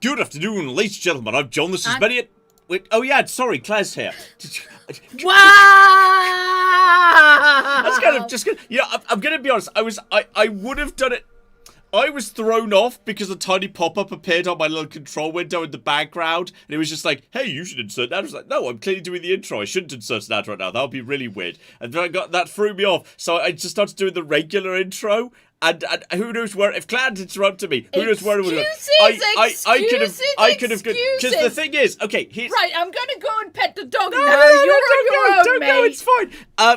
Good afternoon, ladies and gentlemen. I'm John. This is Benny. Wait, oh yeah, sorry, Claire's here. Wow! That's kind of just. Yeah, I'm gonna be honest. I would have done it. I was thrown off because a tiny pop-up appeared on my little control window in the background, and it was just like, "Hey, you should insert that." I was like, "No, I'm clearly doing the intro. I shouldn't insert that right now. That would be really weird." And then that threw me off. So I just started doing the regular intro. And who knows where, if Claire had interrupted me, who knows where it would have. I could have, because the thing is, okay, here's. Right, I'm gonna go and pet the dog now. You're on your own, don't mate. go, it's fine.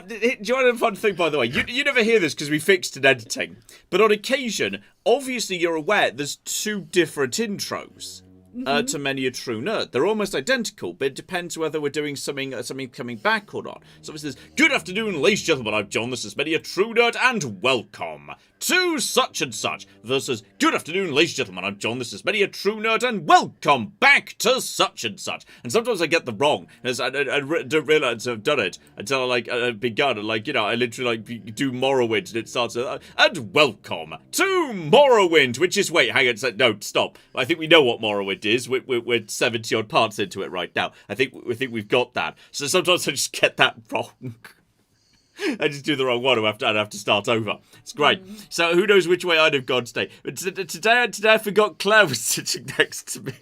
Do you want a fun thing, by the way? You never hear this because we fixed in editing. But on occasion, obviously you're aware there's two different intros. To Many a True Nerd. They're almost identical, but it depends whether we're doing something coming back or not. So this is, good afternoon, ladies and gentlemen, I'm John, this is Many a True Nerd, and welcome to such and such, versus, good afternoon, ladies and gentlemen, I'm John, this is Many a True Nerd, and welcome back to such and such. And sometimes I get them wrong, as I don't realise I've done it until I've begun, and I literally do Morrowind, and it starts with, and welcome to Morrowind, which is, wait, hang on, no, stop. I think we know what Morrowind is. We're 70 odd parts into it right now. I think we've got that. So sometimes I just get that wrong. I just do the wrong one. I'd have to start over. It's great. So who knows which way I'd have gone today? But today I forgot Claire was sitting next to me.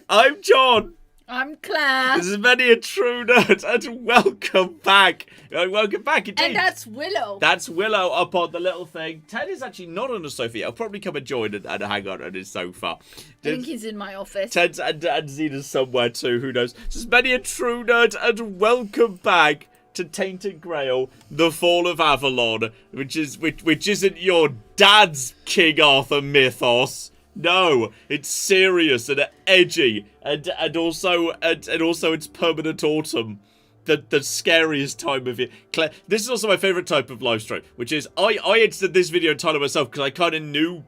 I'm John. I'm Claire. This is Many a True Nerd, and welcome back. Welcome back, indeed. And that's Willow. That's Willow up on the little thing. Ted is actually not on the sofa yet. I'll probably come and join and hang on his sofa. I think he's in my office. Ted's and Zena's somewhere too, who knows. This is Many a True Nerd, and welcome back to Tainted Grail, the Fall of Avalon, which isn't your dad's King Arthur mythos. No, it's serious and edgy, and also it's permanent autumn, the scariest time of year. Claire, this is also my favourite type of live stream, which is I edited this video entirely myself because I kind of knew,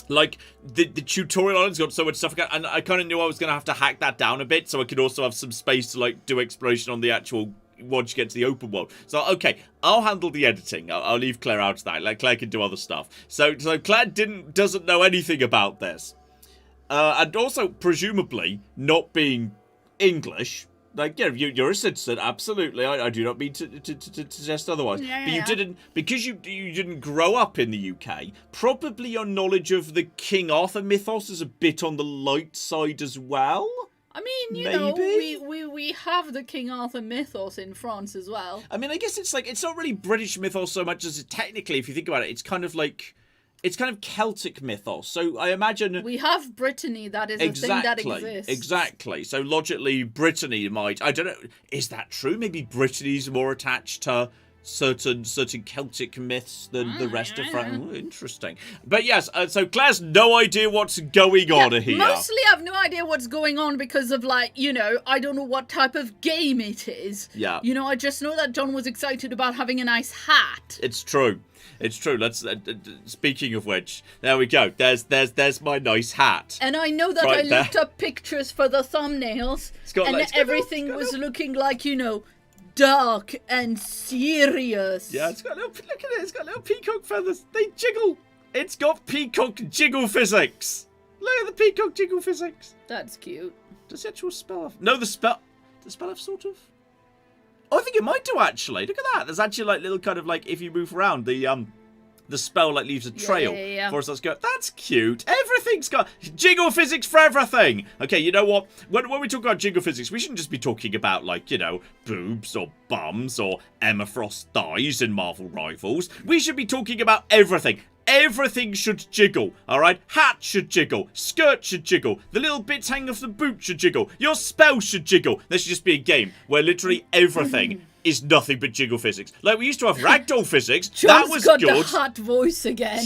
like, the tutorial on it's got so much stuff, and I kind of knew I was going to have to hack that down a bit so I could also have some space to do exploration on the actual. Once you get to the open world. So, okay, I'll handle the editing. I'll leave Claire out of that. Claire can do other stuff. So Claire doesn't know anything about this. And also, presumably, not being English. You're a citizen, absolutely. I do not mean to suggest otherwise. Yeah, but you didn't, because you didn't grow up in the UK, probably your knowledge of the King Arthur mythos is a bit on the light side as well. I mean, you Maybe? know, we have the King Arthur mythos in France as well. I mean, I guess it's not really British mythos so much as technically, if you think about it, it's kind of Celtic mythos. So I imagine we have Brittany, that is a thing that exists. Exactly. So logically, Brittany might, I don't know, is that true? Maybe Brittany's more attached to certain Celtic myths than the rest of France. Ooh, interesting. But yes, so Claire's no idea what's going on here. Mostly I have no idea what's going on because of, I don't know what type of game it is. Yeah. I just know that John was excited about having a nice hat. It's true. It's true. Let's. Speaking of which, there we go. There's my nice hat. And I know that right I there. looked up pictures for the thumbnails, everything was looking like, dark and serious. Yeah, it's got a little. Look at it. It's got little peacock feathers. They jiggle. It's got peacock jiggle physics. Look at the peacock jiggle physics. That's cute. Does the actual spell have? No, the spell have sort of. Oh, I think it might do actually. Look at that. There's actually little kind of if you move around the spell leaves a trail for us. Let's go. That's cute. Everything's got jiggle physics for everything. Okay, you know what? When we talk about jiggle physics, we shouldn't just be talking about boobs or bums or Emma Frost thighs in Marvel Rivals. We should be talking about everything. Everything should jiggle, alright? Hat should jiggle. Skirt should jiggle. The little bits hanging off the boot should jiggle. Your spell should jiggle. There should just be a game where literally everything is nothing but jiggle physics. We used to have ragdoll physics. John's that was got good. The hot voice again.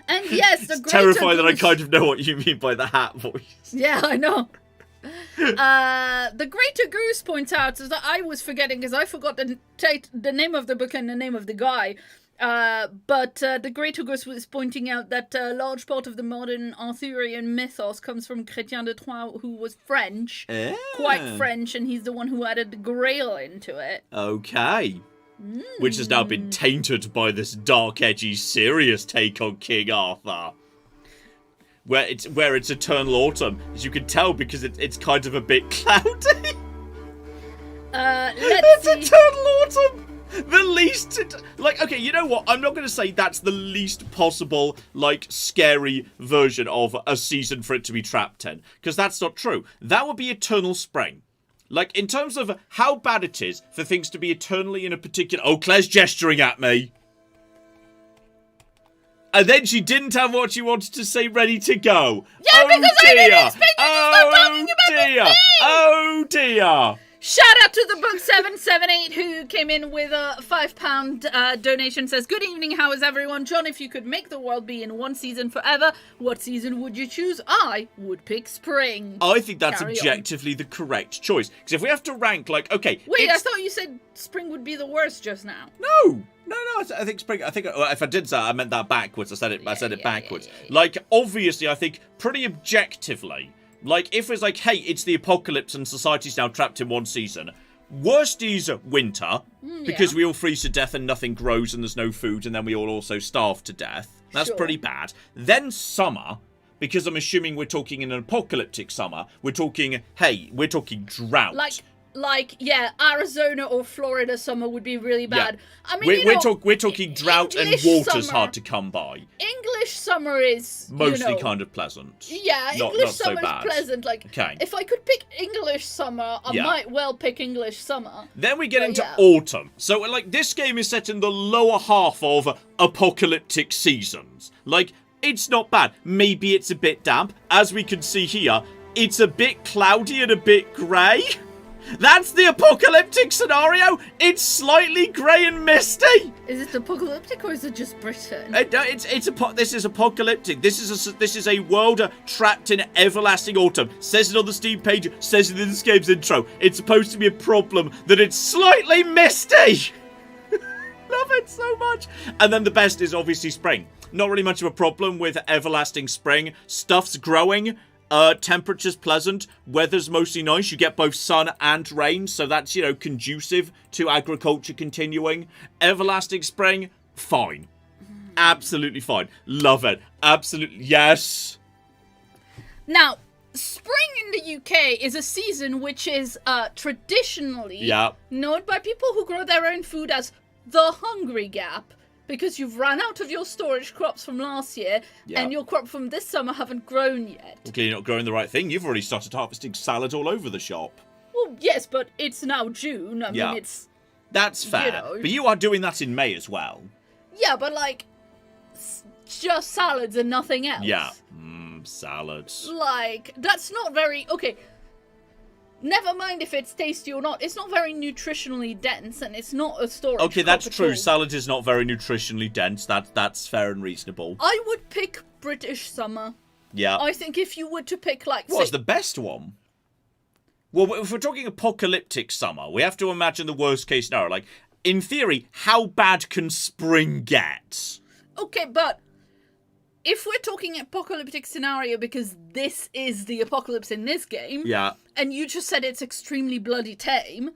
And yes, the it's terrifying that I kind of know what you mean by the hat voice. Yeah, I know. The Greater Goose points out that I was forgetting because I forgot the name of the book and the name of the guy. But the Greater Goose was pointing out that a large part of the modern Arthurian mythos comes from Chrétien de Troyes, who was French, quite French, and he's the one who added the Grail into it. Okay. Which has now been tainted by this dark, edgy, serious take on King Arthur. where it's eternal autumn, as you can tell because it's kind of a bit cloudy. Let's see. Eternal autumn. The least, okay, you know what? I'm not going to say that's the least possible, scary version of a season for it to be trapped in, because that's not true. That would be eternal spring. In terms of how bad it is for things to be eternally in a particular... Oh, Claire's gesturing at me. And then she didn't have what she wanted to say ready to go. Yeah, because I didn't expect you to stop talking about dear. the thing. Oh, dear. Shout out to the book 778 who came in with a £5 donation. Says, good evening, how is everyone? John, if you could make the world be in one season forever, what season would you choose? I would pick spring. I think that's Carry objectively the correct choice. Because if we have to rank, okay... Wait, I thought you said spring would be the worst just now. No, I think spring... if I did say I meant that backwards. I said it backwards. Obviously, I think pretty objectively... if it's hey, it's the apocalypse and society's now trapped in one season. Worst is winter, because we all freeze to death and nothing grows and there's no food, and then we all also starve to death. That's pretty bad. Then summer, because I'm assuming we're talking in an apocalyptic summer. We're talking drought. Arizona or Florida summer would be really bad. Yeah. I mean, we're talking drought and water's hard to come by. English summer is mostly kind of pleasant. Yeah, English summer is pleasant. Okay. If I could pick English summer, I might well pick English summer. Then we get into autumn. So this game is set in the lower half of apocalyptic seasons. It's not bad. Maybe it's a bit damp. As we can see here, it's a bit cloudy and a bit grey. That's the apocalyptic scenario. It's slightly grey and misty. Is it apocalyptic or is it just Britain? This is apocalyptic. This is a world trapped in everlasting autumn. Says it on the Steam page. Says it in this game's intro. It's supposed to be a problem that it's slightly misty. Love it so much. And then the best is obviously spring. Not really much of a problem with everlasting spring. Stuff's growing. Temperature's pleasant, weather's mostly nice, you get both sun and rain, so that's, conducive to agriculture continuing. Everlasting spring, fine. Absolutely fine. Love it. Absolutely, yes. Now, spring in the UK is a season which is traditionally known by people who grow their own food as the hungry gap. Because you've run out of your storage crops from last year, and your crop from this summer haven't grown yet. Okay, you're not growing the right thing. You've already started harvesting salad all over the shop. Well, yes, but it's now June. I mean, it's... That's fair. But you are doing that in May as well. Yeah, but, just salads and nothing else. Yeah. Salads. That's not very... Okay, never mind if it's tasty or not. It's not very nutritionally dense, and it's not a storage. Okay, that's true. Salad is not very nutritionally dense. That's fair and reasonable. I would pick British summer. Yeah. I think if you were to pick, what's the best one? Well, if we're talking apocalyptic summer, we have to imagine the worst case scenario. In theory, how bad can spring get? Okay, but if we're talking apocalyptic scenario, because this is the apocalypse in this game, and you just said it's extremely bloody tame,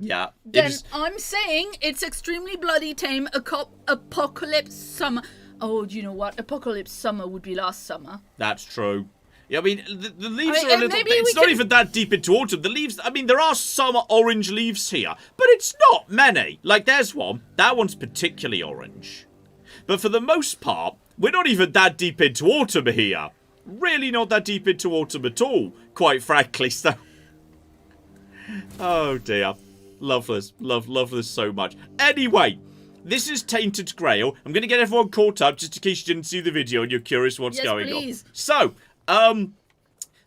then I'm saying it's extremely bloody tame apocalypse summer. Oh, do you know what? Apocalypse summer would be last summer. That's true. Yeah, I mean, the leaves are a little bit... It's not even that deep into autumn. The leaves... I mean, there are some orange leaves here, but it's not many. There's one. That one's particularly orange. But for the most part... We're not even that deep into autumn here. Really not that deep into autumn at all, quite frankly, so... Oh, dear. Love this. Love this so much. Anyway, this is Tainted Grail. I'm going to get everyone caught up, just in case you didn't see the video and you're curious what's going on. So,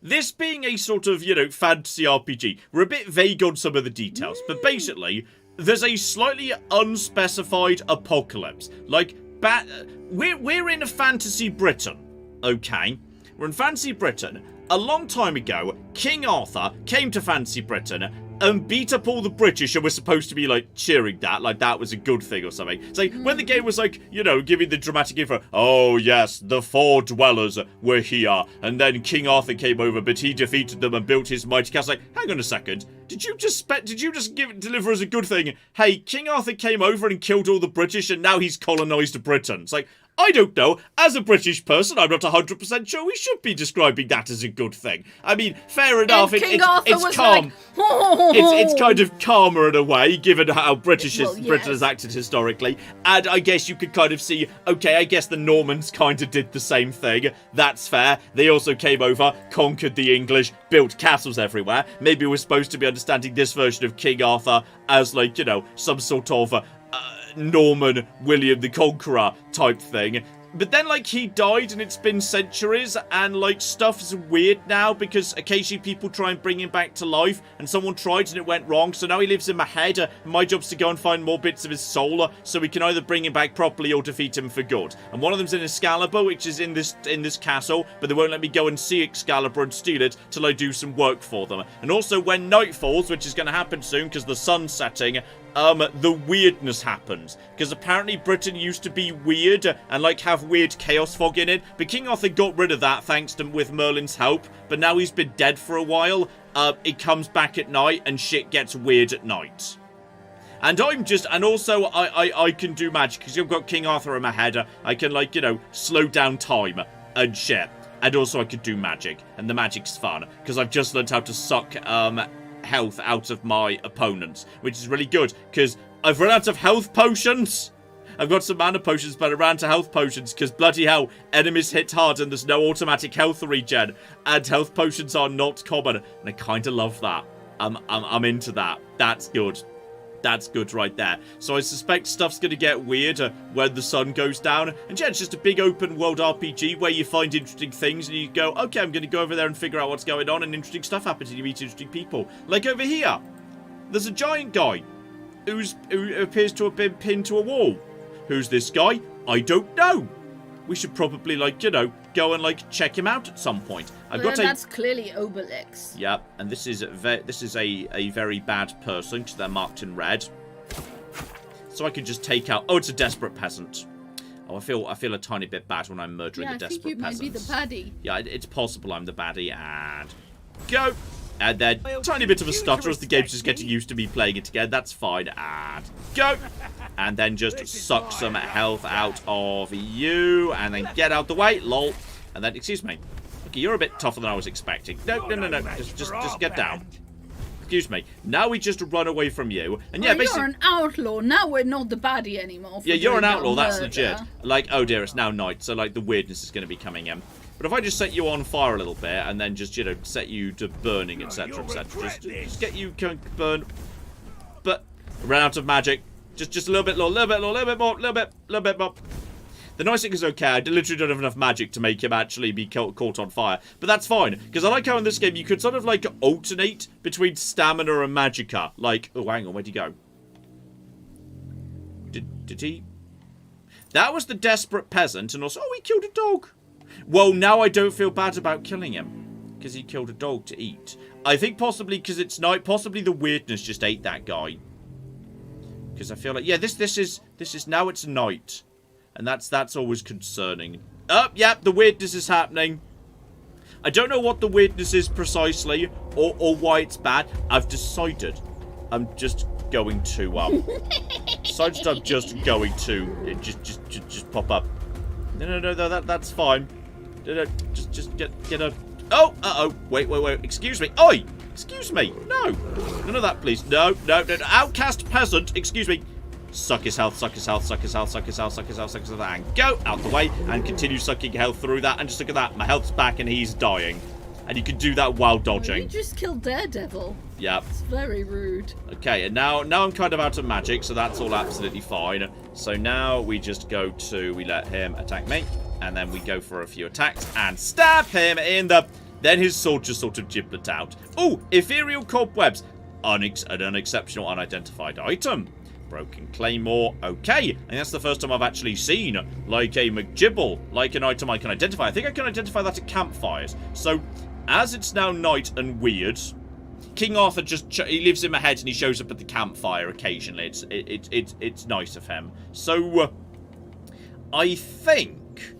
this being a sort of, fantasy RPG, we're a bit vague on some of the details, but basically, there's a slightly unspecified apocalypse. We're in a fantasy Britain, okay? We're in fantasy Britain. A long time ago, King Arthur came to fantasy Britain and beat up all the British, and we're supposed to be, cheering that, that was a good thing or something. So, when the game was, giving the dramatic info, oh, yes, the four dwellers were here, and then King Arthur came over, but he defeated them and built his mighty castle. Hang on a second. Did you just deliver as a good thing? Hey, King Arthur came over and killed all the British, and now he's colonized Britain. It's I don't know. As a British person, I'm not 100% sure we should be describing that as a good thing. I mean, fair enough. And King Arthur it's was calm. like, oh. It's kind of calmer in a way, given how Britain yes. has acted historically. And I guess you could kind of see, okay, I guess the Normans kind of did the same thing. That's fair. They also came over, conquered the English, built castles everywhere. Maybe we're supposed to be understanding this version of King Arthur as, like, you know, some sort of Norman William the Conqueror type thing. But then, like, he died and it's been centuries and, like, stuff's weird now because occasionally people try and bring him back to life and someone tried and it went wrong. So now he lives in my head and my job's to go and find more bits of his soul so we can either bring him back properly or defeat him for good. And one of them's in Excalibur, which is in this castle, but they won't let me go and see Excalibur and steal it till I do some work for them. And also when night falls, which is going to happen soon because the sun's setting, the weirdness happens. Because apparently Britain used to be weird and, like, have weird chaos fog in it. But King Arthur got rid of that thanks to with Merlin's help. But now he's been dead for a while. It comes back at night and shit gets weird at night. And also I can do magic because I've got King Arthur in my head. I can, like, you know, slow down time and shit. And also I could do magic. And the magic's fun because I've just learned how to suck, health out of my opponents, which is really good because I've run out of health potions. I've got some mana potions, but I ran out of health potions because bloody hell, enemies hit hard and there's no automatic health regen, and health potions are not common, and I kind of love that. I'm into that. That's good. That's good right there. So I suspect stuff's going to get weirder when the sun goes down. And yeah, it's just a big open world RPG where you find interesting things and you go, okay, I'm going to go over there and figure out what's going on, and interesting stuff happens and you meet interesting people. Like over here, there's a giant guy who appears to have been pinned to a wall. Who's this guy? I don't know. We should probably, like, you know, go and, like, check him out at some point. That's clearly Obelix. Yeah, and this is a very bad person because they're marked in red. So I can just take out. Oh, it's a desperate peasant. Oh, I feel a tiny bit bad when I'm murdering the desperate peasants. I think you might be the baddie. Yeah, it's possible I'm the baddie. And go. And then tiny bit of a stutter as the game's just getting used to me playing it again. That's fine. And go. And then just suck some health out of you. And then get out the way. Lol. And then, excuse me. Okay, you're a bit tougher than I was expecting. No. Just get down. Excuse me. Now we just run away from you. And yeah, basically, you're an outlaw. Now we're not the baddie anymore. Yeah, you're an outlaw. That's legit. Like, oh dear, it's now night. So, like, the weirdness is going to be coming in. But if I just set you on fire a little bit and then just, you know, set you to burning, etc., etc., just get you burned. But ran out of magic. Just a little bit more, a little bit more. The nice thing is, okay, I literally don't have enough magic to make him actually be caught on fire. But that's fine, because I like how in this game you could sort of, like, alternate between stamina and magicka. Like, oh, hang on, where'd he go? Did he? That was the desperate peasant, and also, oh, he killed a dog. Well, now I don't feel bad about killing him, because he killed a dog to eat. I think possibly because it's night, possibly the weirdness just ate that guy. Because I feel like, yeah, this is now it's night. And that's always concerning. Oh, yeah, the weirdness is happening. I don't know what the weirdness is precisely, or why it's bad. I've decided I'm just going to, I'm just going to, just pop up. No, that's fine. No, just get a, oh, uh-oh, wait, excuse me, oi, excuse me, no, none of that, please, no, outcast peasant, excuse me. Suck his health, and go out the way, and continue sucking health through that, and just look at that, my health's back and he's dying. And you can do that while dodging. You just killed Daredevil. Yep. It's very rude. Okay, and now I'm kind of out of magic, so that's all absolutely fine. So now we just we let him attack me, and then we go for a few attacks, and stab him in the... Then his sword just sort of giblet out. Oh, ethereal cobwebs. An unexceptional unidentified item. Broken claymore, okay, and that's the first time I've actually seen, like, a McGibble, like an item I can identify. I think I can identify that at campfires. So, as it's now night and weird, King Arthur he lives in my head and he shows up at the campfire occasionally. It's nice of him. So, I think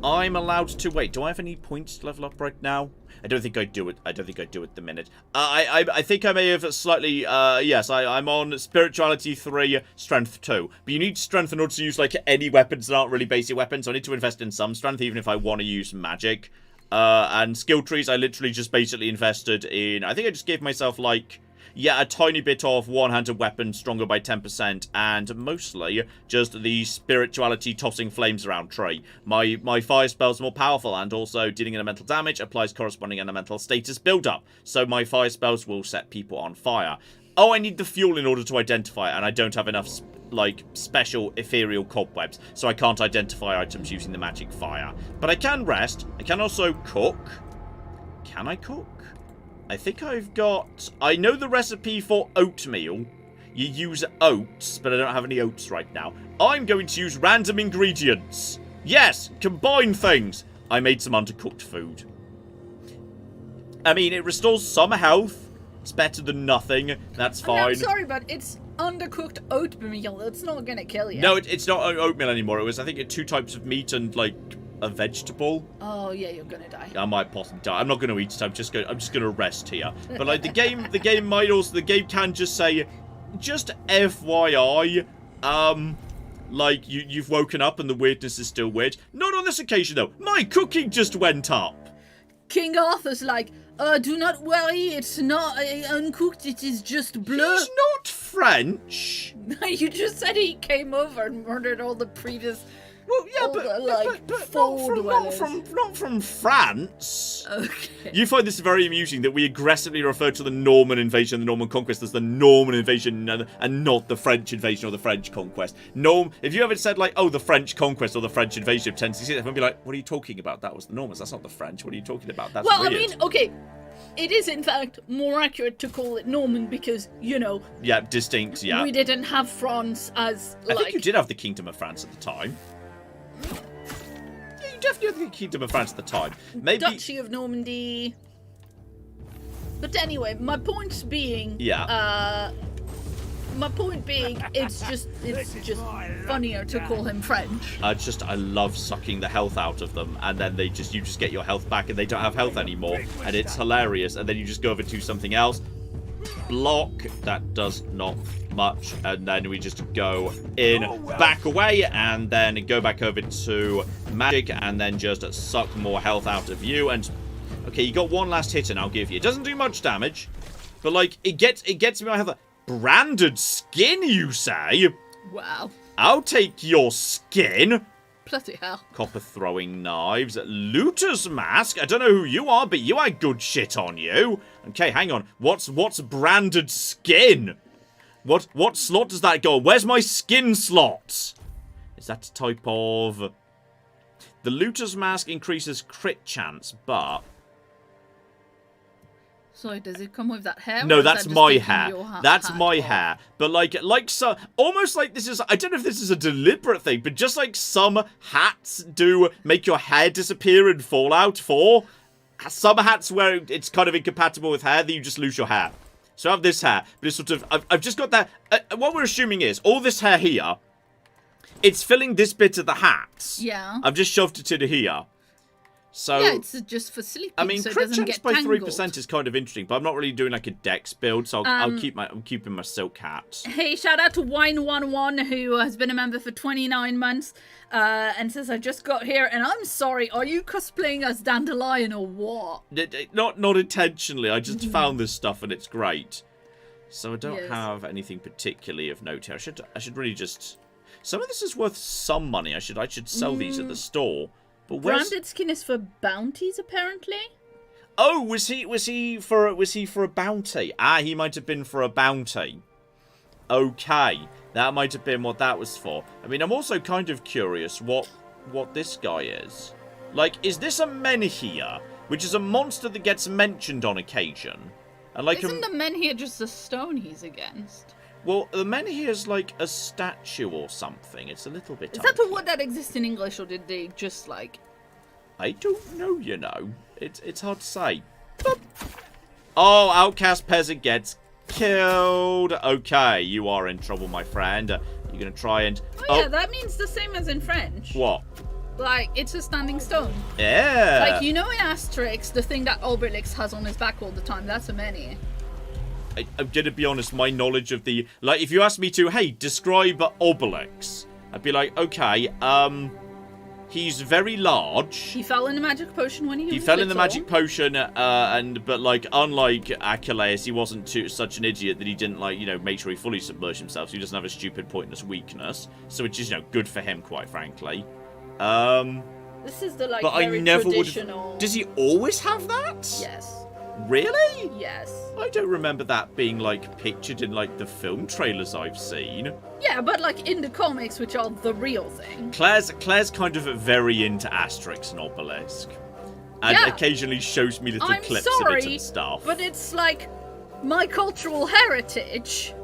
I'm allowed to wait. Do I have any points to level up right now? I don't think I do it. I don't think I do it the minute. I think I may have slightly. Yes, I'm on spirituality 3, strength 2. But you need strength in order to use like any weapons that aren't really basic weapons. So I need to invest in some strength, even if I want to use magic. And skill trees, I literally just basically invested in. I think I just gave myself like. Yeah, a tiny bit of one-handed weapon, stronger by 10%, and mostly just the spirituality tossing flames around tree. My fire spell's more powerful, and also dealing elemental damage applies corresponding elemental status build-up. So my fire spells will set people on fire. Oh, I need the fuel in order to identify it, and I don't have enough, like, special ethereal cobwebs, so I can't identify items using the magic fire. But I can rest. I can also cook. Can I cook? I think I've got... I know the recipe for oatmeal. You use oats, but I don't have any oats right now. I'm going to use random ingredients. Yes, combine things. I made some undercooked food. I mean, it restores some health. It's better than nothing. That's fine. I'm sorry, but it's undercooked oatmeal. It's not going to kill you. No, it's not oatmeal anymore. It was, I think, 2 types of meat and, like... a vegetable. Oh yeah, you're gonna die. I might possibly die. I'm not gonna eat it. I'm just gonna rest here. But like the game might also, the game can just say, just FYI, like you've woken up and the weirdness is still weird. Not on this occasion though. My cooking just went up. King Arthur's like, do not worry, it's not uncooked, it is just blood. He's not French. You just said he came over and murdered all the previous. Well, yeah, but not from France. Okay. You find this very amusing that we aggressively refer to the Norman invasion, the Norman conquest, as the Norman invasion and not the French invasion or the French conquest. If you ever said, like, oh, the French conquest or the French invasion of 1066, everyone would be like, what are you talking about? That was the Normans. That's not the French. What are you talking about? That's weird. I mean, okay, it is, in fact, more accurate to call it Norman because, you know... Yeah, distinct, yeah. We didn't have France as, I think you did have the Kingdom of France at the time. Yeah, you definitely had the Kingdom of France at the time. Maybe Duchy of Normandy. But anyway, my point being, it's just funnier to call him French. I love sucking the health out of them, and then you just get your health back, and they don't have health anymore, and it's hilarious. And then you just go over to something else. Block, that does not much, and then we just go in, back away, and then go back over to magic, and then just suck more health out of you. And okay, you got one last hit, and I'll give you. It doesn't do much damage, but like it gets me my health. Branded skin, you say? Wow. I'll take your skin. Bloody hell. Copper throwing knives. Looter's mask. I don't know who you are, but you had good shit on you. Okay, hang on. What's branded skin? What slot does that go on? Where's my skin slot? Is that a type of... The looter's mask increases crit chance, but... Sorry, does it come with that hair? No, that's my hair. That's my hair. But like so, almost like this is, I don't know if this is a deliberate thing, but just like some hats do make your hair disappear in Fallout 4, some hats where it's kind of incompatible with hair, that you just lose your hair. So I have this hair, but it's sort of, I've just got that, what we're assuming is, all this hair here, it's filling this bit of the hat. Yeah. I've just shoved it in here. So, yeah, it's just for sleeping. I mean, so crit it doesn't chance get by tangled. 3% is kind of interesting, but I'm not really doing like a dex build, so I'm keeping my silk hat. Hey, shout out to Wine11 who has been a member for 29 months and says, I just got here and I'm sorry, are you cosplaying as Dandelion or what? Not intentionally, I just found this stuff and it's great. So I don't have anything particularly of note here. I should really just... Some of this is worth some money. I should sell these at the store. But branded skin is for bounties, apparently. Oh, was he for a bounty? Ah, he might have been for a bounty. Okay, that might have been what that was for. I mean, I'm also kind of curious what this guy is. Like, is this a menhir, which is a monster that gets mentioned on occasion? And like, isn't the menhir just a stone he's against? Well, the menhir is like a statue or something. It's a little bit. Is that the word that exists in English, or did they just like? I don't know. You know, it's hard to say. Oh, outcast peasant gets killed. Okay, you are in trouble, my friend. You're gonna try and. Oh yeah, that means the same as in French. What? Like, it's a standing stone. Yeah. Like, you know in Asterix, the thing that Obelix has on his back all the time, that's a many. I'm gonna be honest, my knowledge of the... Like, if you asked me to, hey, describe Obelix, I'd be like, okay, he's very large. He fell in the magic potion when he was He fell in the little. magic potion, but like, unlike Achilles, he wasn't such an idiot that he didn't, like, you know, make sure he fully submerged himself, so he doesn't have a stupid, pointless weakness. So it's just, you know, good for him, quite frankly. This is the, like, but very I never traditional... would. Does he always have that? Yes. Really? Yes. I don't remember that being, like, pictured in, like, the film trailers I've seen. Yeah, but, like, in the comics, which are the real thing. Claire's kind of very into Asterix and Obelisk. And occasionally shows me little clips of it and stuff. But it's, like, my cultural heritage.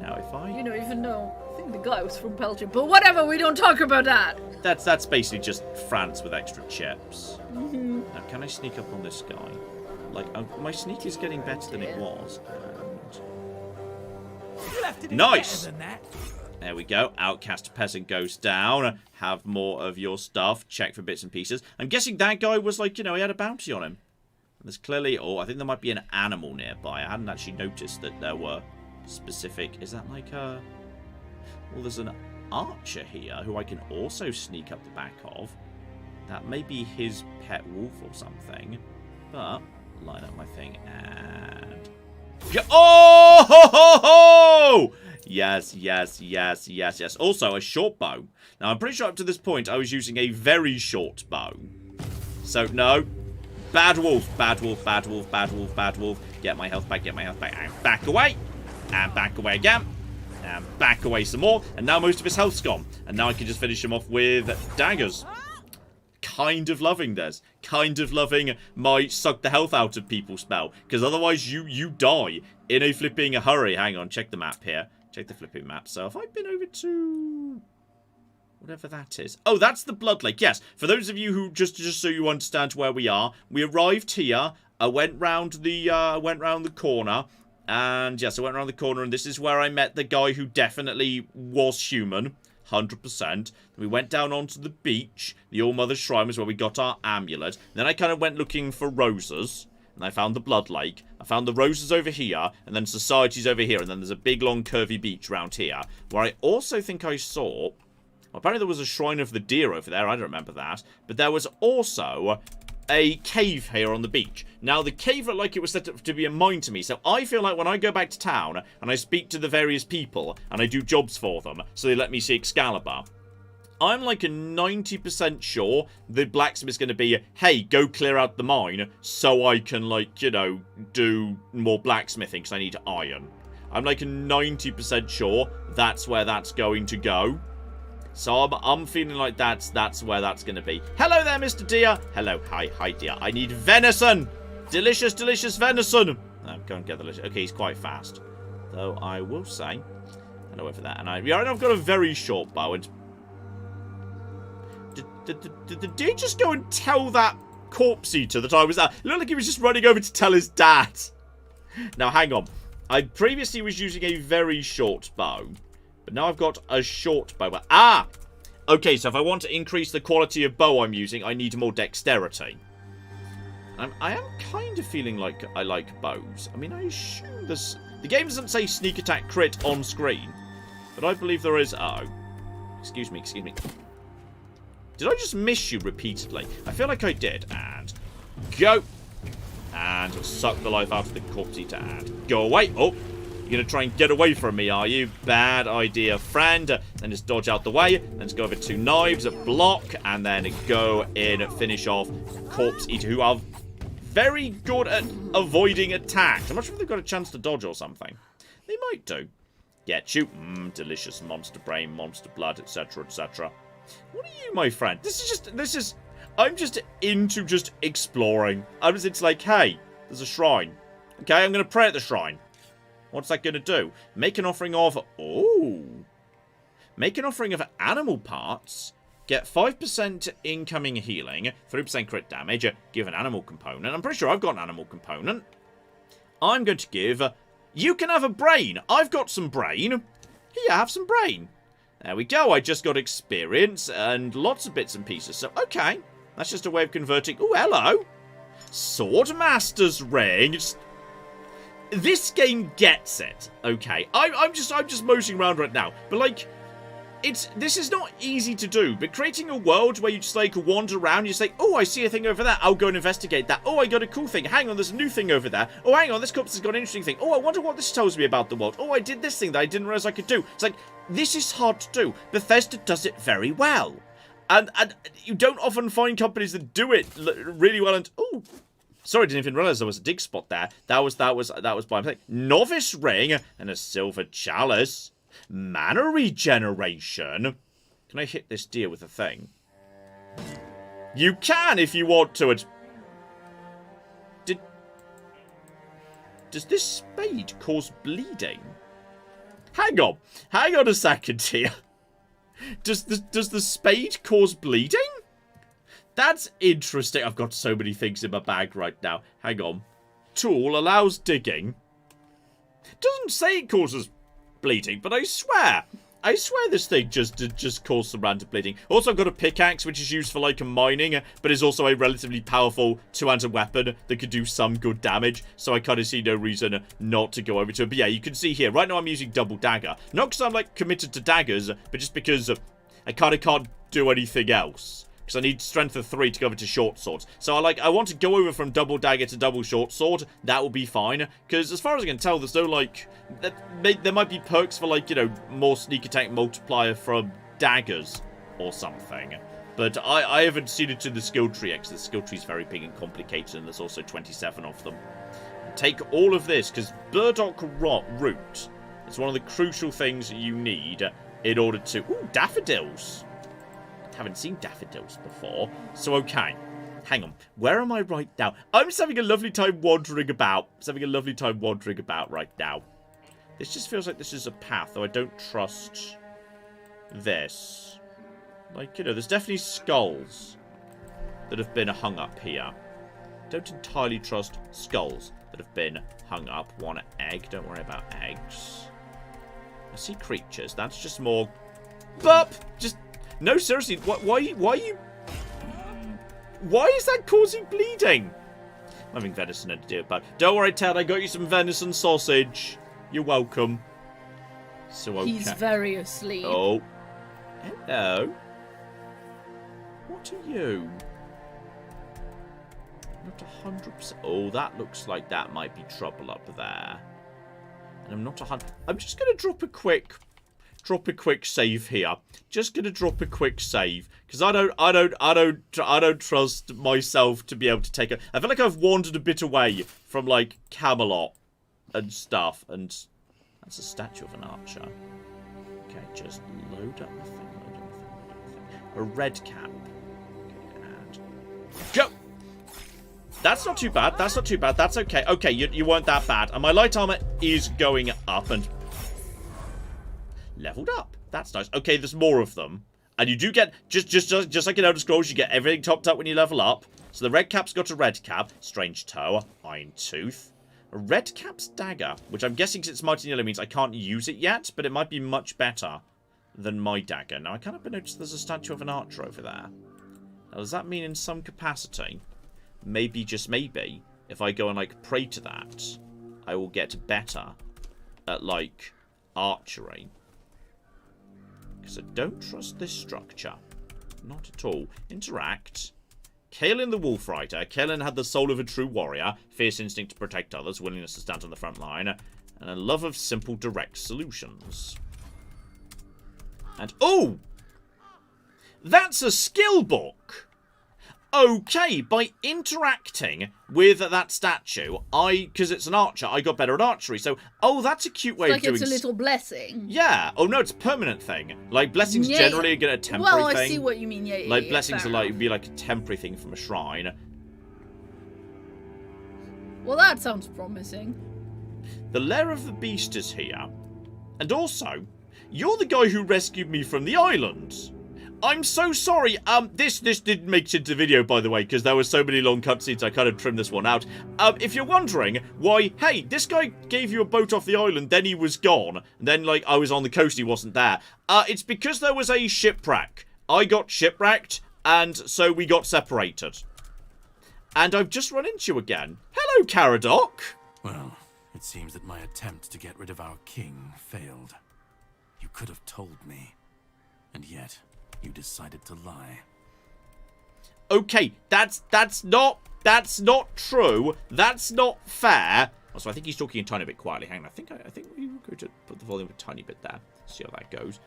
Now if I... You know, even though I think the guy was from Belgium. But whatever, we don't talk about that. That's basically just France with extra chips. Mm-hmm. Now, can I sneak up on this guy? Like, my sneak is getting better than it was. And... Nice! There we go. Outcast peasant goes down. Have more of your stuff. Check for bits and pieces. I'm guessing that guy was like, you know, he had a bounty on him. There's clearly... Oh, I think there might be an animal nearby. I hadn't actually noticed that there were specific... Is that like a... Well, there's an archer here who I can also sneak up the back of. That may be his pet wolf or something. But... Line up my thing and... Oh! Ho, ho, ho! Yes, yes, yes, yes, yes. Also, a short bow. Now, I'm pretty sure up to this point, I was using a very short bow. So, no. Bad wolf, bad wolf, bad wolf, bad wolf, bad wolf. Get my health back, get my health back. And back away. And back away again. And back away some more. And now most of his health's gone. And now I can just finish him off with daggers. Kind of loving this. Kind of loving my suck the health out of people spell. Because otherwise you die in a flipping hurry. Hang on, check the map here. Check the flipping map. So have I been over to... whatever that is. Oh, that's the Blood Lake. Yes, for those of you who, just so you understand where we are, we arrived here. I went round the corner. And yes, I went around the corner and this is where I met the guy who definitely was human. 100%. We went down onto the beach. The All-Mother Shrine was where we got our amulet. Then I kind of went looking for roses. And I found the Blood Lake. I found the roses over here. And then Society's over here. And then there's a big, long, curvy beach around here. Where I also think I saw... Well, apparently there was a Shrine of the Deer over there. I don't remember that. But there was also a cave here on the beach. Now, the cave looked like it was set up to be a mine to me. So I feel like when I go back to town and I speak to the various people and I do jobs for them, so they let me see Excalibur, I'm like a 90% sure the blacksmith's going to be, hey, go clear out the mine so I can, like, you know, do more blacksmithing because I need iron. I'm like a 90% sure that's where that's going to go. So I'm feeling like that's where that's going to be. Hello there, Mr. Deer. Hello. Hi, dear. I need venison. Delicious, delicious venison. Oh, go and get the delicious. Okay, he's quite fast. Though I will say, hello over there. And I've got a very short bow. And did the deer just go and tell that corpse eater that I was there? It looked like he was just running over to tell his dad. Now, hang on. I previously was using a very short bow. But now I've got a short bow. Ah! Okay, so if I want to increase the quality of bow I'm using, I need more dexterity. I am kind of feeling like I like bows. I mean, I assume this... The game doesn't say sneak attack crit on screen. But I believe there is... Oh. Excuse me. Did I just miss you repeatedly? I feel like I did. And go. And suck the life out of the corpse eater. And go away. Oh. You're going to try and get away from me, are you? Bad idea, friend. Then just dodge out the way. Then just go over to knives, block, and then go in, finish off Corpse Eater, who are very good at avoiding attacks. I'm not sure if they've got a chance to dodge or something. They might do. Get you. Delicious monster brain, monster blood, etc., etc. What are you, my friend? I'm just into just exploring. It's like, hey, there's a shrine. Okay, I'm going to pray at the shrine. What's that going to do? Make an offering of... Oh. Make an offering of animal parts. Get 5% incoming healing. 3% crit damage. Give an animal component. I'm pretty sure I've got an animal component. I'm going to give... You can have a brain. I've got some brain. Here, have some brain. There we go. I just got experience and lots of bits and pieces. So, okay. That's just a way of converting. Oh, hello. Swordmaster's ring. This game gets it. Okay. I'm just moseying around right now. But, like, this is not easy to do. But creating a world where you just, like, wander around, you say, oh, I see a thing over there. I'll go and investigate that. Oh, I got a cool thing. Hang on, there's a new thing over there. Oh, hang on, this corpse has got an interesting thing. Oh, I wonder what this tells me about the world. Oh, I did this thing that I didn't realize I could do. It's like, this is hard to do. Bethesda does it very well. And you don't often find companies that do it really well. And oh, sorry, I didn't even realize there was a dig spot there. That was by mistake. Novice ring and a silver chalice. Mana regeneration. Can I hit this deer with a thing? You can if you want to. Does this spade cause bleeding? Hang on a second here. Does the spade cause bleeding? That's interesting. I've got so many things in my bag right now. Hang on. Tool allows digging. Doesn't say it causes bleeding, but I swear this thing just caused some random bleeding. Also, I've got a pickaxe, which is used for, like, mining, but is also a relatively powerful two-handed weapon that could do some good damage, so I kind of see no reason not to go over to it. But yeah, you can see here, right now I'm using double dagger. Not because I'm, like, committed to daggers, but just because I kind of can't do anything else. Because I need strength of 3 to go over to short swords. So I want to go over from double dagger to double short sword. That will be fine. Because as far as I can tell, there's no, like... There might be perks for, like, you know, more sneak attack multiplier from daggers or something. But I haven't seen it in the skill tree, because the skill tree is very big and complicated, and there's also 27 of them. Take all of this, because burdock root is one of the crucial things you need in order to... Ooh, daffodils! Haven't seen daffodils before, so okay. Hang on, where am I right now? I'm just having a lovely time wandering about. Right now. This just feels like this is a path, though I don't trust this. Like, you know, there's definitely skulls that have been hung up here. Don't entirely trust skulls that have been hung up. One egg, don't worry about eggs. I see creatures, that's just more... Burp! Just... No, seriously, why is that causing bleeding? I'm having venison to do about. Don't worry, Ted, I got you some venison sausage. You're welcome. So okay. He's very asleep. Oh. Hello. What are you? Not 100%. Oh, that looks like that might be trouble up there. And I'm not 100. I'm just going to drop a quick save here. Just gonna drop a quick save because I don't trust myself to be able to take it. I feel like I've wandered a bit away from, like, Camelot and stuff, and that's a statue of an archer. Okay, just load up the thing. A red cap. Okay, and go. That's not too bad. That's okay. Okay, you weren't that bad, and my light armor is going up and. Leveled up. That's nice. Okay, there's more of them. And you do get, just like in Elder Scrolls, you get everything topped up when you level up. So the red cap's got a red cap. Strange toe. Iron tooth. A red cap's dagger. Which I'm guessing because it's mighty yellow means I can't use it yet. But it might be much better than my dagger. Now, I can't help notice there's a statue of an archer over there. Now, does that mean in some capacity, maybe, just maybe, if I go and, like, pray to that, I will get better at, like, archery? Because I don't trust this structure. Not at all. Interact. Kaelin the Wolf Rider. Kaelin had the soul of a true warrior, fierce instinct to protect others, willingness to stand on the front line, and a love of simple, direct solutions. And, oh! That's a skill book! Okay, by interacting with that statue, because it's an archer, I got better at archery. So, oh, that's a cute way of doing... Like it's a little blessing. Yeah. Oh, no, it's a permanent thing. Like, blessings generally are a temporary thing. Well, I see what you mean, yeah. Like, blessings are like, be like a temporary thing from a shrine. Well, that sounds promising. The lair of the beast is here. And also, you're the guy who rescued me from the island. I'm so sorry. This didn't make it into the video, by the way, because there were so many long cutscenes. I kind of trimmed this one out. If you're wondering why, hey, this guy gave you a boat off the island, then he was gone, and then like I was on the coast, he wasn't there. It's because there was a shipwreck. I got shipwrecked, and so we got separated. And I've just run into you again. Hello, Caradoc. Well, it seems that my attempt to get rid of our king failed. You could have told me, and yet you decided to lie. Okay, that's not true. That's not fair. Also, I think he's talking a tiny bit quietly. Hang on, I think we were going to put the volume a tiny bit there. See how that goes.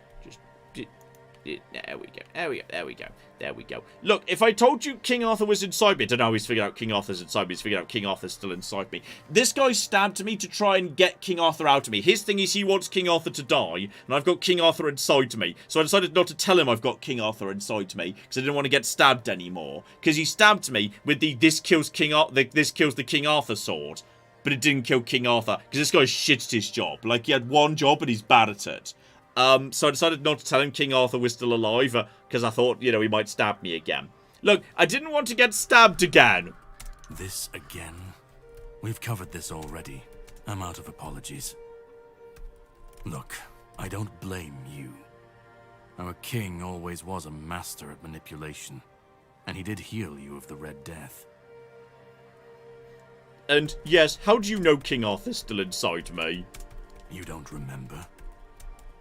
There we go. Look, if I told you King Arthur was inside me, I don't know how he's figured out King Arthur's inside me. He's figured out King Arthur's still inside me. This guy stabbed me to try and get King Arthur out of me. His thing is he wants King Arthur to die, and I've got King Arthur inside me. So I decided not to tell him I've got King Arthur inside me, because I didn't want to get stabbed anymore. Because he stabbed me with the this kills the King Arthur sword, but it didn't kill King Arthur, because this guy shit at his job. Like, he had one job and he's bad at it. So I decided not to tell him King Arthur was still alive, because I thought, you know, he might stab me again. Look, I didn't want to get stabbed again. This again? We've covered this already. I'm out of apologies. Look, I don't blame you. Our king always was a master at manipulation, and he did heal you of the Red Death. And yes, how do you know King Arthur's still inside me? You don't remember?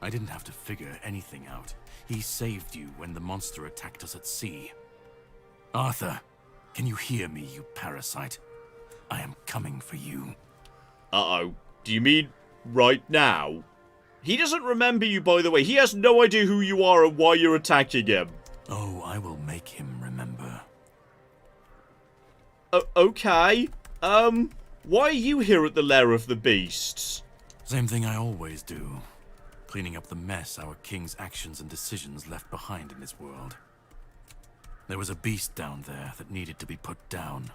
I didn't have to figure anything out. He saved you when the monster attacked us at sea. Arthur, can you hear me, you parasite? I am coming for you. Uh-oh. Do you mean right now? He doesn't remember you, by the way. He has no idea who you are and why you're attacking him. Oh, I will make him remember. Okay. Why are you here at the lair of the beasts? Same thing I always do. Cleaning up the mess our king's actions and decisions left behind in this world. There was a beast down there that needed to be put down.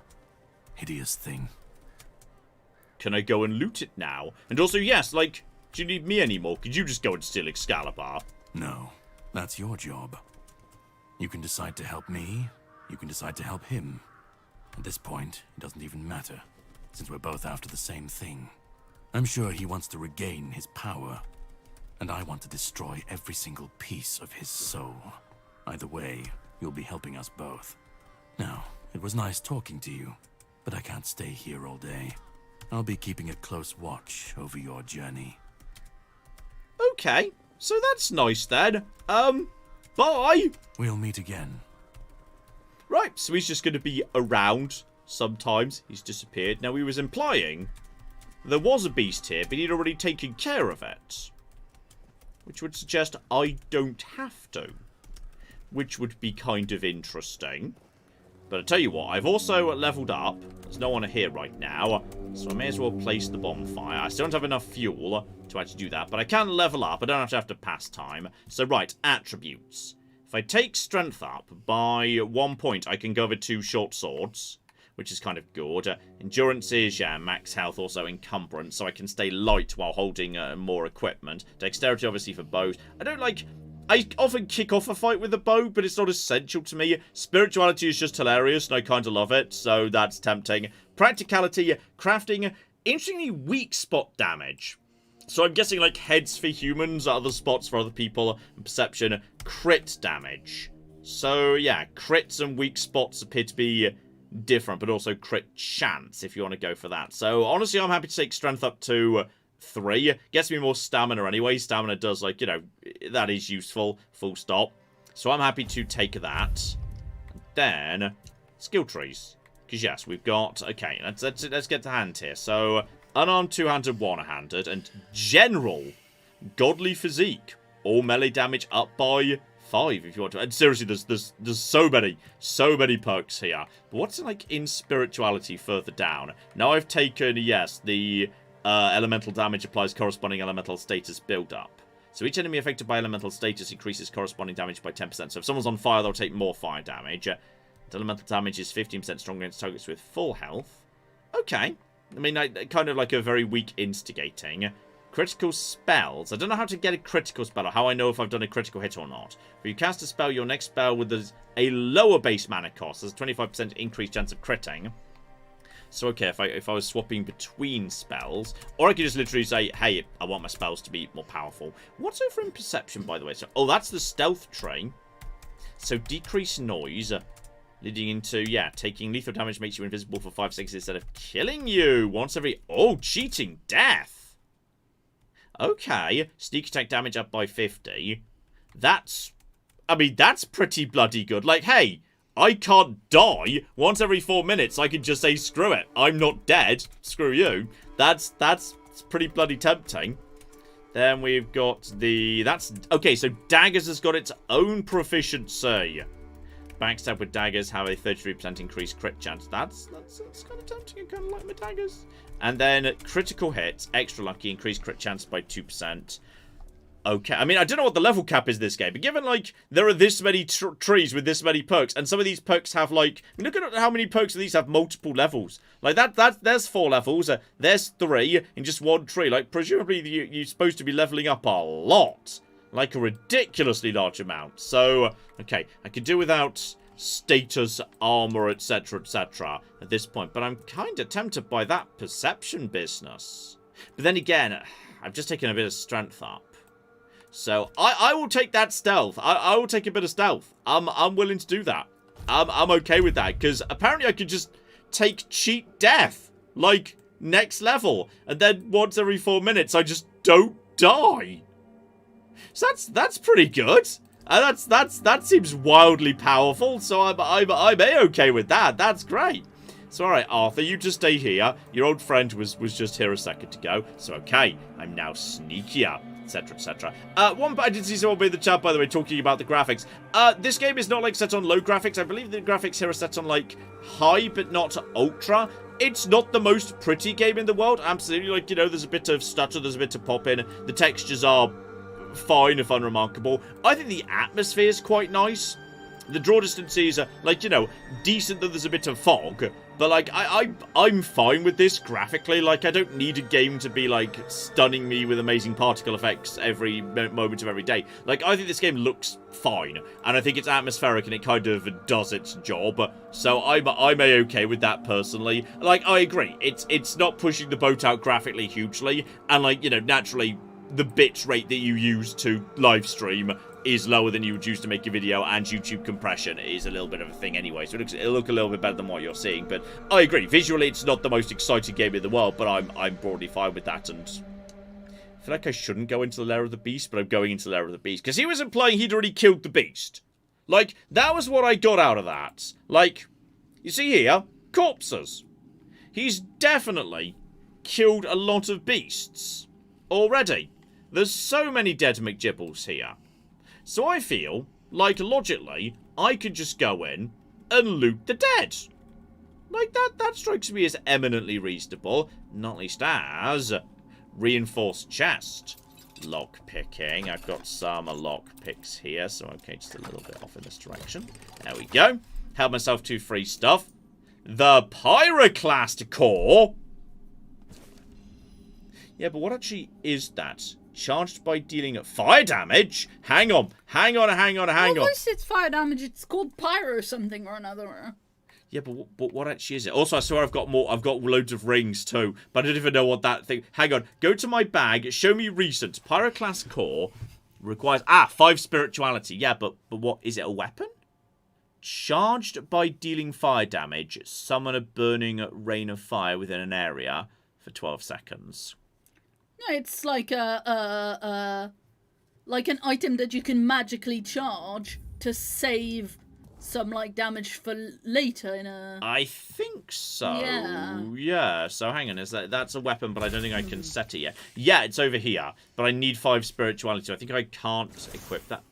Hideous thing. Can I go and loot it now? And also, yes, like, do you need me anymore? Could you just go and steal Excalibur? No, that's your job. You can decide to help me, you can decide to help him. At this point, it doesn't even matter, since we're both after the same thing. I'm sure he wants to regain his power, and I want to destroy every single piece of his soul. Either way, you'll be helping us both. Now, it was nice talking to you, but I can't stay here all day. I'll be keeping a close watch over your journey. Okay, so that's nice then. Bye! We'll meet again. Right, so he's just going to be around sometimes. He's disappeared. Now, he was implying there was a beast here, but he'd already taken care of it. Which would suggest I don't have to. Which would be kind of interesting. But I tell you what, I've also leveled up. There's no one here right now, so I may as well place the bonfire. I still don't have enough fuel to actually do that, but I can level up. I don't have to pass time. So right, attributes. If I take strength up by 1 point, I can go over 2 short swords, which is kind of good. Endurance is, yeah, max health, also encumbrance, so I can stay light while holding more equipment. Dexterity, obviously, for bows. I often kick off a fight with a bow, but it's not essential to me. Spirituality is just hilarious, and I kind of love it, so that's tempting. Practicality, crafting, interestingly weak spot damage. So I'm guessing, like, heads for humans, other spots for other people, and perception, crit damage. So, yeah, crits and weak spots appear to be different, but also crit chance, if you want to go for that. So, honestly, I'm happy to take strength up to 3. Gets me more stamina anyway. Stamina does, like, you know, that is useful, full stop. So I'm happy to take that. Then, skill trees. Because, yes, we've got... Okay, let's get to hand here. So, unarmed, two-handed, one-handed, and general godly physique. All melee damage up by 5, if you want to. And seriously, there's so many perks here. But what's, like, in spirituality further down? Now I've taken, yes, the... elemental damage applies corresponding elemental status build-up. So each enemy affected by elemental status increases corresponding damage by 10%. So if someone's on fire, they'll take more fire damage. Elemental damage is 15% stronger against targets with full health. Okay. I mean, kind of like a very weak instigating. Critical spells. I don't know how to get a critical spell or how I know if I've done a critical hit or not. If you cast a spell, your next spell with a lower base mana cost. There's a 25% increased chance of critting. So, okay, if I was swapping between spells, or I could just literally say, hey, I want my spells to be more powerful. What's over in perception, by the way? So, oh, that's the stealth tree. So, decrease noise, leading into, yeah, taking lethal damage makes you invisible for 5 seconds instead of killing you once every... Oh, cheating death. Okay, sneak attack damage up by 50. That's... I mean, that's pretty bloody good. Like, hey... I can't die. Once every 4 minutes, I can just say, screw it. I'm not dead. Screw you. That's pretty bloody tempting. Then we've got the... Okay, so daggers has got its own proficiency. Backstab with daggers have a 33% increased crit chance. That's kind of tempting. I kind of like my daggers. And then critical hits, extra lucky, increased crit chance by 2%. Okay, I mean, I don't know what the level cap is this game, but given, like, there are this many trees with this many perks, and some of these perks have, like, look at how many perks of these have multiple levels. Like, there's 4 levels, there's 3 in just one tree. Like, presumably you're supposed to be leveling up a lot. Like, a ridiculously large amount. So, okay, I could do without status, armor, etc., etc. at this point, but I'm kind of tempted by that perception business. But then again, I've just taken a bit of strength up. So, I will take that stealth. I will take a bit of stealth. I'm willing to do that. I'm okay with that. Because apparently I could just take cheat death. Like, next level. And then once every 4 minutes, I just don't die. So that's pretty good. That seems wildly powerful. So I'm A-okay with that. That's great. So, alright, Arthur, you just stay here. Your old friend was just here a second ago. So, okay, I'm now sneakier. Etc, etc. I did see someone in the chat, by the way, talking about the graphics. This game is not, like, set on low graphics. I believe the graphics here are set on, like, high, but not ultra. It's not the most pretty game in the world. Absolutely, like, you know, there's a bit of stutter, there's a bit of pop in. The textures are fine, if unremarkable. I think the atmosphere is quite nice. The draw distances are, like, you know, decent, though there's a bit of fog. But, like, I'm fine with this graphically. Like, I don't need a game to be, like, stunning me with amazing particle effects every moment of every day. Like, I think this game looks fine. And I think it's atmospheric and it kind of does its job. So I'm A-okay with that, personally. Like, I agree. It's not pushing the boat out graphically hugely. And, like, you know, naturally, the bit rate that you use to live stream is lower than you would use to make a video, and YouTube compression is a little bit of a thing anyway, so it'll look a little bit better than what you're seeing. But I agree, visually it's not the most exciting game in the world, but I'm broadly fine with that. And I feel like I shouldn't go into the Lair of the Beast, but I'm going into the Lair of the Beast because he was implying he'd already killed the beast. Like, that was what I got out of that. Like, you see here, corpses. He's definitely killed a lot of beasts already. There's so many dead McGibbles here. So I feel like, logically, I could just go in and loot the dead. Like, that strikes me as eminently reasonable. Not least as reinforced chest. Lock picking. I've got some lock picks here, so okay, just a little bit off in this direction. There we go. Held myself to free stuff. The Pyroclast core. Yeah, but what actually is that? Charged by dealing fire damage? Hang on. Well, at least it's fire damage. It's called pyro something or another. Yeah, but what actually is it? Also, I swear I've got loads of rings too, but I don't even know what that thing... Hang on. Go to my bag. Show me recent. Pyroclast core requires... 5 spirituality. Yeah, but what? Is it a weapon? Charged by dealing fire damage. Summon a burning rain of fire within an area for 12 seconds. It's like like an item that you can magically charge to save some like damage for later in a... I think so. Yeah. So hang on, that's a weapon, but I don't think I can set it yet. Yeah, it's over here, but I need 5 spirituality. So I think I can't equip that.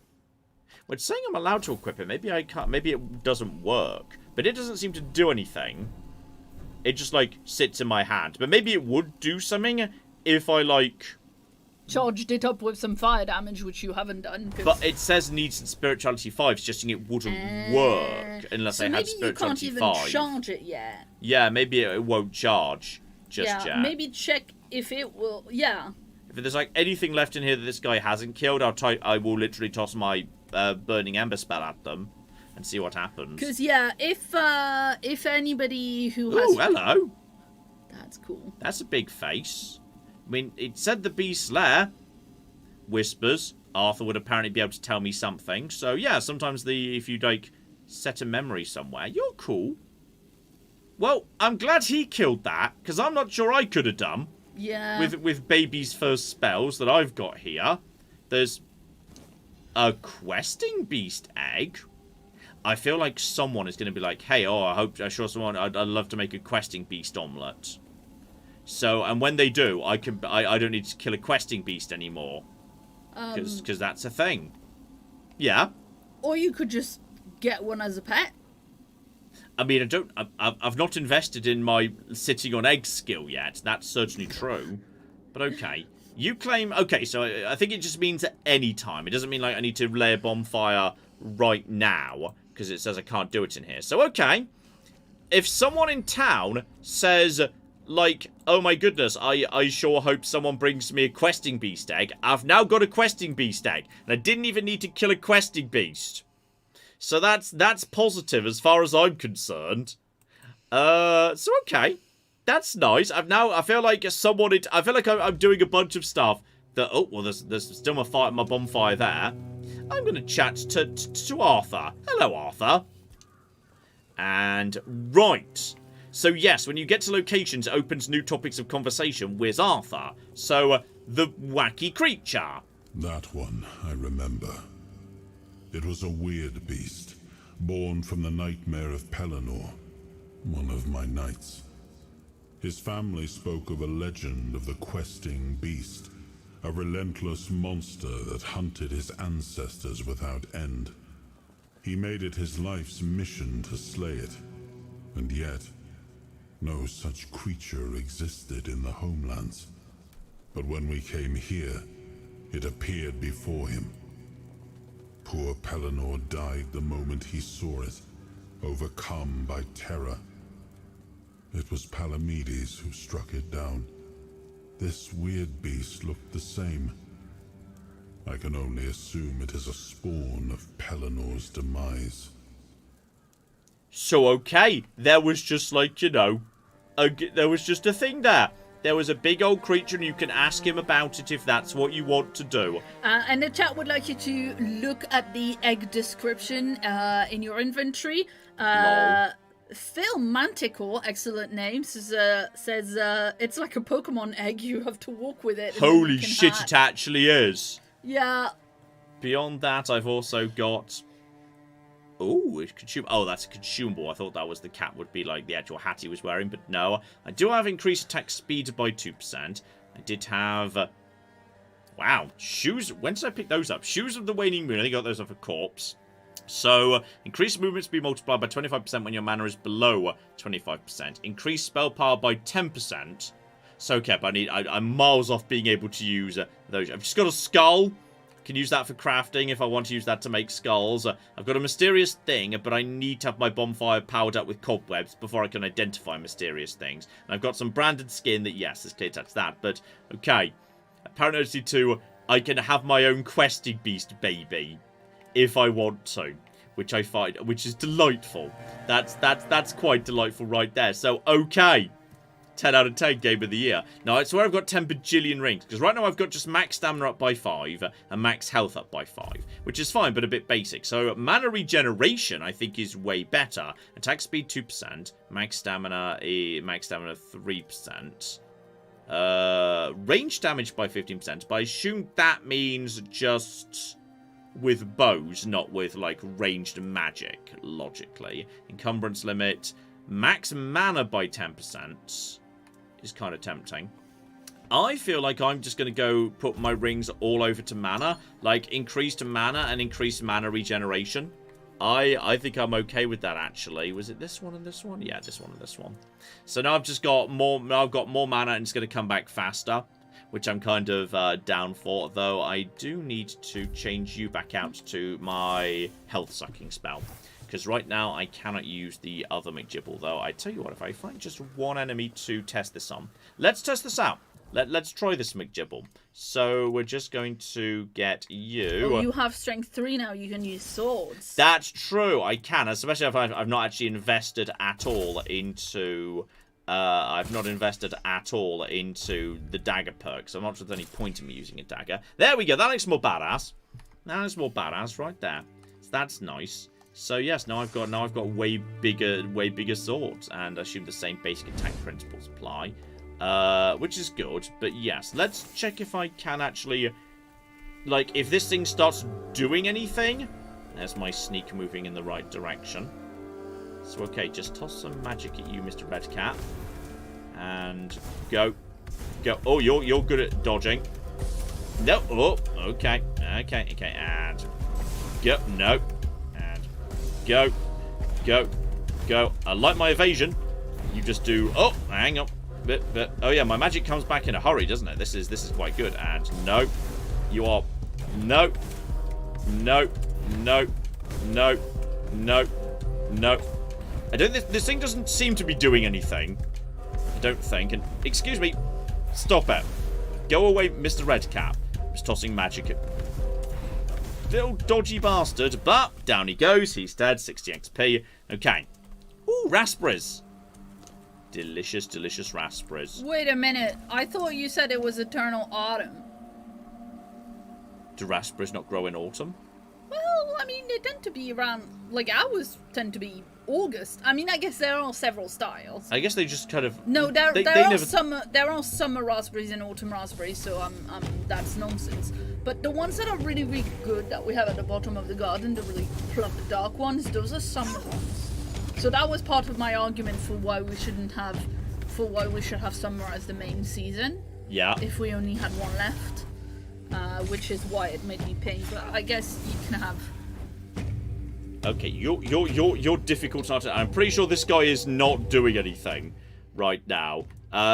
Well, it's saying I'm allowed to equip it. Maybe I can't. Maybe it doesn't work, but it doesn't seem to do anything. It just like sits in my hand, but maybe it would do something if I, like... charged it up with some fire damage, which you haven't done. But it says needs spirituality 5, suggesting it wouldn't work unless I had spirituality 5. So maybe you can't even charge it yet. Yeah, maybe it won't charge just yet. Maybe check if it will... Yeah. If there's like anything left in here that this guy hasn't killed, I will literally toss my burning ember spell at them and see what happens. Because yeah, if anybody who has... Ooh, hello. That's cool. That's a big face. I mean, it said the beast's lair. Whispers. Arthur would apparently be able to tell me something. So yeah, sometimes if you like set a memory somewhere, you're cool. Well, I'm glad he killed that, because I'm not sure I could have done. Yeah. With baby's first spells that I've got here. There's a questing beast egg. I feel like someone is going to be like, hey, I'd love to make a questing beast omelette. So, and when they do, I don't need to kill a questing beast anymore. Because that's a thing. Yeah. Or you could just get one as a pet. I mean, I've not invested in my sitting on eggs skill yet. That's certainly true. But okay. You claim... Okay, so I think it just means at any time. It doesn't mean like I need to lay a bonfire right now, because it says I can't do it in here. So, okay. If someone in town says... Like, oh my goodness, I sure hope someone brings me a questing beast egg. I've now got a questing beast egg. And I didn't even need to kill a questing beast. So that's positive as far as I'm concerned. So okay. That's nice. I feel like I'm doing a bunch of stuff that... Oh, well, there's still my bonfire there. I'm going to chat to Arthur. Hello, Arthur. And, right... So yes, when you get to locations, it opens new topics of conversation with Arthur. So, the wacky creature. That one, I remember. It was a weird beast, born from the nightmare of Pelennor, one of my knights. His family spoke of a legend of the questing beast, a relentless monster that hunted his ancestors without end. He made it his life's mission to slay it, and yet... no such creature existed in the homelands. But when we came here, it appeared before him. Poor Pelennor died the moment he saw it, overcome by terror. It was Palamedes who struck it down. This weird beast looked the same. I can only assume it is a spawn of Pellennor's demise. So, okay, there was just like, there was just a thing there. There was a big old creature and you can ask him about it if that's what you want to do. And the chat would like you to look at the egg description in your inventory. Phil Manticore, excellent name, says it's like a Pokemon egg. You have to walk with it. Holy shit, it actually is. Yeah. Beyond that, I've also got... Oh, that's a consumable. I thought that was the cat would be like the actual hat he was wearing, but no. I do have increased attack speed by 2%. I did have... wow, shoes. When did I pick those up? Shoes of the Waning Moon. I think I got those off a corpse. So, increased movement speed multiplied by 25% when your mana is below 25%. Increased spell power by 10%. So, okay, but I'm miles off being able to use those. I've just got a skull. Can use that for crafting if I want to use that to make skulls. I've got a mysterious thing, but I need to have my bonfire powered up with cobwebs before I can identify mysterious things. And I've got some branded skin that, yes, there's clear touch that, but okay. Paranoid 2, I can have my own questing beast baby if I want to, which I find, which is delightful. That's quite delightful right there. So, okay. 10 out of 10 game of the year. Now, I swear I've got 10 bajillion rings, because right now I've got just max stamina up by 5 and max health up by 5, which is fine, but a bit basic. So, mana regeneration, I think, is way better. Attack speed, 2%. Max stamina 3%. Range damage by 15%, but I assume that means just with bows, not with, like, ranged magic, logically. Encumbrance limit, max mana by 10%. Is kind of tempting. I feel like I'm just going to go put my rings all over to mana. Like, increased mana and increased mana regeneration. I think I'm okay with that, actually. Was it this one and this one? Yeah, this one and this one. So now I've just got more... I've got more mana and it's going to come back faster. Which I'm kind of down for. Though I do need to change you back out to my health-sucking spell. Because right now, I cannot use the other McGibble, though. I tell you what, if I find just one enemy to test this on. Let's test this out. Let's try this McGibble. So we're just going to get you. Oh, you have strength 3 now. You can use swords. That's true. I can, especially if I've not actually invested at all into. I've not invested at all into the dagger perk, so I'm not sure there's any point in me using a dagger. There we go. That looks more badass. That looks more badass right there. So that's nice. So yes, now I've got way bigger swords, and I assume the same basic attack principles apply. Which is good, but yes, let's check if I can actually, like, if this thing starts doing anything. There's my sneak moving in the right direction. So, okay, just toss some magic at you, Mr. Redcap. And go. Oh, you're good at dodging. No, oh, okay, and go, no, and go. I like my evasion. You just do, oh, hang on. But oh yeah, my magic comes back in a hurry, doesn't it? This is quite good. And no, you are no. I don't. This thing doesn't seem to be doing anything. I don't think. And excuse me, stop it. Go away, Mr. Redcap. I'm just tossing magic at little dodgy bastard. But down he goes. He's dead. 60 XP. Okay. Ooh, raspberries. Delicious, delicious raspberries. Wait a minute. I thought you said it was eternal autumn. Do raspberries not grow in autumn? Well, I mean, they tend to be around, like, ours tend to be August. I mean, I guess there are several styles. I guess they just kind of... No, there are never... summer raspberries and autumn raspberries, so that's nonsense. But the ones that are really, really good that we have at the bottom of the garden, the really plump, dark ones, those are summer ones. So that was part of my argument for why we should have summer as the main season. Yeah. If we only had one left, which is why it made me pink. But I guess you can have. Okay, you're difficult to. I'm pretty sure this guy is not doing anything right now.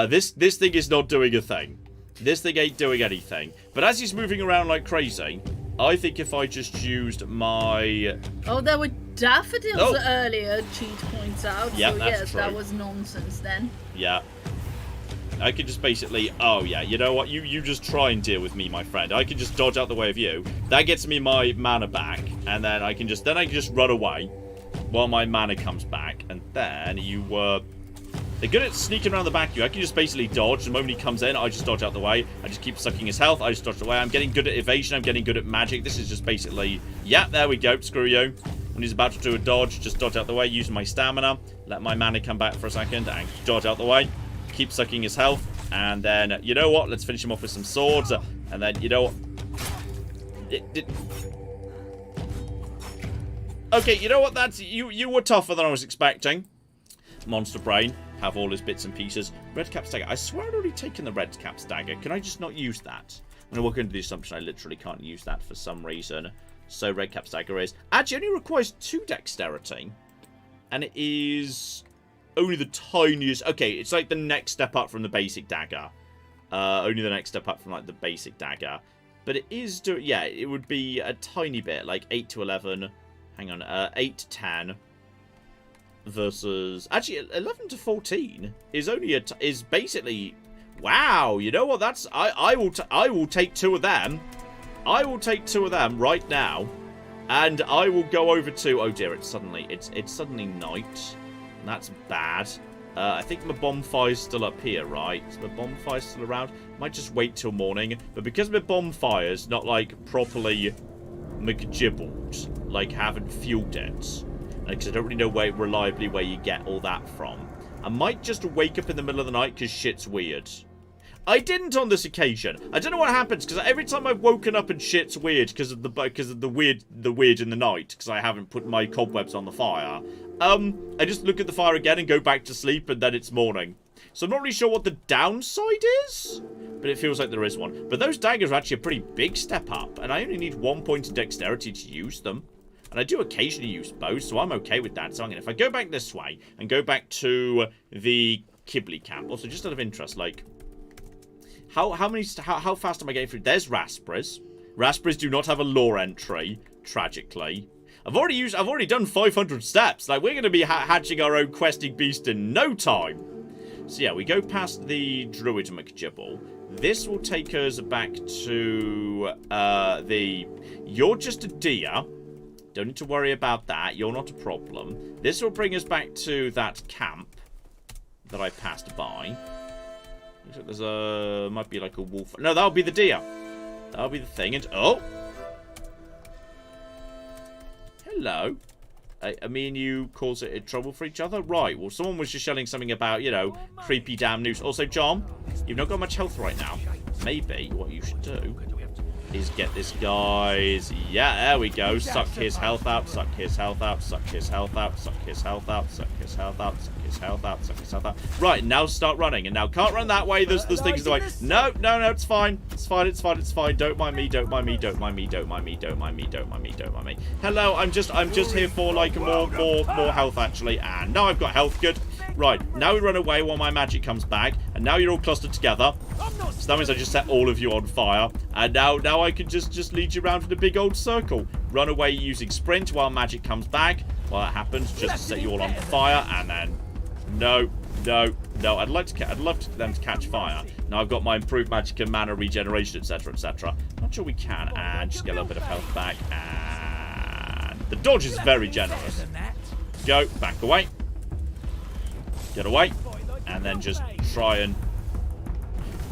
This thing is not doing a thing. This thing ain't doing anything. But as he's moving around like crazy, I think if I just used my... Oh, there were daffodils earlier, Cheat points out. Yeah, so that's yes, true. that was nonsense then. Yeah. I could just basically... Oh, yeah, you know what? You just try and deal with me, my friend. I can just dodge out the way of you. That gets me my mana back. And then I can just run away while my mana comes back. And then you, they're good at sneaking around the back of you. I can just basically dodge. The moment he comes in, I just dodge out the way. I just keep sucking his health. I just dodge away. I'm getting good at evasion. I'm getting good at magic. This is just basically... Yeah, there we go. Screw you. When he's about to do a dodge, just dodge out the way using my stamina. Let my mana come back for a second and dodge out the way. Keep sucking his health. And then, you know what? Let's finish him off with some swords. And then, you know what? Okay, you know what? That's... You were tougher than I was expecting. Monster Brain. Have all his bits and pieces. Redcap's dagger. I swear I'd already taken the Redcap's dagger. Can I just not use that? I'm going to work into the assumption I literally can't use that for some reason. So Redcap's dagger is... Actually, only requires 2 dexterity. And it is... only the tiniest... Okay, it's like the next step up from the basic dagger. Only the next step up from, like, the basic dagger. But it is... Yeah, it would be a tiny bit. Like, 8 to 11... Hang on. 8 to 10... versus actually 11 to 14 is only is basically wow. You know what? That's I will take 2 of them. I will take 2 of them right now, and I will go over to. Oh dear! It's suddenly night. That's bad. I think my bonfire's still up here, right? Is my bonfire still around? Might just wait till morning. But because my bonfire's not like properly McGibbled, like haven't fueled it. Because I don't really know reliably where you get all that from. I might just wake up in the middle of the night because shit's weird. I didn't on this occasion. I don't know what happens because every time I've woken up and shit's weird because of the weird in the night because I haven't put my cobwebs on the fire. I just look at the fire again and go back to sleep and then it's morning. So I'm not really sure what the downside is, but it feels like there is one. But those daggers are actually a pretty big step up, and I only need 1 point of dexterity to use them. And I do occasionally use bows, so I'm okay with that. So if I go back this way and go back to the Kibbley camp, also just out of interest, like how fast am I getting through? There's raspberries. Raspberries do not have a lore entry, tragically. I've already done 500 steps. Like we're going to be hatching our own questing beast in no time. So yeah, we go past the Druid McJibble. This will take us back to You're just a deer. Don't need to worry about that. You're not a problem. This will bring us back to that camp that I passed by. Looks like there's a... might be like a wolf. No, that'll be the deer. That'll be the thing. And oh! Hello. Me and you cause it trouble for each other? Right, well, someone was just yelling something about, you know, creepy damn noose. Also, John, you've not got much health right now. Maybe what you should do is get this guy's... Yeah, there we go. Suck his health out, suck his health out, suck his health out, suck his health out, suck his health out, suck his health out, suck his health out. Right, now start running. And now can't run that way. There's things in the way. No, it's fine. It's fine, it's fine, it's fine. Don't mind me, don't mind me, don't mind me, don't mind me, don't mind me, don't mind me, don't mind me. Hello, I'm just here for like more health actually. And now I've got health, good. Right, now we run away while my magic comes back, and now you're all clustered together. So that means I just set all of you on fire, and now I can just lead you around in a big old circle. Run away using sprint while magic comes back. While that happens, just to set you all on fire, and then no. I'd love them to catch fire. Now I've got my improved magic and mana regeneration, etc., etc. Not sure we can, and just get a little bit of health back, and the dodge is very generous. Go back away. Get away, and then just try and...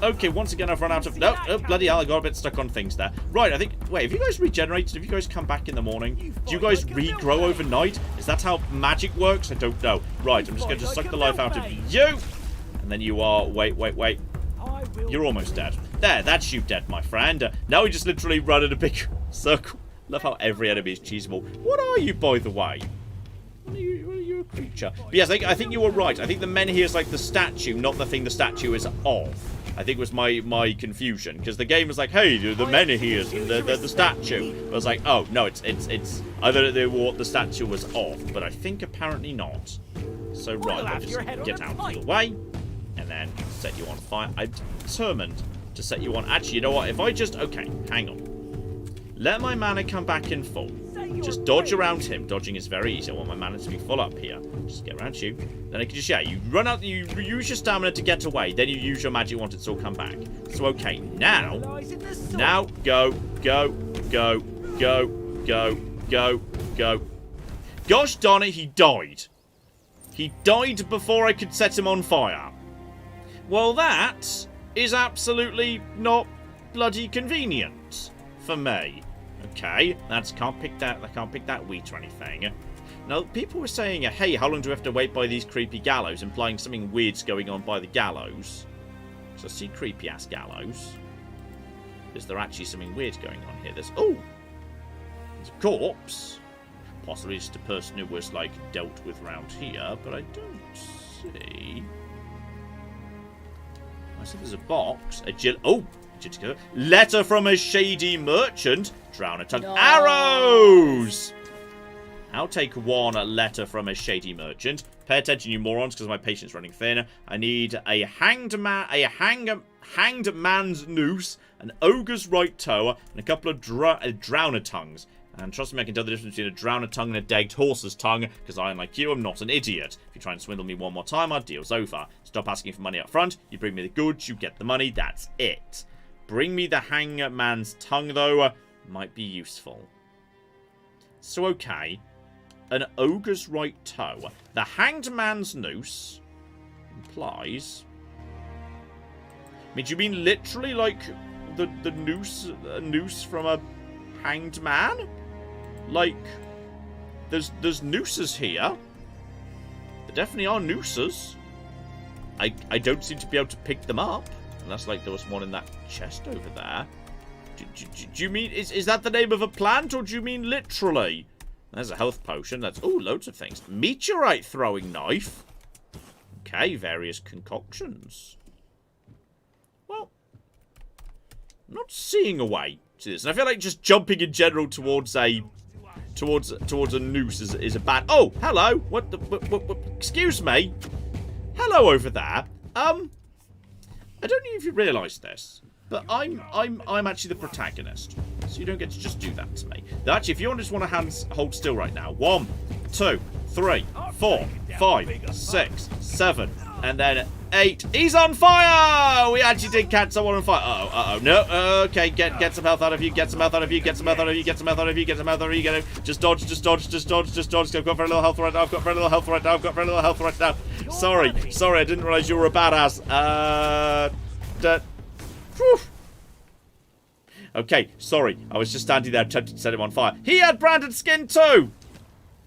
Okay, once again, I've run out of... No, oh, bloody hell, I got a bit stuck on things there. Right, I think... Wait, have you guys regenerated? Have you guys come back in the morning? Do you guys regrow overnight? Is that how magic works? I don't know. Right, I'm just going to suck the life out of you. And then you are... Wait. You're almost dead. There, that's you dead, my friend. Now we just literally run in a big circle. Love how every enemy is cheesable. What are you, by the way? What are you a creature? But yes, I think you were right. I think the men here is like the statue, not the thing the statue is of. I think was my confusion, because the game was like, hey, the men are here and the statue. But I was like, oh no, it's either they were what the statue was of, but I think apparently not. So right, I'll just get out of your way and then set you on fire. I'm determined to set you on. Actually, you know what? If I just hang on. Let my mana come back in full. Just dodge around him. Dodging is very easy. I want my mana to be full up here. Just get around you. Then I can just, you run out, you use your stamina to get away. Then you use your magic once it's all come back. So, okay, now, go. Gosh darn it, he died. He died before I could set him on fire. Well, that is absolutely not bloody convenient for me. Okay, I can't pick that wheat or anything. Now, people were saying, hey, how long do we have to wait by these creepy gallows, implying something weird's going on by the gallows. So I see creepy-ass gallows. Is there actually something weird going on here? There's a corpse. Possibly just a person who was, like, dealt with round here, but I don't see... I see there's a box. Letter from a shady merchant. Drown a tongue. No. Arrows! I'll take one letter from a shady merchant. Pay attention, you morons, because my patience running thin. I need a hanged man's noose, an ogre's right toe, and a couple of drowner tongues. And trust me, I can tell the difference between a drowner tongue and a degged horse's tongue, because I, like you, am not an idiot. If you try and swindle me one more time, our deal's over. Stop asking for money up front. You bring me the goods, you get the money. That's it. Bring me the hangman's tongue, though. Might be useful. So, okay. An ogre's right toe. The hanged man's noose implies... I mean, do you mean literally, like, the noose from a hanged man? Like, there's nooses here. There definitely are nooses. I don't seem to be able to pick them up. Unless, like, there was one in that chest over there. Do you mean... Is that the name of a plant, or do you mean literally? There's a health potion. That's... Oh, loads of things. Meteorite throwing knife. Okay, various concoctions. Well, I'm not seeing a way to this. And I feel like just jumping in general towards a noose is a bad... Oh, hello. What the... What, excuse me. Hello over there. I don't know if you realise this, but I'm actually the protagonist, so you don't get to just do that to me. Actually, if you just want to hold still right now, 1, 2, 3, 4, 5, 6, 7, And then 8. He's on fire! We actually did catch someone on fire. Uh-oh, uh-oh. No, okay, get some health out of you, get some health out of you, get some health out of you, get some health out of you, get some health out of you, get him. Just dodge, just dodge, just dodge, just dodge. I've got very little health right now, I've got very little health right now, I've got very little health right now. Sorry, I didn't realise you were a badass. Whew. Okay, sorry. I was just standing there tempted to set him on fire. He had branded skin too!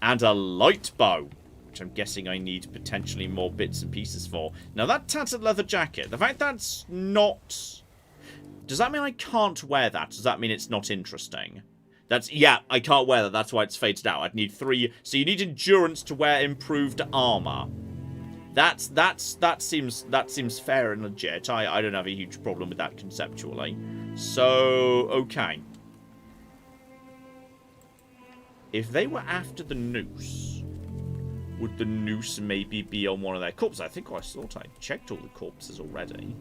And a light bow, which I'm guessing I need potentially more bits and pieces for. Now that tattered leather jacket, the fact that's not... Does that mean I can't wear that? Does that mean it's not interesting? Yeah, I can't wear that. That's why it's faded out. I'd need 3... So you need endurance to wear improved armor. That seems fair and legit. I don't have a huge problem with that conceptually. So, okay. If they were after the noose, would the noose maybe be on one of their corpses? I think I thought I checked all the corpses already.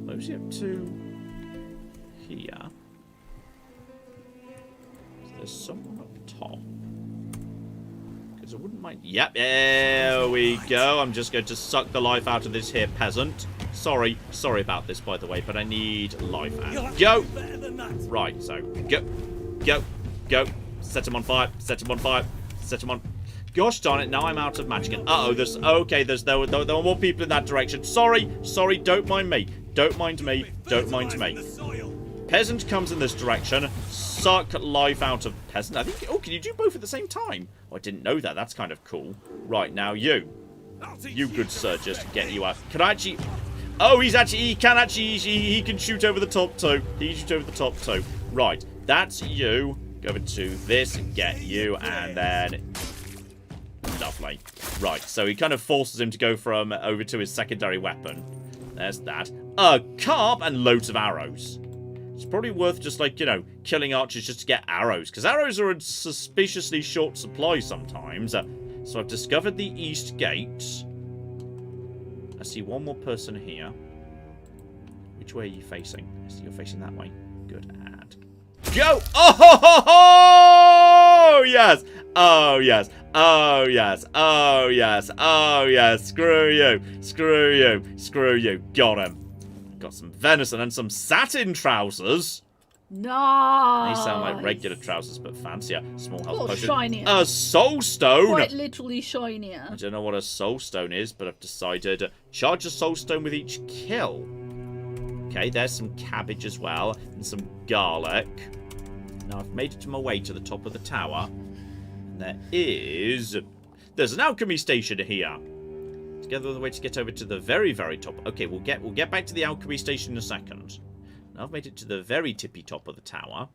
What was he up to here? So there's someone up top. Because I wouldn't mind... Yep, there we go. I'm just going to suck the life out of this here peasant. Sorry about this, by the way, but I need life out. Go! Right, so, go. Set him on fire, set him on fire, set him on... Gosh darn it, now I'm out of magic. Uh-oh, there were more people in that direction. Sorry, don't mind me. Don't mind me. Peasant comes in this direction. Suck life out of peasant. I think... Oh, can you do both at the same time? Oh, I didn't know that. That's kind of cool. Right, now you. You, good sir, just get you out. Can I actually... Oh, he can shoot over the top too. He can shoot over the top too. Right, that's you. Go over to this and get you, and then... Lovely. Right, so he kind of forces him to go from over to his secondary weapon. There's that. A carp and loads of arrows. It's probably worth just, like, you know, killing archers just to get arrows, because arrows are in suspiciously short supply sometimes. So I've discovered the east gate. I see one more person here. Which way are you facing? I see you're facing that way. Good. And go! Oh, yes! Oh, yes. Oh, yes. Oh, yes. Oh, yes. Screw you. Screw you. Screw you. Got him. Got some venison and some satin trousers. Nice. They sound like regular trousers, but fancier. Small health potion. Shinier. A soul stone. Quite literally shinier. I don't know what a soul stone is, but I've decided charge a soul stone with each kill. Okay, there's some cabbage as well, and some garlic. Now I've made it to my way to the top of the tower. And there's an alchemy station here. Together the way to get over to the very, very top. Okay, we'll get back to the alchemy station in a second. Now I've made it to the very tippy top of the tower.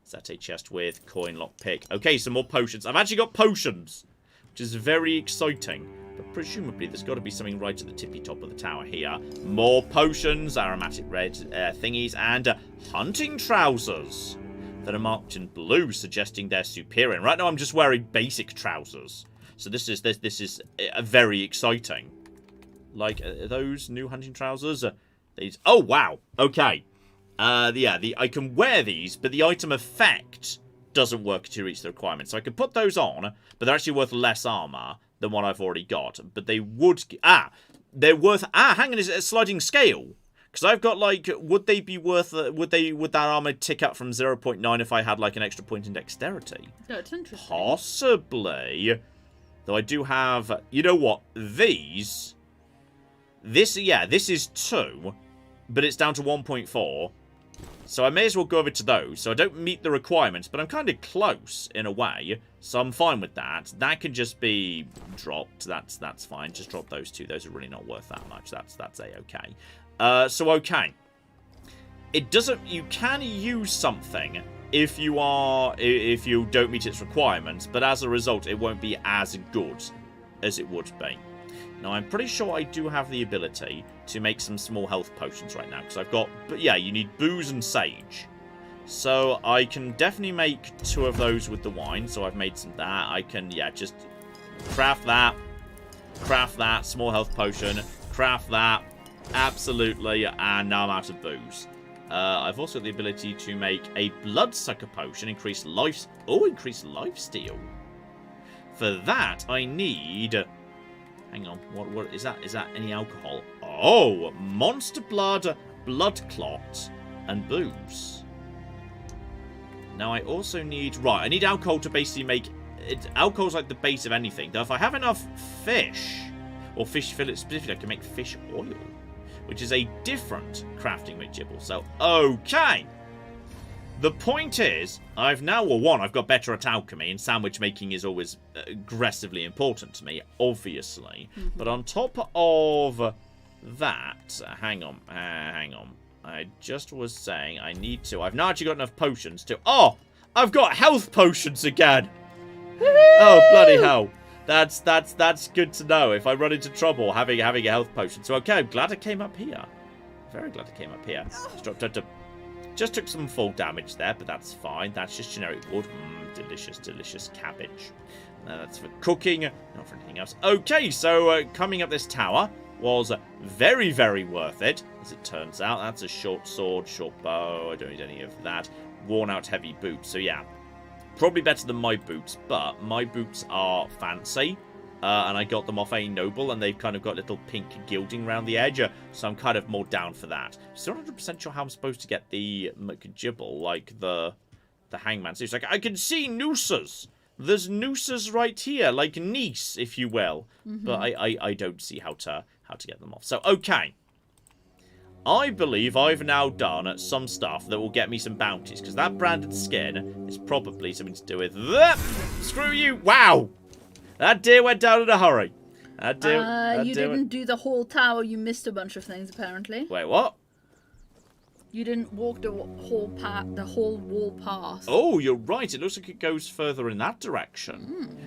Is that a chest with coin, lockpick? Okay, some more potions. I've actually got potions, which is very exciting. But presumably there's got to be something right at the tippy top of the tower here. More potions, aromatic red thingies, and hunting trousers that are marked in blue, suggesting they're superior. And right now I'm just wearing basic trousers. So this is very exciting. Like, those new hunting trousers? These... Oh, wow. Okay. I can wear these, but the item effect doesn't work to reach the requirement. So I can put those on, but they're actually worth less armor than what I've already got. But they would... they're worth... hang on, is it a sliding scale? Because I've got, like, would they be worth... would that armor tick up from 0.9 if I had, like, an extra point in dexterity? That's interesting. Possibly. Though I do have... You know what? This is 2, but it's down to 1.4. So I may as well go over to those. So I don't meet the requirements, but I'm kind of close in a way. So I'm fine with that. That can just be dropped. That's fine. Just drop those 2. Those are really not worth that much. That's A-okay. So okay. It doesn't... You can use something if you don't meet its requirements, but as a result, it won't be as good as it would be. Now, I'm pretty sure I do have the ability to make some small health potions right now, because I've got... But yeah, you need booze and sage. So I can definitely make 2 of those with the wine, so I've made some that. I can, yeah, just craft that, small health potion, craft that, absolutely, and now I'm out of booze. I've also got the ability to make a bloodsucker potion, increase life steal. For that, I need Hang on. What is that? Is that any alcohol? Oh, monster blood, blood clot, and booze. Now I also need... Right, I need alcohol to basically make... Alcohol's like the base of anything. Though if I have enough fish, or fish fillet specifically, I can make fish oil, which is a different crafting McGibble. So, okay. The point is, I've now... Well, one, I've got better at alchemy, and sandwich making is always aggressively important to me, obviously. But on top of that... hang on. I just was saying I need to... I've not actually got enough potions to... Oh! I've got health potions again! Oh, bloody hell. That's good to know if I run into trouble having a health potion. So, okay, I'm glad I came up here. Very glad I came up here. Just took some full damage there, but that's fine. That's just generic wood. Delicious, delicious cabbage. That's for cooking, not for anything else. Okay, so coming up this tower was very, very worth it. As it turns out, that's a short sword, short bow. I don't need any of that. Worn out heavy boots. So, yeah. Probably better than my boots, but my boots are fancy, and I got them off a noble, and they've kind of got little pink gilding around the edge, so I'm kind of more down for that. Still not 100% sure how I'm supposed to get the McGibble, like the hangman. So it's like, I can see nooses. There's nooses right here, like Nice, if you will, but I don't see how to get them off. So, okay. I believe I've now done some stuff that will get me some bounties, because that branded skin is probably something to do with that. Screw you! Wow! That deer went down in a hurry. You didn't do the whole tower. You missed a bunch of things, apparently. Wait, what? You didn't walk the whole wall path. Oh, you're right. It looks like it goes further in that direction.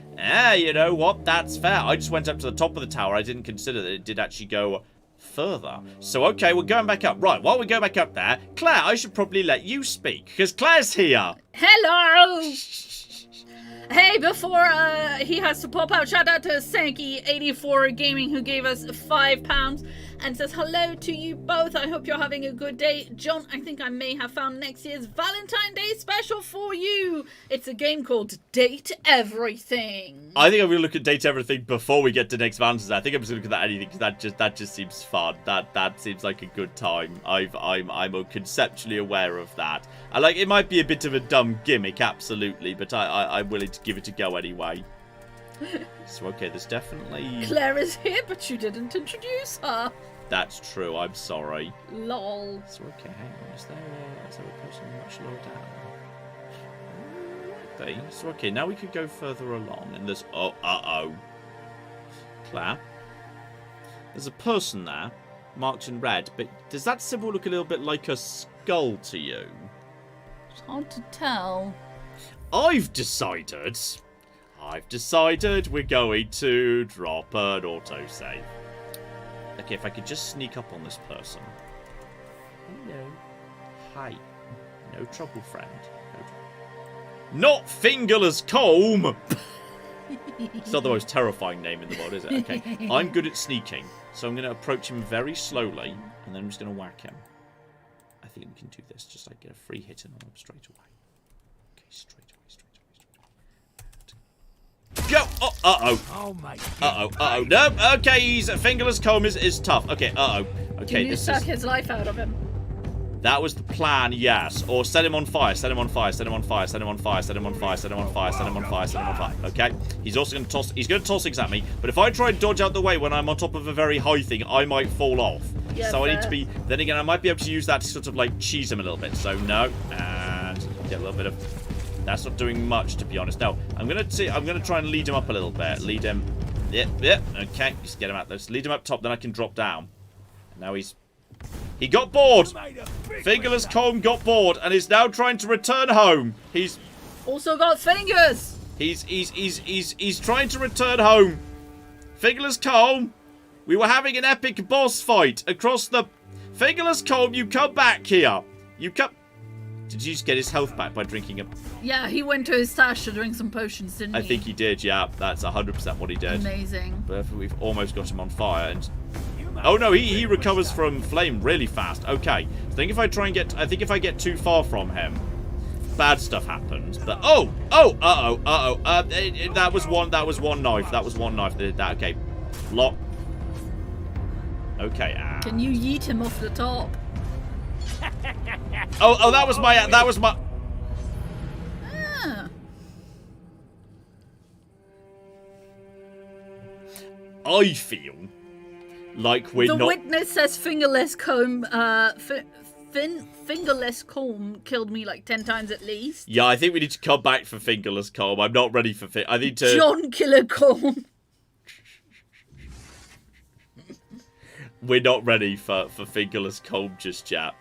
You know what? That's fair. I just went up to the top of the tower. I didn't consider that it did actually go further. So, okay, we're going back up. Right, while we go back up there, Claire, I should probably let you speak, because Claire's here. Hello! Hey, before he has to pop out, shout out to Sankey84 Gaming, who gave us £5 and says hello to you both. I hope you're having a good day. John, I think I may have found next year's Valentine's Day special for you. It's a game called Date Everything. I think I'm going to look at Date Everything before we get to next Valentine's Day. I think I'm just going to look at that anything, because that just seems fun. That seems like a good time. I'm conceptually aware of that. It might be a bit of a dumb gimmick, absolutely, but I'm willing to give it a go anyway. So, okay, there's definitely... Claire is here, but you didn't introduce her. That's true, I'm sorry. Lol. So, okay, hang on, is there a person much lower down? So, okay, now we could go further along, and there's... Oh, Claire? There's a person there, marked in red, but does that symbol look a little bit like a skull to you? It's hard to tell. I've decided we're going to drop an autosave. Okay, if I could just sneak up on this person. Hello. Hi. No trouble, friend. Not Fingerless Comb! It's not the most terrifying name in the world, is it? Okay, I'm good at sneaking, so I'm going to approach him very slowly, and then I'm just going to whack him. I think we can do this, just like get a free hit in on him straight away. Okay, straight away. Go! Oh, uh-oh. Oh my Uh-oh. No, okay, he's Fingerless Comb is tough. Okay, uh-oh. Okay, you suck his life out of him. That was the plan, yes. Or set him on fire, set him on fire, set him on fire, set him on fire, set him on fire, set him on fire, set him on fire, set him on fire. Okay? He's also going to toss... He's going to toss things at me, but if I try and dodge out the way when I'm on top of a very high thing, I might fall off. Yeah, so I need to be... Then again, I might be able to use that to sort of, like, cheese him a little bit. So, no. And get a little bit of... That's not doing much, to be honest. No, I'm gonna try and lead him up a little bit. Lead him. Yep. Okay, just get him out. Let's lead him up top, then I can drop down. And now he got bored. Fingerless Comb got bored and is now trying to return home. He's also got fingers. He's trying to return home. Fingerless Comb, we were having an epic boss fight across the... Fingerless Comb, you come back here. You come... Did you just get his health back by drinking a... Yeah, he went to his stash to drink some potions, didn't he? I think he did, yeah. That's 100% what he did. Amazing. But we've almost got him on fire. And... Oh, no, he recovers from flame really fast. Okay. I think if I try and get... I think if I get too far from him, bad stuff happens. But... Uh-oh. That was one knife. That was one knife that did that. Okay. Lock. Okay. Can you yeet him off the top? Oh, that was my. Ah. I feel like we're The not. witness says fingerless comb. Fingerless comb killed me like 10 times at least. Yeah, I think we need to come back for fingerless comb. I'm not ready for I need to. John Killer Comb. We're not ready for fingerless comb just yet.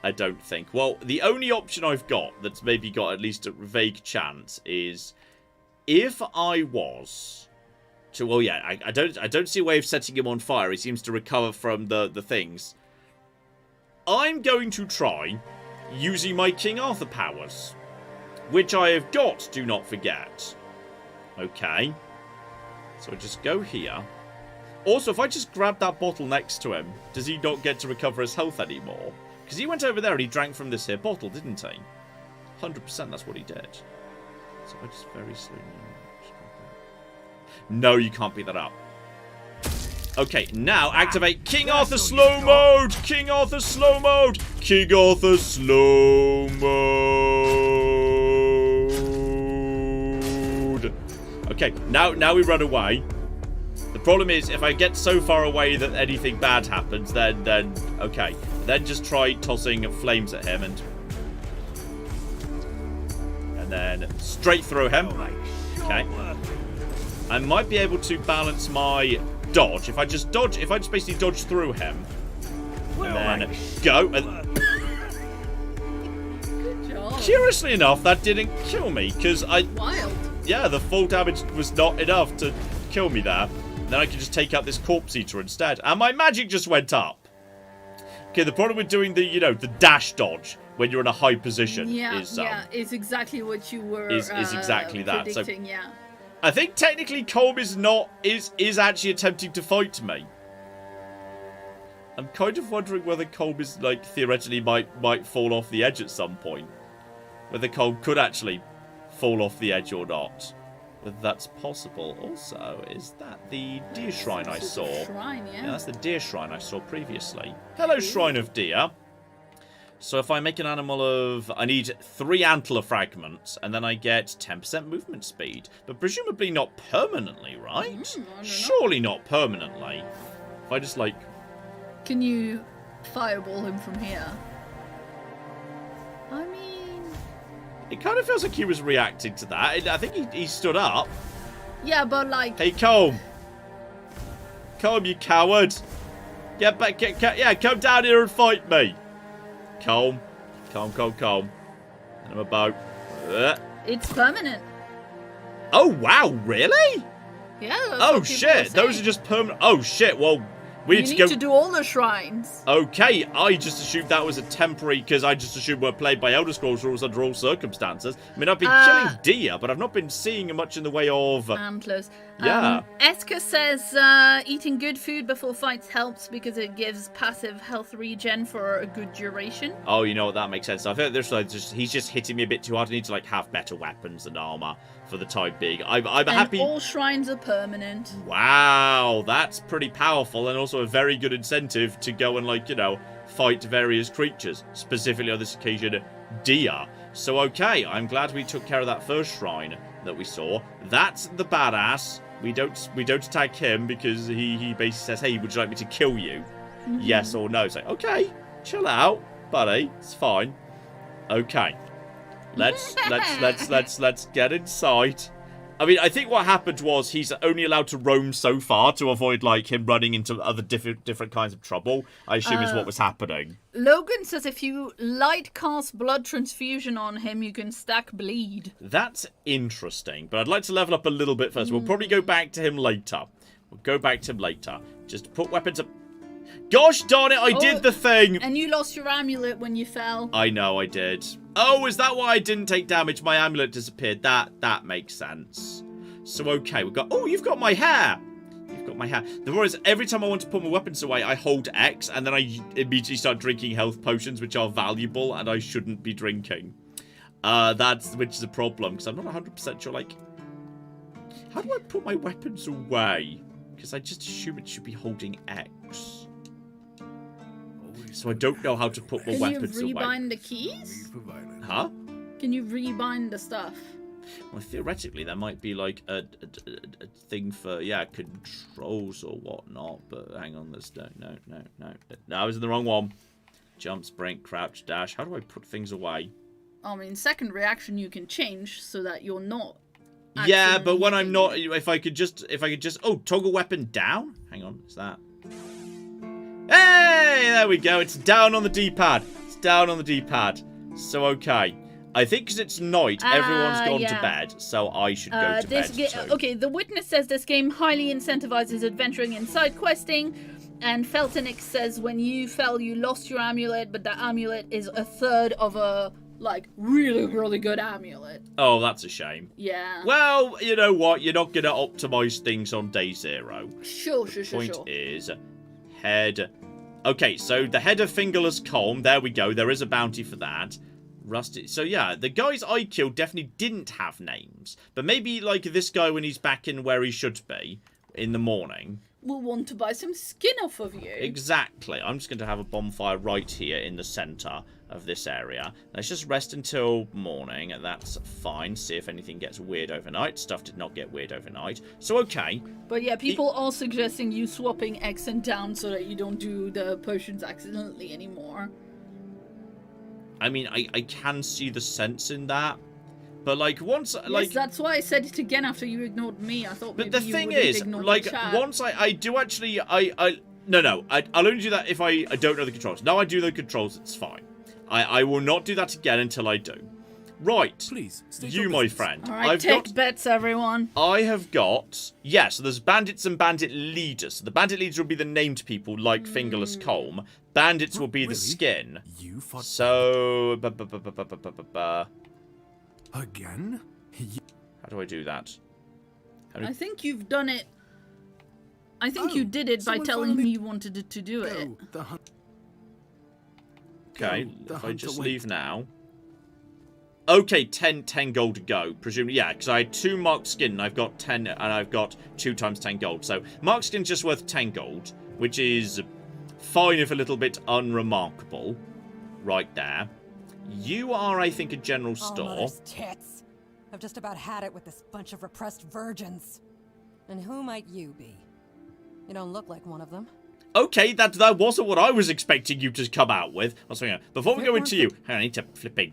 I don't think. Well, the only option I've got that's maybe got at least a vague chance is if I was to. Well, yeah, I don't see a way of setting him on fire. He seems to recover from the things. I'm going to try using my King Arthur powers, which I have got. Do not forget. Okay. So I just go here. Also, if I just grab that bottle next to him, does he not get to recover his health anymore? Because he went over there and he drank from this here bottle, didn't he? 100% that's what he did. So I just very slowly... No, you can't beat that up. Okay, now activate King Arthur slow mode! King Arthur slow mode! King Arthur slow mode! Okay, now we run away. The problem is, if I get so far away that anything bad happens, then okay. Then just try tossing flames at him and then straight through him. Okay. I might be able to balance my dodge if I just basically dodge through him and then go. And Good job. curiously enough, that didn't kill me because Wild. yeah, the full damage was not enough to kill me there. Then I can just take out this corpse eater instead. And my magic just went up. Okay, the problem with doing the, the dash dodge when you're in a high position is exactly what you were is exactly that. predicting, So yeah. I think technically Colm is actually attempting to fight me. I'm kind of wondering whether Colm is theoretically might fall off the edge at some point. Whether Colm could actually fall off the edge or not. Whether that's possible. Also, is that the deer shrine I saw? Shrine, Yeah, that's the deer shrine I saw previously. Hello, Shrine of Deer. So if I make an animal of... I need 3 antler fragments, and then I get 10% movement speed. But presumably not permanently, right? I don't know. Surely not permanently. If I just, Can you fireball him from here? I mean... It kind of feels like he was reacting to that. I think he stood up. Yeah, but Hey, Colm. Colm, you coward. Get back. Yeah, come down here and fight me. Colm. And I'm about... It's permanent. Oh, wow, really? Yeah. That's Oh, what people shit. say. Those are just permanent... Oh, shit. Well, we You need need to go... to do all the shrines. Okay, I just assumed that was a temporary... Because I just assumed we're played by Elder Scrolls rules under all circumstances. I mean, I've been killing deer, but I've not been seeing much in the way of... Antlers. Yeah. Eska says eating good food before fights helps because it gives passive health regen for a good duration. Oh, you know what? That makes sense. I feel like he's just hitting me a bit too hard. I need to have better weapons and armor for the time being. I'm happy. All shrines are permanent. Wow, that's pretty powerful and also a very good incentive to go and fight various creatures. Specifically on this occasion, deer. So okay, I'm glad we took care of that first shrine that we saw. That's the badass. We don't attack him because he basically says, "Hey, would you like me to kill you?" Mm-hmm. Yes or no. It's like, okay, chill out, buddy. It's fine. Okay. Let's get inside. I mean, I think what happened was he's only allowed to roam so far to avoid him running into other different kinds of trouble. I assume is what was happening. Logan says if you light cast blood transfusion on him, you can stack bleed. That's interesting, but I'd like to level up a little bit first. We'll probably go back to him later. Just put weapons up. Gosh darn it, I did the thing! And you lost your amulet when you fell. I know I did. Oh, is that why I didn't take damage? My amulet disappeared. That makes sense. So, okay, we've got... Oh, you've got my hair! You've got my hair. The problem is, every time I want to put my weapons away, I hold X, and then I immediately start drinking health potions, which are valuable, and I shouldn't be drinking. Which is a problem, because I'm not 100% sure, how do I put my weapons away? Because I just assume it should be holding X. So I don't know how to put my weapons Can you away. rebind the keys? Huh? Can you rebind the stuff? Well, theoretically, there might be like a thing for, controls or whatnot. But hang on, there's no. I was in the wrong one. Jump, sprint, crouch, dash. How do I put things away? I mean, second reaction you can change so that you're not. Yeah, but when I'm not, accidentally if I could just, toggle weapon down. Hang on, is that? Hey, there we go. It's down on the D-pad. It's down on the D-pad. So okay. I think because it's night, everyone's gone to bed, so I should go to bed too. Okay, the witness says this game highly incentivizes adventuring and side questing, and Feltonix says when you fell, you lost your amulet, but that amulet is a third of a really, really good amulet. Oh, that's a shame. Yeah. Well, you know what? You're not going to optimize things on day 0. Sure. Point is, head. Okay, so the head of Fingerless Colm. There we go. There is a bounty for that. Rusty. So yeah, the guys I killed definitely didn't have names. But maybe like this guy when he's back in where he should be in the morning. We'll want to buy some skin off of you. Exactly. I'm just going to have a bonfire right here in the center of this area. Let's just rest until morning. That's fine. See if anything gets weird overnight. Stuff did not get weird overnight. So, okay. But yeah, people are suggesting you swapping X and down so that you don't do the potions accidentally anymore. I mean, I can see the sense in that. But, like, once... Yes, that's why I said it again after you ignored me. I thought maybe But the you thing wouldn't is, ignore like, the chat. once I do actually... No, I'll only do that if I don't know the controls. Now I do the controls, it's fine. I will not do that again until I do. Right. Please, state you, your my business. friend. Alright, I've take got... bets, everyone. I have got... Yeah, so there's bandits and bandit leaders. So the bandit leaders will be the named people, like Fingerless Colm. Bandits will be the Really? skin. You fought So... again? How do I do that? I think you've done it. I think you did it by someone telling finally- me you wanted to do it. Go, the hunt. Okay, Go, the if I hunt just away. leave now. Okay, 10 gold to go, presumably. Yeah, because I had 2 marked skin, and I've got 10, and I've got 2 times 10 gold. So, marked skin's just worth 10 gold, which is fine if a little bit unremarkable. Right there. You are, I think, a general Oh, store. mother's tits. I've just about had it with this bunch of repressed virgins. And who might you be? You don't look like one of them. Okay, that wasn't what I was expecting you to come out with. Before we go into you, I need to flipping.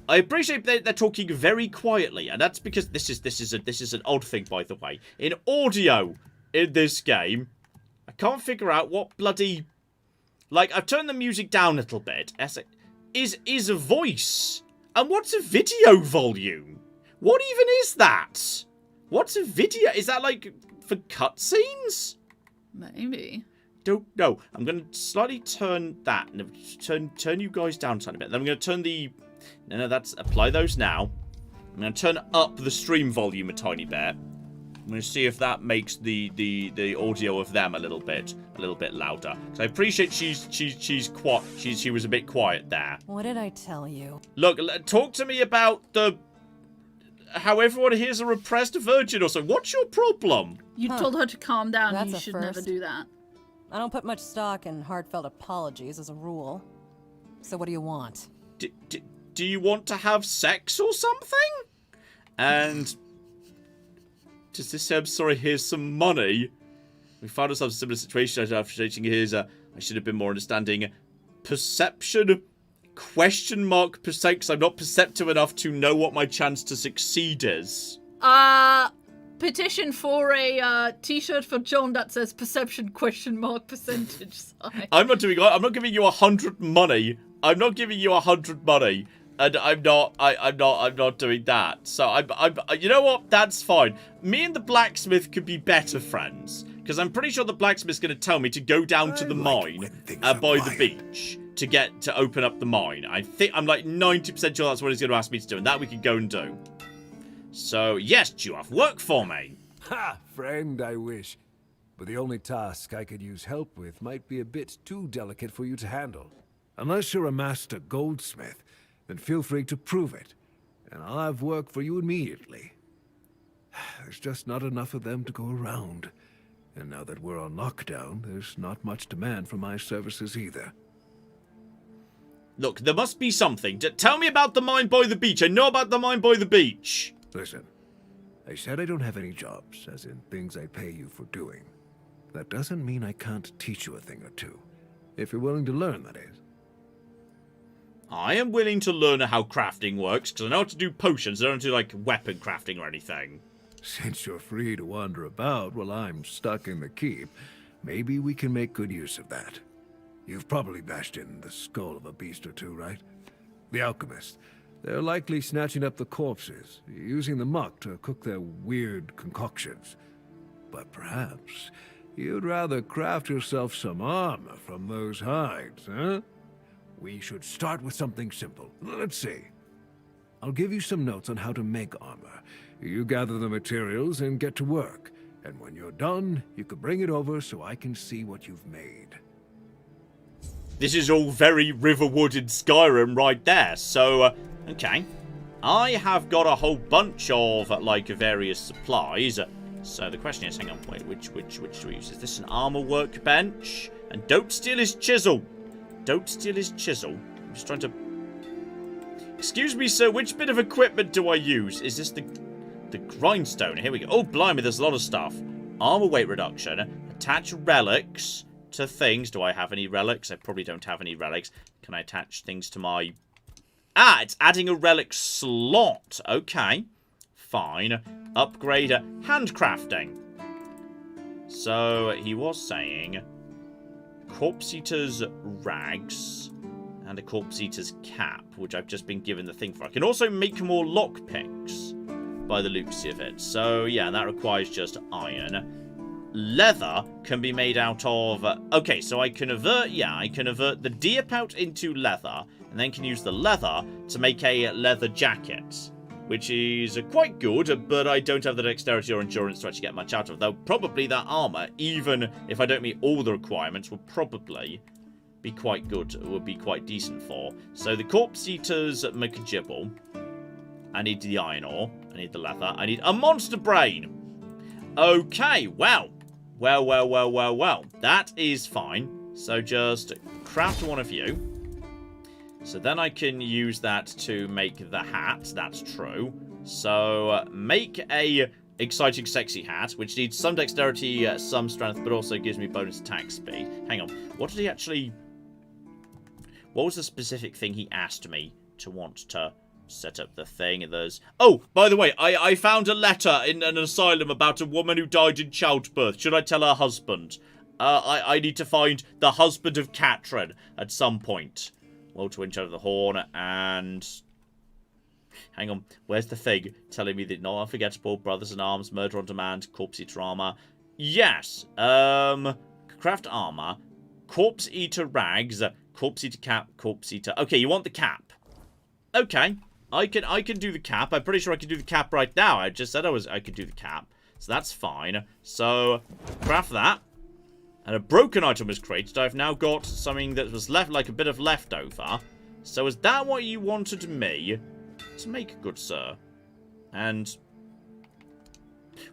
I appreciate they're talking very quietly, and that's because this is an odd thing, by the way. In audio in this game, I can't figure out what bloody... Like, I've turned the music down a little bit. Is a voice. And what's a video volume? What even is that? What's a video? Is that, like, for cutscenes? Maybe. Don't know. I'm going to slightly turn that. Turn you guys down a tiny bit. Then I'm going to turn the... No, that's... Apply those now. I'm going to turn up the stream volume a tiny bit. I'm going to see if that makes the audio of them a little bit louder. Because I appreciate she was a bit quiet there. What did I tell you? Look, talk to me about how everyone here's a repressed virgin or so. What's your problem? You told her to calm down. That's You a should never first. do that. I don't put much stock in heartfelt apologies as a rule. So what do you want? Do you want to have sex or something? And does this say, I'm sorry, here's some money? We found ourselves in a similar situation after stating here's I should have been more understanding. Perception? Question mark percent, because I'm not perceptive enough to know what my chance to succeed is. Petition for a t-shirt for John that says perception question mark percentage sign. I'm not giving you 100 money. I'm not giving you 100 money. And I'm not doing that. So I'm you know what? That's fine. Me and the blacksmith could be better friends. Because I'm pretty sure the blacksmith's going to tell me to go down to the mine by the beach to open up the mine. I'm like 90% sure that's what he's going to ask me to do. And that we can go and do. So, yes, you have work for me. Ha! Friend, I wish. But the only task I could use help with might be a bit too delicate for you to handle. Unless you're a master goldsmith, then feel free to prove it, and I'll have work for you immediately. There's just not enough of them to go around. And now that we're on lockdown, there's not much demand for my services either. Look, there must be something. Tell me about the mine by the beach. I know about the mine by the beach. Listen, I said I don't have any jobs, as in things I pay you for doing. That doesn't mean I can't teach you a thing or two. If you're willing to learn, that is. I am willing to learn how crafting works, because I know how to do potions. I don't do, like, weapon crafting or anything. Since you're free to wander about while I'm stuck in the keep, maybe we can make good use of that. You've probably bashed in the skull of a beast or two, right? The alchemists. They're likely snatching up the corpses, using the muck to cook their weird concoctions. But perhaps you'd rather craft yourself some armor from those hides, huh? We should start with something simple. Let's see. I'll give you some notes on how to make armor. You gather the materials and get to work. And when you're done, you can bring it over so I can see what you've made. This is all very Riverwood and Skyrim right there. So, okay. I have got a whole bunch of, like, various supplies. So the question is, hang on, wait, which do we use? Is this an armor workbench? And don't steal his chisel. Don't steal his chisel. I'm just trying to... Excuse me, sir, which bit of equipment do I use? Is this the grindstone? Here we go. Oh, blimey, there's a lot of stuff. Armor weight reduction. Attach relics to things. Do I have any relics? I probably don't have any relics. Can I attach things to my... Ah, it's adding a relic slot. Okay. Fine. Upgrade handcrafting. So, he was saying... Corpse Eater's rags and a Corpse Eater's cap, which I've just been given the thing for. I can also make more lockpicks by the looks of it. So, yeah, that requires just iron. Leather can be made out of... okay, so I can avert the deer pout into leather, and then can use the leather to make a leather jacket, which is quite good, but I don't have the dexterity or endurance to actually get much out of it. Though probably that armor, even if I don't meet all the requirements, will probably be quite good, would be quite decent for. So the Corpse Eater's McGibble. I need the iron ore. I need the leather. I need a monster brain. Okay, well. Well. That is fine. So just craft one of you. So then I can use that to make the hat. That's true. So make a exciting, sexy hat, which needs some dexterity, some strength, but also gives me bonus attack speed. Hang on. What did he actually... What was the specific thing he asked me to want to set up the thing? There's... Oh, by the way, I found a letter in an asylum about a woman who died in childbirth. Should I tell her husband? I need to find the husband of Katrin at some point. Well, to inch over the horn, and... Hang on, where's the thing telling me that not unforgettable, brothers in arms, murder on demand, corpse eater armor? Yes, craft armor, corpse eater rags, corpse eater cap, corpse eater... Okay, you want the cap. Okay, I can do the cap. I'm pretty sure I can do the cap right now. I just said I could do the cap, so that's fine. So, craft that. And a broken item was created. I've now got something that was left, like a bit of leftover. So is that what you wanted me to make, good sir? And...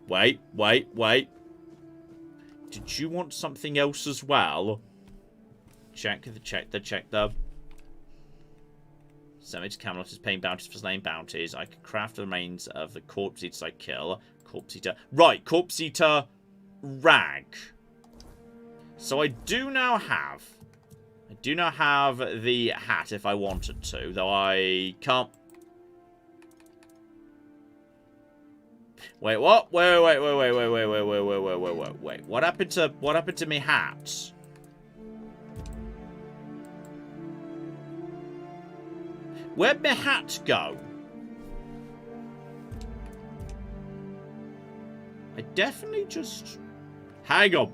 Wait. Did you want something else as well? Check the... Send to Camelot is paying bounties for slaying bounties. I can craft the remains of the corpse eaters I kill. Corpse eater... Right, corpse eater rag. So I do now have the hat if I wanted to, though I can't. Wait, what? Wait. What happened to me hat? Where'd my hat go? I definitely just... Hang on.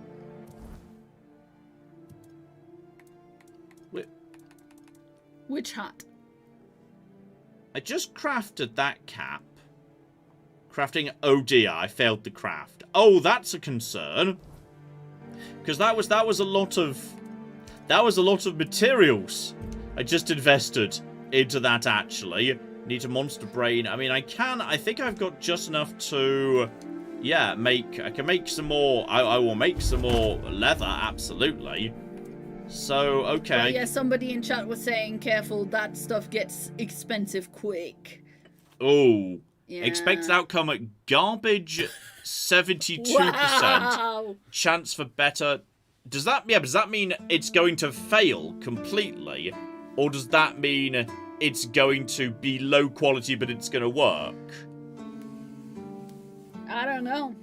Which hat? I just crafted that cap. Crafting... Oh dear, I failed the craft. Oh, that's a concern. Because that was a lot of... That was a lot of materials I just invested into that, actually. Need a monster brain. I mean, I think I've got just enough to yeah, I can make some more. I will make some more leather, absolutely. So, okay. But yeah, somebody in chat was saying, careful, that stuff gets expensive quick. Oh. Yeah. Expected outcome at garbage 72%. Wow. Chance for better. Does that mean it's going to fail completely? Or does that mean it's going to be low quality but it's going to work? I don't know.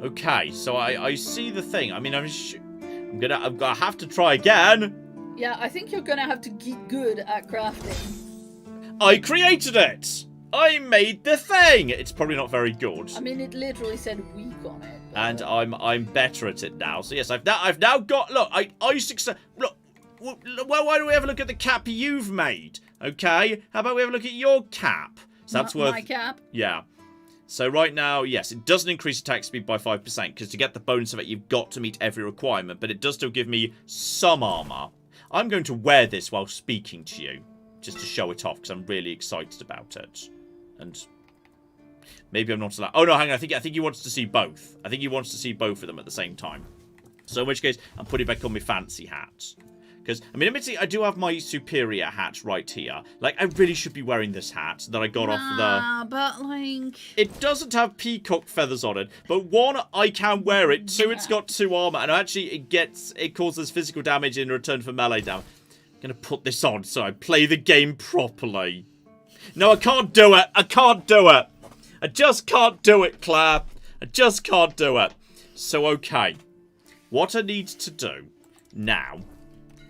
Okay, so I see the thing. I mean, I'm gonna have to try again. Yeah, I think you're gonna have to get good at crafting. I created it. I made the thing. It's probably not very good. I mean, it literally said weak on it. But... And I'm better at it now. So yes, I've now got. Look, I success. Look, well, why don't we have a look at the cap you've made? Okay, how about we have a look at your cap? So that's worth. My cap. Yeah. So right now, yes, it doesn't increase attack speed by 5%, because to get the bonus of it, you've got to meet every requirement, but it does still give me some armor. I'm going to wear this while speaking to you, just to show it off, because I'm really excited about it. And maybe I'm not allowed. Oh no, hang on, I think he wants to see both. I think he wants to see both of them at the same time. So in which case, I'm putting back on my fancy hat. Because, I mean, admittedly, I do have my superior hat right here. Like, I really should be wearing this hat that I got off the... but, like... It doesn't have peacock feathers on it. But one, I can wear it. Two, it's got 2 armor. And actually, it causes physical damage in return for melee damage. I'm going to put this on so I play the game properly. No, I can't do it. I can't do it. I just can't do it, Claire. I just can't do it. So, okay. What I need to do now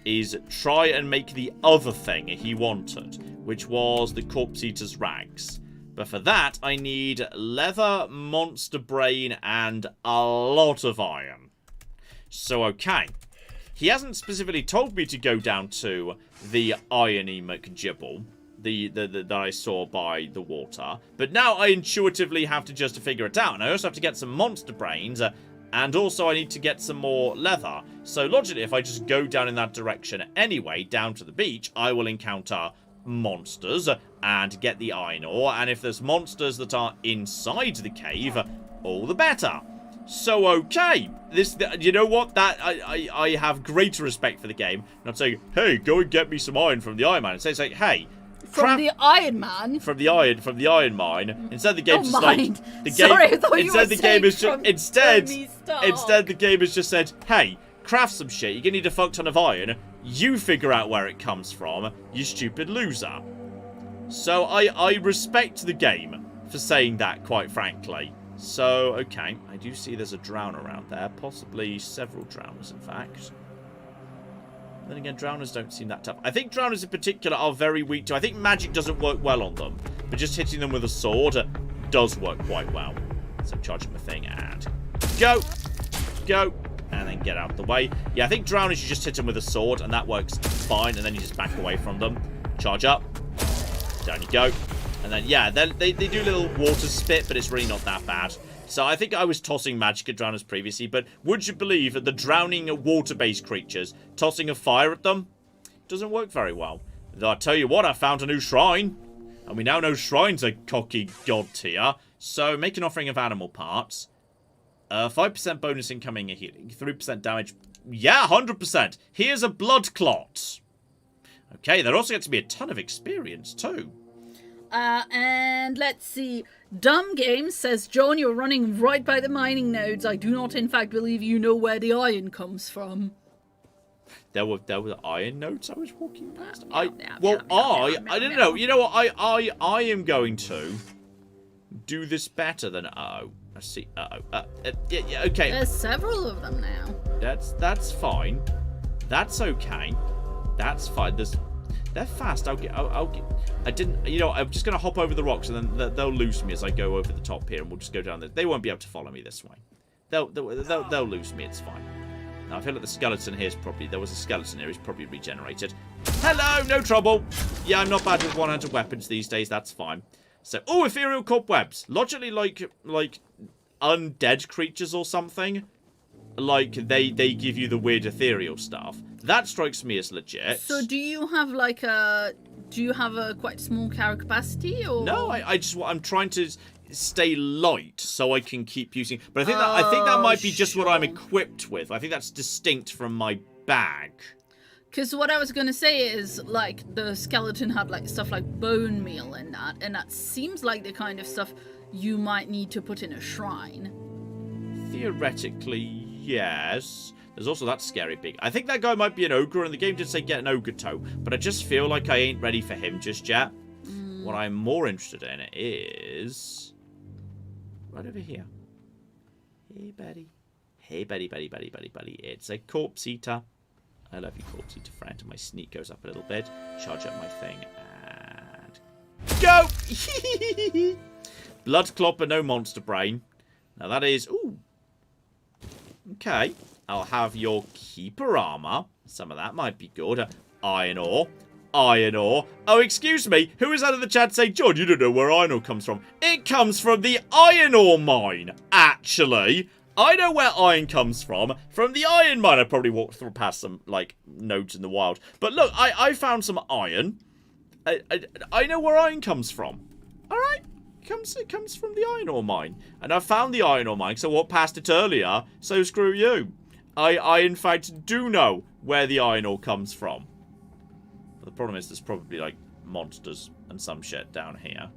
is try and make the other thing he wanted, which was the Corpse Eater's rags. But for that, I need leather, monster brain, and a lot of iron. So, okay. He hasn't specifically told me to go down to the Irony McGibble, that I saw by the water. But now I intuitively have to just figure it out. And I also have to get some monster brains, and also I need to get some more leather. So logically, if I just go down in that direction anyway, down to the beach, I will encounter monsters and get the iron ore. And if there's monsters that are inside the cave, all the better. So, okay. You know what? I have greater respect for the game. Not saying, hey, go and get me some iron from the Iron Man. It's like, hey... From the Iron Man? From the Iron Mine. Instead the game just like... The game, Sorry, I thought you were the game is just... Instead the game has just said, hey, craft some shit. You're going to need a fuck ton of iron. You figure out where it comes from, you stupid loser. So I respect the game for saying that, quite frankly. So, okay. I do see there's a drown around there. Possibly several drowners, in fact. Then again, drowners don't seem that tough. I think drowners in particular are very weak to... I think magic doesn't work well on them. But just hitting them with a sword does work quite well. So charge up a thing and... Go! Go! And then get out of the way. Yeah, I think drowners, you just hit them with a sword, and that works fine. And then you just back away from them. Charge up. Down you go. And then, yeah, they do a little water spit, but it's really not that bad. So I think I was tossing magic at drowners previously, but would you believe that the drowning water-based creatures, tossing a fire at them, doesn't work very well. Though I tell you what, I found a new shrine. And we now know shrines are cocky god tier. So make an offering of animal parts. 5% bonus incoming healing. 3% damage. Yeah, 100%. Here's a blood clot. Okay, there also gets to be a ton of experience too. And let's see. Dumb Game says, John, you're running right by the mining nodes. I do not, in fact, believe you know where the iron comes from. There were iron nodes I was walking past. I don't know. You know what? I am going to do this better than I see. Yeah, okay. There's several of them now. That's fine. That's okay. That's fine. They're fast. I'll get. I didn't. You know, I'm just gonna hop over the rocks, and then they'll lose me as I go over the top here, and we'll just go down there. They won't be able to follow me this way. They'll lose me. It's fine. Now I feel like the skeleton here is probably... There was a skeleton here. He's probably regenerated. Hello, no trouble. Yeah, I'm not bad with one-handed weapons these days. That's fine. So, oh, ethereal cobwebs. Logically, like undead creatures or something. Like they give you the weird ethereal stuff. That strikes me as legit. So do you have like a... Do you have a quite small carry capacity, or...? No, I'm trying to... stay light so I can keep using. But I think that might be just what I'm equipped with. I think that's distinct from my bag. Because what I was going to say is, like, the skeleton had, like, stuff like bone meal in that, and that seems like the kind of stuff you might need to put in a shrine. Theoretically, yes. There's also that scary pig. I think that guy might be an ogre, and the game did say get an ogre toe, but I just feel like I ain't ready for him just yet. What I'm more interested in is... right over here. Hey, buddy. Hey, buddy. It's a corpse eater. I love you, corpse eater friend. My sneak goes up a little bit. Charge up my thing. And... go! Blood clot, but no monster brain. Now that is... ooh. Okay. I'll have your keeper armor. Some of that might be good. Iron ore. Iron ore. Oh, excuse me. Who is that in the chat saying, John, you don't know where iron ore comes from? It comes from the iron ore mine, actually. I know where iron comes from the iron mine. I probably walked through past some, like, nodes in the wild. But look, I found some iron. I know where iron comes from. Alright? It comes from the iron ore mine. And I found the iron ore mine, so I walked past it earlier, so screw you. I in fact, do know where the iron ore comes from. But the problem is there's probably, like, monsters and some shit down here.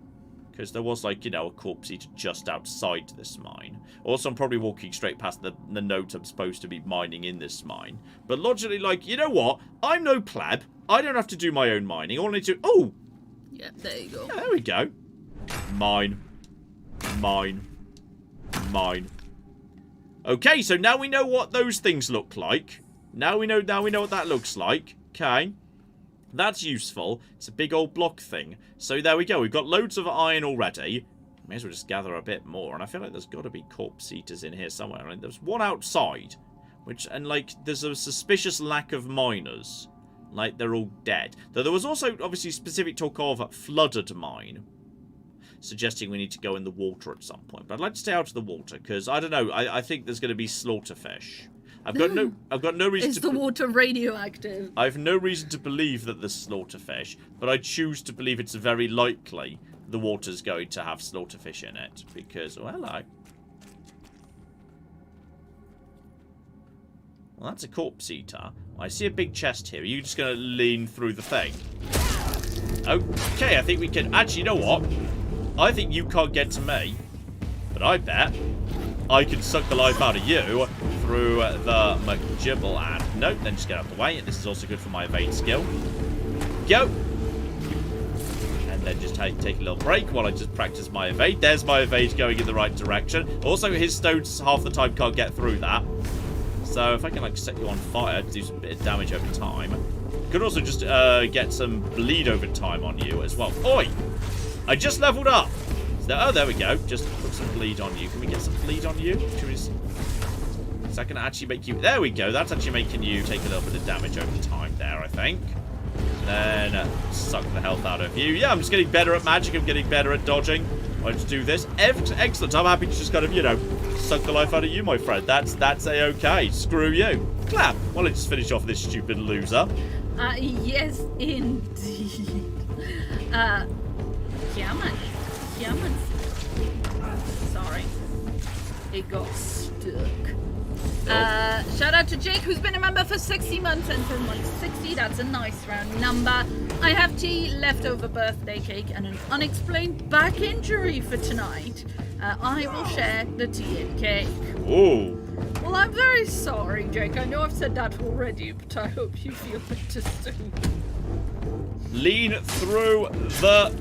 Because there was, like, you know, a corpse eater just outside this mine. Also, I'm probably walking straight past the note I'm supposed to be mining in this mine. But logically, like, you know what? I'm no pleb. I don't have to do my own mining. All I need to... oh! Yeah, there you go. Yeah, there we go. Mine. Mine. Mine. Okay, so now we know what those things look like. Now we know what that looks like. Okay. That's useful. It's a big old block thing. So there we go. We've got loads of iron already. May as well just gather a bit more. And I feel like there's got to be corpse eaters in here somewhere. I mean, there's one outside. And, like, there's a suspicious lack of miners. Like, they're all dead. Though there was also, obviously, specific talk of a flooded mine. Suggesting we need to go in the water at some point. But I'd like to stay out of the water. Because, I don't know, I think there's going to be slaughterfish. I've got no reason Is the water radioactive? I have no reason to believe that there's slaughterfish, but I choose to believe it's very likely the water's going to have slaughterfish in it, because, oh, hello. Well, that's a corpse eater. I see a big chest here. Are you just going to lean through the thing? Okay, I think we can... actually, you know what? I think you can't get to me, but I bet I can suck the life out of you through the McGibble, and nope, then just get out of the way. This is also good for my evade skill. Go! And then just take a little break while I just practice my evade. There's my evade going in the right direction. Also, his stones half the time can't get through that. So if I can, like, set you on fire to do some bit of damage over time. Could also just get some bleed over time on you as well. Oi! I just leveled up! Oh, there we go. Just put some bleed on you. Can we get some bleed on you? Is that going to actually make you... there we go. That's actually making you take a little bit of damage over time there, I think. Then suck the health out of you. Yeah, I'm just getting better at magic. I'm getting better at dodging. I'll just do this. Excellent. I'm happy to just kind of, you know, suck the life out of you, my friend. That's a-okay. Screw you. Clap. Well, let's just finish off this stupid loser. Yes, indeed. Yeah, man. Sorry. It got stuck. Shout out to Jake, who's been a member for 60 months, and for month 60, that's a nice round number. I have tea, leftover birthday cake, and an unexplained back injury for tonight. I will share the tea and cake. Ooh. Well, I'm very sorry, Jake. I know I've said that already, but I hope you feel better soon. Lean through the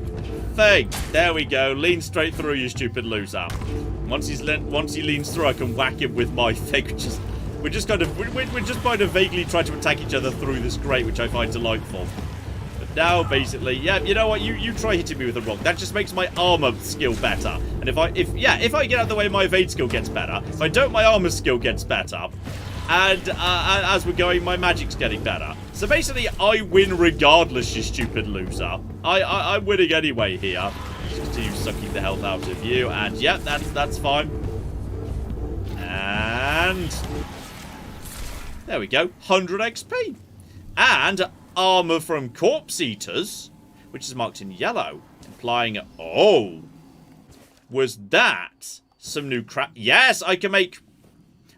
thing. There we go. Lean straight through, you stupid loser. Once he leans through, I can whack him with my thing. We're just kind of vaguely trying to attack each other through this grate, which I find delightful. But now, basically, yeah, you know what? You try hitting me with a rock. That just makes my armor skill better. And if I get out of the way, my evade skill gets better. If I don't, my armor skill gets better. And as we're going, my magic's getting better. So basically, I win regardless, you stupid loser. I'm winning anyway here. Just continue sucking the health out of you. And yeah, that's fine. And there we go. 100 XP. And armor from corpse eaters, which is marked in yellow, implying, oh, Was that some new crap? Yes, I can make...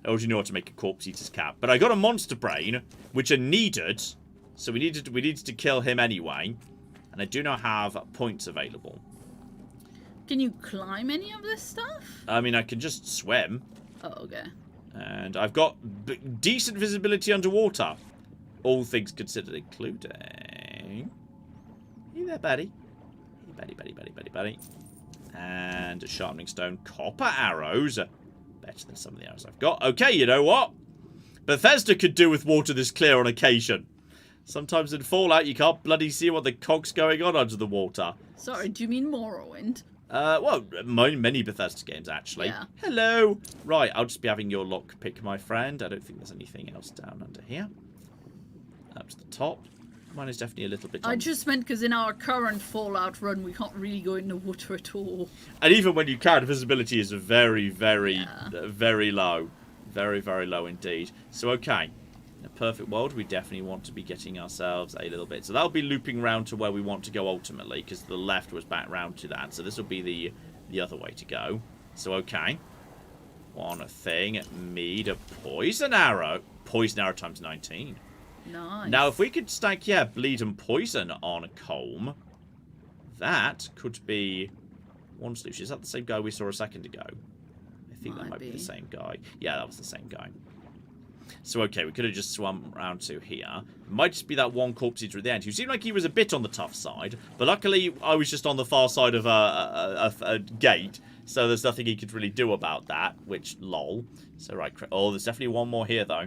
Oh, do you know how to make a corpse eater's cap? But I got a monster brain, which are needed. So we needed to kill him anyway. And I do not have points available. Can you climb any of this stuff? I mean, I can just swim. Oh, okay. And I've got decent visibility underwater. All things considered, including... You there, buddy? Hey, buddy. And a sharpening stone. Copper arrows. Better than some of the arrows I've got. Okay, you know what? Bethesda could do with water this clear on occasion. Sometimes in Fallout, you can't bloody see what the cock's going on under the water. Sorry, do you mean Morrowind? Well, many Bethesda games, actually. Yeah. Hello. Right, I'll just be having your lockpick, my friend. I don't think there's anything else down under here. Up to the top. Mine is definitely a little bit... I just meant because in our current Fallout run, we can't really go in the water at all. And even when you can, visibility is very, very, very low. Very, very low indeed. So, okay. In a perfect world, we definitely want to be getting ourselves a little bit. So that'll be looping round to where we want to go ultimately, because the left was back round to that. So this will be the other way to go. So, okay. One thing. Mead a poison arrow. Poison arrow times 19. Nice. Now, if we could stack, bleed and poison on a comb, that could be one solution. Is that the same guy we saw a second ago? I think that might be the same guy. Yeah, that was the same guy. So, okay, we could have just swum around to here. Might just be that one corpse eater at the end, who seemed like he was a bit on the tough side, but luckily I was just on the far side of a gate, so there's nothing he could really do about that, which, lol. So, right, oh, there's definitely one more here, though.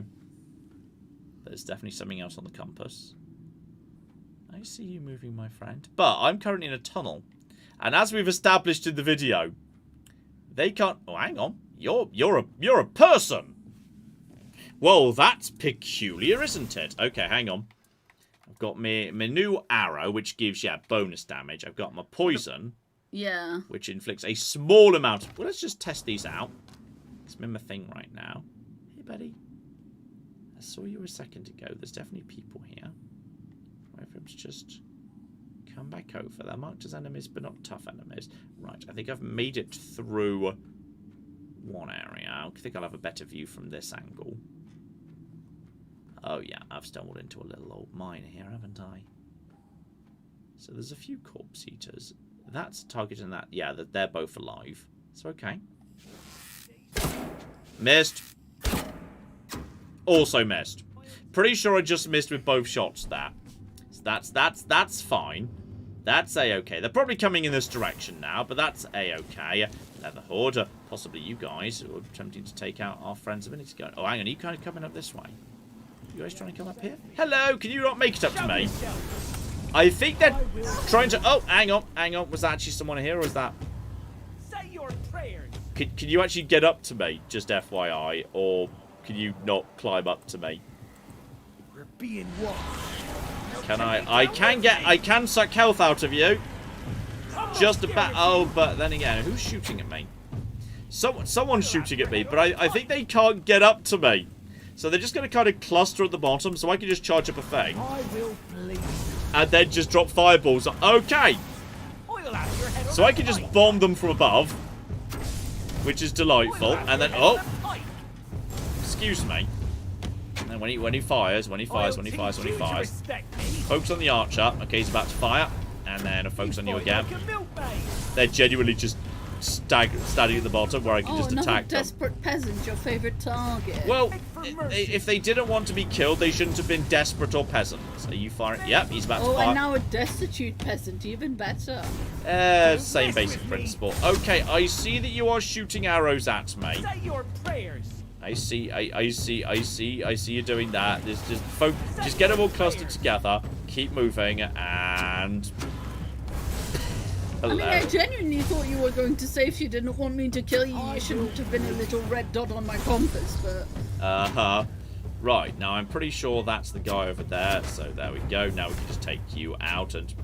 There's definitely something else on the compass. I see you moving, my friend. But I'm currently in a tunnel. And as we've established in the video, they can't... Oh, hang on. You're a person. Well, that's peculiar, isn't it? Okay, hang on. I've got my new arrow, which gives, bonus damage. I've got my poison. Yeah. Which inflicts a small amount. Well, let's just test these out. It's my thing right now. Hey, buddy. I saw you a second ago. There's definitely people here. Wait for him to just come back over. They're marked as enemies, but not tough enemies. Right, I think I've made it through one area. I think I'll have a better view from this angle. Oh, yeah, I've stumbled into a little old mine here, haven't I? So there's a few corpse eaters. That's targeting that. Yeah, they're both alive. So, okay. Missed. Also missed. Pretty sure I just missed with both shots there. So that's fine. That's a-okay. They're probably coming in this direction now, but that's a-okay. Leather Horde, possibly you guys who are attempting to take out our friends a minute ago. Oh, hang on, are you kind of coming up this way? You guys trying to come up here? Hello, can you not make it up to me? I think they're trying to... Oh, hang on. Was that actually someone here, or was that... Say your prayers. Can you actually get up to me, just FYI, or... Can you not climb up to me? We're being watched. Can I can suck health out of you. Just about. Oh, but then again, who's shooting at me? Someone's shooting at me, but I think they can't get up to me. So they're just going to kind of cluster at the bottom, so I can just charge up a thing. I will bleed. And then just drop fireballs. Okay. So I can just bomb them from above, which is delightful. And then, oh. Excuse me. And then when he fires. Focus on the archer. Okay, he's about to fire. And then a focus on you again. They're genuinely just standing at the bottom where I can just attack them. Desperate peasant, your favourite target. Well, if they didn't want to be killed, they shouldn't have been desperate or peasants. Are you firing? Yep, he's about to fire. Oh, and now a destitute peasant, even better. Same basic principle. Okay, I see that you are shooting arrows at me. Say your prayers. I see you doing that. Just get them all clustered together. Keep moving, and... I mean, I genuinely thought you were going to say if you didn't want me to kill you, you shouldn't have been a little red dot on my compass, but... Right, now I'm pretty sure that's the guy over there, so there we go. Now we can just take you out, and...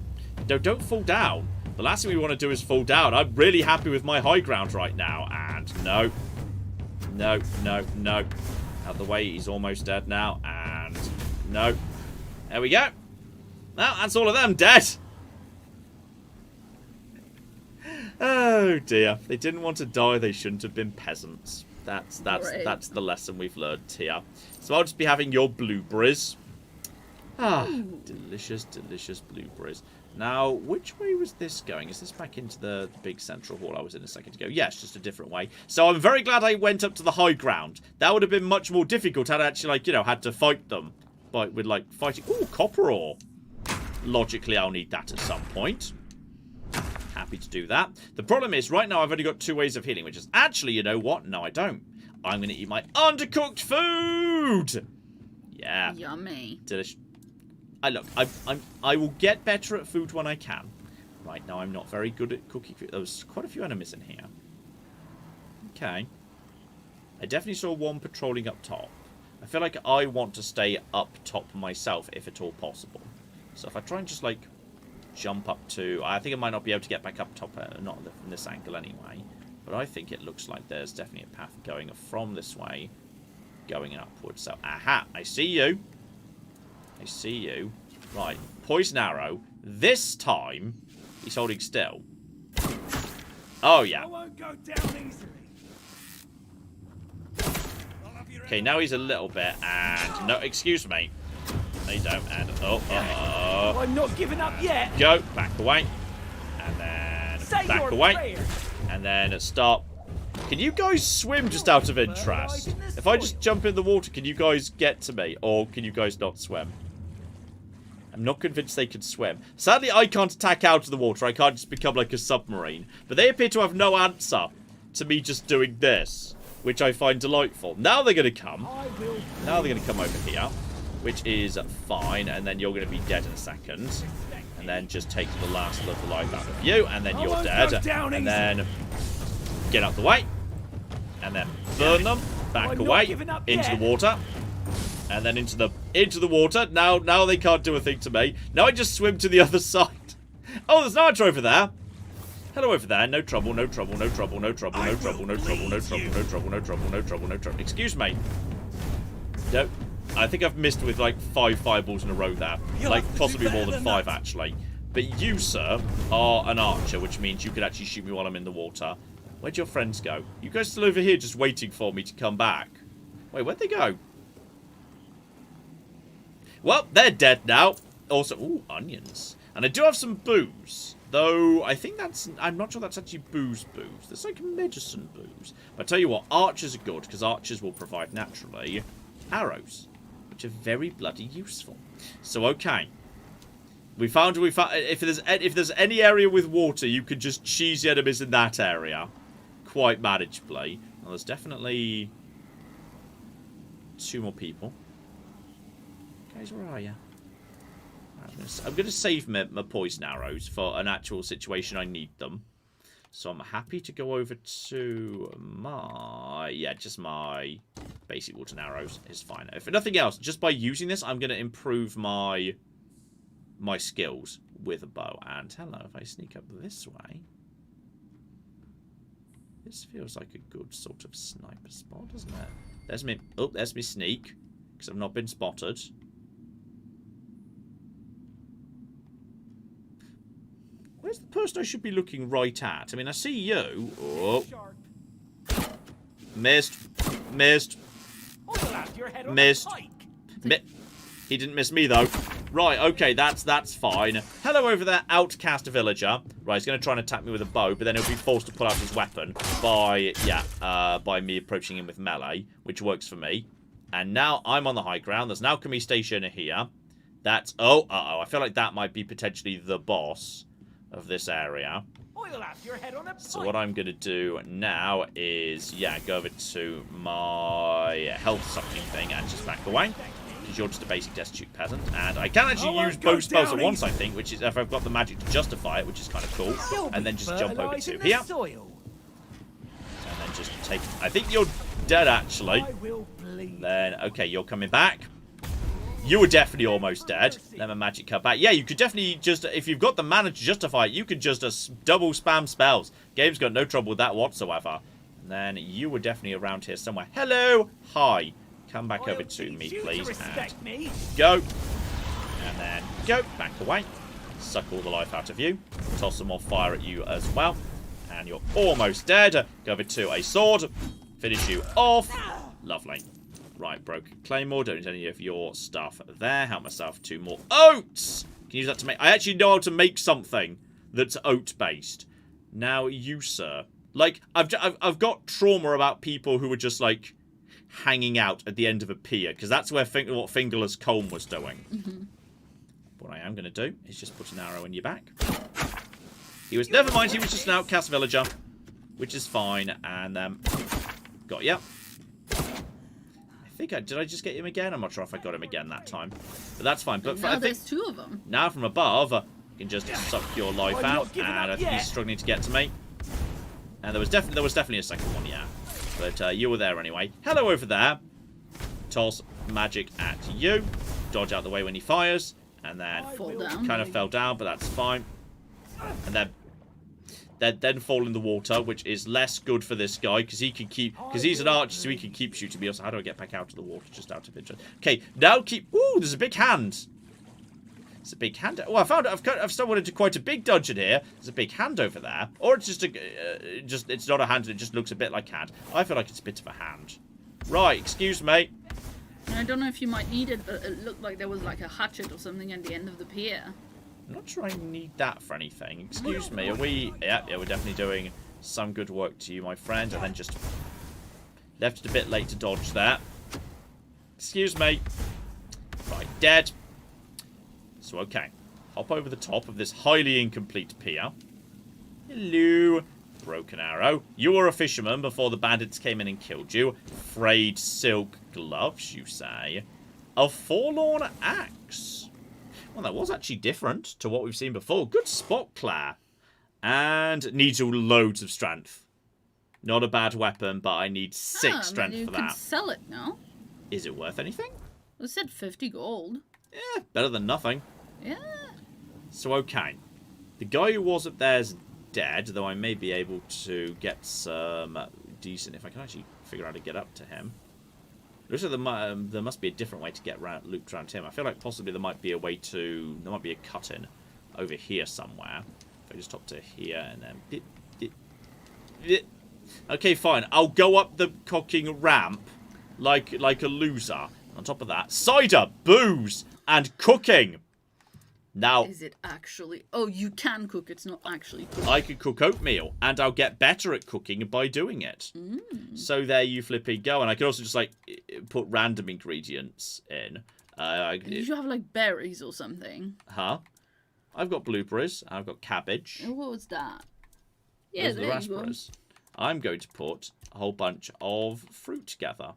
No, don't fall down. The last thing we want to do is fall down. I'm really happy with my high ground right now, and no... No. Out the way, he's almost dead now, and no. There we go. Well, that's all of them dead. Oh dear. They didn't want to die, they shouldn't have been peasants. That's Right. the lesson we've learned here. So I'll just be having your blueberries. Ah, delicious, delicious blueberries. Now, which way was this going? Is this back into the big central hall I was in a second ago? Yes, just a different way. So I'm very glad I went up to the high ground. That would have been much more difficult had I actually, like, you know, had to fight them. But with, like, fighting... Ooh, copper ore. Logically, I'll need that at some point. Happy to do that. The problem is, right now, I've only got 2 ways of healing, which is... Actually, you know what? No, I don't. I'm going to eat my undercooked food! Yeah. Yummy. Delicious. I will get better at food when I can. Right now, I'm not very good at cooking food. There's quite a few enemies in here. Okay. I definitely saw one patrolling up top. I feel like I want to stay up top myself, if at all possible. So if I try and just, like, jump up to... I think I might not be able to get back up top, not from this angle anyway. But I think it looks like there's definitely a path going from this way, going upwards. So, aha! I see you. I see you. Right, poison arrow. This time, he's holding still. Oh, yeah. I won't go down easily. Okay, now he's a little bit, and... No, excuse me. No, you don't, and... Oh. I'm not giving up yet. Go, back away. And then Say back your away. prayers. And then stop. Can you guys swim just out of interest? If I just jump in the water, can you guys get to me? Or can you guys not swim? I'm not convinced they can swim. Sadly, I can't attack out of the water. I can't just become like a submarine. But they appear to have no answer to me just doing this, which I find delightful. Now they're going to come. Now they're going to come over here, which is fine. And then you're going to be dead in a second. And then just take the last little life out of you. And then you're dead. And then get out the way. And then burn them. Back away into the water. And then into the water. Now they can't do a thing to me. Now I just swim to the other side. Oh, there's an archer over there. Hello over there. No trouble, no trouble, no trouble, no trouble, no trouble, no trouble, no trouble, no trouble, no trouble, no trouble, no trouble. Excuse me. No. I think I've missed with like 5 fireballs in a row there. Like possibly more than 5 actually. But you, sir, are an archer, which means you could actually shoot me while I'm in the water. Where'd your friends go? You guys still over here just waiting for me to come back? Wait, where'd they go? Well, they're dead now. Also, ooh, onions. And I do have some booze. Though, I think that's... I'm not sure that's actually booze. That's like medicine booze. But I tell you what, archers are good, because archers will provide, naturally, arrows. Which are very bloody useful. So, okay. We found if there's any area with water, you can just cheese the enemies in that area. Quite manageably. Well, there's definitely 2 more people. Guys, where are you? I'm going to save my poison arrows for an actual situation I need them. So I'm happy to go over to my... Yeah, just my basic wooden arrows is fine. If nothing else, just by using this, I'm going to improve my skills with a bow. And hello, if I sneak up this way... This feels like a good sort of sniper spot, doesn't it? There's me... Oh, there's me sneak. Because I've not been spotted. Where's the person I should be looking right at? I mean, I see you. Oh. Missed. Missed. Missed. He didn't miss me, though. Right, okay, that's fine. Hello over there, outcast villager. Right, he's going to try and attack me with a bow, but then he'll be forced to pull out his weapon by me approaching him with melee, which works for me. And now I'm on the high ground. There's an alchemy station here. That's... Oh, I feel like that might be potentially the boss of this area. So what I'm going to do now is, go over to my health something thing and just back away. Because you're just a basic destitute peasant. And I can actually use both spells at once, I think, which is if I've got the magic to justify it, which is kind of cool. And then just jump over to here. And then just take... I think you're dead, actually. Then, okay, you're coming back. You were definitely almost dead. Then my magic cut back. Yeah, you could definitely just... If you've got the mana to justify it, you could just double spam spells. Game's got no trouble with that whatsoever. And then you were definitely around here somewhere. Hello! Hi. Come back over to me, please. And go. And then go. Back away. Suck all the life out of you. Toss some more fire at you as well. And you're almost dead. Go over to a sword. Finish you off. Lovely. Right, broken claymore. Don't need any of your stuff there. Help myself 2 more oats. Can use that to make... I actually know how to make something that's oat-based. Now, you, sir. Like, I've got trauma about people who are just, like, hanging out at the end of a pier. Because that's where what Fingerless Colm was doing. Mm-hmm. What I am going to do is just put an arrow in your back. He was... Never mind, he was just an outcast villager. Which is fine. And, got ya. Did I just get him again? I'm not sure if I got him again that time. But that's fine. But now there's 2 of them. Now from above, you can just suck your life out. And I think he's struggling to get to me. And there was definitely a second one, yeah. But you were there anyway. Hello over there. Toss magic at you. Dodge out the way when he fires. And then Fall down. kind of fell down, but that's fine. And then fall in the water, which is less good for this guy, because he's an archer, so he can keep shooting me. Also, how do I get back out of the water, just out of interest? Okay, now keep... Ooh, there's a big hand. It's a big hand. Oh, I've stumbled into quite a big dungeon here. There's a big hand over there. Or it's just it's not a hand, it just looks a bit like a hand. I feel like it's a bit of a hand. Right, excuse me. I don't know if you might need it, but it looked like there was like a hatchet or something at the end of the pier. I'm not sure I need that for anything. Excuse me, are we... Yeah, we're definitely doing some good work to you, my friend. And then just left it a bit late to dodge that. Excuse me. Right, dead. So, okay. Hop over the top of this highly incomplete pier. Hello. Broken arrow. You were a fisherman before the bandits came in and killed you. Frayed silk gloves, you say. A forlorn axe. Well, that was actually different to what we've seen before. Good spot, Claire. And needs loads of strength. Not a bad weapon, but I need 6 strength for that. You can sell it now. Is it worth anything? It said 50 gold. Yeah, better than nothing. Yeah. So, okay. The guy who was up there is dead, though I may be able to get some decent... If I can actually figure out how to get up to him. Looks like there must be a different way to get looped around him. I feel like possibly there might be a way to... There might be a cut-in over here somewhere. If I just hop to here and then... Okay, fine. I'll go up the cocking ramp like a loser. On top of that, cider, booze, and cooking. Now... Is it actually... Oh, you can cook. It's not actually cooked. I could cook oatmeal, and I'll get better at cooking by doing it. So there you flipping go. And I can also just, like, put random ingredients in. You should have, like, berries or something. Huh? I've got blueberries. I've got cabbage. What was that? Yeah, Those are the there you go. raspberries. I'm going to put a whole bunch of fruit together.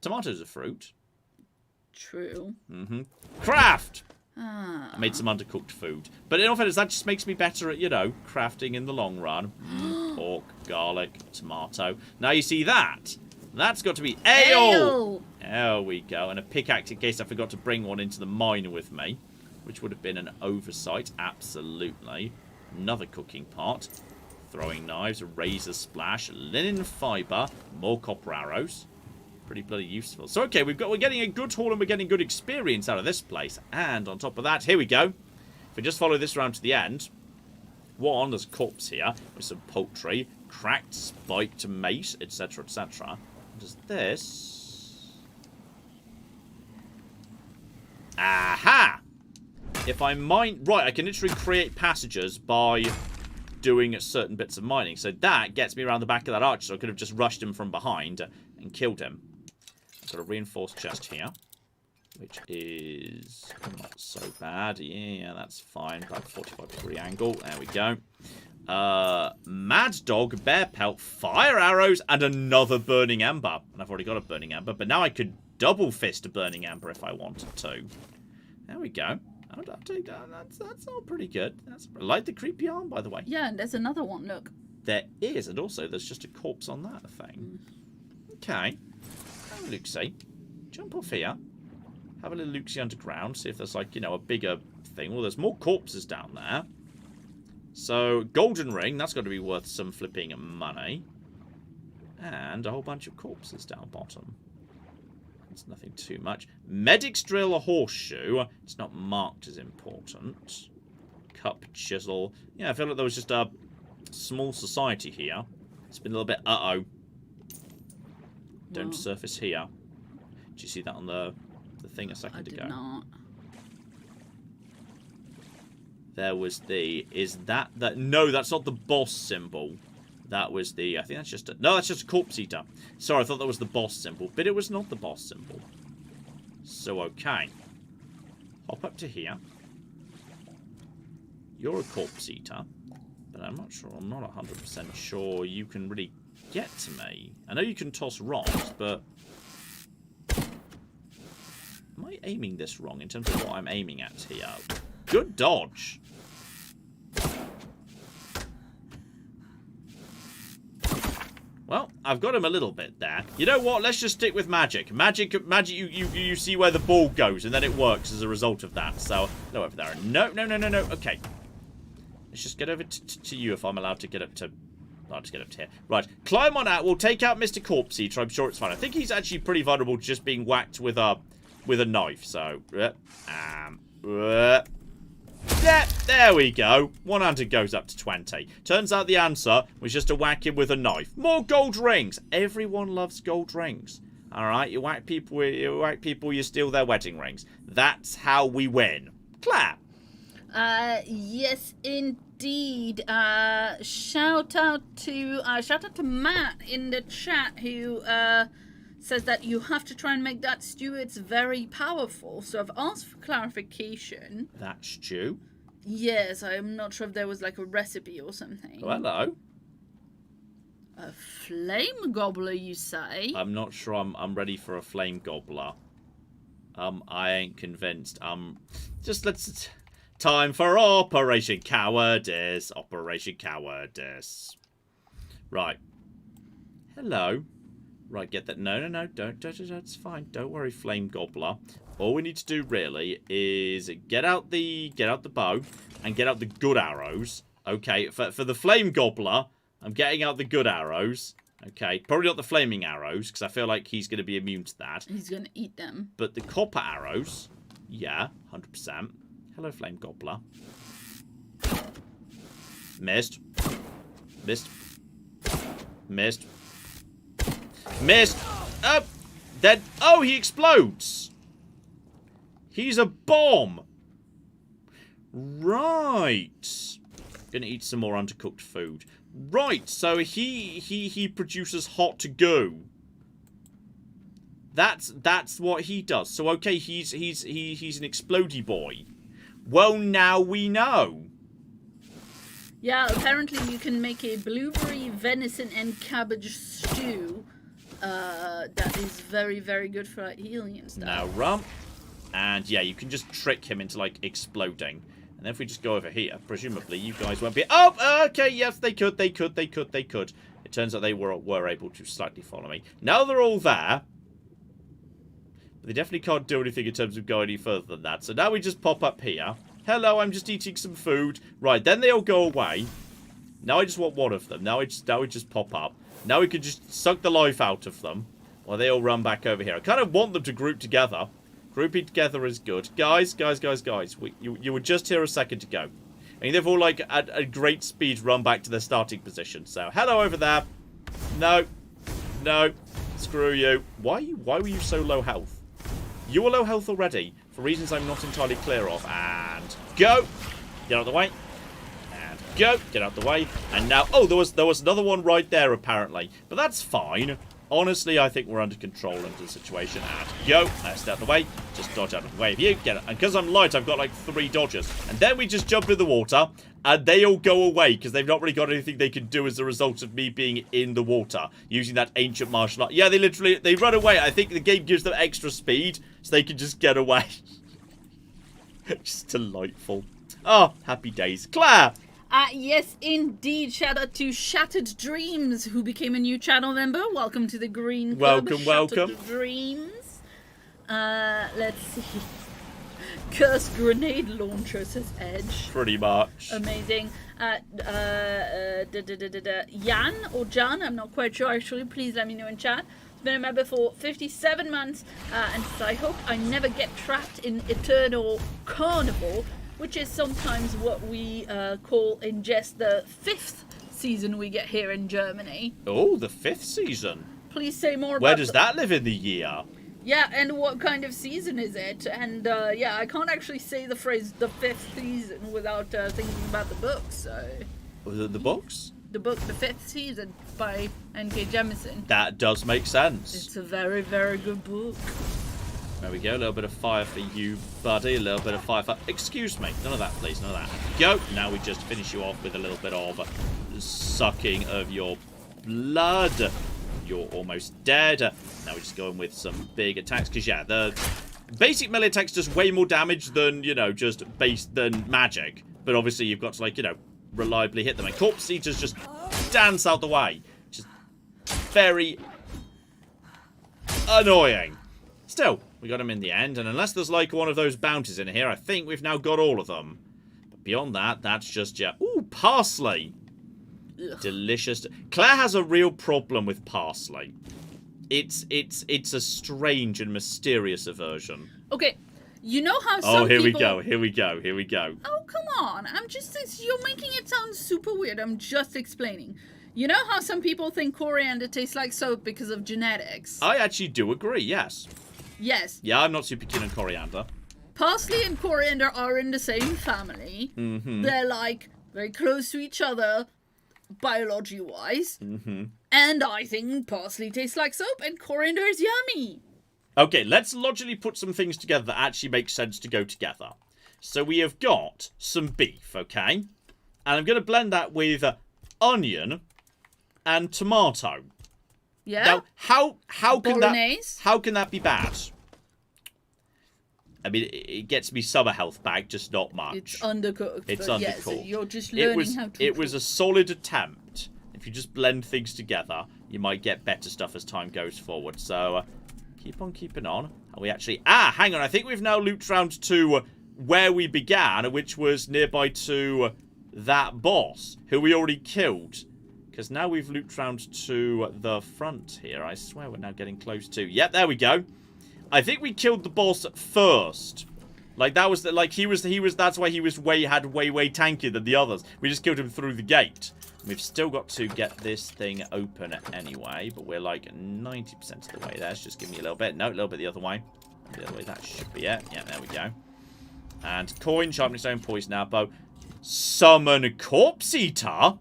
Tomatoes are fruit. True. Craft! Ah. I made some undercooked food. But in all fairness, that just makes me better at, you know, crafting in the long run. Pork, garlic, tomato. Now you see that? That's got to be ale! There we go. And a pickaxe in case I forgot to bring one into the mine with me. Which would have been an oversight. Absolutely. Another cooking pot. Throwing knives, a razor splash, linen fibre, more copper arrows. Pretty bloody useful. So, okay, we're getting a good haul and we're getting good experience out of this place. And on top of that, here we go. If we just follow this round to the end. One, there's a corpse here with some poultry, cracked, spiked mace, etc., etc. Does this... Aha! If I mine... Right, I can literally create passages by doing certain bits of mining. So that gets me around the back of that archer. So I could have just rushed him from behind and killed him. Got a reinforced chest here, which is not so bad. Yeah, that's fine. About 45-degree angle. There we go. Mad dog, bear pelt, fire arrows, and another burning ember. And I've already got a burning ember, but now I could double fist a burning ember if I wanted to. There we go. I'll take that. That's all pretty good. I like the creepy arm, by the way. Yeah, and there's another one. Look. There is, and also there's just a corpse on that thing. Okay. Luxie. Jump off here. Have a little Luxie underground. See if there's, like, you know, a bigger thing. Well, there's more corpses down there. So, golden ring. That's got to be worth some flipping money. And a whole bunch of corpses down bottom. That's nothing too much. Medic's drill, a horseshoe. It's not marked as important. Cup, chisel. Yeah, I feel like there was just a small society here. It's been a little bit uh-oh. Don't Well. surface here. Did you see that on the thing a second I did ago? not. There was the... Is that... No, that's not the boss symbol. That was the... I think that's just a... No, that's just a corpse eater. Sorry, I thought that was the boss symbol. But it was not the boss symbol. So, okay. Hop up to here. You're a corpse eater. But I'm not sure. I'm not 100% sure you can really get to me. I know you can toss rocks, but... Am I aiming this wrong in terms of what I'm aiming at here? Good dodge. Well, I've got him a little bit there. You know what? Let's just stick with magic. Magic, you see where the ball goes, and then it works as a result of that. So, no, over there. No. Okay. Let's just get over to you if I'm allowed to get up to... I'll just get up to here. Right. Climb on out. We'll take out Mr. Corpse Eater. I'm sure it's fine. I think he's actually pretty vulnerable to just being whacked with a knife. So, yeah, there we go. 100 goes up to 20. Turns out the answer was just to whack him with a knife. More gold rings. Everyone loves gold rings. Alright, you whack people, you steal their wedding rings. That's how we win. Clap. Yes, indeed. Shout out to Matt in the chat who says that you have to try and make that stew. It's very powerful. So I've asked for clarification. That stew? Yes, I'm not sure if there was like a recipe or something. Oh, hello. A flame gobbler, you say? I'm not sure I'm ready for a flame gobbler. I ain't convinced. Just let's... Time for Operation Cowardice. Operation Cowardice. Right. Hello. Right, get that. No, don't, it's fine. Don't worry, Flame Gobbler. All we need to do, really, is get out the bow and get out the good arrows. Okay, for the Flame Gobbler, I'm getting out the good arrows. Okay, probably not the flaming arrows, because I feel like he's going to be immune to that. He's going to eat them. But the copper arrows, yeah, 100%. Hello, Flame Gobbler. Missed. Missed. Missed. Missed. Then. Oh, he explodes. He's a bomb. Right. Gonna eat some more undercooked food. Right. So he produces hot goo. That's what he does. So okay, he's an explodey boy. Well, now we know. Yeah, apparently you can make a blueberry, venison, and cabbage stew. That is very, very good for like, healing and stuff. Now run. And yeah, you can just trick him into like exploding. And then if we just go over here, presumably you guys won't be... Oh, okay, yes, they could. It turns out they were able to slightly follow me. Now they're all there. But they definitely can't do anything in terms of going any further than that. So now we just pop up here. Hello, I'm just eating some food. Right, then they all go away. Now I just want one of them. Now we just pop up. Now we can just suck the life out of them while they all run back over here. I kind of want them to group together. Grouping together is good. Guys. You were just here a second ago. And they've all, like, at a great speed run back to their starting position. So, hello over there. No. Screw you. Why were you so low health? You were low health already, for reasons I'm not entirely clear of. And go. Get out of the way. And go. Get out of the way. And now... Oh, there was another one right there, apparently. But that's fine. Honestly, I think we're under control into the situation. And go. Stay out of the way. Just dodge out of the way of you. Get it. And because I'm light, I've got like 3 dodges. And then we just jump in the water. And they all go away because they've not really got anything they can do as a result of me being in the water. Using that ancient martial art. Yeah, they run away. I think the game gives them extra speed. So they can just get away. Just delightful. Oh, happy days. Claire! Yes, indeed. Shout out to Shattered Dreams, who became a new channel member. Welcome to the Green Club. Welcome. Shattered Dreams. Let's see. Cursed grenade launcher, says Edge. Pretty much. Amazing. Jan or Jan, I'm not quite sure actually. Please let me know in chat. It's been a member for 57 months, and so I hope I never get trapped in eternal carnival, which is sometimes what we call in jest the 5th season we get here in Germany. Oh, the 5th season. Please say more about Where does that live in the year? Yeah, and what kind of season is it? And yeah, I can't actually say the phrase "the 5th season" without thinking about the book. So The books? the book, "The 5th Season" by N.K. Jemisin. That does make sense. It's a very, very good book. There we go. A little bit of fire for you, buddy. A little bit of fire for... Excuse me. None of that, please. None of that. Go. Now we just finish you off with a little bit of sucking of your blood. You're almost dead. Now we're just going with some big attacks. Because, yeah, the basic melee attacks does way more damage than, you know, just than magic. But obviously you've got to, like, you know, reliably hit them. And Corpse Eaters just dance out the way. Just very annoying. Still, we got him in the end, and unless there's like one of those bounties in here, I think we've now got all of them. But beyond that, that's just, yeah. Ooh, parsley. Ugh. Delicious. Claire has a real problem with parsley. It's a strange and mysterious aversion. Okay, you know how some Oh, here people... we go. Oh, come on. You're making it sound super weird. I'm just explaining. You know how some people think coriander tastes like soap because of genetics? I actually do agree, yes. Yes. Yeah, I'm not super keen on coriander. Parsley and coriander are in the same family. Mm-hmm. They're, like, very close to each other, biology-wise. Mm-hmm. And I think parsley tastes like soap and coriander is yummy. Okay, let's logically put some things together that actually make sense to go together. So we have got some beef, okay? And I'm going to blend that with onion and tomato. Yeah? Now, how can Bolognese? how can that be bad? I mean, it gets me some health back, just not much. It's undercooked. It's but undercooked. Yeah, so you're just learning how to It cook. was a solid attempt. If you just blend things together, you might get better stuff as time goes forward. So, keep on keeping on. Are we actually... Ah, hang on. I think we've now looped round to where we began, which was nearby to that boss, who we already killed. Because now we've looped round to the front here. I swear we're now getting close to... Yep, there we go. I think we killed the boss first. Like, that was... Like, he was... That's why he was way tankier than the others. We just killed him through the gate. We've still got to get this thing open anyway. But we're, like, 90% of the way there. Just give me a little bit. No, a little bit the other way. The other way. That should be it. Yeah, there we go. And coin, sharpening stone, poison arrow. Summon Corpse Eater?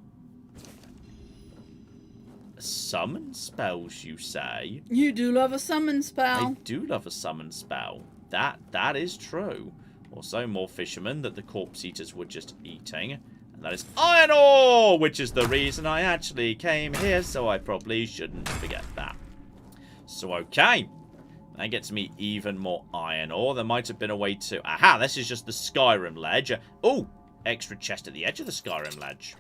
Summon spells, you say? You do love a summon spell. I do love a summon spell. That is true. Also, more fishermen that the Corpse Eaters were just eating. And that is iron ore, which is the reason I actually came here, so I probably shouldn't forget that. So, okay. That gets me even more iron ore. There might have been a way to... Aha, this is just the Skyrim ledge. Oh, extra chest at the edge of the Skyrim ledge.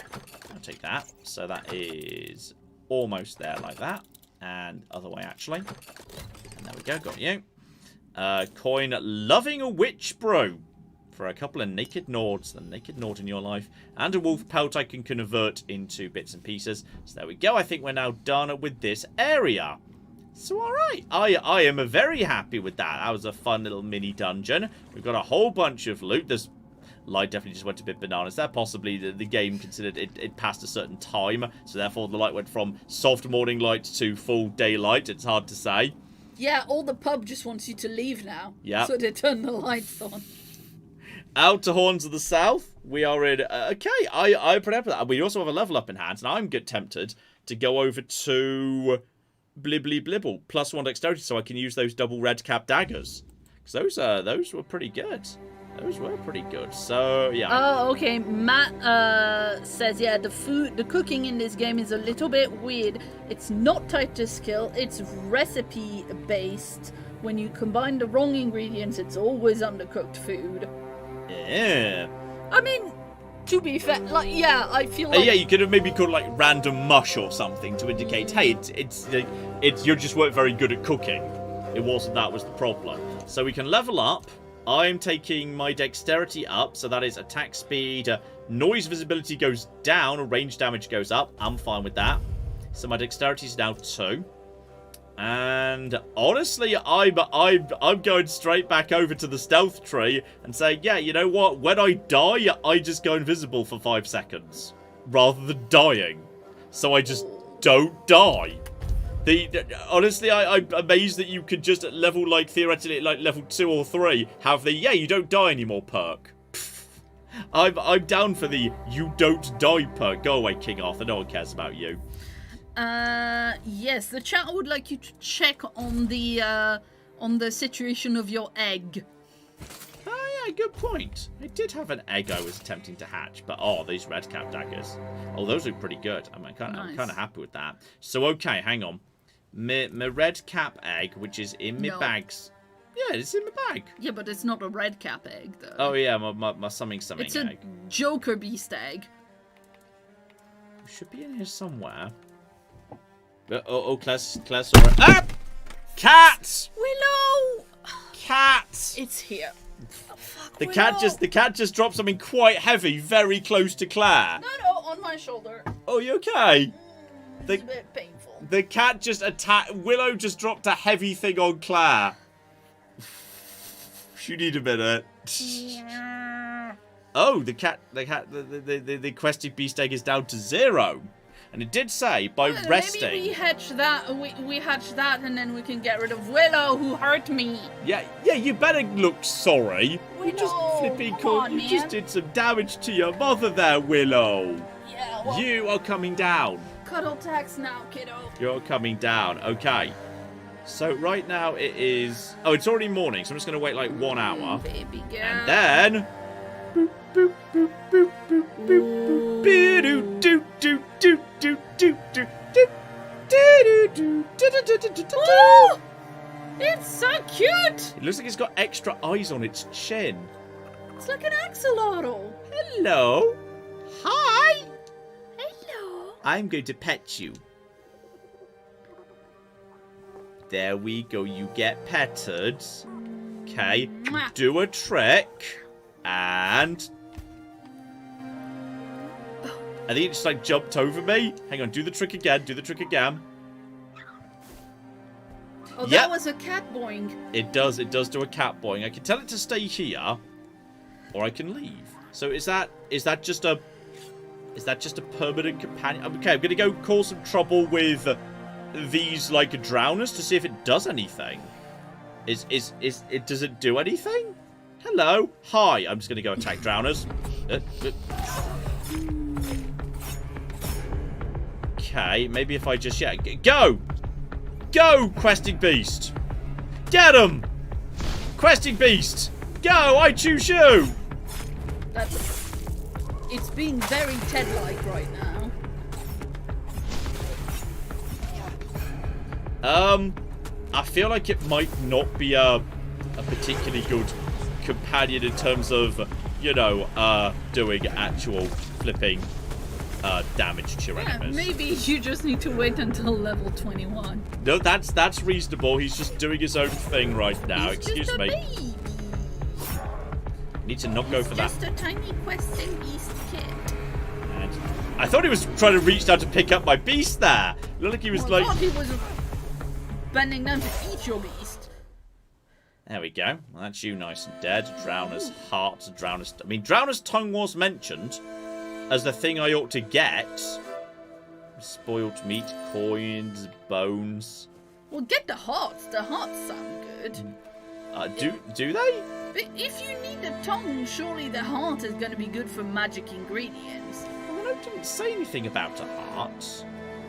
I'll take that. So that is... almost there like that. And other way, actually. And there we go, got you. Coin loving a witch brew. For a couple of naked Nords. The naked Nord in your life. And a wolf pelt I can convert into bits and pieces. So there we go. I think we're now done with this area. So alright. I am very happy with that. That was a fun little mini dungeon. We've got a whole bunch of loot. There's... Light definitely just went a bit bananas there. Possibly the game considered it passed a certain time. So therefore the light went from soft morning light to full daylight. It's hard to say. Yeah, all the pub just wants you to leave now. Yeah. So they turn the lights on. Out to Horns of the South. We are in... okay, I'm pretty happy with that. We also have a level up in hand. And I'm tempted to go over to... Blibbly Blibble. +1 dexterity so I can use those double red cap daggers. Because those were pretty good. Those were pretty good. So, yeah. Oh, okay. Matt says, yeah, the cooking in this game is a little bit weird. It's not tied to skill. It's recipe-based. When you combine the wrong ingredients, it's always undercooked food. Yeah. I mean, to be fair, like, yeah, I feel like... yeah, you could have maybe called like random mush or something to indicate, hey, it's you just weren't very good at cooking. It wasn't that was the problem. So we can level up. I'm taking my dexterity up, so that is attack speed. Noise visibility goes down, range damage goes up. I'm fine with that. So my dexterity is now 2. And honestly, I'm going straight back over to the stealth tree and saying, yeah, you know what? When I die, I just go invisible for 5 seconds rather than dying. so I just don't die. Honestly, I'm amazed that you could just at level, like, theoretically, like, level 2 or 3, have the, yeah, you don't die anymore perk. I'm down for the you don't die perk. Go away, King Arthur. No one cares about you. Yes, the chat would like you to check on the situation of your egg. Oh, yeah, good point. I did have an egg I was attempting to hatch, but oh, these red cap daggers. Oh, those look pretty good. I'm kind of happy with that. So, okay, hang on. My red cap egg, which is in my bags. Yeah, it's in my bag. Yeah, but it's not a red cap egg, though. Oh, yeah, my something egg. It's a Joker beast egg. It should be in here somewhere. Class. Ah! Cats! Willow! Cats! It's here. Oh, fuck, the cat just dropped something quite heavy, very close to Claire. No, on my shoulder. Oh, you okay? It's a bit painful. The cat just attacked. Willow just dropped a heavy thing on Claire. You need a minute. Yeah. Oh, the questing beast egg is down to 0. And it did say by resting. Maybe we hatch that. We hatch that, and then we can get rid of Willow, who hurt me. Yeah. You better look sorry. Willow, You just flipping come cool. on, You man. just did some damage to your mother there, Willow. Yeah. Well, You are coming down. cuddle tax now, kiddo. You're coming down. Okay. So right now it is. Oh, it's already morning. So I'm just gonna wait like 1 hour, Baby girl. and then. Boop, boop, boop, boop, boop, boop, boop, doo, doo, doo, doo, doo, doo, doo, doo, doo, doo, doo, doo, doo, doo, doo. Ooh, it's so cute. It looks like it's got extra eyes on its chin. It's like an axolotl. Hello. Hi. Hello. I'm going to pet you. There we go. You get petted. Okay. Mwah. Do a trick. And I think it just like jumped over me. Hang on, do the trick again. Do the trick again. Oh, Yep. that was a cat boing. It does do a cat boing. I can tell it to stay here, or I can leave. So is that just a permanent companion? Okay, I'm gonna go cause some trouble with these like drowners to see if it does anything. Does it do anything? Hello. Hi. I'm just going to go attack drowners. Okay, maybe if I just... Yeah, go! Go, questing beast! Get him! Questing beast! Go! I choose you! It's being very Ted-like right now. I feel like it might not be a particularly good companion in terms of, you know, doing actual flipping damage to your Yeah, enemies. maybe you just need to wait until level 21. No, that's reasonable. He's just doing his own thing right now. He's Excuse just a me. baby. Need to not go for that. Just a tiny questing beast kid. And I thought he was trying to reach down to pick up my beast there. Looked like he was I like... thought he was bending down to eat your beast. There we go. Well, that's you nice and dead. Drowner's heart, Drowner's... I mean, Drowner's tongue was mentioned as the thing I ought to get. Spoiled meat, coins, bones. Well, get the hearts. The hearts sound good. Do they? But if you need a tongue, surely the heart is going to be good for magic ingredients. Well, I didn't say anything about a heart.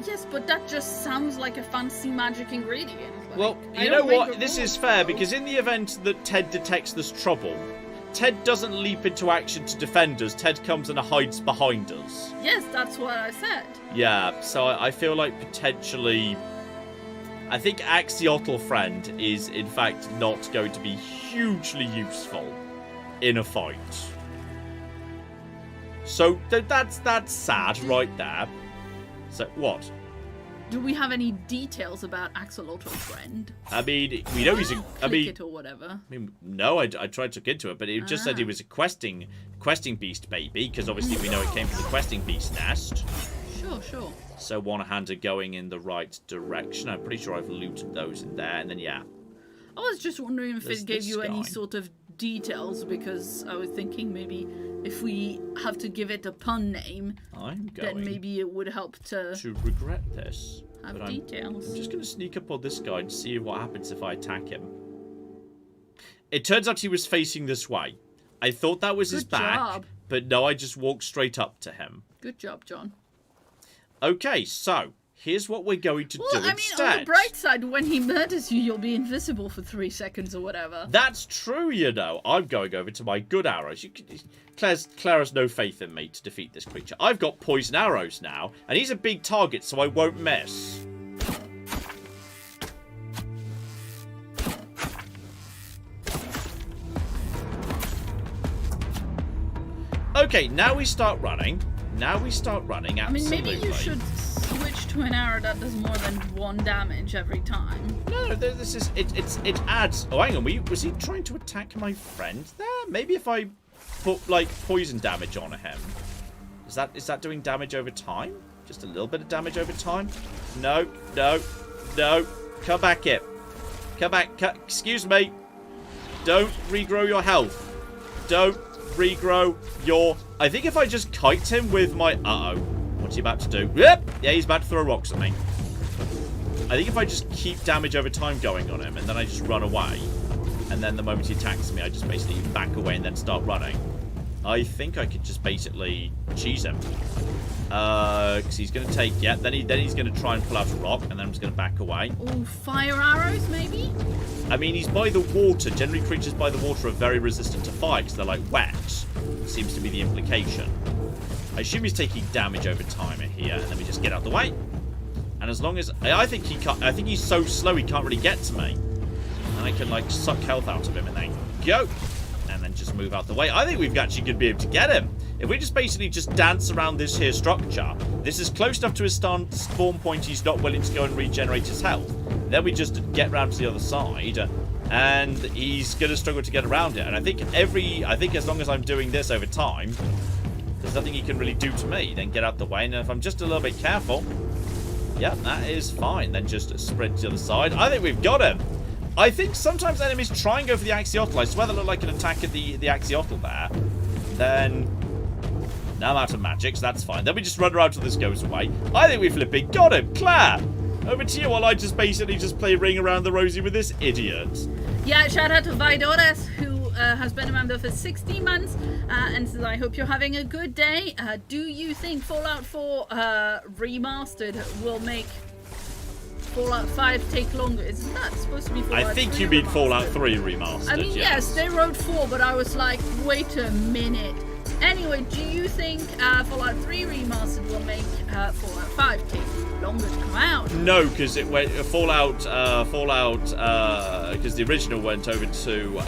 Yes, but that just sounds like a fancy magic ingredient. Like, Well, I you don't know make what? the This rules, is fair, though. because in the event that Ted detects this trouble, Ted doesn't leap into action to defend us. Ted comes and hides behind us. Yes, that's what I said. Yeah, so I feel like potentially... I think Axolotl Friend is, in fact, not going to be hugely useful in a fight. So that's sad right there. So, what? Do we have any details about Axolotl Friend? I mean, we know he's a... I Click mean... it or whatever. I mean, no, I tried to look into it, but it just said he was a questing beast baby, because obviously we know it came from the questing beast nest. Sure. So one-hander going in the right direction. I'm pretty sure I've looted those in there, and then yeah. I was just wondering if There's it gave this you any guy. sort of details because I was thinking maybe if we have to give it a pun name, then maybe it would help to regret this. Have details. I'm just going to sneak up on this guy and see what happens if I attack him. It turns out he was facing this way. I thought that was his back, but no, I just walked straight up to him. Good job, John. Okay, so here's what we're going to do instead. On the bright side, when he murders you, you'll be invisible for 3 seconds or whatever. That's true, you know. I'm going over to my good arrows. Claire has no faith in me to defeat this creature. I've got poison arrows now, and he's a big target, so I won't miss. Okay, now we start running. Absolutely. I mean, maybe you should switch to an arrow that does more than 1 damage every time. No, this is it adds. Oh, hang on. Was he trying to attack my friend there? Maybe if I put like poison damage on him, is that doing damage over time? Just a little bit of damage over time? No. Come back here. Come back. Excuse me. Don't regrow your health. Don't regrow your... I think if I just kite him with my... What's he about to do? Yep. Yeah, he's about to throw rocks at me. I think if I just keep damage over time going on him, and then I just run away, and then the moment he attacks me, I just basically back away and then start running, I think I could just basically cheese him. Because he's going to take... Yeah, then he's going to try and pull out a rock, and then I'm just going to back away. Oh, fire arrows, maybe? I mean, he's by the water. Generally, creatures by the water are very resistant to fire because they're, like, wet. Seems to be the implication. I assume he's taking damage over time here, and then we just get out of the way. And as long as... I think he's so slow he can't really get to me. And I can, like, suck health out of him and then go. And then just move out the way. I think we've actually going to be able to get him. If we just basically just dance around this here structure, this is close enough to his spawn point he's not willing to go and regenerate his health. Then we just get round to the other side, and he's going to struggle to get around it. And I think as long as I'm doing this over time, there's nothing he can really do to me. Then get out the way, and if I'm just a little bit careful, yeah, that is fine. Then just sprint to the other side. I think we've got him. I think sometimes enemies try and go for the Axiotl. I swear they look like an attack at the Axiotl there. Then... Now I'm out of magic, so that's fine. Then we just run around till this goes away. I think we flipping got him. Claire, over to you while I just basically just play ring around the rosy with this idiot. Yeah, shout out to Vidores, who has been a member for 60 months, and says, I hope you're having a good day. Do you think Fallout 4 Remastered will make Fallout 5 take longer? Isn't that supposed to be Fallout 3 I think you mean Remastered? Fallout 3 Remastered, I mean, yes, they wrote 4, but I was like, wait a minute. Anyway, do you think Fallout 3 Remastered will make Fallout 5 take longer to come out? No, because it went Fallout, because the original went over to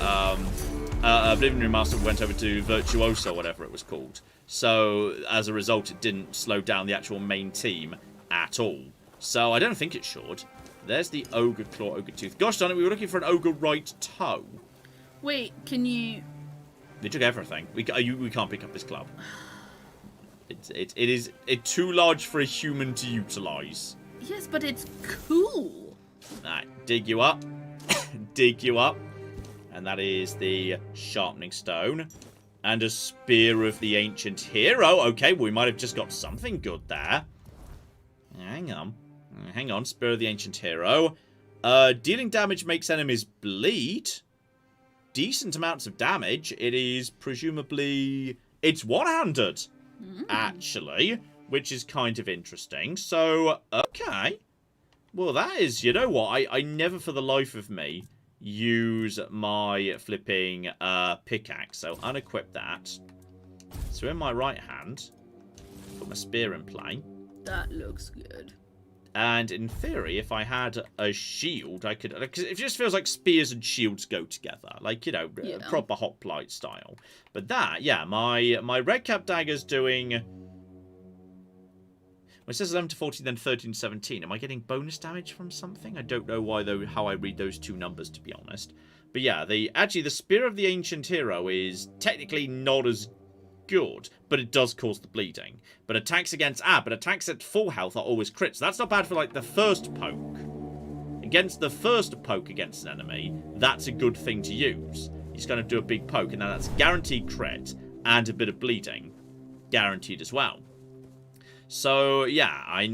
Oblivion Remastered went over to Virtuoso, whatever it was called. So as a result, it didn't slow down the actual main team at all. So I don't think it should. There's the Ogre Claw, Ogre Tooth. Gosh darn it, we were looking for an Ogre Right Toe. Wait, can you... They took everything. We can't pick up this club. It is too large for a human to utilize. Yes, but it's cool. Alright, dig you up. Dig you up. And that is the Sharpening Stone. And a Spear of the Ancient Hero. Okay, well, we might have just got something good there. Hang on. Spear of the Ancient Hero. Dealing damage makes enemies bleed. Decent amounts of damage. It is presumably... It's one-handed, actually, which is kind of interesting. So, okay. Well, that is... You know what? I never for the life of me use my flipping pickaxe. So, unequip that. So, in my right hand, put my spear in play. That looks good. And in theory, if I had a shield, I could... Because it just feels like spears and shields go together. Like, you know, proper hoplite style. But that, yeah, my red cap dagger's doing... Well, it says 11 to 14, then 13 to 17. Am I getting bonus damage from something? I don't know why, though, how I read those two numbers, to be honest. But yeah, actually, the Spear of the Ancient Hero is technically not as good, but it does cause the bleeding. But attacks at full health are always crits. So that's not bad for, like, the first poke. Against the first poke against an enemy, that's a good thing to use. He's going to do a big poke, and now that's guaranteed crit and a bit of bleeding. Guaranteed as well. So, yeah, I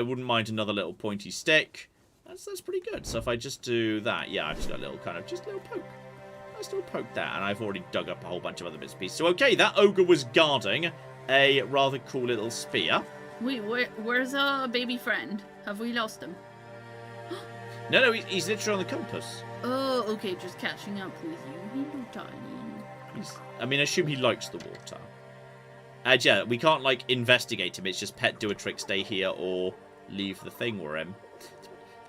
wouldn't mind another little pointy stick. That's pretty good. So if I just do that, yeah, I've just got a little kind of, just a little poke. Nice little poke there, and I've already dug up a whole bunch of other bits and pieces. So, okay, that ogre was guarding a rather cool little spear. Wait, where's our baby friend? Have we lost him? No, he's literally on the compass. Oh, okay, just catching up with you. Hello, darling. I mean, I assume he likes the water. Yeah, we can't, like, investigate him. It's just pet, do a trick, stay here, or leave the thing we're in.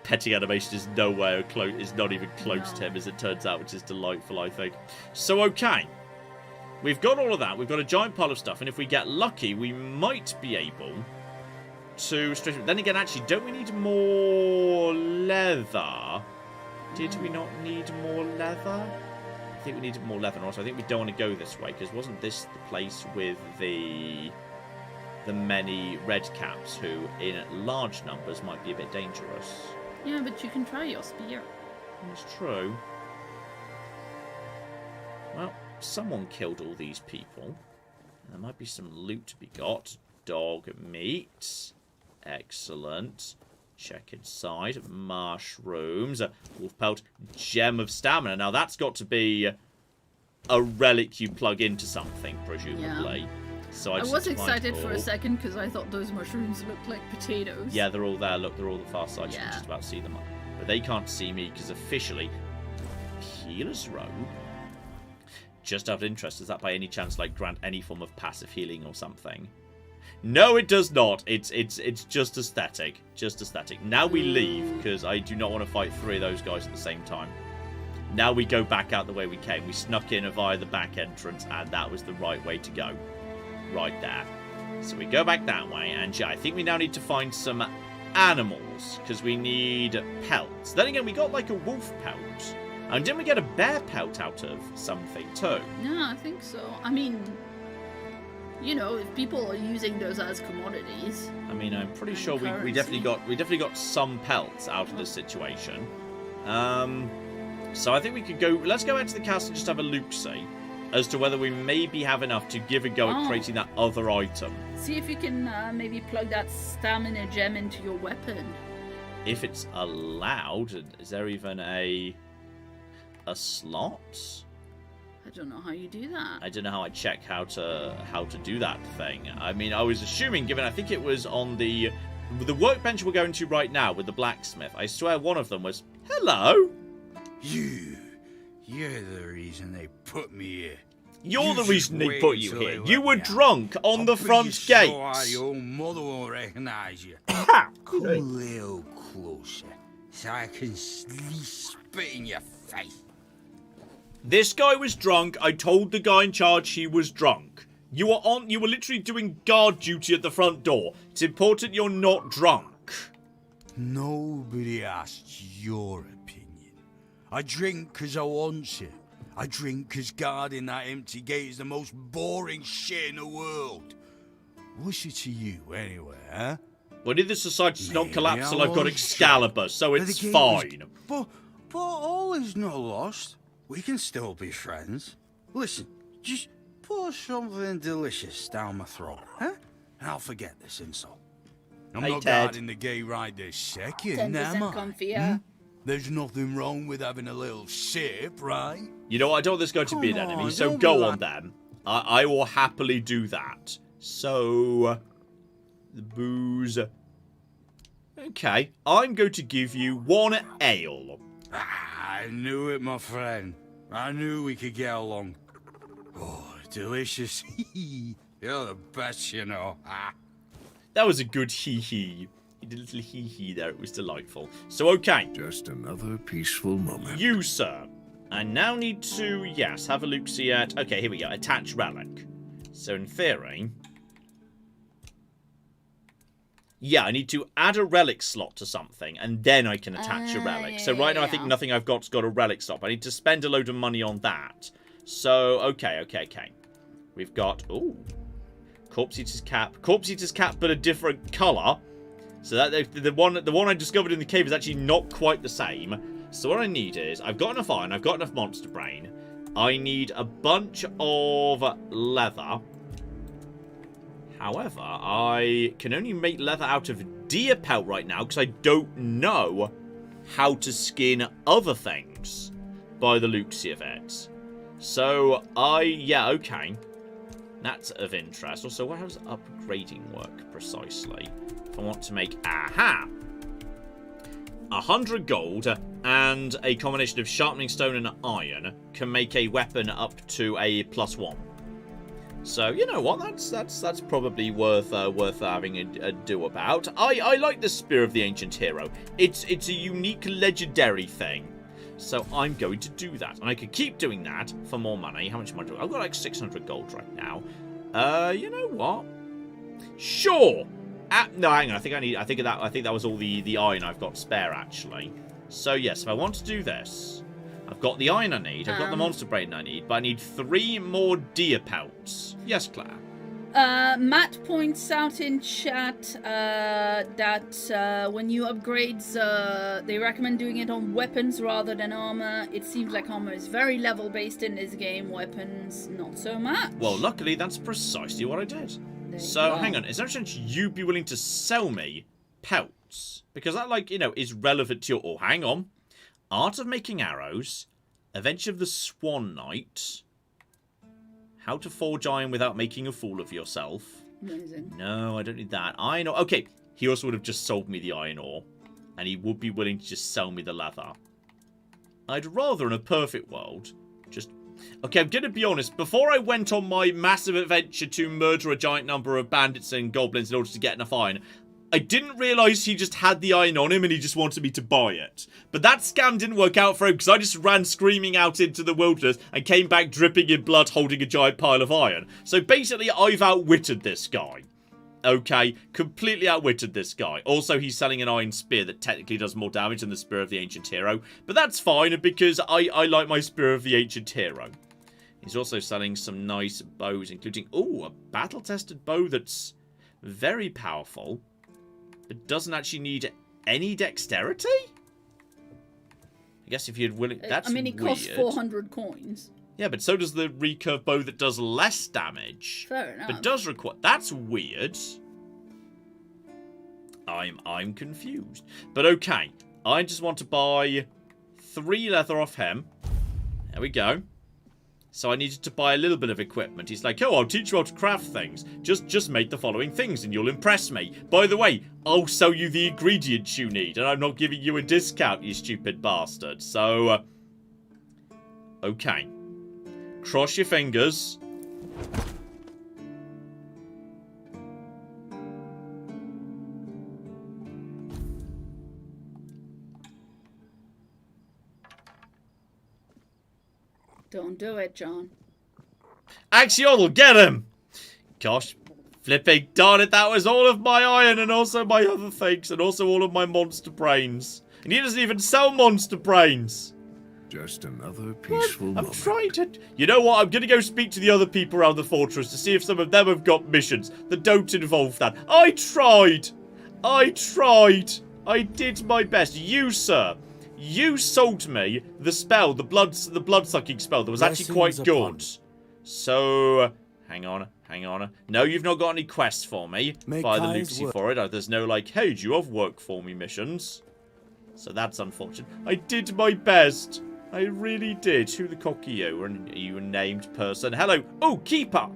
Petting animation is nowhere close, is not even close to him, as it turns out, which is delightful, I think. So, okay. We've got all of that. We've got a giant pile of stuff, and if we get lucky, we might be able to... Then again, actually, don't we need more leather? Did we not need more leather? I think we needed more leather, and also I think we don't want to go this way, because wasn't this the place with the many red caps who, in large numbers, might be a bit dangerous? Yeah, but you can try your spear. It's true. Well, someone killed all these people. There might be some loot to be got. Dog meat. Excellent. Check inside. Mushrooms. Wolf pelt. Gem of stamina. Now, that's got to be a relic you plug into something, presumably. Yeah. So I was excited for a second because I thought those mushrooms looked like potatoes. Yeah, they're all there. Look, they're all the far side. You Yeah. can just about see them. But they can't see me because officially, healer's robe. Just out of interest, does that by any chance like grant any form of passive healing or something? No, it does not. It's just aesthetic. Just aesthetic. Now we leave because I do not want to fight three of those guys at the same time. Now we go back out the way we came. We snuck in via the back entrance, and that was the right way to go. Right there. So we go back that way, and yeah, I think we now need to find some animals, because we need pelts. Then again, we got like a wolf pelt. And didn't we get a bear pelt out of something too? Yeah, I think so. I mean, you know, if people are using those as commodities. I mean, I'm pretty And sure we currency. definitely got some pelts out of this situation. So I think we could go. Let's go out to the castle and just have a look-see as to whether we maybe have enough to give a go at creating that other item. See if you can maybe plug that stamina gem into your weapon. If it's allowed, is there even a slot? I don't know how you do that. I don't know how I check how to do that thing. I mean, I was assuming, given I think it was on the workbench we're going to right now with the blacksmith. I swear one of them was hello. You're the reason they put me here. You're the just reason they wait put you till they here. let You were me out. drunk on the I'll front beat you gate. so hard your own mother won't recognize you. Come a little closer, so I can spit in your face. This guy was drunk. I told the guy in charge he was drunk. You were literally doing guard duty at the front door. It's important you're not drunk. Nobody asked your opinion. I drink because I want to. I drink because guarding that empty gate is the most boring shit in the world. What's it to you, anyway, huh? Well, if the society does not Maybe collapse till I'm I've got on Excalibur, so But it's the gate was- fine. But all is not lost. We can still be friends. Listen, just pour something delicious down my throat, huh? And I'll forget this insult. I'm Hey, not Ted. guarding the gate right this second, 10% am I? comfier. There's nothing wrong with having a little sip, right? You know what? I don't want this guy to be an Come enemy, on, so don't go be on like- then. I will happily do that. So, the booze. Okay, I'm going to give you one ale. I knew it, my friend. I knew we could get along. Oh, delicious. You're the best, you know. That was a good hee-hee. You did a little hee-hee there. It was delightful. So, okay. Just another peaceful moment. You, sir. I now need to, yes, have a look-see at... Okay, here we go. Attach relic. So, in theory... Yeah, I need to add a relic slot to something, and then I can attach a relic. So right now I think yeah. nothing I've got's got a relic slot. I need to spend a load of money on that. So, okay. We've got, ooh, Corpse Eater's cap, but a different colour. So that the one I discovered in the cave is actually not quite the same. So what I need is, I've got enough iron, I've got enough monster brain. I need a bunch of leather. However, I can only make leather out of deer pelt right now because I don't know how to skin other things by the looks of it. So, yeah, okay. That's of interest. Also, how does upgrading work precisely? If I want to make, 100 gold and a combination of sharpening stone and iron can make a weapon up to a +1. So, you know what, that's probably worth having a do about. I like the Spear of the Ancient Hero. It's a unique legendary thing. So I'm going to do that. And I could keep doing that for more money. How much money do I? I've got like 600 gold right now. You know what? Sure. No, hang on. I think that was all the iron I've got spare actually. So yes, if I want to do this, I've got the iron I need, I've got the monster brain I need, but I need 3 more deer pelts. Yes, Claire. Matt points out in chat that when you upgrade, they recommend doing it on weapons rather than armor. It seems like armor is very level based in this game, weapons not so much. Well, luckily that's precisely what I did. So hang on, is there a chance you'd be willing to sell me pelts? Because that, like, you know, is relevant to your... Oh, hang on. Art of Making Arrows, Adventure of the Swan Knight, How to Forge Iron Without Making a Fool of Yourself. Amazing. No, I don't need that. Iron ore. Okay, he also would have just sold me the iron ore, and he would be willing to just sell me the leather. I'd rather, in a perfect world, just... Okay, I'm going to be honest. Before I went on my massive adventure to murder a giant number of bandits and goblins in order to get enough iron, I didn't realise he just had the iron on him and he just wanted me to buy it. But that scam didn't work out for him because I just ran screaming out into the wilderness and came back dripping in blood holding a giant pile of iron. So basically, I've outwitted this guy. Okay, completely outwitted this guy. Also, he's selling an iron spear that technically does more damage than the Spear of the Ancient Hero. But that's fine because I like my Spear of the Ancient Hero. He's also selling some nice bows, including, ooh, a battle-tested bow that's very powerful. But doesn't actually need any dexterity? I guess if you'd willing... That's weird. I mean, it costs 400 coins. Yeah, but so does the recurve bow that does less damage. Fair enough. But does require... That's weird. I'm confused. But okay. I just want to buy 3 leather off him. There we go. So I needed to buy a little bit of equipment. He's like, oh, I'll teach you how to craft things. Just make the following things and you'll impress me. By the way, I'll sell you the ingredients you need. And I'm not giving you a discount, you stupid bastard. So, okay. Cross your fingers. Don't do it, John. Axolotl, get him! Gosh, flipping darn it, that was all of my iron and also my other things and also all of my monster brains. And he doesn't even sell monster brains. Just another peaceful moment. I'm trying to... You know what? I'm going to go speak to the other people around the fortress to see if some of them have got missions that don't involve that. I tried. I did my best. You, sir. You sold me the spell, the blood-sucking spell that was actually quite good. So, hang on. No, you've not got any quests for me. By the Lucy for it. There's no like, hey, do you have work for me missions? So that's unfortunate. I did my best. I really did. Who the cock are you? Are you a named person? Hello. Oh, keeper.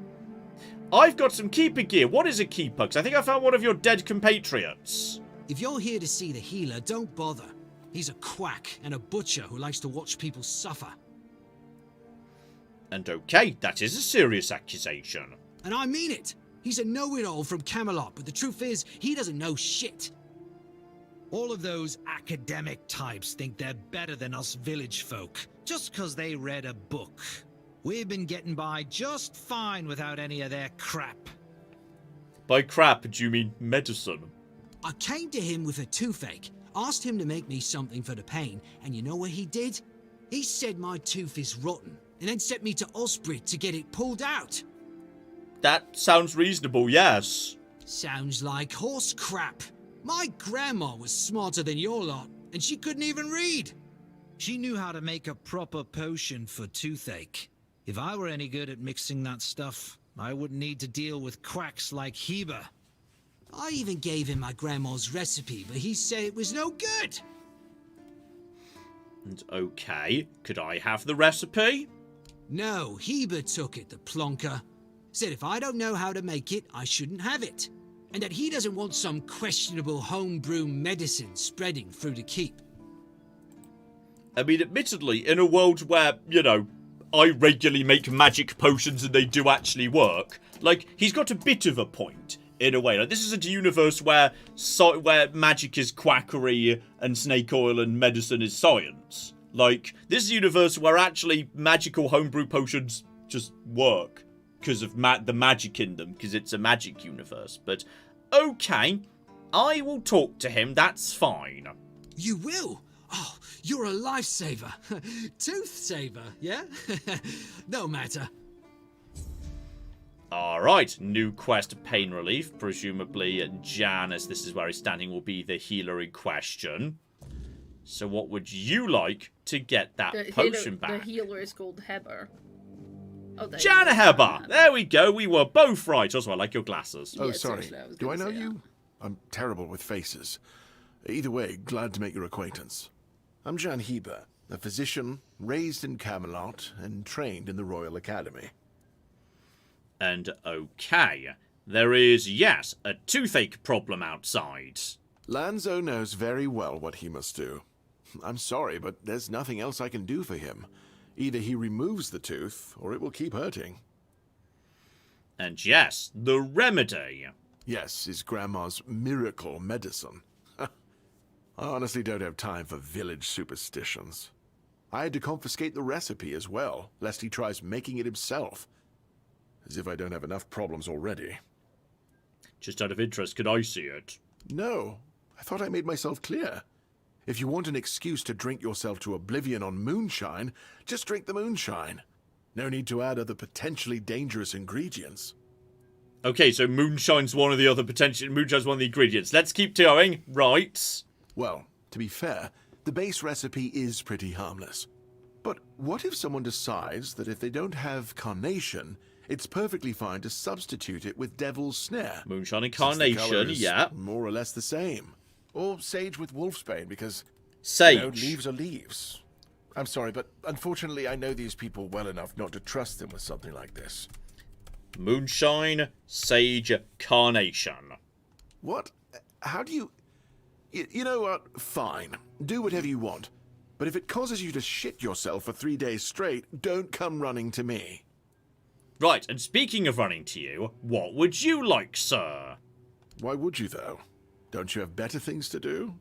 I've got some keeper gear. What is a keeper? Because I think I found one of your dead compatriots. If you're here to see the healer, don't bother. He's a quack and a butcher who likes to watch people suffer. And okay, that is a serious accusation. And I mean it. He's a know-it-all from Camelot, but the truth is, he doesn't know shit. All of those academic types think they're better than us village folk, just 'cause they read a book. We've been getting by just fine without any of their crap. By crap, do you mean medicine? I came to him with a toothache, asked him to make me something for the pain, and you know what he did? He said my tooth is rotten, and then sent me to Osprey to get it pulled out. That sounds reasonable, yes. Sounds like horse crap. My grandma was smarter than your lot, and she couldn't even read. She knew how to make a proper potion for toothache. If I were any good at mixing that stuff, I wouldn't need to deal with quacks like Heber. I even gave him my grandma's recipe, but he said it was no good. And okay, could I have the recipe? No, Heber took it, the plonker. Said if I don't know how to make it, I shouldn't have it. And that he doesn't want some questionable homebrew medicine spreading through the keep. I mean, admittedly, in a world where, you know, I regularly make magic potions and they do actually work, like, he's got a bit of a point, in a way. Like, this is a universe where magic is quackery and snake oil and medicine is science. Like, this is a universe where actually magical homebrew potions just work because of the magic in them, because it's a magic universe. But, okay, I will talk to him, that's fine. You will? Oh, you're a lifesaver. Tooth saver, yeah? No matter. Alright, new quest, pain relief. Presumably Jan, as this is where he's standing, will be the healer in question. So what would you like to get that potion back? The healer is called Heber. Oh, Jan Heber! There we go, we were both right. Also, I like your glasses. Oh, Yeah, sorry. seriously, Do I know say you? I'm terrible with faces. Either way, glad to make your acquaintance. I'm Jan Heber, a physician raised in Camelot and trained in the Royal Academy. And okay, there is, yes, a toothache problem outside. Lanzo knows very well what he must do. I'm sorry, but there's nothing else I can do for him. Either he removes the tooth, or it will keep hurting. And yes, the remedy. Yes, his grandma's miracle medicine. I honestly don't have time for village superstitions. I had to confiscate the recipe as well, lest he tries making it himself. As if I don't have enough problems already. Just out of interest, could I see it? No, I thought I made myself clear. If you want an excuse to drink yourself to oblivion on moonshine, just drink the moonshine. No need to add other potentially dangerous ingredients. Okay, so moonshine's one of the ingredients. Let's keep going. Right. Well, to be fair, the base recipe is pretty harmless. But what if someone decides that if they don't have carnation, it's perfectly fine to substitute it with devil's snare? Moonshine and Since the carnation, colour is yeah. more or less the same. Or sage with wolfsbane, because Sage. you know, leaves are leaves. I'm sorry, but unfortunately I know these people well enough not to trust them with something like this. Moonshine, sage, carnation. What? How do you... You know what? Fine. Do whatever you want. But if it causes you to shit yourself for 3 days straight, don't come running to me. Right, and speaking of running to you, what would you like, sir? Why would you, though? Don't you have better things to do?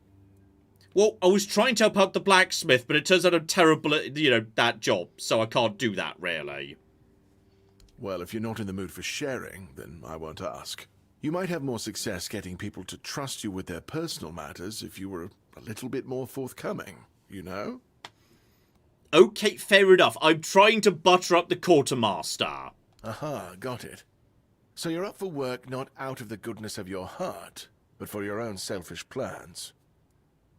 Well, I was trying to help out the blacksmith, but it turns out I'm terrible at, that job, so I can't do that, really. Well, if you're not in the mood for sharing, then I won't ask. You might have more success getting people to trust you with their personal matters if you were a little bit more forthcoming, you know? Okay, fair enough. I'm trying to butter up the quartermaster. Aha, got it. So you're up for work not out of the goodness of your heart, but for your own selfish plans.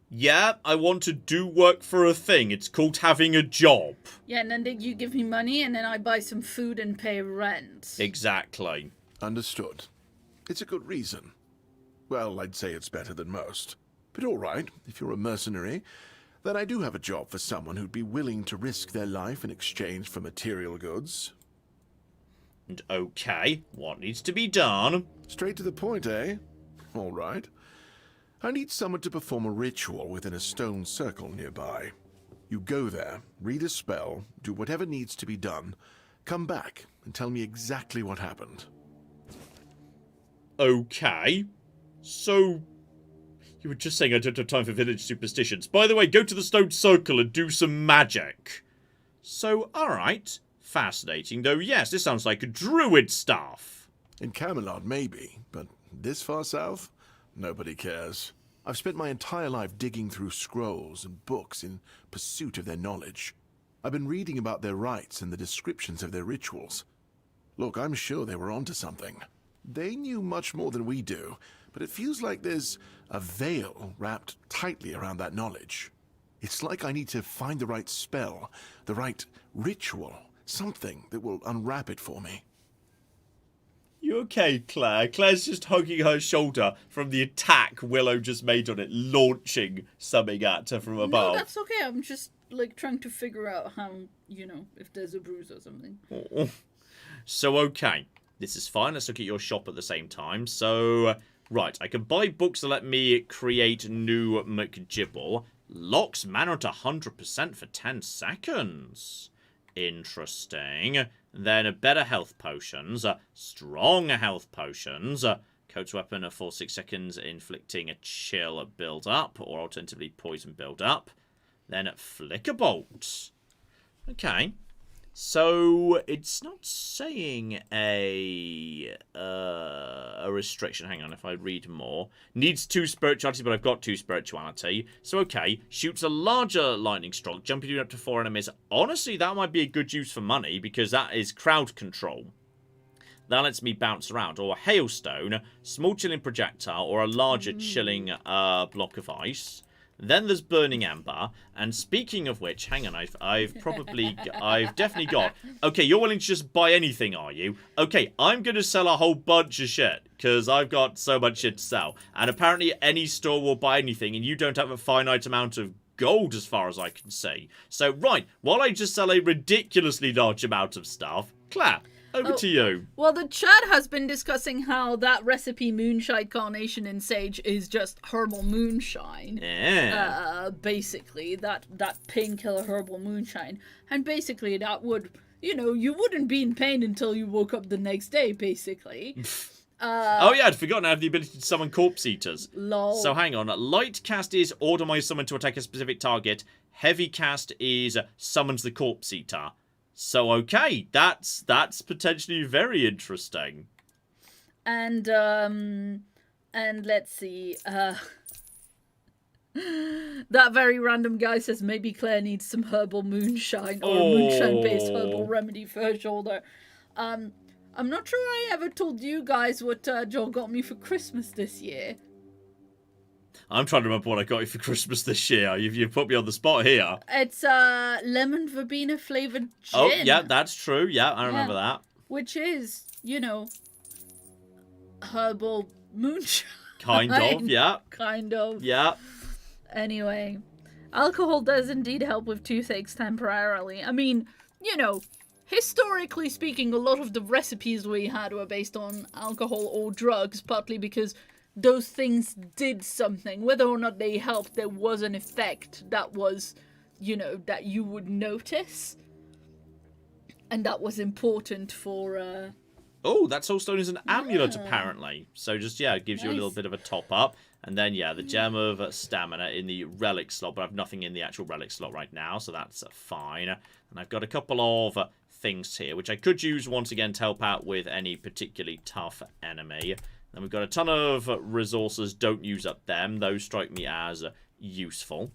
Yeah, I want to do work for a thing. It's called having a job. Yeah, and then you give me money, and then I buy some food and pay rent. Exactly. Understood. It's a good reason. Well, I'd say it's better than most. But all right, if you're a mercenary, then I do have a job for someone who'd be willing to risk their life in exchange for material goods. And okay, what needs to be done? Straight to the point, eh? All right. I need someone to perform a ritual within a stone circle nearby. You go there, read a spell, do whatever needs to be done, come back and tell me exactly what happened. Okay. So, you were just saying I don't have time for village superstitions. By the way, go to the stone circle and do some magic. So, alright. Fascinating, though. Yes, this sounds like druid stuff. In Camelot, maybe, but this far south? Nobody cares. I've spent my entire life digging through scrolls and books in pursuit of their knowledge. I've been reading about their rites and the descriptions of their rituals. Look, I'm sure they were onto something. They knew much more than we do, but it feels like there's a veil wrapped tightly around that knowledge. It's like I need to find the right spell, the right ritual, Something that will unwrap it for me. You okay, Claire? Claire's just hugging her shoulder from the attack Willow just made on it, launching something at her from above. No, that's okay. I'm just, like, trying to figure out how, you know, if there's a bruise or something. Oh. So, okay. This is fine. Let's look at your shop at the same time. So, right. I can buy books that let me create new McGibble. Locks mana to 100% for 10 seconds. Interesting. Then better health potions, strong health potions, coats weapon for 6 seconds, inflicting a chill build up, or alternatively poison build up. Then flicker bolt. Okay. So it's not saying a restriction. Hang on, if I read more. Needs 2 spirituality, but I've got 2 spirituality. So okay, shoots a larger lightning stroke, jumping up to 4 enemies. Honestly, that might be a good use for money, because that is crowd control. That lets me bounce around. Or hailstone, small chilling projectile, or a larger chilling block of ice. Then there's Burning Ember, and speaking of which, hang on, I've definitely got... Okay, you're willing to just buy anything, are you? Okay, I'm going to sell a whole bunch of shit, because I've got so much shit to sell. And apparently any store will buy anything, and you don't have a finite amount of gold as far as I can see. So, right, while I just sell a ridiculously large amount of stuff, Claire, over to you. Well, the chat has been discussing how that recipe Moonshine Carnation in Sage is just herbal moonshine. Yeah. Basically, that painkiller herbal moonshine. And basically that would, you know, you wouldn't be in pain until you woke up the next day, basically. Oh yeah, I'd forgotten I have the ability to summon corpse eaters. Lol. So hang on. Light cast is order my summon to attack a specific target. Heavy cast is summons the corpse eater. So okay, that's potentially very interesting. And let's see. That very random guy says maybe Claire needs some herbal moonshine or a moonshine-based herbal remedy for her shoulder. I'm not sure I ever told you guys what Joel got me for Christmas this year. I'm trying to remember what I got you for Christmas this year. You've put me on the spot here. It's lemon verbena flavored gin. Oh, yeah, that's true. Yeah, I remember that. Which is, you know, herbal moonshine. Kind of, yeah. Kind of. Yeah. Anyway, alcohol does indeed help with toothaches temporarily. I mean, you know, historically speaking, a lot of the recipes we had were based on alcohol or drugs, partly because those things did something. Whether or not they helped, there was an effect that was, you know, that you would notice. And that was important for... Oh, that soulstone is an amulet, apparently. So just, yeah, it gives you a little bit of a top-up. And then, yeah, the gem of stamina in the relic slot, but I have nothing in the actual relic slot right now, so that's fine. And I've got a couple of things here, which I could use once again to help out with any particularly tough enemy. Then we've got a ton of resources. Don't use up them. Those strike me as useful.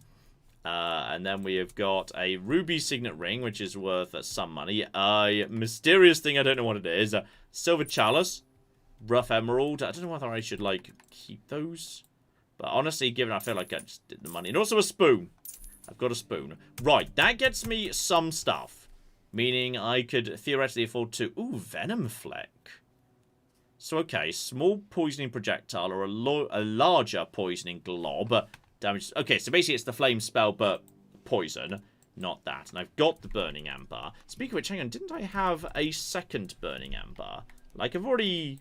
And then we have got a ruby signet ring, which is worth some money. A mysterious thing, I don't know what it is. A silver chalice. Rough emerald. I don't know whether I should, like, keep those. But honestly, given I feel like I just did the money. And also a spoon. I've got a spoon. Right, that gets me some stuff. Meaning I could theoretically afford to... Ooh, venom fleck. So, okay, small poisoning projectile or a larger poisoning glob. Damage. Okay, so basically it's the flame spell, but poison. Not that. And I've got the burning ember. Speaking of which, hang on, didn't I have a second burning ember? Like, I've already...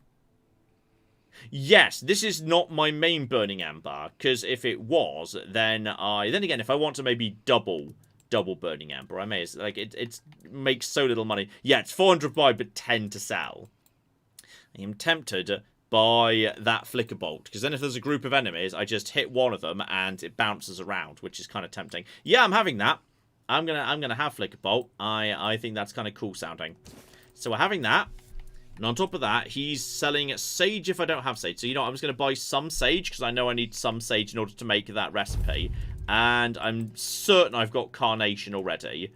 Yes, this is not my main burning ember, because if it was, then again, if I want to maybe double burning ember, I may, like, it makes so little money. Yeah, it's 400 buy, but 10 to sell. I am tempted by that flicker bolt, because then if there's a group of enemies, I just hit one of them and it bounces around, which is kind of tempting. Yeah, I'm having that. I'm gonna have flicker bolt. I think that's kind of cool sounding. So we're having that. And on top of that, he's selling sage if I don't have sage. So, you know what? I'm just going to buy some sage, because I know I need some sage in order to make that recipe. And I'm certain I've got carnation already.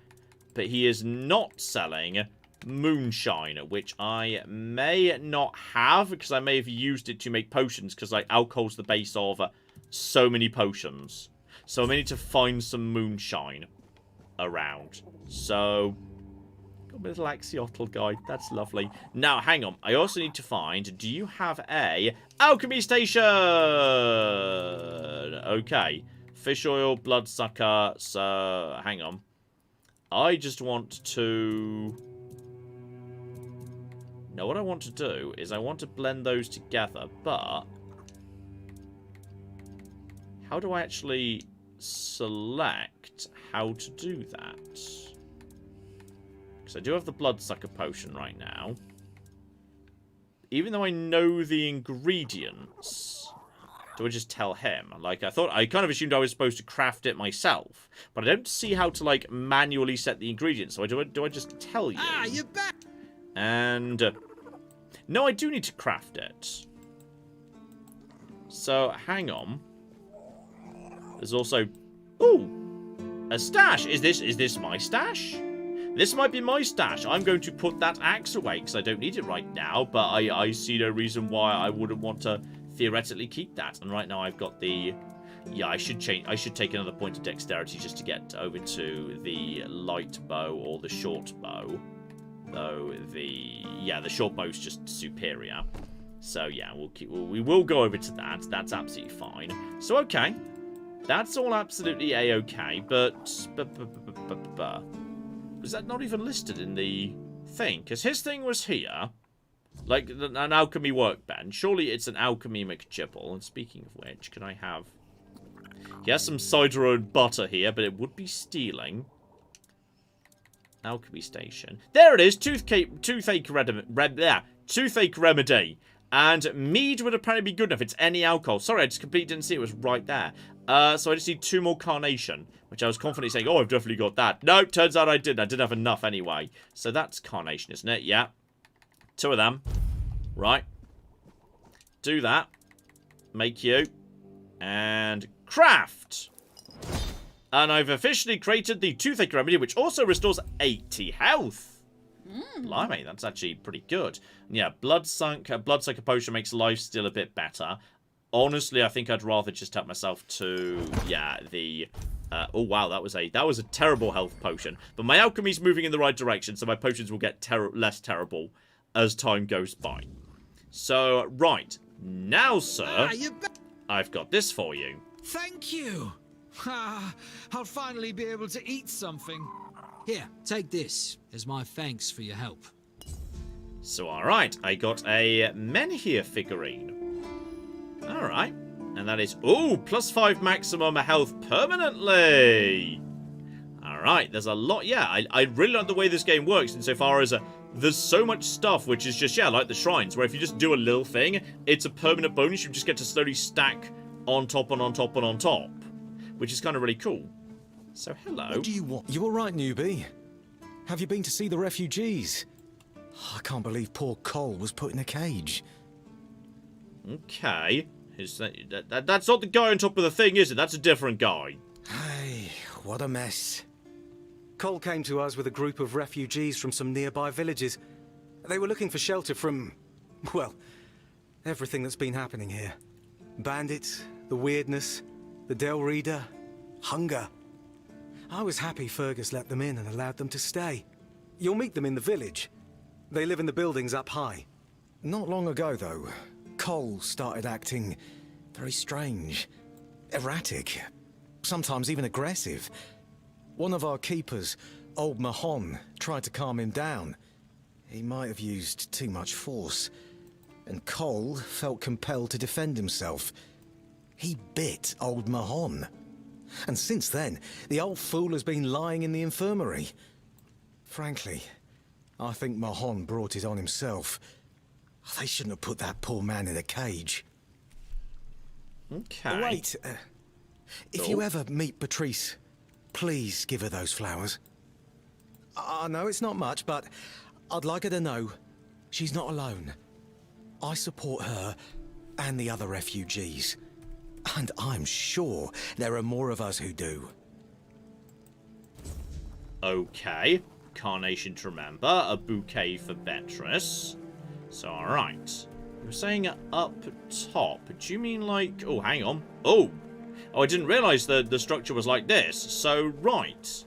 But he is not selling moonshine, which I may not have, because I may have used it to make potions, because, like, alcohol's the base of so many potions. So I may need to find some moonshine around. So... Got a little axolotl guy. That's lovely. Now, hang on. I also need to find, do you have a alchemy station? Okay. Fish oil, bloodsucker. So, hang on. I just want to... Now, what I want to do is I want to blend those together, but... How do I actually select how to do that? Because I do have the bloodsucker potion right now. Even though I know the ingredients, do I just tell him? Like, I kind of assumed I was supposed to craft it myself, but I don't see how to, like, manually set the ingredients. So do I just tell you? Ah, you're back! And, no, I do need to craft it. So, hang on. There's also... Ooh! A stash! Is this my stash? This might be my stash. I'm going to put that axe away, because I don't need it right now, but I see no reason why I wouldn't want to theoretically keep that. And right now I've got the... Yeah, I should take another point of dexterity just to get over to the light bow or the short bow. Though the short bow's just superior. So yeah, we will go over to that. That's absolutely fine. So okay. That's all absolutely a-okay, but was that not even listed in the thing? Because his thing was here, like an alchemy workbench. Surely it's an alchemy McChipple. And speaking of which, can I have... He has some cider and butter here, but it would be stealing. Alchemy station. There it is. Toothache remedy. And mead would apparently be good enough. It's any alcohol. Sorry, I just completely didn't see it was right there. So I just need 2 more carnation, which I was confidently saying, oh, I've definitely got that. Nope, turns out I didn't. I didn't have enough anyway. So that's carnation, isn't it? Yeah. 2 of them. Right. Do that. Make you. And craft. And I've officially created the toothache remedy, which also restores 80 health. Blimey, that's actually pretty good. Yeah, bloodsucker potion makes life still a bit better. Honestly, I think I'd rather just help myself to, yeah, the... oh, wow, that was a terrible health potion. But my alchemy's moving in the right direction, so my potions will get less terrible as time goes by. So, right. Now, sir, I've got this for you. Thank you. I'll finally be able to eat something. Here, take this as my thanks for your help. So, alright, I got a Menhir figurine. Alright. And that is, ooh, +5 maximum health permanently. Alright, there's a lot, yeah, I really like the way this game works insofar as there's so much stuff which is just, yeah, like the shrines, where if you just do a little thing, it's a permanent bonus, you just get to slowly stack on top and on top and on top, which is kind of really cool. So, hello. What do you want? You alright, newbie? Have you been to see the refugees? I can't believe poor Cole was put in a cage. Okay. That's not the guy on top of the thing, is it? That's a different guy. Hey, what a mess. Cole came to us with a group of refugees from some nearby villages. They were looking for shelter from, well, everything that's been happening here. Bandits, the weirdness, the Del Reader, hunger. I was happy Fergus let them in and allowed them to stay. You'll meet them in the village. They live in the buildings up high. Not long ago, though, Cole started acting very strange, erratic, sometimes even aggressive. One of our keepers, old Mahon, tried to calm him down. He might have used too much force, and Cole felt compelled to defend himself. He bit old Mahon. And since then, the old fool has been lying in the infirmary. Frankly, I think Mahon brought it on himself. They shouldn't have put that poor man in a cage. Okay. Wait, if you ever meet Patrice, please give her those flowers. I know it's not much, but I'd like her to know she's not alone. I support her and the other refugees. And I'm sure there are more of us who do. Okay. Carnation to remember. A bouquet for Beatrice. So, alright. You're saying up top. Do you mean like... Oh, hang on. Oh! Oh, I didn't realise the structure was like this. So, right.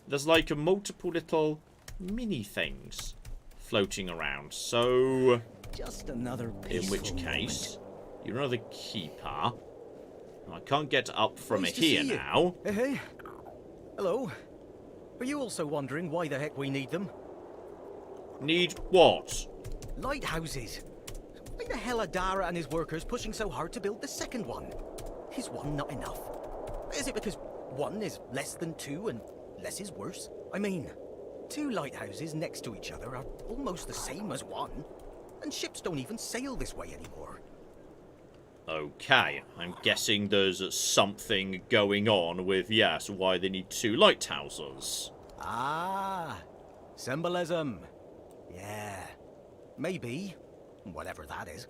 There's like a multiple little mini things floating around. So, just another in which case, you're another keeper. I can't get up from here now. Hey. Hello. Are you also wondering why the heck we need them? Need what? Lighthouses. Why the hell are Dara and his workers pushing so hard to build the second one? Is one not enough? Is it because one is less than two and less is worse? I mean, two lighthouses next to each other are almost the same as one, and ships don't even sail this way anymore. Okay, I'm guessing there's something going on with, yes, why they need two lighthouses. Ah, symbolism. Yeah, maybe, whatever that is.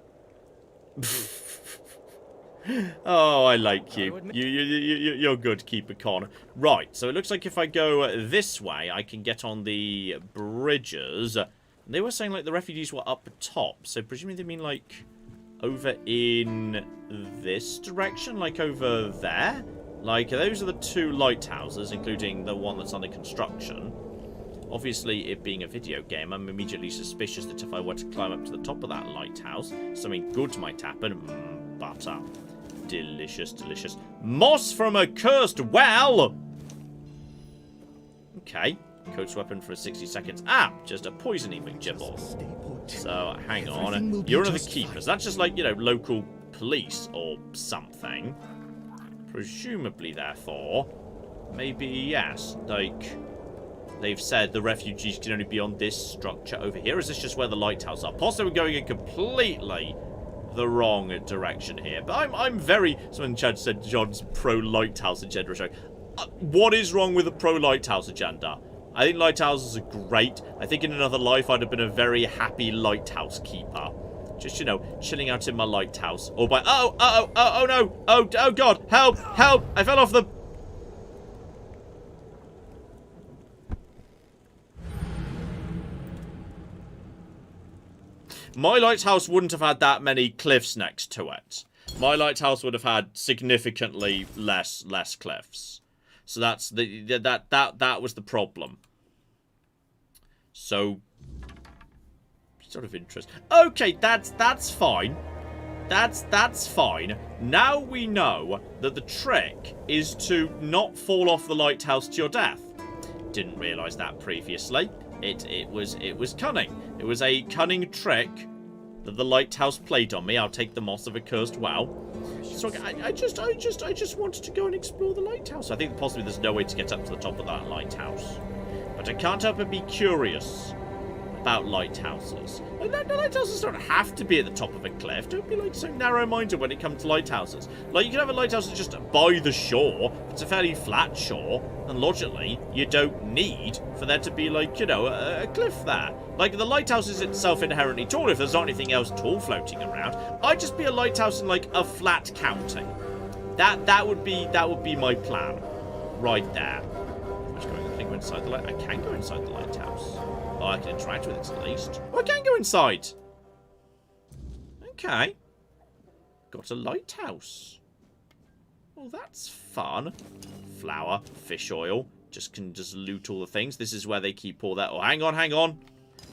Oh, I like you. You're good, Keeper Con. Right, so it looks like if I go this way, I can get on the bridges. They were saying, like, the refugees were up top, so presumably they mean, like, over in this direction, like over there? Like, those are the two lighthouses, including the one that's under construction. Obviously, it being a video game, I'm immediately suspicious that if I were to climb up to the top of that lighthouse, something good might happen. Butter. Delicious, delicious. Moss from a cursed well! Okay. Coach weapon for 60 seconds. Ah! Just a poisoning McGibble. So, hang on. You're one of the keepers. That's just like, you know, local police or something. Presumably, therefore, maybe, yes, like, they've said the refugees can only be on this structure over here. Is this just where the lighthouse are? Possibly going in completely the wrong direction here. But I'm very... Someone in chat said John's pro-lighthouse agenda. What is wrong with the pro-lighthouse agenda? I think lighthouses are great. I think in another life I'd have been a very happy lighthouse keeper. Just, you know, chilling out in my lighthouse. Or by... Oh no! Oh God! Help! Help! I fell off the... My lighthouse wouldn't have had that many cliffs next to it. My lighthouse would have had significantly less cliffs. So that's that was the problem. So sort of interest. Okay, that's fine. That's fine. Now we know that the trick is to not fall off the lighthouse to your death. Didn't realise that previously. It was cunning. It was a cunning trick that the lighthouse played on me. I'll take the moss of a cursed well. So I just wanted to go and explore the lighthouse. I think possibly there's no way to get up to the top of that lighthouse. But I can't help but be curious about lighthouses. And the lighthouses don't have to be at the top of a cliff. Don't be like so narrow-minded when it comes to lighthouses. Like, you can have a lighthouse that's just by the shore. It's a fairly flat shore, and logically, you don't need for there to be, like, you know, a cliff there. Like, the lighthouse is itself inherently tall if there's not anything else tall floating around. I'd just be a lighthouse in, like, a flat county. That would be my plan. Right there. I can go inside the light. I can go inside the lighthouse. Oh, I can interact with it at least. Oh, I can go inside. Okay. Got a lighthouse. Well, that's fun. Flour, fish oil. Can just loot all the things. This is where they keep all that. Oh, hang on.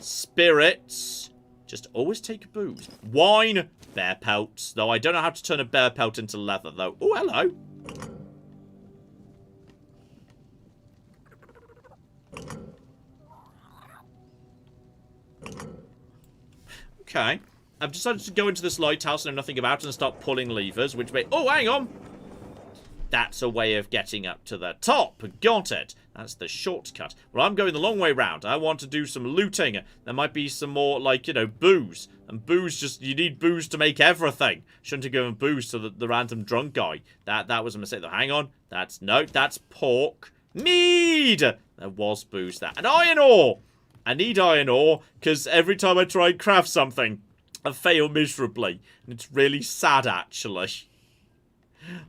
Spirits. Just always take booze. Wine. Bear pelts. Though I don't know how to turn a bear pelt into leather, though. Oh, hello. Okay. I've decided to go into this lighthouse and know nothing about it and start pulling levers, which may... Oh, hang on! That's a way of getting up to the top. Got it. That's the shortcut. Well, I'm going the long way round. I want to do some looting. There might be some more, like, you know, booze. And booze just... You need booze to make everything. Shouldn't have given booze to the random drunk guy. That was a mistake, though. Hang on. No, that's pork. Mead! There was booze there. And iron ore! I need iron ore, because every time I try and craft something, I fail miserably. And it's really sad, actually.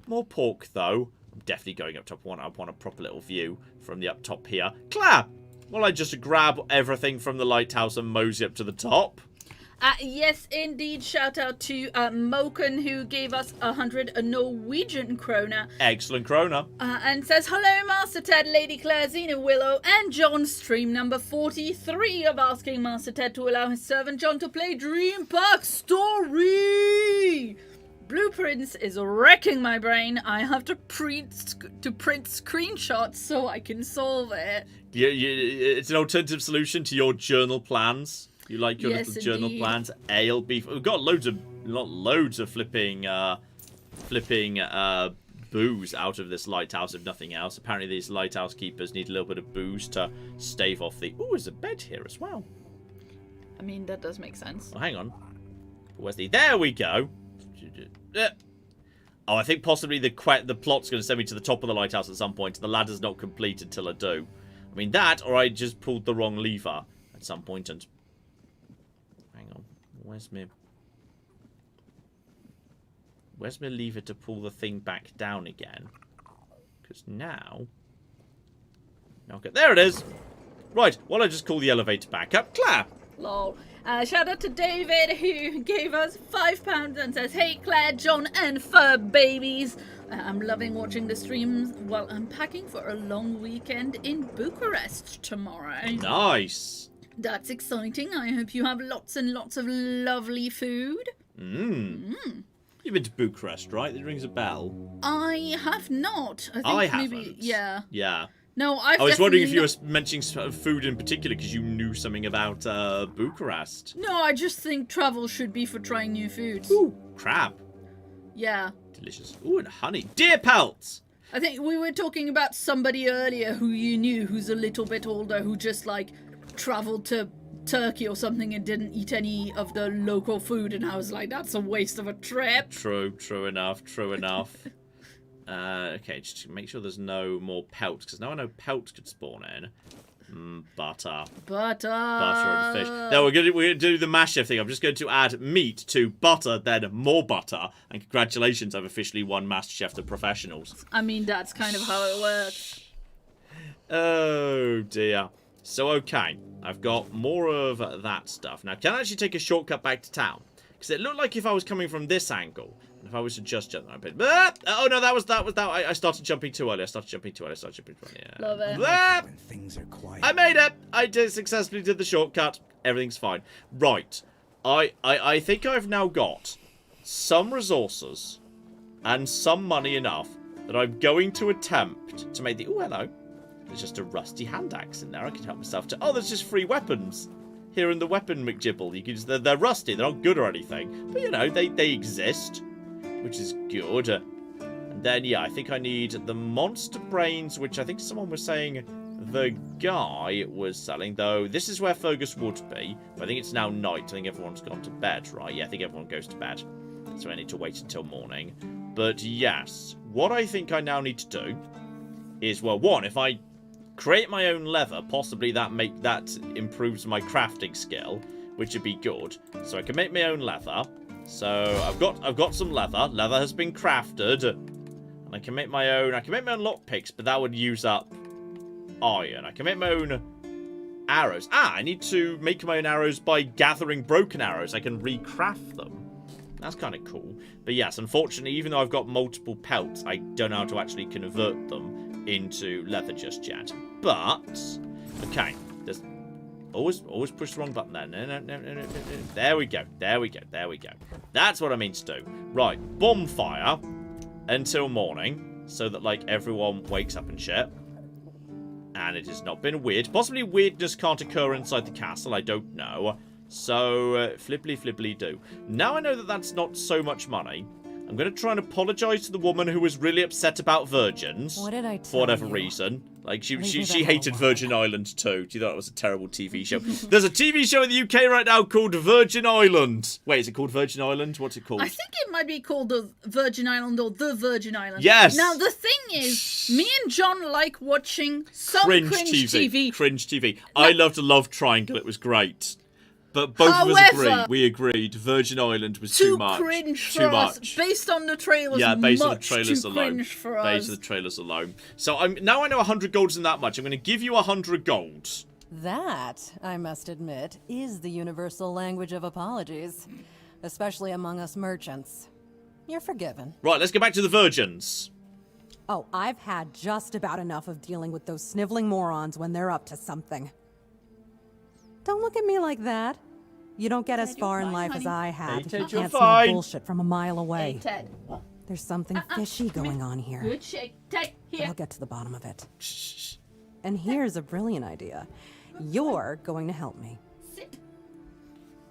More pork, though. I'm definitely going up top. I want a proper little view from the up top here. Clap! Well, I just grab everything from the lighthouse and mosey up to the top. Yes, indeed. Shout out to Moken, who gave us 100 Norwegian krona. Excellent krona. And says, hello, Master Ted, Lady Claire, Xena, Willow, and John. Stream number 43 of asking Master Ted to allow his servant John to play Dream Park Story. Blueprints is wrecking my brain. I have to print screenshots so I can solve it. It's an alternative solution to your journal plans. You like your little journal plans? Ale, beef. We've got loads of flipping booze out of this lighthouse, if nothing else. Apparently, these lighthouse keepers need a little bit of booze to stave off the. Ooh, there's a bed here as well. I mean, that does make sense. Oh, hang on. Where's the? There we go. Oh, I think possibly the plot's going to send me to the top of the lighthouse at some point. The ladder's not complete until I do. I mean that, or I just pulled the wrong lever at some point and. Hang on. Where's my lever to pull the thing back down again? Because now... Okay, there it is! Right, well, I just call the elevator back up. Claire! Lol. Shout out to David, who gave us £5 and says, hey, Claire, John, and fur babies. I'm loving watching the streams while I'm packing for a long weekend in Bucharest tomorrow. Nice! That's exciting. I hope you have lots and lots of lovely food. You've been to Bucharest, right? That rings a bell. I have not. I think maybe, haven't. yeah. Yeah. No, I was wondering if you were mentioning food in particular because you knew something about Bucharest. No, I just think travel should be for trying new foods. Ooh, crab. Yeah. Delicious. Ooh, and honey. Deer pelts! I think we were talking about somebody earlier who you knew who's a little bit older who just, like, traveled to Turkey or something and didn't eat any of the local food, and I was like, that's a waste of a trip. True enough. Okay, just to make sure there's no more pelts, because now I know pelts could spawn in. Butter and fish. No, we're gonna do the mash chef thing. I'm just going to add meat to butter, then more butter, and congratulations, I've officially won Master Chef the Professionals. I mean, that's kind of how it works. Oh dear. So okay, I've got more of that stuff now. Can I actually take a shortcut back to town? Because it looked like if I was coming from this angle, if I was to just jump a bit. Oh no, that was that. I started jumping too early. Yeah. Love it. When things are quiet. I made it. I successfully did the shortcut. Everything's fine. Right. I think I've now got some resources and some money enough that I'm going to attempt to make the. Oh, hello. There's just a rusty hand axe in there. I can help myself to. Oh, there's just free weapons here in the weapon McGibble. You can just, they're rusty. They're not good or anything, but you know they exist, which is good. And then yeah, I think I need the monster brains, which I think someone was saying the guy was selling. Though this is where Fergus would be. But I think it's now night. I think everyone's gone to bed, right? Yeah, I think everyone goes to bed. So I need to wait until morning. But yes, what I think I now need to do is, well, one, if I create my own leather, possibly that improves my crafting skill, which would be good. So I can make my own leather. So I've got some leather. Leather has been crafted, and I can make my own. I can make my own lockpicks, but that would use up iron. I can make my own arrows. I need to make my own arrows by gathering broken arrows. I can recraft them. That's kind of cool. But yes, unfortunately, even though I've got multiple pelts, I don't know how to actually convert them into leather just yet. But okay, there's always push the wrong button there. No. There we go. That's what I mean to do. Right, bonfire until morning, so that like everyone wakes up and shit. And it has not been weird. Possibly weirdness can't occur inside the castle. I don't know. So flippily do. Now I know that that's not so much money. I'm going to try and apologise to the woman who was really upset about virgins. What did I tell for whatever you? reason. Like, she hated Virgin Island too. She thought it was a terrible TV show. There's a TV show in the UK right now called Virgin Island. Wait, is it called Virgin Island? What's it called? I think it might be called the Virgin Island or the Virgin Island. Yes! Now, the thing is, me and John like watching some cringe TV. Cringe TV. I loved a love triangle. It was great. But both of us agreed. We agreed Virgin Island was too much. Cringe too for much. us. Based on the trailers. Yeah, based on the much trailers too alone. Cringe for based us. on the trailers alone. So now I know 100 gold isn't that much. I'm going to give you 100 gold. That, I must admit, is the universal language of apologies. Especially among us merchants. You're forgiven. Right, let's get back to the virgins. Oh, I've had just about enough of dealing with those sniveling morons when they're up to something. Don't look at me like that. You don't get as far in life as I have if you can't smell bullshit from a mile away. Hey, Ted. There's something fishy going on here. Good shake. Ted, here. I'll get to the bottom of it. And here's a brilliant idea. You're going to help me.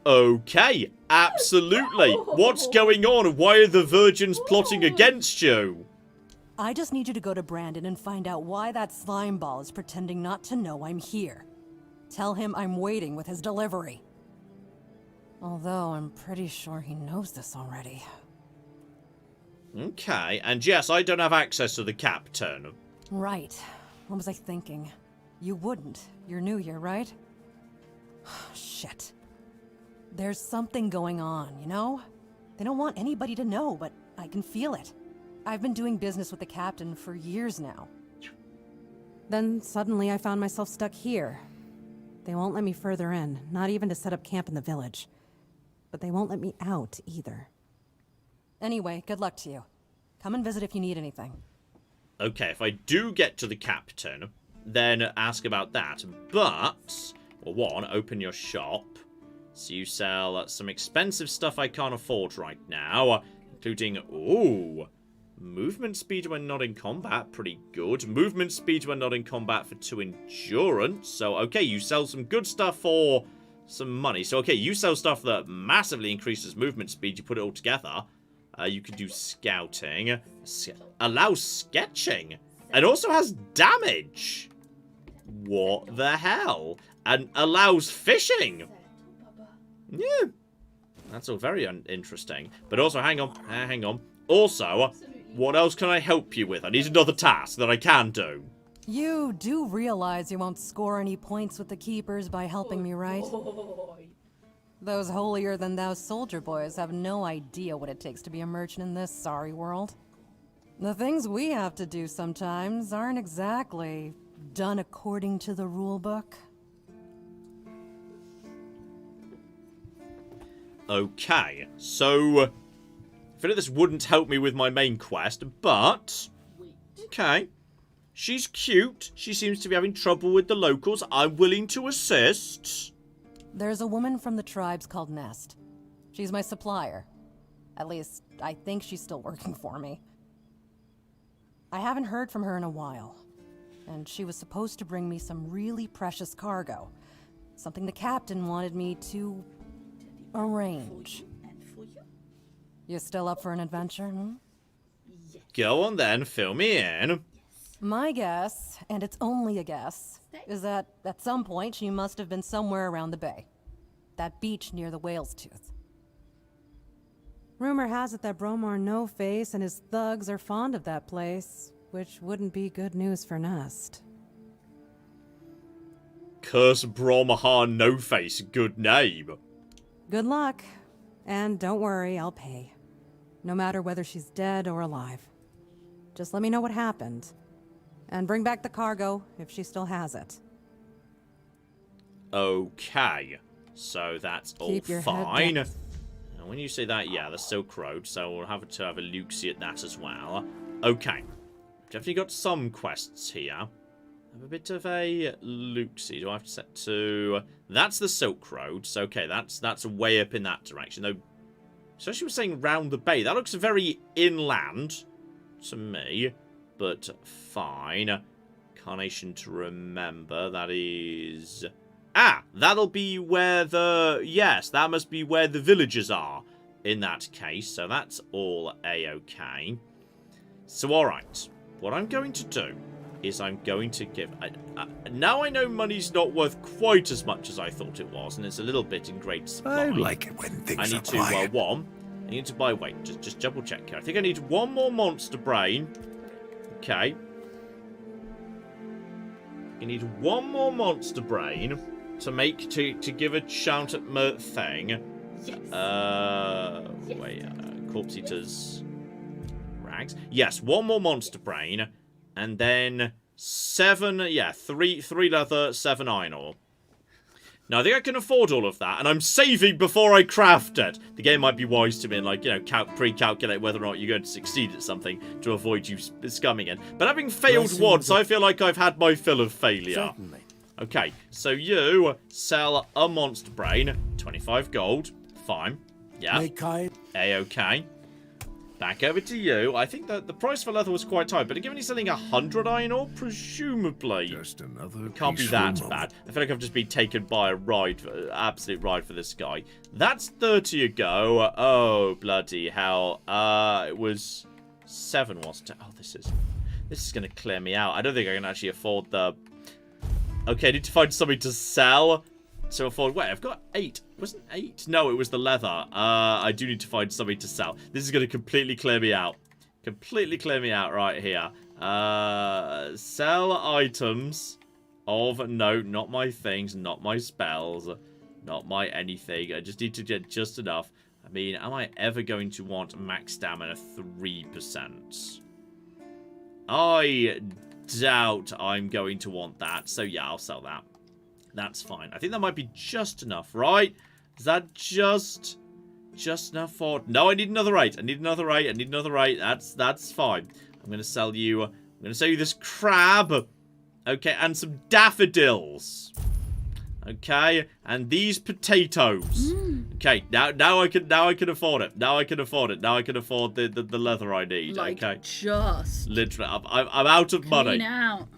Okay, absolutely. What's going on? Why are the virgins plotting against you? I just need you to go to Brandon and find out why that slime ball is pretending not to know I'm here. Tell him I'm waiting with his delivery. Although I'm pretty sure he knows this already. Okay, and yes, I don't have access to the captain. Right. What was I thinking? You wouldn't. You're new here, right? Shit. There's something going on, you know? They don't want anybody to know, but I can feel it. I've been doing business with the captain for years now. Then suddenly I found myself stuck here. They won't let me further in, not even to set up camp in the village. But they won't let me out either. Anyway, good luck to you. Come and visit if you need anything. Okay, if I do get to the captain, then ask about that. But, well, one, open your shop. So you sell some expensive stuff I can't afford right now, including, ooh, movement speed when not in combat, pretty good. Movement speed when not in combat for 2 endurance. So, okay, you sell some good stuff for some money. So, okay, you sell stuff that massively increases movement speed. You put it all together. You can do scouting. Allows sketching. And also has damage. What the hell? And allows fishing. Yeah. That's all very interesting. But also, hang on. Also, what else can I help you with? I need another task that I can do. You do realize you won't score any points with the keepers by helping me, right? Those holier-than-thou soldier boys have no idea what it takes to be a merchant in this sorry world. The things we have to do sometimes aren't exactly done according to the rule book. Okay, so I feel like this wouldn't help me with my main quest, but okay. She's cute. She seems to be having trouble with the locals. I'm willing to assist. There's a woman from the tribes called Nest. She's my supplier. At least, I think she's still working for me. I haven't heard from her in a while. And she was supposed to bring me some really precious cargo. Something the captain wanted me to arrange. You still up for an adventure, hmm? Go on then, fill me in. My guess, and it's only a guess, is that at some point she must have been somewhere around the bay. That beach near the Whale's Tooth. Rumor has it that Bromar No-Face and his thugs are fond of that place, which wouldn't be good news for Nest. Curse Bromahar No-Face, good name. Good luck. And don't worry, I'll pay. No matter whether she's dead or alive. Just let me know what happened. And bring back the cargo, if she still has it. Okay. So that's all Keep your fine. head And when you say that, yeah, the Silk Road, so we'll have to have a look-see at that as well. Okay. Definitely got some quests here. Have a bit of a look-see. Do I have to set to... That's the Silk Road, so okay, that's way up in that direction. Though, so she was saying round the bay. That looks very inland to me. But fine. Carnation to remember. That is... Ah! That'll be where the... Yes, that must be where the villagers are in that case. So that's all A-okay. So, alright. What I'm going to do is I'm going to give... now I know money's not worth quite as much as I thought it was. And it's a little bit in great supply. I like it when things I need to, I need to buy... Wait, just double check here. I think I need one more monster brain... Okay. You need one more monster brain to give a shout at Mert thing. Yes. Wait, corpse eaters rags. Yes, one more monster brain, and then 7. Yeah, 3 leather, 7 iron ore. Now, I think I can afford all of that, and I'm saving before I craft it. The game might be wise to me and, like, you know, pre-calculate whether or not you're going to succeed at something to avoid you scumming it. But having failed once, I feel like I've had my fill of failure. Certainly. Okay, so you sell a monster brain, 25 gold, fine. Yeah, A-okay. Back over to you. I think that the price for leather was quite high, but given he's selling 100 iron ore, presumably Just another can't be peaceful that moment. bad. I feel like I've just been taken by a ride, absolute ride for this guy. That's 30 ago. Oh, bloody hell. It was 7, wasn't it? Oh, this is going to clear me out. I don't think I can actually afford the... Okay, I need to find something to sell. To afford... Wait, I've got 8. Wasn't 8? No, it was the leather. I do need to find something to sell. This is going to completely clear me out. Completely clear me out right here. Sell items of... No, not my things, not my spells, not my anything. I just need to get just enough. I mean, am I ever going to want max stamina 3%? I doubt I'm going to want that. So yeah, I'll sell that. That's fine. I think that might be just enough, right? Is that just enough for... No, I need another 8. I need another 8. I need another 8. That's fine. I'm going to sell you... this crab. Okay, and some daffodils. Okay, and these potatoes. Okay, now I can afford it. Now I can afford it. Now I can afford the leather I need. Like, okay, just literally, I'm out of money. clean out.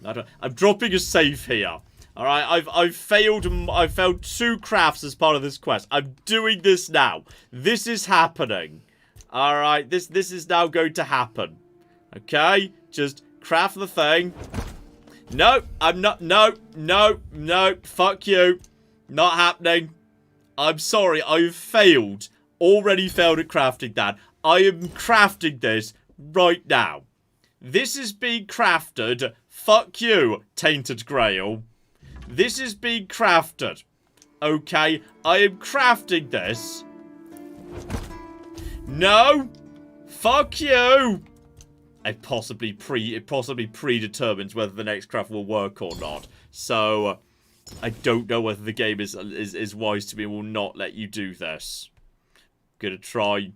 I'm dropping a save here. All right, I've failed 2 crafts as part of this quest. I'm doing this now. This is happening. All right, this is now going to happen. Okay, just craft the thing. No, I'm not. No. Fuck you. Not happening. I'm sorry. I've failed. Already failed at crafting that. I am crafting this right now. This is being crafted. Fuck you, Tainted Grail. This is being crafted. Okay, I am crafting this. No. Fuck you. It possibly predetermines whether the next craft will work or not. So, I don't know whether the game is wise to me and will not let you do this. Gonna try.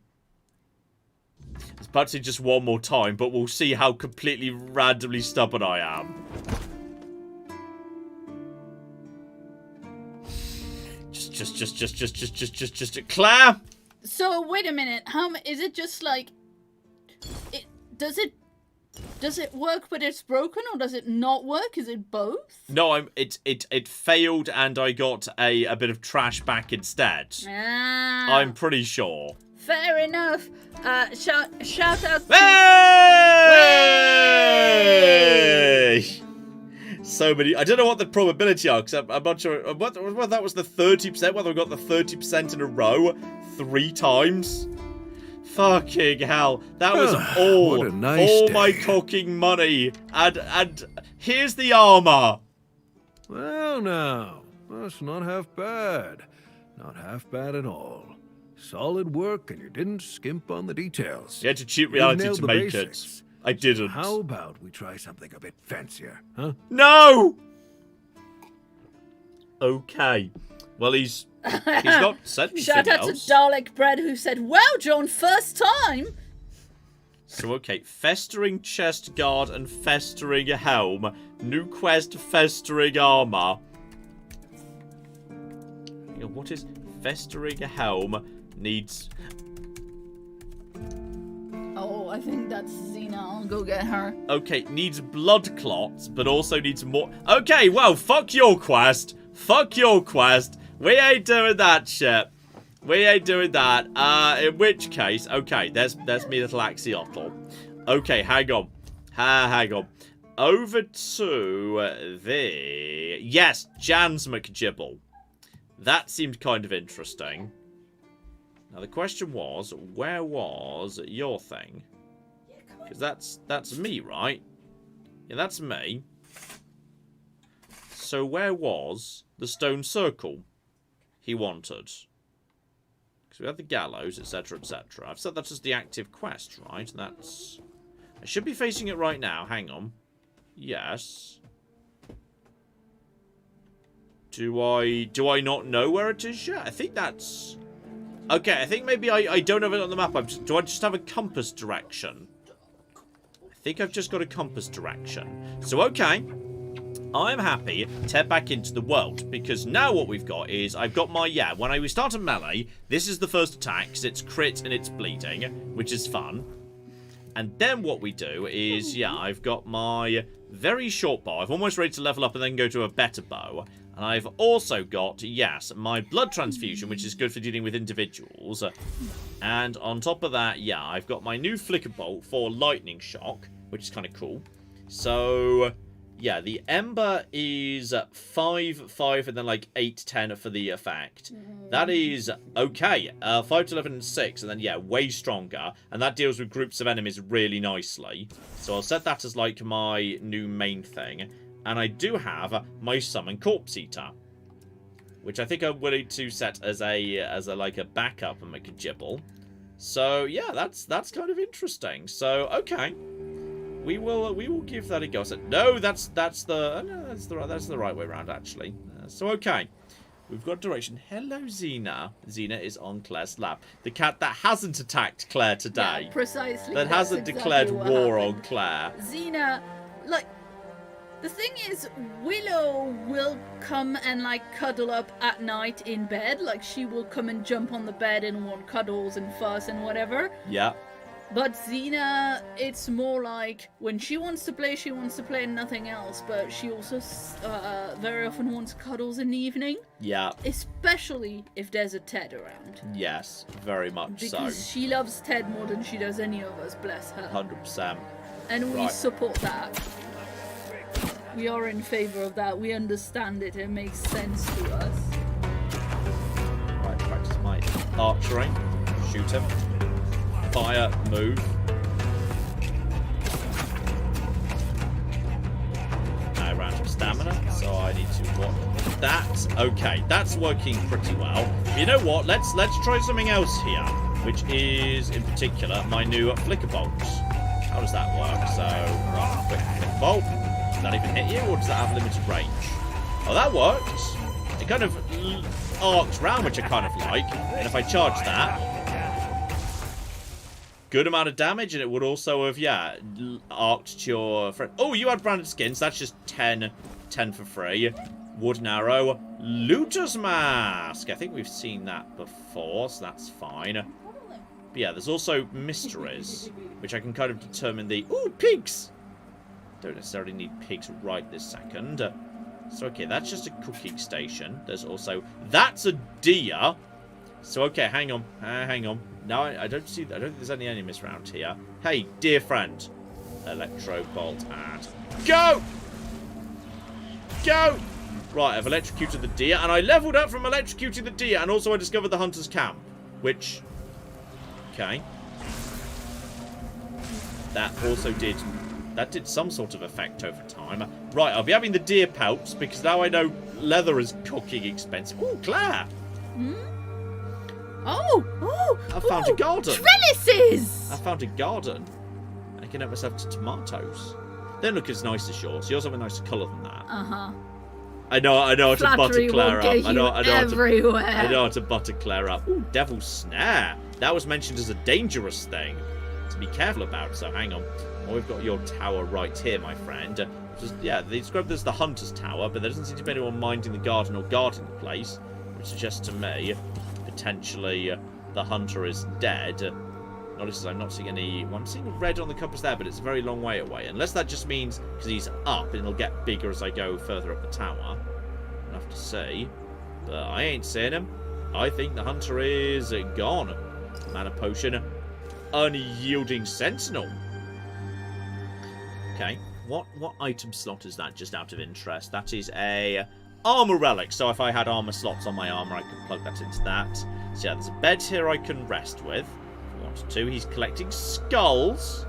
It's about to say just one more time, but we'll see how completely randomly stubborn I am. Just Claire. So wait a minute. Is it just like does it work but it's broken, or does it not work? Is it both? No, it failed and I got a bit of trash back instead. Ah, I'm pretty sure. fair enough. Shout out to Hey! So many. I don't know what the probability are, because I'm not sure whether that was the 30%, whether we got the 30% in a row 3 times. Fucking hell. That was all my cooking money. And here's the armor. Well, now, that's not half bad. Not half bad at all. Solid work, and you didn't skimp on the details. You had to cheat You reality nailed to the make basics. it. I didn't. How about we try something a bit fancier, huh? No! Okay. Well, he's not said anything shout out to else. Dalek Bread, who said, "Wow, John, first time." So, okay, Festering Chest Guard and Festering Helm. New quest, Festering Armor. Hang on, what is Festering Helm? Needs... Oh, I think that's Xena. I'll go get her. Okay, needs blood clots, but also needs more... Okay, well, fuck your quest. Fuck your quest. We ain't doing that shit. We ain't doing that. In which case... Okay, there's me little axolotl. Okay, hang on. Hang on. Over to the... Yes, Jan's McGibble. That seemed kind of interesting. Now, the question was, where was your thing? Because that's me, right? Yeah, that's me. So where was the stone circle he wanted? Because we had the gallows, etc., etc. I've set that as the active quest, right? That's... I should be facing it right now. Hang on. Yes. Do I not know where it is yet? I think that's... Okay, I think maybe I don't have it on the map. Do I just have a compass direction? I think I've just got a compass direction. So, okay. I'm happy to head back into the world, because now what we've got is, I've got my, when we start a melee, this is the first attack, because it's crit and it's bleeding, which is fun. And then what we do is, I've got my very short bow. I'm almost ready to level up and then go to a better bow. And I've also got, my blood transfusion, which is good for dealing with individuals. And on top of that, I've got my new flicker bolt for lightning shock, which is kind of cool. So... yeah, the Ember is 5, and then like 8, 10 for the effect. That is okay. 5 to 11 and 6, and then way stronger. And that deals with groups of enemies really nicely. So I'll set that as like my new main thing. And I do have my Summon Corpse Eater, which I think I'm willing to set as a like a backup and make a gibble. So yeah, that's kind of interesting. So okay. We will give that a go. So, no, that's the right way around actually. So okay, we've got direction. Hello, Xena. Xena is on Claire's lap. The cat that hasn't attacked Claire today. Yeah, precisely. That hasn't declared war on Claire. Xena, like, the thing is, Willow will come and like cuddle up at night in bed. Like she will come and jump on the bed and want cuddles and fuss and whatever. Yeah. But Xena, it's more like when she wants to play and nothing else. But she also very often wants cuddles in the evening. Yeah. Especially if there's a Ted around. Yes, very much so. Because she loves Ted more than she does any of us, bless her. 100%. And we support that. We are in favor of that. We understand it. It makes sense to us. Right, practice my archery. Shoot him. Fire, move. Now random stamina, so I need to watch that. Okay, that's working pretty well. You know what? Let's try something else here, which is in particular my new flicker bolts. How does that work? So, right, quick flicker bolt. Does that even hit you, or does that have limited range? Oh, that works. It kind of arcs round, which I kind of like. And if I charge that. Good amount of damage, and it would also have, arced to your friend. Oh, you had branded skins. That's just 10 for free. Wooden arrow. Looter's mask. I think we've seen that before, so that's fine. But yeah, there's also mysteries, which I can kind of determine the... Ooh, pigs! Don't necessarily need pigs right this second. So, okay, that's just a cooking station. There's also... That's a deer! So, okay, hang on. Hang on. No, I don't think there's any enemies around here. Hey, dear friend. Electro bolt and... Go! Go! Right, I've electrocuted the deer, and I leveled up from electrocuting the deer, and also I discovered the hunter's camp. Which... Okay. That also did... That did some sort of effect over time. Right, I'll be having the deer pelts, because now I know leather is cooking expensive. Ooh, Claire! I found a garden. Trellises! I found a garden. I can help myself to tomatoes. They don't look as nice as yours. Yours have a nicer colour than that. Uh-huh. I know how to butter Claire up. I know how to butter Claire up. Ooh, Devil's Snare. That was mentioned as a dangerous thing to be careful about, so hang on. Well, we've got your tower right here, my friend. They describe this as the Hunter's Tower, but there doesn't seem to be anyone minding the garden or guarding the place, which suggests to me potentially the hunter is dead. Notice I'm not seeing any... Well, I'm seeing red on the compass there, but it's a very long way away. Unless that just means because he's up and it'll get bigger as I go further up the tower. I'll have to see. But I ain't seeing him. I think the hunter is gone. Mana potion. Unyielding sentinel. Okay. What item slot is that, just out of interest? That is a armor relic. So if I had armor slots on my armor, I could plug that into that. So yeah, there's a bed here I can rest with. If I wanted to. He's collecting skulls,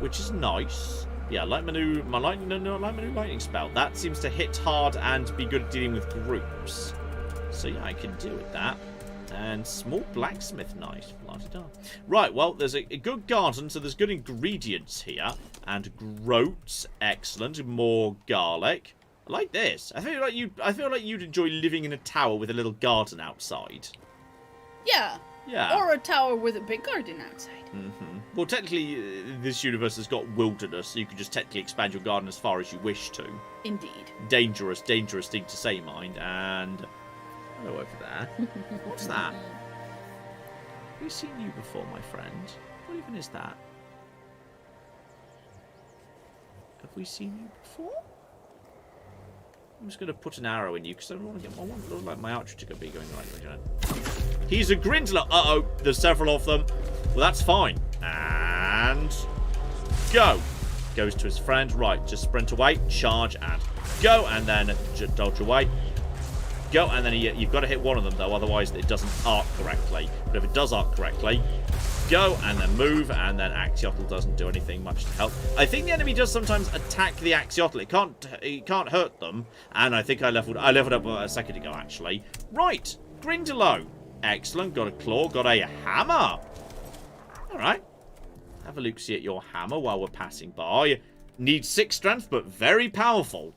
which is nice. Yeah, like my new lightning spell. That seems to hit hard and be good at dealing with groups. So yeah, I can deal with that. And small blacksmith knife. Right, well, there's a good garden, so there's good ingredients here. And groats, excellent. More garlic. I like this. I feel like you'd enjoy living in a tower with a little garden outside. Yeah. Yeah. Or a tower with a big garden outside. Well, technically, this universe has got wilderness, so you can just technically expand your garden as far as you wish to. Indeed. Dangerous thing to say, mind. And hello over there. What's that? Have we seen you before, my friend? What even is that? Have we seen you before? I'm just going to put an arrow in you because I want like my archer to be going the right direction. He's a Grindler. Uh-oh, there's several of them. Well, that's fine. And go. Goes to his friend. Right, just sprint away, charge, and go. And then dodge away. Go, and then you've got to hit one of them, though, otherwise it doesn't arc correctly. But if it does arc correctly, go, and then move, and then Axiotl doesn't do anything much to help. I think the enemy does sometimes attack the Axiotl. It can't hurt them, and I think I leveled up a second ago, actually. Right, Grindelow. Excellent, got a claw, got a hammer. Alright. Have a look-see at your hammer while we're passing by. Needs 6 strength, but very powerful.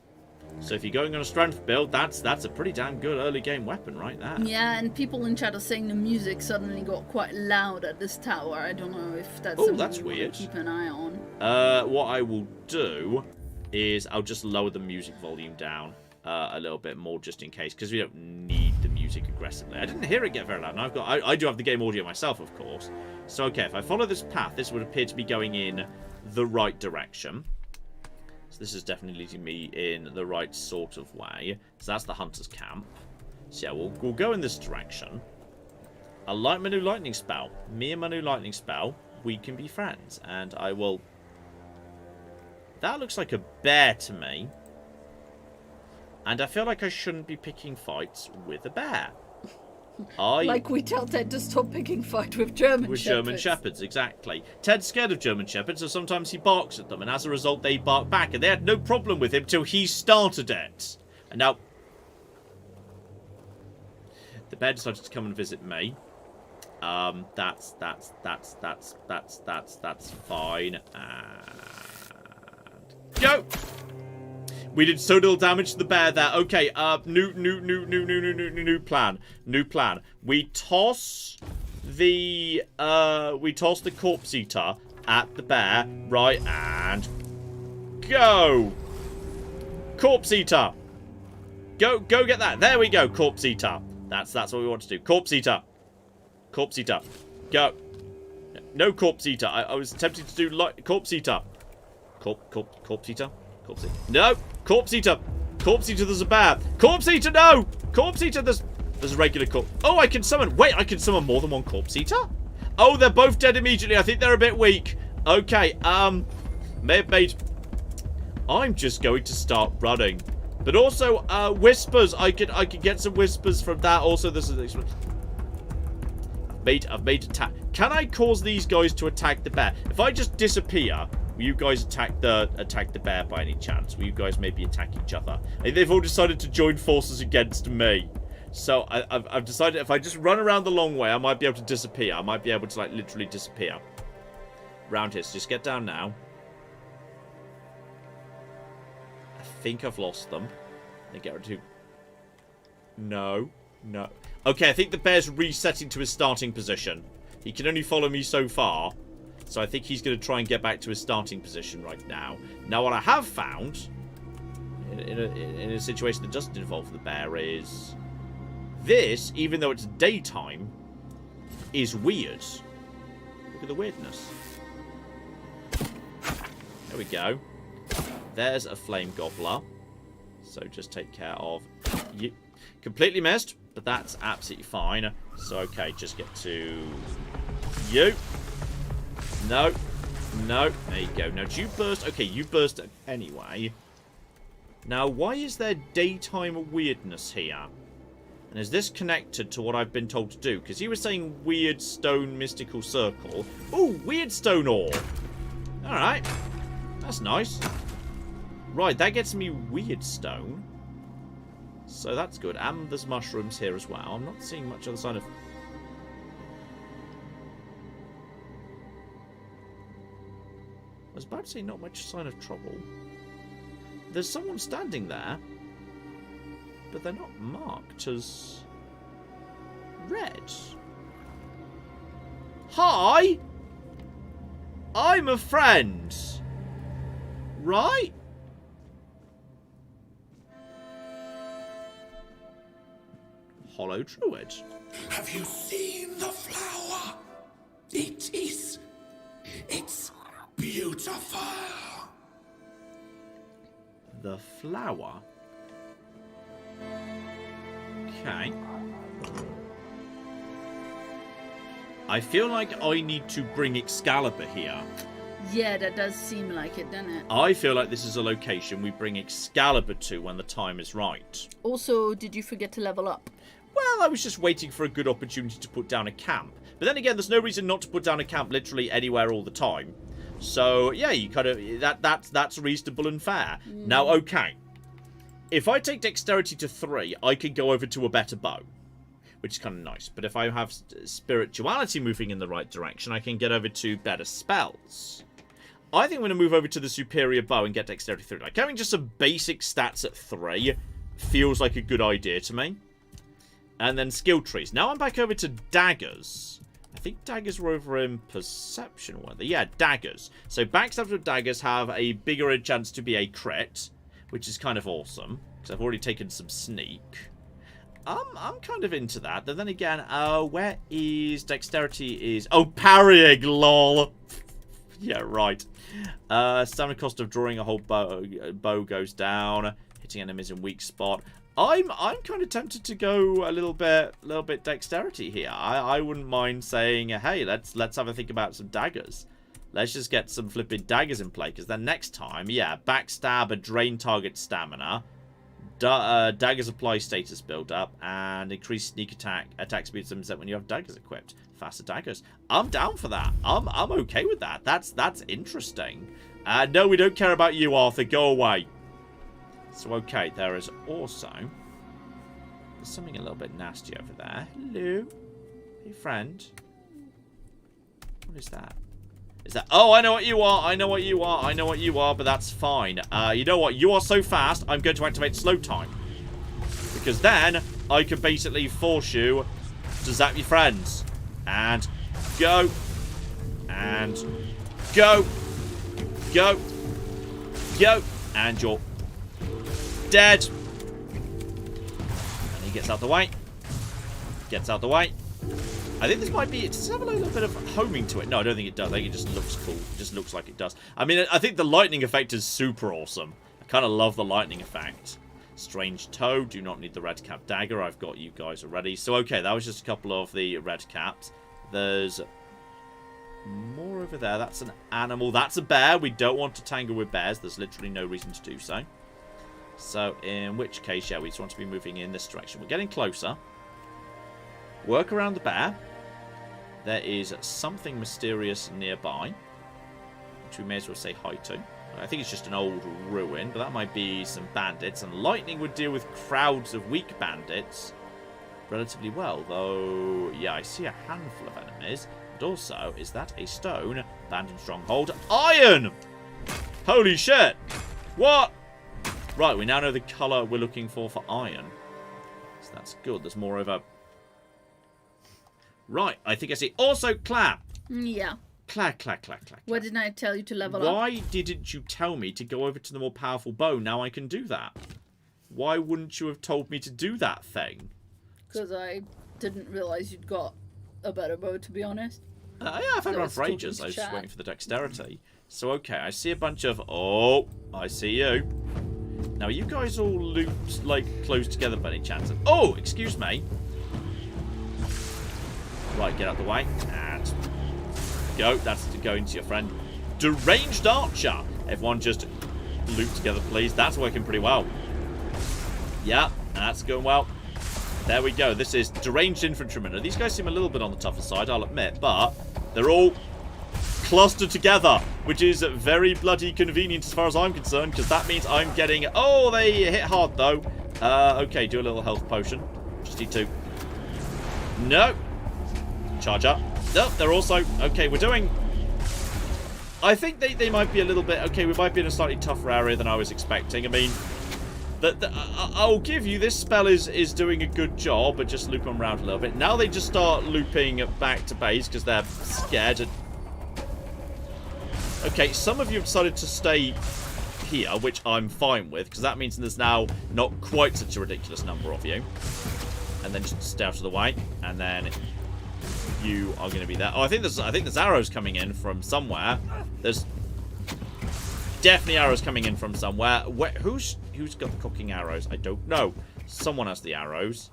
So if you're going on a strength build, that's a pretty damn good early game weapon right there. Yeah, and people in chat are saying the music suddenly got quite loud at this tower. I don't know if that's something that's you weird. want to keep an eye on. What I will do is I'll just lower the music volume down a little bit more just in case, because we don't need the music aggressively. I didn't hear it get very loud. And I do have the game audio myself, of course. So okay, if I follow this path, this would appear to be going in the right direction. So this is definitely leading me in the right sort of way. So that's the hunter's camp. So yeah, we'll go in this direction. I like my new lightning spell. Me and my new lightning spell, we can be friends. And I will... That looks like a bear to me. And I feel like I shouldn't be picking fights with a bear. Like we tell Ted to stop picking fight with German Shepherds. With German Shepherds, exactly. Ted's scared of German Shepherds, so sometimes he barks at them, and as a result, they bark back. And they had no problem with him till he started it. And now... The bear decided to come and visit me. That's fine. And... Go! We did so little damage to the bear there. Okay, new plan. New plan. We toss the corpse eater at the bear, right, and go. Corpse eater. Go get that. There we go, corpse eater. That's what we want to do. Corpse eater. Corpse eater. Go. No corpse eater. I was tempted to do corpse eater. Corpse eater. Corpse eater. No! Corpse eater! Corpse eater, there's a bear! Corpse eater, no! Corpse eater, there's a regular corpse. Oh, I can summon... Wait, I can summon more than one corpse eater? Oh, they're both dead immediately. I think they're a bit weak. Okay, may have made... I'm just going to start running. But also, whispers. I could get some whispers from that. Also, this is... I've made attack. Can I cause these guys to attack the bear? If I just disappear... Will you guys attack the bear by any chance? Will you guys maybe attack each other? They've all decided to join forces against me. So I've decided if I just run around the long way, I might be able to disappear. I might be able to, like, literally disappear. Round here, so just get down now. I think I've lost them. They get to... No. Okay, I think the bear's resetting to his starting position. He can only follow me so far. So I think he's going to try and get back to his starting position right now. Now, what I have found, in a situation that doesn't involve the bear, is this, even though it's daytime, is weird. Look at the weirdness. There we go. There's a flame gobbler. So just take care of you. Completely missed, but that's absolutely fine. So, okay, just get to you. No. There you go. Now, do you burst? Okay, you burst anyway. Now, why is there daytime weirdness here? And is this connected to what I've been told to do? Because he was saying weird stone mystical circle. Oh, weird stone ore. Alright. That's nice. Right, that gets me weird stone. So that's good. And there's mushrooms here as well. I'm not seeing much other sign of... I was about to say not much sign of trouble. There's someone standing there. but they're not marked as red. Hi! I'm a friend. Right? Hollow Druid. Have you seen the flower? It's beautiful. The flower. Okay. I feel like I need to bring Excalibur here. Yeah, that does seem like it, doesn't it? I feel like this is a location we bring Excalibur to when the time is right. Also, did you forget to level up? Well, I was just waiting for a good opportunity to put down a camp. But then again, there's no reason not to put down a camp literally anywhere all the time. So, yeah, you kind of... That's reasonable and fair. Now, okay. If I take Dexterity to 3, I can go over to a better bow. Which is kind of nice. But if I have Spirituality moving in the right direction, I can get over to better spells. I think I'm going to move over to the Superior Bow and get Dexterity 3. Like, having just some basic stats at 3 feels like a good idea to me. And then skill trees. Now I'm back over to daggers. I think daggers were over in perception, weren't they? Yeah, daggers. So backstabs with daggers have a bigger chance to be a crit, which is kind of awesome. Because I've already taken some sneak. I'm kind of into that. But then again, where is dexterity is... Oh, parrying, lol. Yeah, right. Stamina cost of drawing a whole bow goes down. Hitting enemies in weak spot. I'm kind of tempted to go a little bit dexterity here. I wouldn't mind saying, hey, let's have a think about some daggers. Let's just get some flipping daggers in play, because then next time, yeah, backstab a drain target stamina, daggers apply status build up, and increase sneak attack speed 7% when you have daggers equipped. Faster daggers. I'm down for that. I'm okay with that. That's interesting. No, we don't care about you, Arthur. Go away. So, okay, there is also... There's something a little bit nasty over there. Hello? Hey, friend. What is that? Is that... Oh, I know what you are. I know what you are. I know what you are, but that's fine. You know what? You are so fast, I'm going to activate slow time. Because then, I can basically force you to zap your friends. And go. And go. Go. Go. And you're... dead. And he gets out the way. Gets out the way. I think this might be... Does it have a little bit of homing to it? No, I don't think it does. I think it just looks cool. It just looks like it does. I mean, I think the lightning effect is super awesome. I kind of love the lightning effect. Strange Toe. Do not need the red cap dagger. I've got you guys already. So, okay, that was just a couple of the red caps. There's more over there. That's an animal. That's a bear. We don't want to tangle with bears. There's literally no reason to do so. So, in which case, yeah, we just want to be moving in this direction. We're getting closer. Work around the bear. There is something mysterious nearby, which we may as well say hi to. I think it's just an old ruin, but that might be some bandits. And lightning would deal with crowds of weak bandits relatively well, though, yeah, I see a handful of enemies. And also, is that a stone? Abandoned stronghold. Iron! Holy shit! What? Right, we now know the colour we're looking for iron. So that's good. There's more over... Right, I think I see. Also, clap! Yeah. Clack, clack, clack, clack. What didn't I tell you to level up? Why didn't you tell me to go over to the more powerful bow? Now I can do that. Why wouldn't you have told me to do that thing? Because I didn't realise you'd got a better bow, to be honest. Yeah, I've had one for ages. I was just waiting for the dexterity. So, okay, I see a bunch of... Oh, I see you. Now, you guys all looped, like, close together by any chance? Oh, excuse me. Right, get out the way. And go. That's going to your friend. Deranged Archer. Everyone just loop together, please. That's working pretty well. Yeah, that's going well. There we go. This is Deranged Infantryman. Now, these guys seem a little bit on the tougher side, I'll admit. But they're all clustered together, which is very bloody convenient as far as I'm concerned, because that means I'm getting... Oh, they hit hard, though. Okay, do a little health potion. Just need to... No. Charge up. No, they're also... Okay, we're doing... I think they might be a little bit... Okay, we might be in a slightly tougher area than I was expecting. I mean, I'll give you, this spell is doing a good job at just looping around a little bit. Now they just start looping back to base because they're scared. Okay, some of you have decided to stay here, which I'm fine with, because that means there's now not quite such a ridiculous number of you. And then just stay out of the way, and then you are going to be there. Oh, I think there's arrows coming in from somewhere. There's definitely arrows coming in from somewhere. Who's got the cooking arrows? I don't know. Someone has the arrows.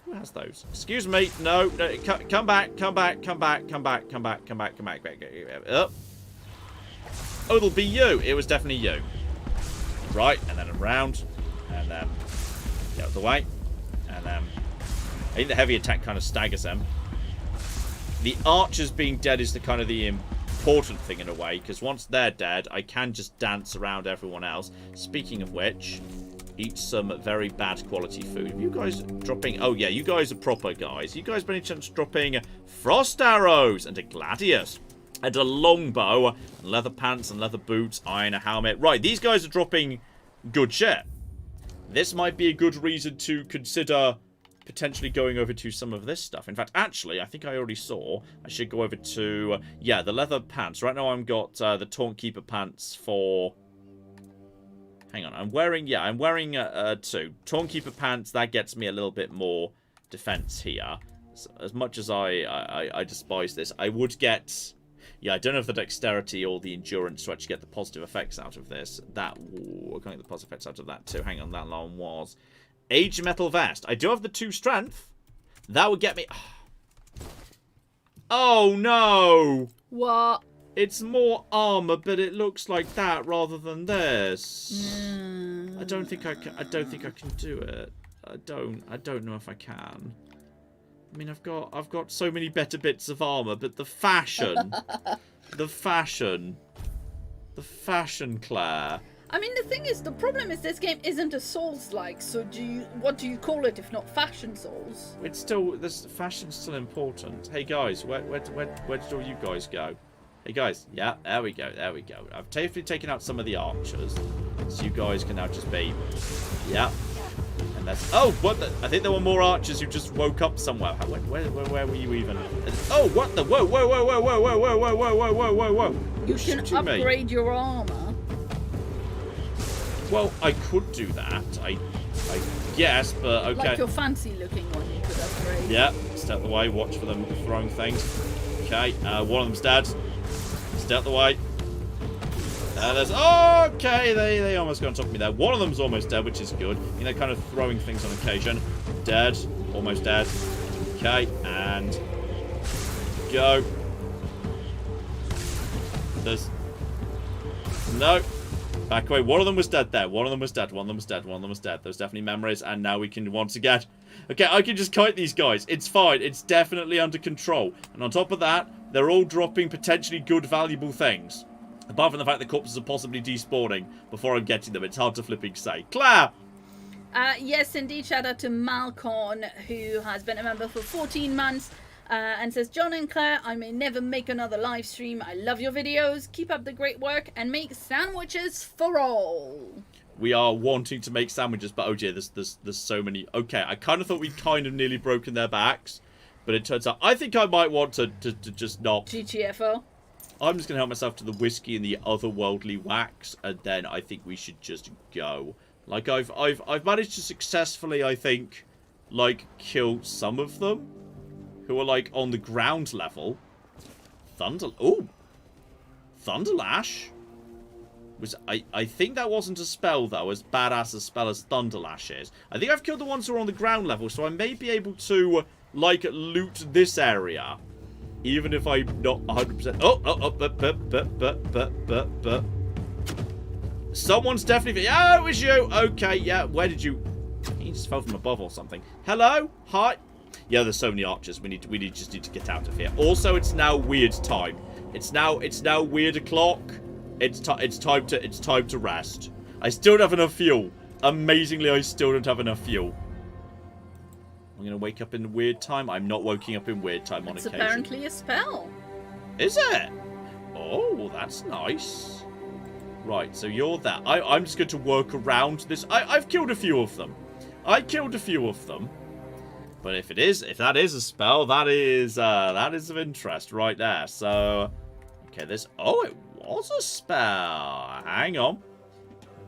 Who has those? Excuse me. No, come back. Up. Oh, it'll be you. It was definitely you. Right, and then around, and then get out of the way, and then I think the heavy attack kind of staggers them. The archers being dead is the kind of the important thing in a way, because once they're dead, I can just dance around everyone else. Speaking of which, eat some very bad quality food. Are you guys dropping... Oh, yeah, you guys are proper guys. You guys by any chance dropping frost arrows and a gladius and a longbow and leather pants and leather boots, iron, a helmet. Right, these guys are dropping good shit. This might be a good reason to consider potentially going over to some of this stuff. In fact, actually, I think I already saw. I should go over to, yeah, the leather pants. Right now I've got the Taunt Keeper pants for... Hang on, I'm wearing two. Taunt Keeper pants, that gets me a little bit more defense here. So, as much as I despise this, I would get... Yeah, I don't have the dexterity or the endurance to actually get the positive effects out of this. Ooh, I can't get the positive effects out of that too. Hang on, that one was... Age Metal Vest. I do have the 2 strength. That would get me... Oh, no! What? It's more armor, but it looks like that rather than this. I don't think I can do it. I don't know if I can. I mean, I've got so many better bits of armor, but the fashion, the fashion, Claire. I mean, the thing is, the problem is this game isn't a Souls-like, so what do you call it if not fashion Souls? It's still, this fashion's still important. Hey guys, where did all you guys go? Hey guys, yeah, there we go. I've definitely taken out some of the archers, so you guys can now just be, yeah. And that's... Oh, what the... I think there were more archers who just woke up somewhere. Where were you even? Oh, what the... Whoa. You can upgrade your armor. Well, I could do that. I guess, but okay. Like your fancy looking one you could upgrade. Yeah, stay out the way. Watch for them throwing things. Okay, one of them's dead. Stay out the way. There's... Okay, they almost got on top of me there. One of them's almost dead, which is good. You know, kind of throwing things on occasion. Dead. Almost dead. Okay, and... Go. There's... No. Back away. One of them was dead there. One of them was dead. There's definitely memories, and now we can once again... Okay, I can just kite these guys. It's fine. It's definitely under control. And on top of that, they're all dropping potentially good, valuable things. Apart from the fact that corpses are possibly despawning before I'm getting them. It's hard to flipping say. Claire! Yes, indeed. Shout out to Malcon, who has been a member for 14 months. And says, John and Claire, I may never make another live stream. I love your videos. Keep up the great work and make sandwiches for all. We are wanting to make sandwiches, but oh dear, there's so many. Okay, I kind of thought we'd kind of nearly broken their backs. But it turns out, I think I might want to just not... GTFO. I'm just going to help myself to the whiskey and the otherworldly wax, and then I think we should just go. Like, I've managed to successfully, I think, like, kill some of them who are, like, on the ground level. Thunderlash? I think that wasn't a spell, though, as badass a spell as Thunderlash is. I think I've killed the ones who are on the ground level, so I may be able to, like, loot this area. Even if I'm not 100%... Someone's definitely... Yeah, it was you! Okay, yeah, where did you... He just fell from above or something. Hello? Hi? Yeah, there's so many archers. We just need to get out of here. Also, it's now weird time. It's now weird o'clock. It's time to rest. I still don't have enough fuel. Amazingly, I still don't have enough fuel. I'm going to wake up in weird time. I'm not waking up in weird time on occasion. It's apparently a spell. Is it? Oh, that's nice. Right, so you're that. I'm just going to work around this. I've killed a few of them. But if that is a spell, that is of interest right there. So, okay, it was a spell. Hang on.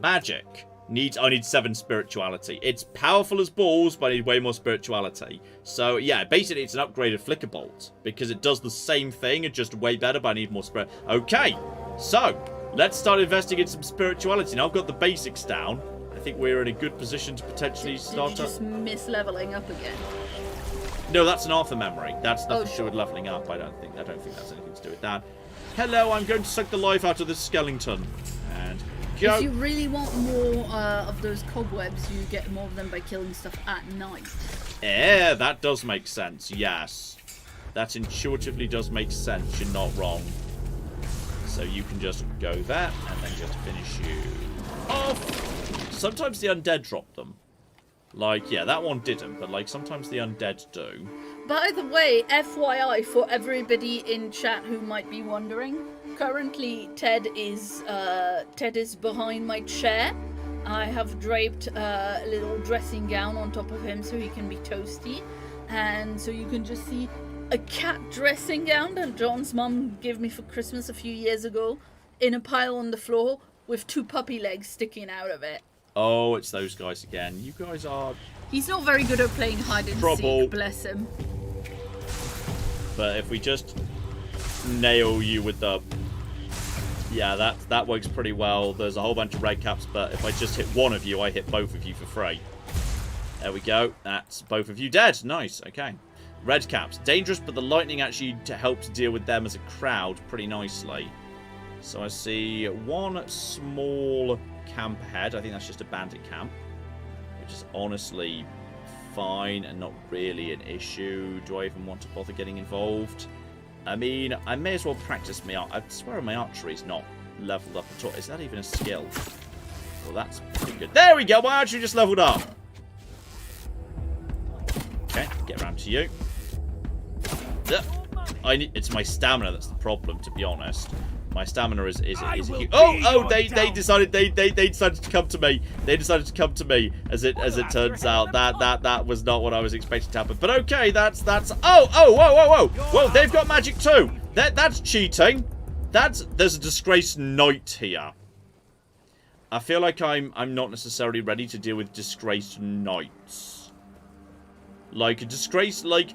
Magic. I need 7 spirituality. It's powerful as balls, but I need way more spirituality. So, yeah, basically it's an upgraded Flicker Bolt. Because it does the same thing, it's just way better, but I need more spirit. Okay, so, let's start investing in some spirituality. Now I've got the basics down. I think we're in a good position to potentially start... Did you just miss leveling up again? No, that's an Arthur memory. That's nothing to do with leveling up. I don't think that's anything to do with that. Hello, I'm going to suck the life out of this skeleton. And... If you really want more of those cobwebs, you get more of them by killing stuff at night. Yeah, that does make sense, yes. That intuitively does make sense, you're not wrong. So you can just go there, and then just finish you off. Sometimes the undead drop them. Like, yeah, that one didn't, but like sometimes the undead do. By the way, FYI for everybody in chat who might be wondering, currently Ted is behind my chair. I have draped a little dressing gown on top of him so he can be toasty, and so you can just see a cat dressing gown that John's mum gave me for Christmas a few years ago in a pile on the floor with 2 puppy legs sticking out of it. Oh, it's those guys again. You guys are... He's not very good at playing hide and seek, bless him. But if we just nail you with the... Yeah, that works pretty well. There's a whole bunch of red caps, but if I just hit one of you, I hit both of you for free. There we go. That's both of you dead. Nice. Okay. Red caps. Dangerous, but the lightning actually helps deal with them as a crowd pretty nicely. So I see one small camp ahead. I think that's just a bandit camp, which is honestly fine and not really an issue. Do I even want to bother getting involved? I mean, I may as well practice my art. I swear my archery is not leveled up at all. Is that even a skill? Well, that's pretty good. There we go. My archery just leveled up. Okay, get around to you. It's my stamina that's the problem, to be honest. My stamina is huge. Oh! They decided to come to me. They decided to come to me. As it turns out, that was not what I was expecting to happen. But okay, that's. Whoa! They've got magic too. That's cheating. There's a disgraced knight here. I feel like I'm not necessarily ready to deal with disgraced knights. Like a disgrace, like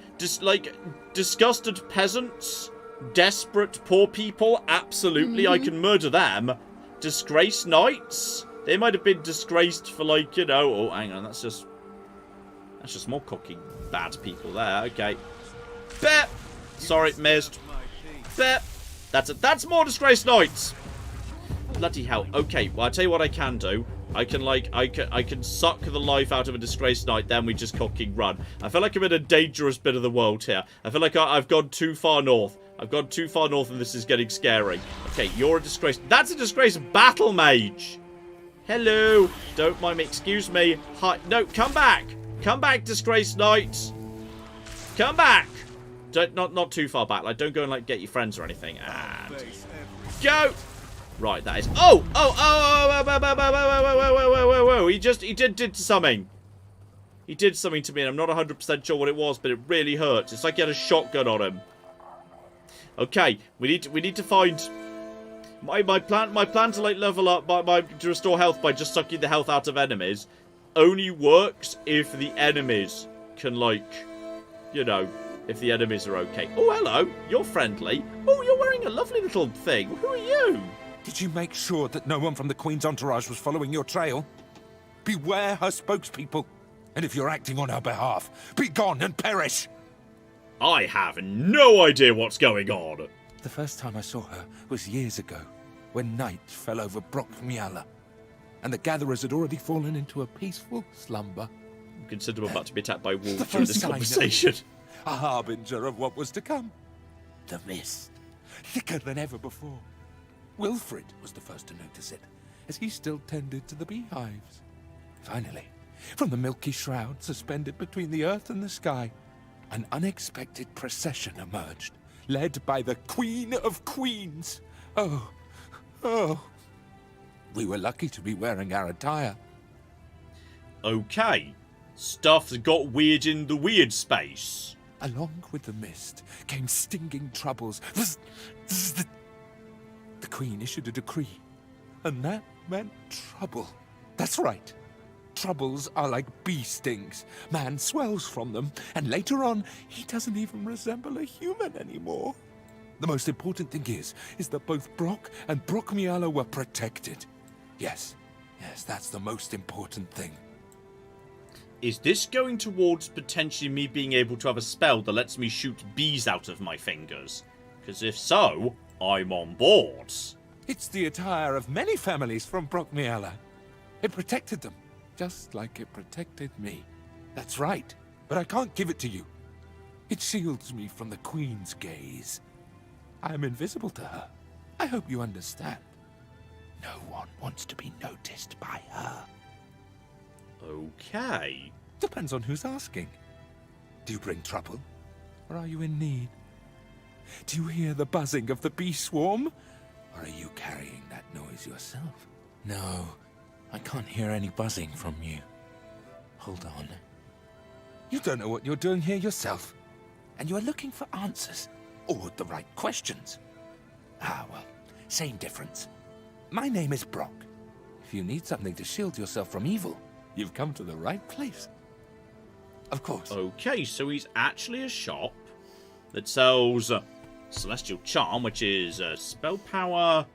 disgusted peasants. Desperate poor people, absolutely, I can murder them. Disgraced knights? They might have been disgraced for, like, you know... Oh, hang on, that's just more cocky bad people there. Okay. Bep! Sorry, missed. Bep! That's more disgraced knights! Bloody hell. Okay, well, I'll tell you what I can do. I can suck the life out of a disgraced knight, then we just cocking run. I feel like I'm in a dangerous bit of the world here. I feel like I've gone too far north. I've gone too far north and this is getting scary. Okay, you're a disgrace. That's a disgrace battle mage. Hello. Don't mind me. Excuse me. Hi. No, come back. Come back, disgraced knight. Come back. Not too far back. Like, don't go and, like, get your friends or anything. And go. Right, that is... Whoa. He did something. He did something to me, and I'm not 100% sure what it was, but it really hurts. It's like he had a shotgun on him. Okay, we need to find... My plan to, like, level up, to restore health by just sucking the health out of enemies only works if the enemies can, like, you know, if the enemies are okay. Oh, hello. You're friendly. Oh, you're wearing a lovely little thing. Who are you? Did you make sure that no one from the Queen's entourage was following your trail? Beware her spokespeople. And if you're acting on her behalf, be gone and perish! I have no idea what's going on. The first time I saw her was years ago, when night fell over Brockmiala, and the gatherers had already fallen into a peaceful slumber. Consider I'm about to be attacked by wolves during this conversation. A harbinger of what was to come. The mist, thicker than ever before. Wilfred was the first to notice it, as he still tended to the beehives. Finally, from the milky shroud suspended between the earth and the sky, an unexpected procession emerged, led by the Queen of Queens. Oh. We were lucky to be wearing our attire. Okay. Stuff got weird in the weird space. Along with the mist came stinging troubles. The Queen issued a decree, and that meant trouble. That's right. Troubles are like bee stings. Man swells from them, and later on, he doesn't even resemble a human anymore. The most important thing is that both Brock and Brockmiala were protected. Yes, that's the most important thing. Is this going towards potentially me being able to have a spell that lets me shoot bees out of my fingers? Because if so, I'm on board. It's the attire of many families from Brockmiala. It protected them, just like it protected me. That's right, but I can't give it to you. It shields me from the Queen's gaze. I'm invisible to her. I hope you understand. No one wants to be noticed by her. Okay. Depends on who's asking. Do you bring trouble? Or are you in need? Do you hear the buzzing of the bee swarm? Or are you carrying that noise yourself? No, I can't hear any buzzing from you. Hold on. You don't know what you're doing here yourself. And you're looking for answers. Or the right questions. Ah, well, same difference. My name is Brock. If you need something to shield yourself from evil, you've come to the right place. Of course. Okay, so he's actually a shop that sells Celestial Charm, which is spell power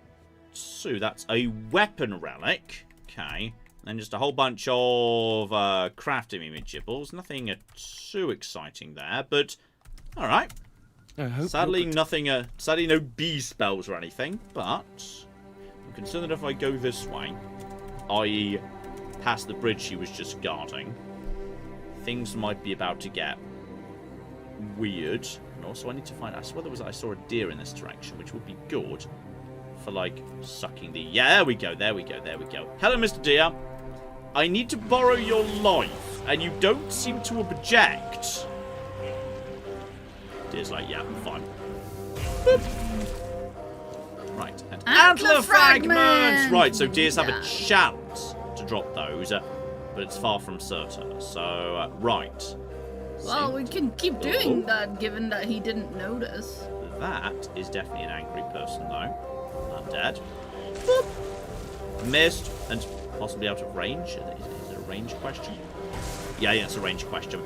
2. That's a weapon relic. Okay. And just a whole bunch of crafting imagibbles. Nothing too exciting there, but alright. Sadly, nothing. Sadly, no bee spells or anything, but I'm concerned that if I go this way, i.e., past the bridge she was just guarding, things might be about to get weird. And also, I need to find. I swear I saw a deer in this direction, which would be good for like sucking the. Yeah, there we go. There we go. There we go. Hello, Mr. Deer. I need to borrow your life, and you don't seem to object. Deer's like, yeah, I'm fine. Boop. Right, and antler fragments! Right, so deers have a chance to drop those, but it's far from certain. So, right. Well, we can keep doing that, given that he didn't notice. That is definitely an angry person, though. Undead. Boop. Missed, and possibly out of range. Is it a range question? Yeah, it's a range question.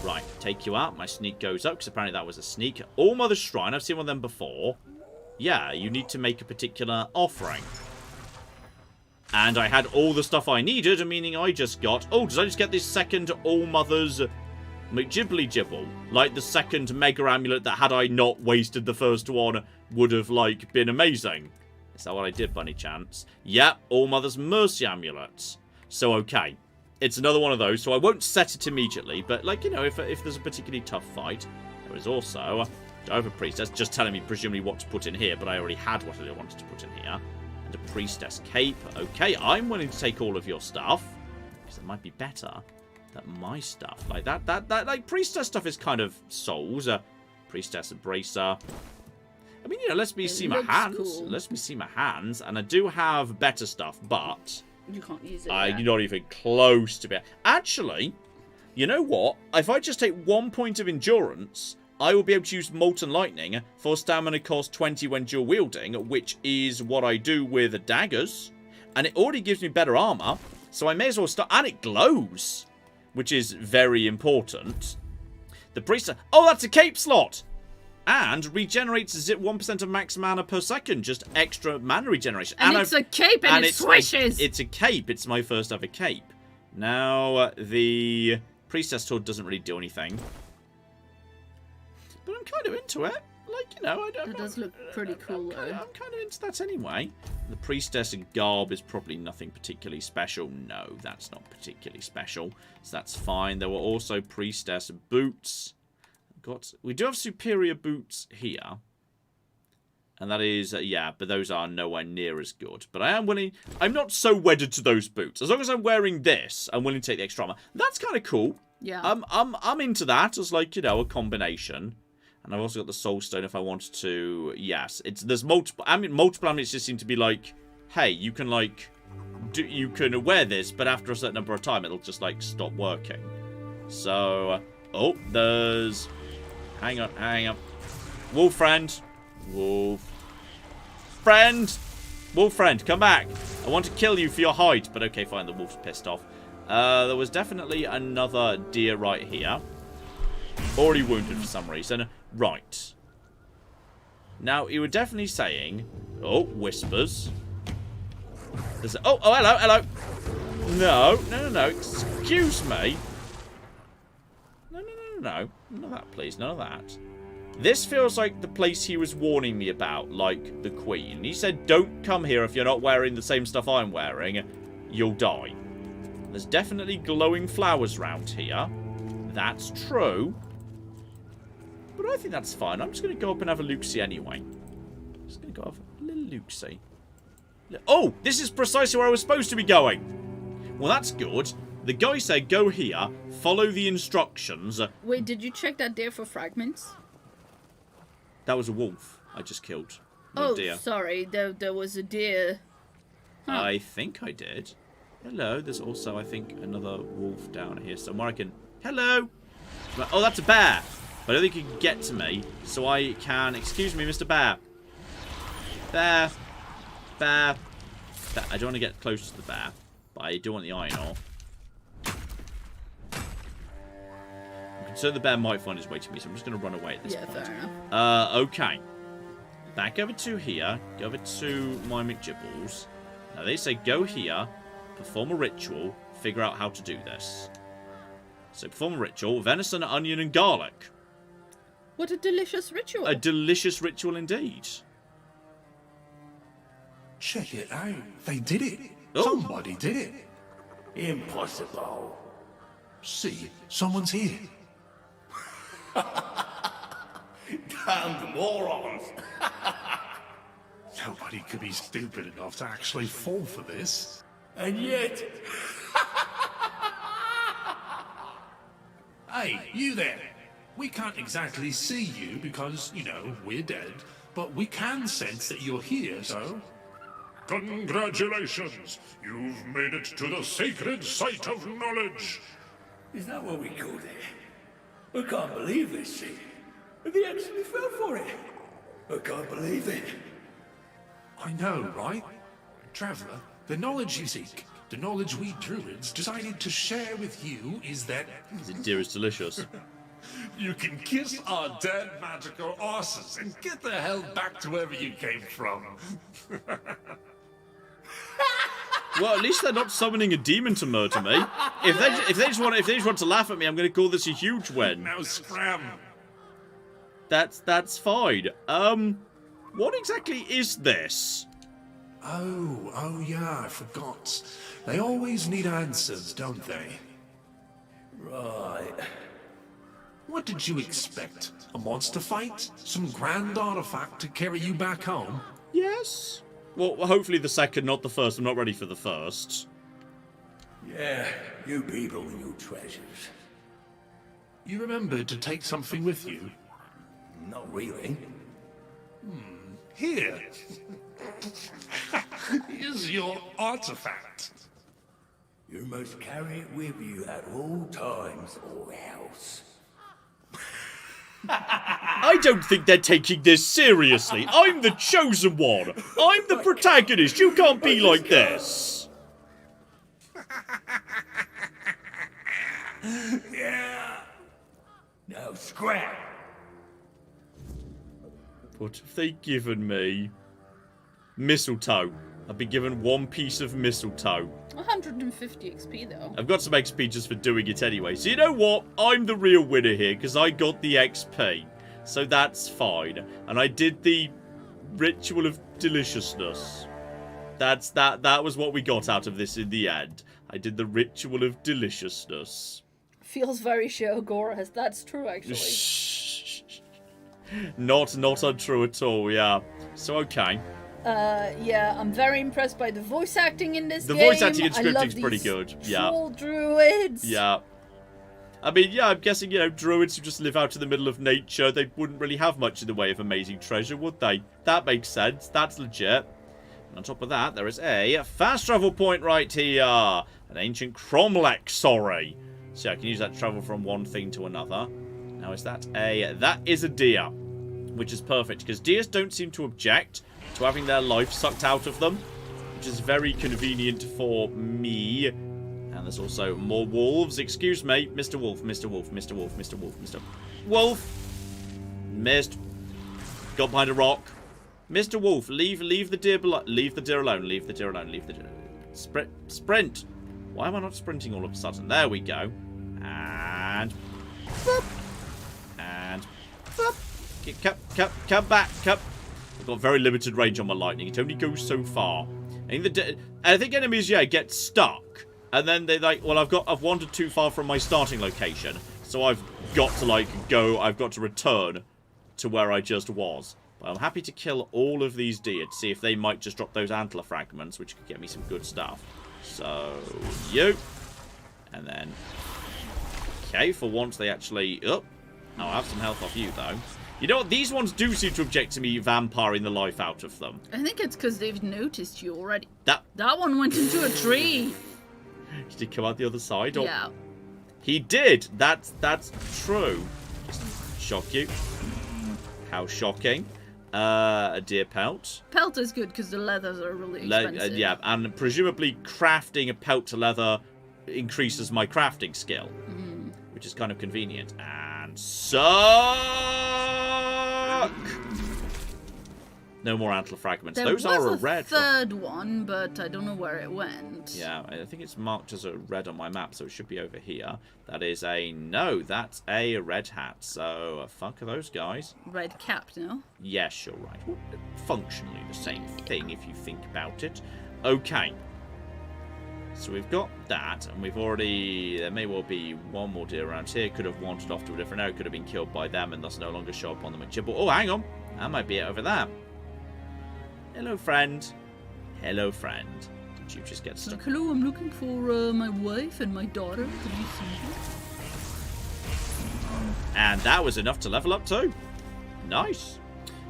Right, take you out. My sneak goes up, because apparently that was a sneak. All Mother's Shrine, I've seen one of them before. Yeah, you need to make a particular offering. And I had all the stuff I needed, meaning I just got... Oh, did I just get this second All Mother's McGibbly Gibble? Like the second Mega Amulet that, had I not wasted the first one, would have, like, been amazing. Is that what I did, by any chance? Yep, All Mother's Mercy Amulets. So, okay. It's another one of those, so I won't set it immediately, but, like, you know, if there's a particularly tough fight, there is also over Priestess, just telling me presumably what to put in here, but I already had what I wanted to put in here. And a Priestess Cape. Okay, I'm willing to take all of your stuff, because it might be better than my stuff. Like, that like, Priestess stuff is kind of souls. Priestess Bracer. I mean, you know, let me see my hands. Cool. Let me see my hands, and I do have better stuff, but... You can't use it. You're not even close to it. Actually, you know what? If I just take 1 point of endurance, I will be able to use Molten Lightning for stamina cost 20 when dual wielding, which is what I do with daggers. And it already gives me better armor, so I may as well start. And it glows, which is very important. The priest. Oh, that's a cape slot! And regenerates 1% of max mana per second. Just extra mana regeneration. And it's a cape and it swishes. It's a cape. It's my first ever cape. Now, the Priestess Hood doesn't really do anything. But I'm kind of into it. Like, you know, it does look pretty cool, though. I'm kind of into that anyway. The Priestess Garb is probably nothing particularly special. No, that's not particularly special. So that's fine. There were also Priestess Boots. We do have superior boots here. And that is, yeah, but those are nowhere near as good. But I am willing... I'm not so wedded to those boots. As long as I'm wearing this, I'm willing to take the extra armor. That's kind of cool. Yeah. I'm into that as, like, you know, a combination. And I've also got the Soul Stone if I wanted to... Yes, there's multiple... I mean, multiple amulets just seem to be, like, hey, you can, like, you can wear this, but after a certain number of time, it'll just, like, stop working. So, oh, there's... Hang on. Wolf friend. Wolf friend, come back. I want to kill you for your hide. But okay, fine, the wolf's pissed off. There was definitely another deer right here. Already wounded for some reason. Right. Now, you were definitely saying... Oh, whispers. There's oh, hello. No. Excuse me. No. None of that, please. None of that. This feels like the place he was warning me about, like the Queen. He said, don't come here if you're not wearing the same stuff I'm wearing. You'll die. There's definitely glowing flowers around here. That's true. But I think that's fine. I'm just going to go up and have a look-see anyway. Just going to go have a little look-see. Oh, this is precisely where I was supposed to be going. Well, that's good. The guy said, go here, follow the instructions. Wait, did you check that deer for fragments? That was a wolf I just killed. Oh, deer. Sorry, there was a deer. Huh. I think I did. Hello, there's also, I think, another wolf down here somewhere. I can... Hello! Oh, that's a bear! But I don't think you can get to me, so I can... Excuse me, Mr. Bear. Bear. I don't want to get close to the bear, but I do want the iron ore. So the bear might find his way to me, so I'm just going to run away at this point. Fair enough. Okay. Back over to here. Go over to my McGibbles. Now they say go here, perform a ritual, figure out how to do this. So perform a ritual, venison, onion, and garlic. What a delicious ritual. A delicious ritual indeed. Check it out. They did it. Oh. Somebody did it. Impossible. See, someone's here. Damned morons. Nobody could be stupid enough to actually fall for this. And yet... Hey, you there. We can't exactly see you because, you know, we're dead. But we can sense that you're here, so... Congratulations! You've made it to the sacred site of knowledge! Is that what we called it? I can't believe this thing. They actually fell for it. I can't believe it. I know, right? Traveler, the knowledge you seek, the knowledge we druids decided to share with you is that... The deer is delicious. You can kiss our dead magical asses and get the hell back to wherever you came from. Well, at least they're not summoning a demon to murder me. If they just want to laugh at me, I'm going to call this a huge win. Now scram. That's fine. What exactly is this? Oh yeah, I forgot. They always need answers, don't they? Right. What did you expect? A monster fight? Some grand artifact to carry you back home? Yes. Well, hopefully the second, not the first. I'm not ready for the first. Yeah, you people and your treasures. You remembered to take something with you? Not really. Here. Here's your artifact. You must carry it with you at all times or else. I don't think they're taking this seriously. I'm the chosen one. I'm the protagonist. You can't be like this. Yeah. Now scrap. What have they given me? Mistletoe. I've been given one piece of mistletoe. 150 XP though. I've got some XP just for doing it anyway. So you know what? I'm the real winner here because I got the XP. So that's fine. And I did the ritual of deliciousness. That was what we got out of this in the end. I did the ritual of deliciousness. Feels very Sheogora. That's true actually. Not untrue at all, yeah. So okay. Yeah, I'm very impressed by the voice acting in this game. The voice acting and scripting is pretty good. Yeah. Troll druids. Yeah. I mean, yeah, I'm guessing, you know, druids who just live out in the middle of nature, they wouldn't really have much in the way of amazing treasure, would they? That makes sense. That's legit. And on top of that, there is a fast travel point right here. An ancient cromlech, sorry. So I can use that to travel from one thing to another. Now, is that a... That is a deer. Which is perfect, because deers don't seem to object to having their life sucked out of them. Which is very convenient for me. And there's also more wolves. Excuse me. Mr. Wolf, Mr. Wolf, Mr. Wolf, Mr. Wolf, Mr. Wolf. Missed. Got behind a rock. Mr. Wolf, leave the deer below. Leave the deer alone. Leave the deer alone. Leave the deer. Sprint. Why am I not sprinting all of a sudden? There we go. And... Boop. And... Boop. Come back. I've got very limited range on my lightning. It only goes so far. I think enemies, yeah, get stuck. And then they're like, well, I've wandered too far from my starting location. So I've got to, like, go. I've got to return to where I just was. But I'm happy to kill all of these deer to see if they might just drop those antler fragments, which could get me some good stuff. So, you. And then... Okay, for once they actually... Oh, I'll have some health off you, though. You know what? These ones do seem to object to me vampiring the life out of them. I think it's because they've noticed you already. That one went into a tree. Did he come out the other side? Or... Yeah. He did. That's true. Shock you. How shocking. A deer pelt. Pelt is good because the leathers are really expensive. Yeah, and presumably crafting a pelt to leather increases my crafting skill. Which is kind of convenient. And suck! No more antler fragments. Those are a red. Third one, but I don't know where it went. Yeah, I think it's marked as a red on my map, so it should be over here. That is a... No, that's a red hat. So, fuck are those guys. Red cap, no? Yes, you're right. Well, functionally the same thing, if you think about it. Okay. So we've got that, and we've already... There may well be one more deer around here. Could have wandered off to a different area. Could have been killed by them, and thus no longer show up on the McGibble. Oh, hang on. That might be it over there. Hello, friend. Hello, friend. Did you just get stuck? Like, hello, I'm looking for my wife and my daughter. Did you see her? And that was enough to level up too. Nice.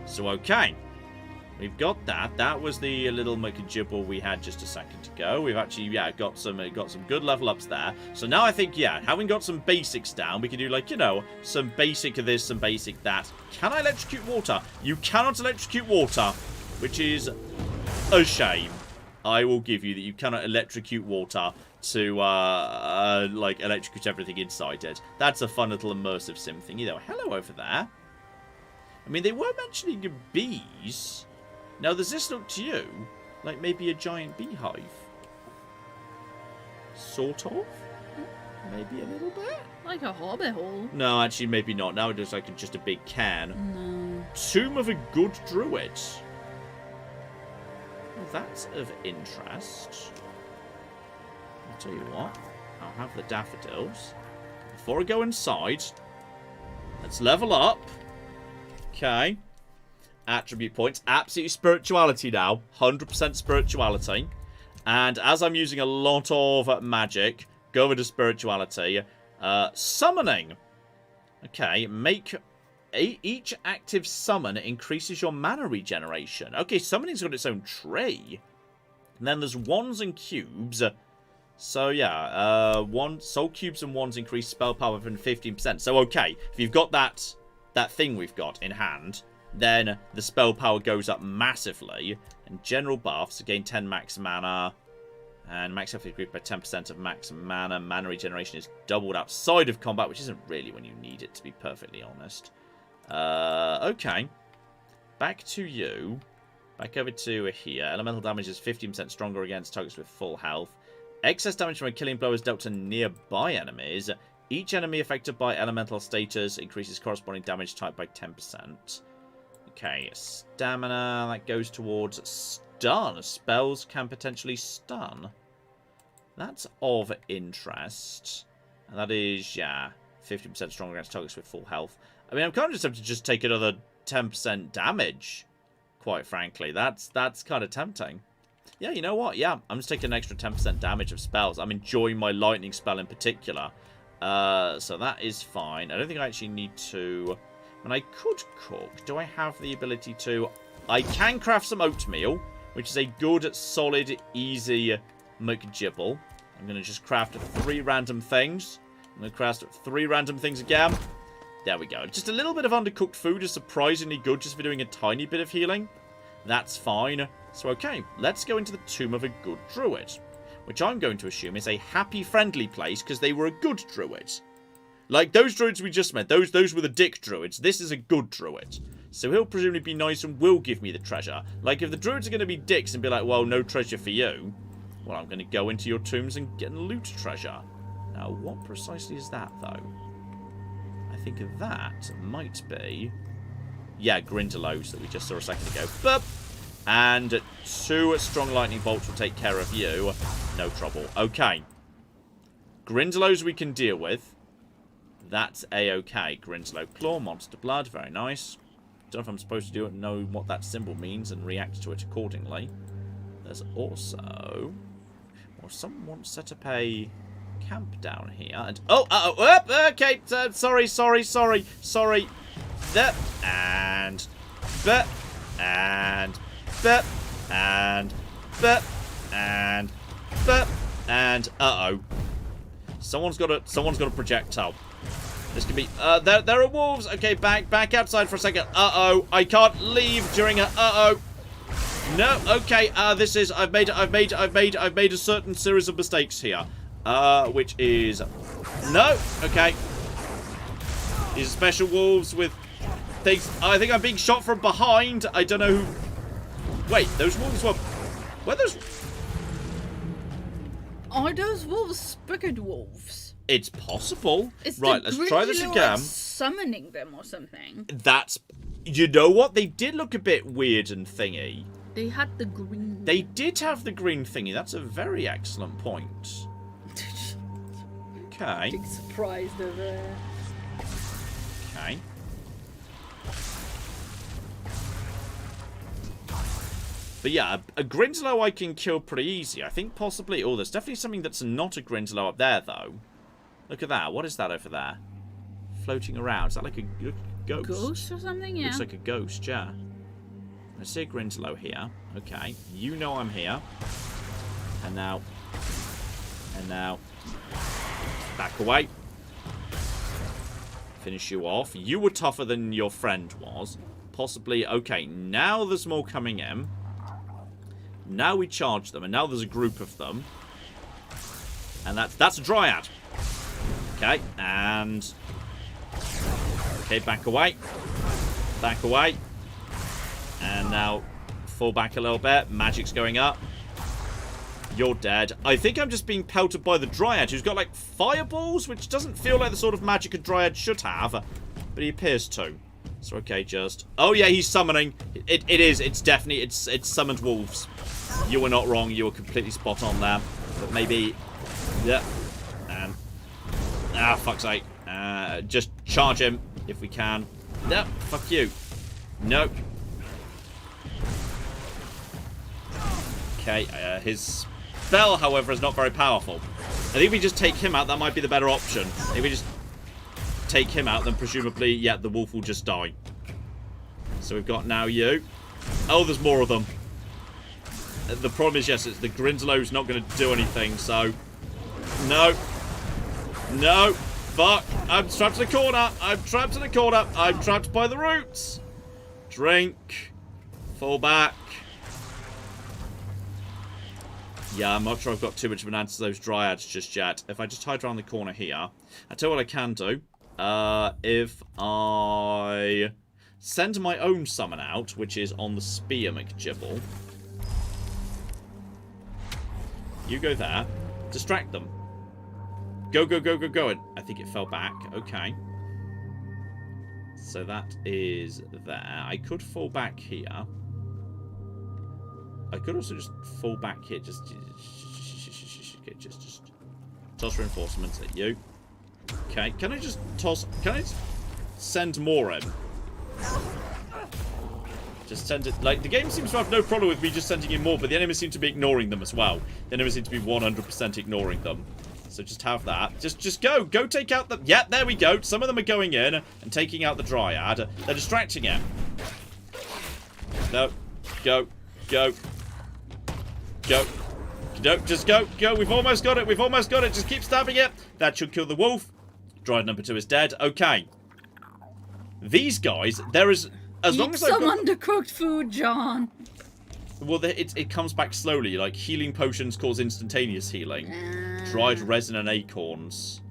So, okay. We've got that. That was the little McGibble we had just a second ago. We've actually, yeah, got some good level ups there. So now I think, yeah, having got some basics down, we can do, like, you know, some basic of this, some basic that. Can I electrocute water? You cannot electrocute water. Which is a shame. I will give you that you cannot electrocute water to, like, electrocute everything inside it. That's a fun little immersive sim thing. You know, hello over there. I mean, they were mentioning bees. Now, does this look to you like maybe a giant beehive? Sort of? Maybe a little bit? Like a hobby hole. No, actually, maybe not. Now it looks like just a big can. No. Tomb of a good druid. Well, that's of interest. I'll tell you what. I'll have the daffodils. Before I go inside, let's level up. Okay. Attribute points. Absolutely spirituality now. 100% spirituality. And as I'm using a lot of magic, go over to spirituality. Summoning. Okay, make... Each active summon increases your mana regeneration. Okay, summoning's got its own tree. And then there's wands and cubes. So, yeah, soul cubes and wands increase spell power within 15%. So, okay, if you've got that thing we've got in hand, then the spell power goes up massively. And general buffs, gain 10 max mana. And max health increased by 10% of max mana. Mana regeneration is doubled outside of combat, which isn't really when you need it, to be perfectly honest. Okay. Back to you. Back over to here. Elemental damage is 15% stronger against targets with full health. Excess damage from a killing blow is dealt to nearby enemies. Each enemy affected by elemental status increases corresponding damage type by 10%. Okay, stamina. That goes towards stun. Spells can potentially stun. That's of interest. And that is, yeah, 50% stronger against targets with full health. I mean, I'm kind of just tempted to just take another 10% damage, quite frankly. That's kind of tempting. Yeah, you know what? Yeah, I'm just taking an extra 10% damage of spells. I'm enjoying my lightning spell in particular. So that is fine. I don't think I actually need to... And I could cook. Do I have the ability to... I can craft some oatmeal, which is a good, solid, easy McGibble. I'm going to just craft 3 random things. I'm going to craft 3 random things again. There we go. Just a little bit of undercooked food is surprisingly good just for doing a tiny bit of healing. That's fine. So, okay, let's go into the Tomb of a Good Druid, which I'm going to assume is a happy, friendly place because they were a good druid. Like those druids we just met, those were the dick druids. This is a good druid. So he'll presumably be nice and will give me the treasure. Like, if the druids are going to be dicks and be like, well, no treasure for you, well, I'm going to go into your tombs and get loot treasure. Now, what precisely is that, though? I think that might be... yeah, Grindelows that we just saw a second ago. Boop! And 2 strong lightning bolts will take care of you. No trouble. Okay. Grindelows we can deal with. That's a-okay. Grindelow Claw, Monster Blood. Very nice. Don't know if I'm supposed to know what that symbol means and react to it accordingly. There's also... well, someone set up a camp down here. And okay. Sorry. That and that and that and that and that and someone's got a projectile. This could be there are wolves. Okay, back outside for a second. I can't leave during a no. Okay, this is I've made a certain series of mistakes here. Which is no. Okay. These are special wolves with things. I think I'm being shot from behind. I don't know who. Wait, those wolves were those? Are those wolves spigot wolves? It's possible. Is right, let's try this again. Summoning them or something. That's... you know what? They did look a bit weird and thingy. They had the green... they did have the green thingy. That's a very excellent point. Okay. Big surprise over there. Okay. But yeah, a Grindelow I can kill pretty easy. I think possibly... oh, there's definitely something that's not a Grindelow up there, though. Look at that. What is that over there? Floating around. Is that like a ghost? Ghost or something? Yeah. Looks like a ghost, yeah. I see a Grindelow here. Okay. You know I'm here. And now... back away. Finish you off. You were tougher than your friend was. Possibly... okay, now there's more coming in. Now we charge them, and now there's a group of them. And that's a Dryad. Okay, and... okay, back away. Back away. And now fall back a little bit. Magic's going up. You're dead. I think I'm just being pelted by the Dryad, who's got, like, fireballs, which doesn't feel like the sort of magic a Dryad should have. But he appears to. So, okay, just... oh, yeah, he's summoning. It is. It's definitely... It's summoned wolves. You were not wrong. You were completely spot on there. But maybe... yeah. And... ah, fuck's sake. Just charge him, if we can. No, fuck you. Nope. Okay, his spell, however, is not very powerful. I think if we just take him out, that might be the better option. If we just take him out, then presumably, yeah, the wolf will just die. So we've got now you. Oh, there's more of them. The problem is, yes, it's the Grindelow's not going to do anything, so... no. No. Fuck. I'm trapped in a corner. I'm trapped in a corner. I'm trapped by the roots. Drink. Fall back. Yeah, I'm not sure I've got too much of an answer to those Dryads just yet. If I just hide around the corner here, I tell you what I can do. If I send my own summon out, which is on the Spear McGibble. You go there. Distract them. Go, go, go, go, go. And I think it fell back. Okay. So that is there. I could fall back here. I could also just fall back here. Just toss reinforcements at you. Okay. Can I just toss... can I send more in? Just send it... like, the game seems to have no problem with me just sending in more, but the enemies seem to be ignoring them as well. The enemies seem to be 100% ignoring them. So just have that. Just go. Go take out the... yeah, there we go. Some of them are going in and taking out the Dryad. They're distracting him. No. Go. Go. Go. No, just go. Go. We've almost got it. We've almost got it. Just keep stabbing it. That should kill the wolf. Droid number 2 is dead. Okay. These guys, there is... As long as Eat some undercooked food, John. Well, it comes back slowly. Like, healing potions cause instantaneous healing. Dried resin and acorns.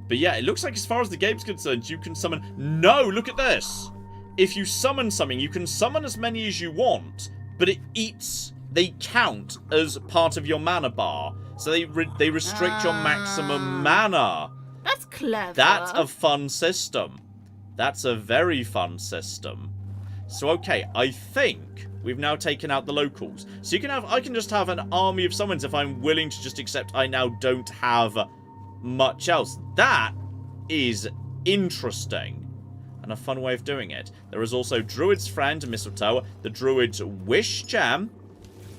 But yeah, it looks like as far as the game's concerned, you can summon... No, look at this. If you summon something, you can summon as many as you want, but it eats... They count as part of your mana bar. So they restrict your maximum mana. That's clever. That's a fun system. That's a very fun system. So, okay, I think we've now taken out the locals. So you can have... I can just have an army of summons if I'm willing to just accept I now don't have much else. That is interesting. And a fun way of doing it. There is also Druid's Friend, Mistletoe, the Druid's Wish Gem,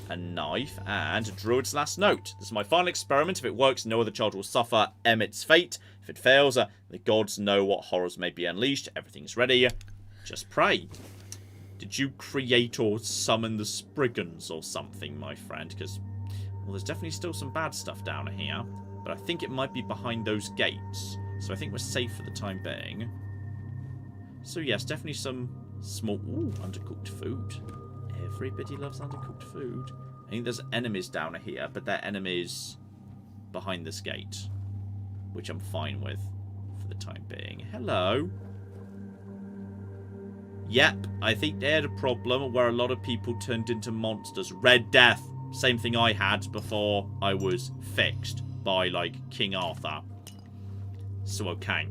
a knife, and Druid's Last Note. This is my final experiment. If it works, no other child will suffer Emmett's fate. If it fails, the gods know what horrors may be unleashed. Everything's ready. Just pray. Did you create or summon the Spriggans or something, my friend? Because, well, there's definitely still some bad stuff down here. But I think it might be behind those gates. So I think we're safe for the time being. So yes, definitely some small... Ooh, undercooked food. Everybody loves undercooked food. I think there's enemies down here, but they're enemies behind this gate. Which I'm fine with for the time being. Hello. Yep, I think they had a problem where a lot of people turned into monsters. Red Death. Same thing I had before I was fixed by, like, King Arthur. So, okay.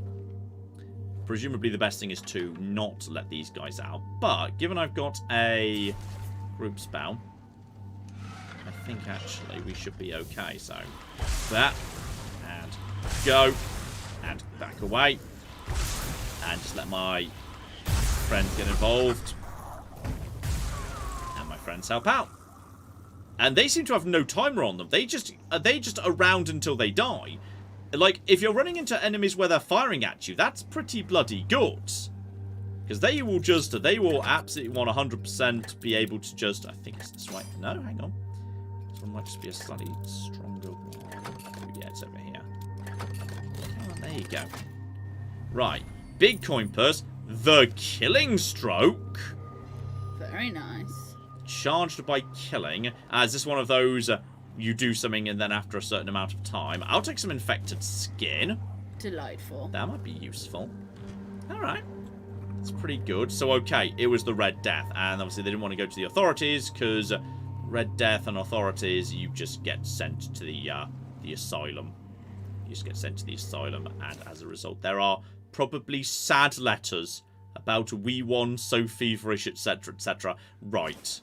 Presumably the best thing is to not let these guys out. But, given I've got a group spell, I think actually we should be okay. So, that, and go, and back away, and just let my friends get involved, and my friends help out. And they seem to have no timer on them. They just around until they die. Like, if you're running into enemies where they're firing at you, that's pretty bloody good. Because they will absolutely 100% be able to just... I think it's this way. No, hang on. This one might just be a slightly stronger one. Yeah, it's over here. Oh, there you go. Right. Big coin purse. The Killing Stroke. Very nice. Charged by killing. Is this one of those... you do something and then after a certain amount of time. I'll take some infected skin. Delightful. That might be useful. Alright. That's pretty good. So, okay, it was the Red Death. And obviously they didn't want to go to the authorities because Red Death and authorities, you just get sent to the asylum. You just get sent to the asylum, and as a result, there are probably sad letters about wee one so feverish, etc., etc. Right.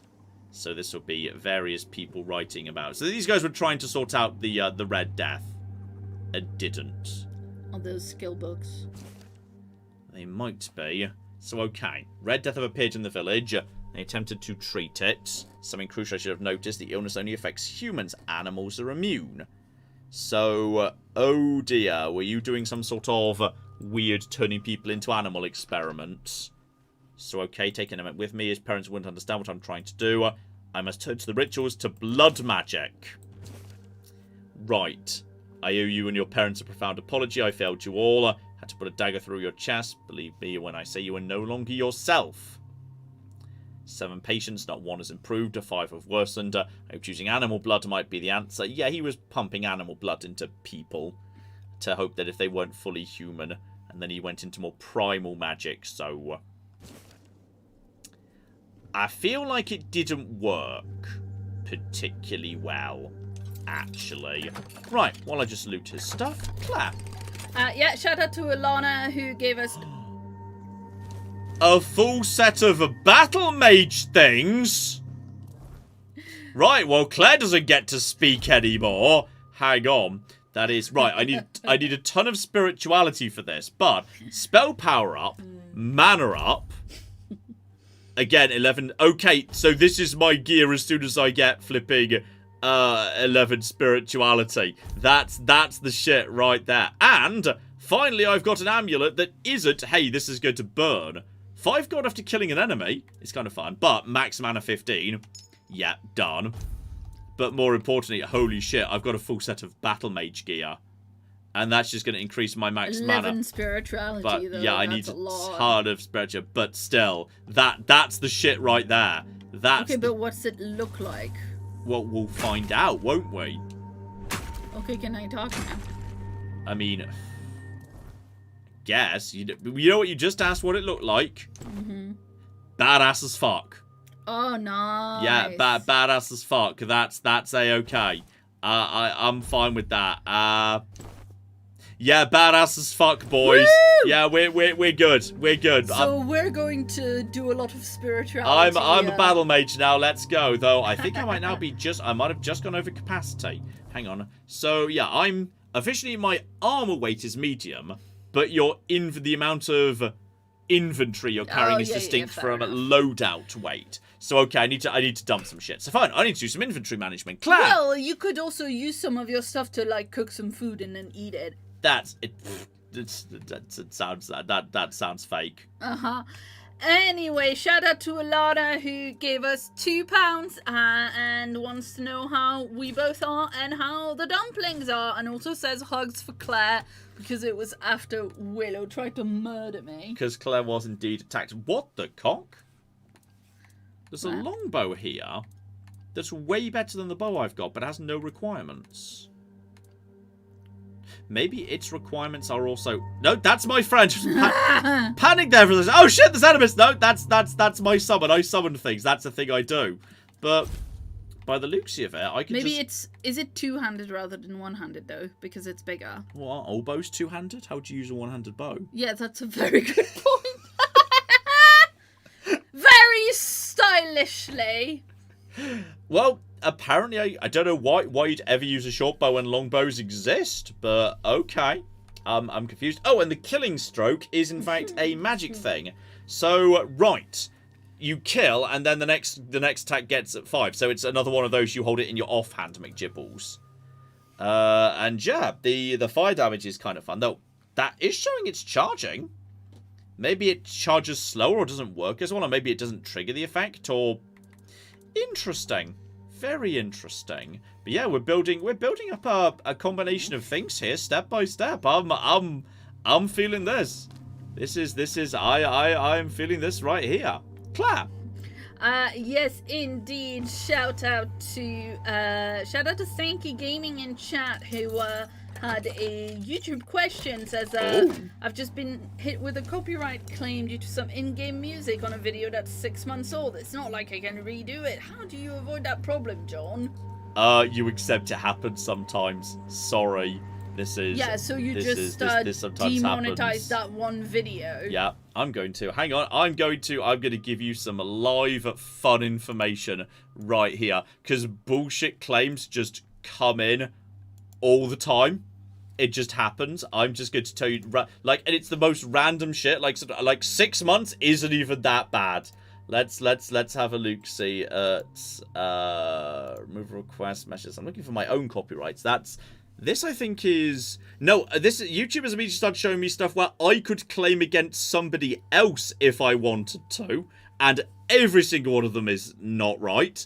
So this will be various people writing about. So these guys were trying to sort out the Red Death, and didn't. Are those skill books? They might be. So okay, Red Death have appeared in the village. They attempted to treat it. Something crucial I should have noticed: the illness only affects humans. Animals are immune. So, oh dear, were you doing some sort of weird turning people into animal experiments? So, okay, taking them with me. His parents wouldn't understand what I'm trying to do. I must turn to the rituals to blood magic. Right. I owe you and your parents a profound apology. I failed you all. Had to put a dagger through your chest. Believe me when I say you are no longer yourself. 7 patients, not 1 has improved. 5 have worsened. I hope choosing animal blood might be the answer. Yeah, he was pumping animal blood into people to hope that if they weren't fully human. And then he went into more primal magic, so... I feel like it didn't work particularly well, actually. Right, while I just loot his stuff. Clap. Yeah, shout out to Alana who gave us... a full set of battle mage things? Right, well, Claire doesn't get to speak anymore. Hang on. That is... Right, I need a ton of spirituality for this, but spell power up, mana up... Again, 11... Okay, so this is my gear as soon as I get flipping 11 spirituality. That's the shit right there. And, finally, I've got an amulet that isn't, hey, this is going to burn. 5 gold after killing an enemy. It's kind of fun. But, max mana 15. Yeah, done. But more importantly, holy shit, I've got a full set of battle mage gear. And that's just going to increase my max 11 mana. spirituality, But though. yeah, I need a ton of spirituality. But still, that's the shit right there. That's okay, but what's it look like? Well, we'll find out, won't we? Okay, can I talk now? I mean, guess. You know what you just asked what it looked like? Mm-hmm. Badass as fuck. Oh, nice. Yeah, badass as fuck. That's a-okay. I'm fine with that. Yeah, badass as fuck, boys. Woo! Yeah, we're good. We're good. So we're going to do a lot of spirituality. I'm a battle mage now. Let's go. Though I think I might now be I might have just gone over capacity. Hang on. So yeah, I'm officially my armor weight is medium, but the amount of inventory you're carrying is distinct from loadout weight. So okay, I need to dump some shit. So fine, I need to do some inventory management. Claire! Well, you could also use some of your stuff to like cook some food and then eat it. That sounds fake. Anyway, shout out to Alana who gave us £2 and wants to know how we both are and how the dumplings are, and also says hugs for Claire because it was after Willow tried to murder me. Because Claire was indeed attacked. What the cock? There's a longbow here that's way better than the bow I've got, but has no requirements. Maybe its requirements are also... No, that's my friend. Panic there for this. Oh shit, there's enemies. No, that's my summon. I summon things. That's the thing I do. But by the looks of it, I can Maybe is it two-handed rather than one-handed though? Because it's bigger. What, all bows two-handed? How would you use a one-handed bow? Yeah, that's a very good point. Very stylishly. Well, apparently, I don't know why you'd ever use a short bow when longbows exist, but okay. I'm confused. Oh, and the killing stroke is in fact a magic thing. So, right. You kill, and then the next attack gets at 5. So it's another one of those you hold it in your offhand, McGibbles. And yeah, the fire damage is kind of fun. Though, that is showing it's charging. Maybe it charges slower or doesn't work as well, or maybe it doesn't trigger the effect, or... Interesting. Very interesting. But yeah, we're building up a combination of things here, step by step. I'm feeling this. I'm feeling this right here. Claire. Yes, indeed. Shout out to Thanky Gaming in chat who had a YouTube question. Says, I've just been hit with a copyright claim due to some in-game music on a video that's 6 months old. It's not like I can redo it. How do you avoid that problem, John? You accept it happens sometimes. Sorry. This so you just demonetize that one video. Yeah, I'm going to. Hang on. I'm going to give you some live fun information right here. Because bullshit claims just come in all the time. It just happens. I'm just going to tell you, and it's the most random shit. Like 6 months isn't even that bad. Let's have a look. See, remove request messages. I'm looking for my own copyrights. This I think is this YouTubers immediately started showing me stuff where I could claim against somebody else if I wanted to, and every single one of them is not right.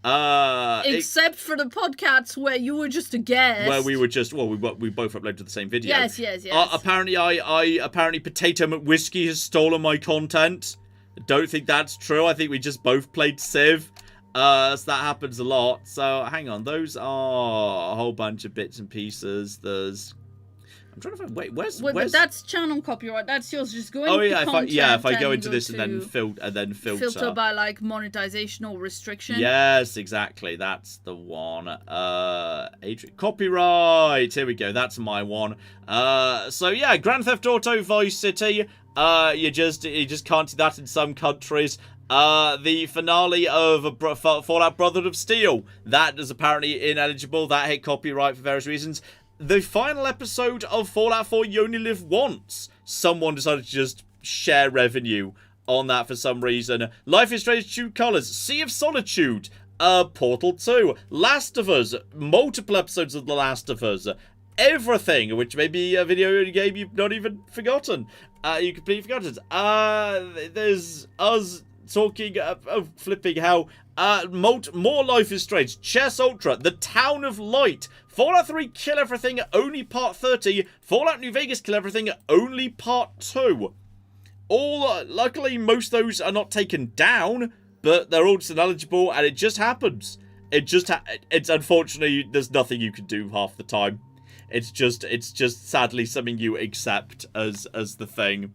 Except for the podcasts where you were just a guest. Where we were just we both uploaded the same video. Yes. Apparently apparently Potato McWhiskey has stolen my content. Don't think that's true. I think we just both played Civ. So that happens a lot. So hang on, those are a whole bunch of bits and pieces. I'm trying to find. Where's? But that's channel copyright. That's yours. Just go into if I go into this and then filter by like monetization or restriction. Yes, exactly. That's the one. Adrian, copyright. Here we go. That's my one. So yeah, Grand Theft Auto Vice City. You just can't do that in some countries. The finale of Fallout Brotherhood of Steel, that is apparently ineligible. That hit copyright for various reasons. The final episode of Fallout 4 You Only Live Once, someone decided to just share revenue on that for some reason. Life is Strange True Colors, Sea of Solitude, Portal 2, Last of Us, multiple episodes of The Last of Us, everything, which may be a video game you've not even forgotten. You completely forgot it. There's Us, talking of flipping hell. More Life is Strange. Chess Ultra. The Town of Light. Fallout 3 Kill Everything, only Part 30. Fallout New Vegas Kill Everything, only Part 2. All, luckily, most of those are not taken down, but they're all still eligible, and it just happens. It's unfortunately, there's nothing you can do half the time. It's just sadly something you accept as the thing.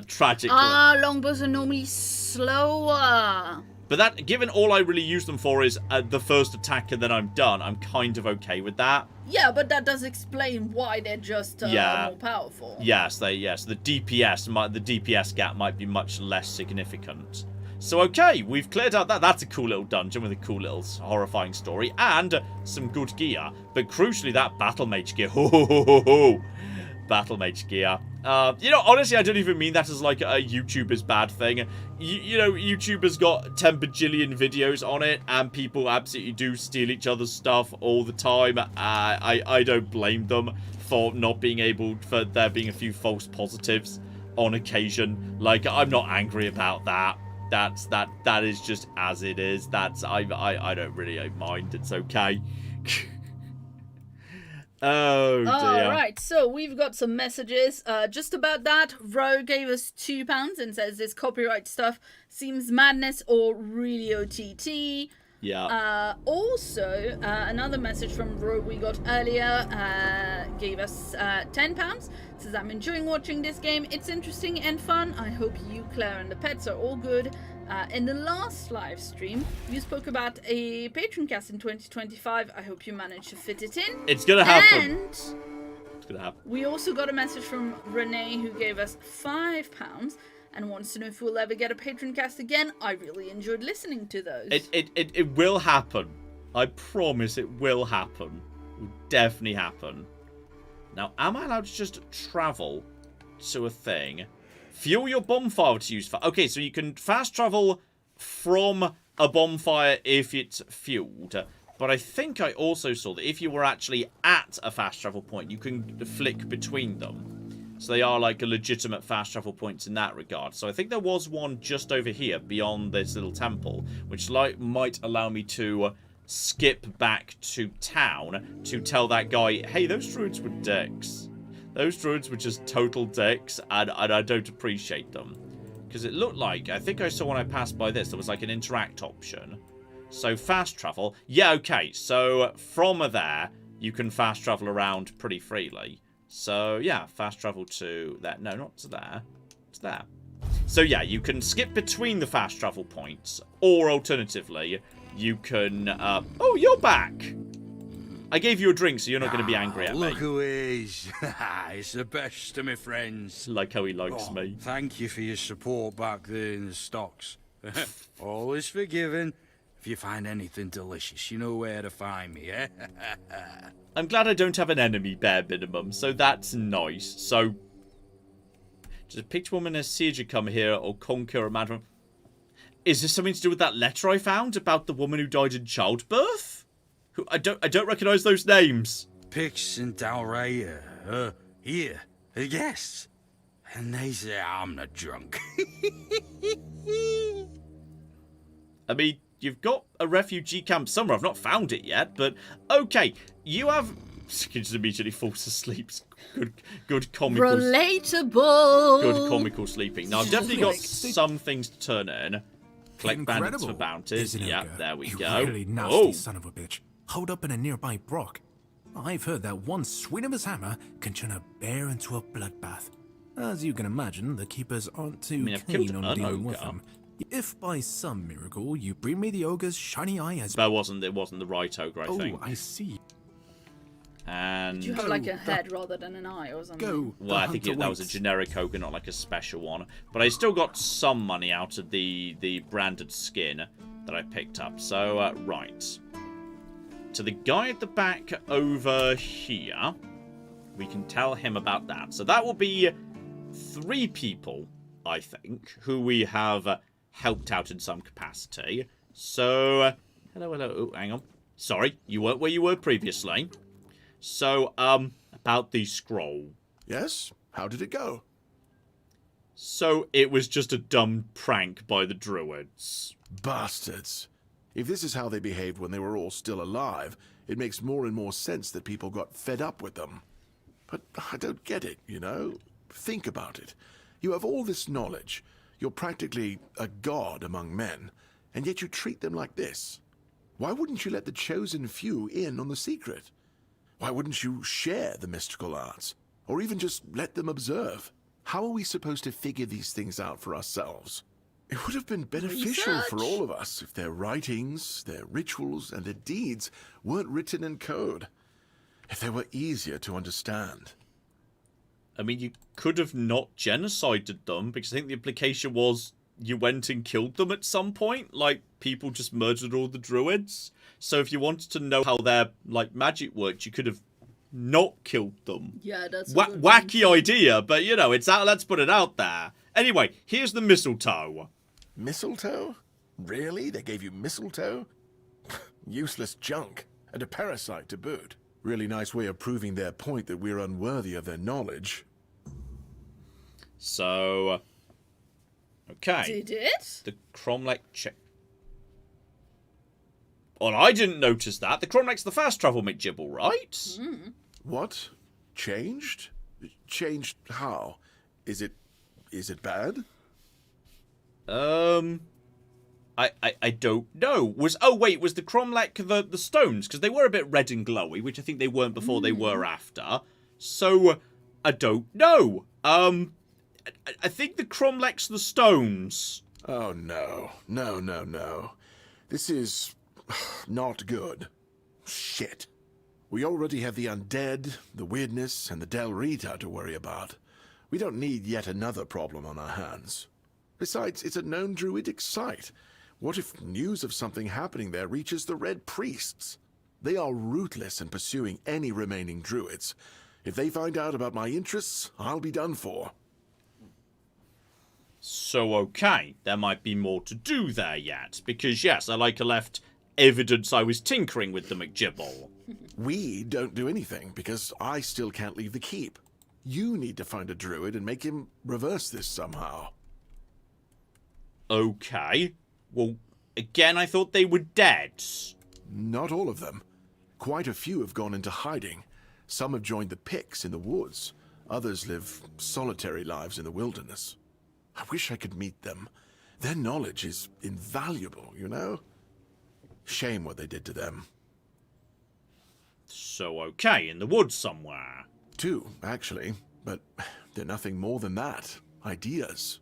Tragically. Longbows are normally slower. But that, given all I really use them for is the first attack and then I'm done, I'm kind of okay with that. Yeah, but that does explain why they're just more powerful. Yes, the DPS gap might be much less significant. So okay, we've cleared out that. That's a cool little dungeon with a cool little horrifying story and some good gear. But crucially, that battle mage gear. Battle mage gear. You know, honestly, I don't even mean that as like a YouTuber's bad thing. You know, YouTubers got 10 bajillion videos on it, and people absolutely do steal each other's stuff all the time. I don't blame them for not being able, for there being a few false positives on occasion. Like, I'm not angry about that. That is just as it is. I don't really mind. It's okay. Oh dear. Alright, so we've got some messages just about that. Ro gave us £2 and says this copyright stuff seems madness or really OTT. Yeah. Also, another message from Ro we got earlier gave us £10. Says, I'm enjoying watching this game. It's interesting and fun. I hope you, Claire, and the pets are all good. In the last live stream, you spoke about a patron cast in 2025. I hope you managed to fit it in. It's gonna happen. And it's gonna happen. We also got a message from Renee who gave us £5 and wants to know if we'll ever get a patron cast again. I really enjoyed listening to those. It will happen. I promise it will happen. It will definitely happen. Now, am I allowed to just travel to a thing? Fuel your bonfire to use fire. Okay, so you can fast travel from a bonfire if it's fueled. But I think I also saw that if you were actually at a fast travel point, you can flick between them. So they are like a legitimate fast travel points in that regard. So I think there was one just over here beyond this little temple, which might allow me to skip back to town to tell that guy, hey, those druids were dicks. Those druids were just total dicks, and I don't appreciate them. Because it looked like, I think I saw when I passed by this, there was like an interact option. So fast travel. Yeah, okay, so from there, you can fast travel around pretty freely. So yeah, fast travel to there. No, not to there. To there. So yeah, you can skip between the fast travel points, or alternatively, you can... oh, you're back! I gave you a drink, so you're not going to be angry at me. Look who he is. It's the best of my friends. Like how he likes me. Thank you for your support back there in the stocks. Always forgiven. If you find anything delicious, you know where to find me, eh? I'm glad I don't have an enemy, bare minimum, so that's nice. So, does a picked woman as Siege come here or conquer a man from... Is this something to do with that letter I found about the woman who died in childbirth? Who I don't recognise those names. Pix and Dalray here, the guests. And they say I'm not drunk. I mean, you've got a refugee camp somewhere. I've not found it yet, but okay. You have... You just immediately falls asleep. Good comical... Relatable! Good comical sleeping. Now, I've definitely got some things to turn in. Collect bandits for bounties. Yeah, there we go. Really nasty son of a bitch. Hold up in a nearby brook. I've heard that one swing of his hammer can turn a bear into a bloodbath. As you can imagine, the keepers aren't too keen on dealing with them. If by some miracle you bring me the ogre's shiny eye as... It wasn't the right ogre, I think. Oh, I see. And... Do you have like a head rather than an eye or something? Well, I think that was a generic ogre, not like a special one. But I still got some money out of the branded skin that I picked up. So, right. To the guy at the back over here, we can tell him about that. So that will be 3 people, I think, who we have helped out in some capacity. So, hello. Oh, hang on. Sorry, you weren't where you were previously. So, about the scroll. Yes? How did it go? So it was just a dumb prank by the druids. Bastards. If this is how they behaved when they were all still alive, it makes more and more sense that people got fed up with them. But I don't get it, you know? Think about it. You have all this knowledge. You're practically a god among men, and yet you treat them like this. Why wouldn't you let the chosen few in on the secret? Why wouldn't you share the mystical arts? Or even just let them observe? How are we supposed to figure these things out for ourselves? It would have been beneficial for all of us if their writings, their rituals, and their deeds weren't written in code. If they were easier to understand. I mean, you could have not genocided them, because I think the implication was you went and killed them at some point. Like, people just murdered all the druids. So if you wanted to know how their, like, magic worked, you could have not killed them. Yeah, that's wacky idea, but, you know, it's out. Let's put it out there. Anyway, here's the mistletoe. Mistletoe? Really? They gave you mistletoe? Useless junk. And a parasite to boot. Really nice way of proving their point that we're unworthy of their knowledge. So, okay. Did it? The Cromlech check. Well, I didn't notice that. The Cromlech's the fast travel McGibble, right? Mm. What? Changed? Changed how? Is it bad? I don't know. Was the Cromlech the stones? Because they were a bit red and glowy, which I think they weren't before they were after. So, I don't know. I think the Cromlech's the stones. Oh, no. No. This is not good. Shit. We already have the undead, the weirdness, and the Del Rita to worry about. We don't need yet another problem on our hands. Besides, it's a known druidic site. What if news of something happening there reaches the Red Priests? They are ruthless in pursuing any remaining druids. If they find out about my interests, I'll be done for. So, okay, there might be more to do there yet. Because, yes, I left evidence I was tinkering with the McGibble. We don't do anything, because I still can't leave the keep. You need to find a druid and make him reverse this somehow. Okay. Well, again, I thought they were dead. Not all of them. Quite a few have gone into hiding. Some have joined the Picts in the woods. Others live solitary lives in the wilderness. I wish I could meet them. Their knowledge is invaluable, you know? Shame what they did to them. So, okay, in the woods somewhere. Two, actually. But they're nothing more than that. Ideas.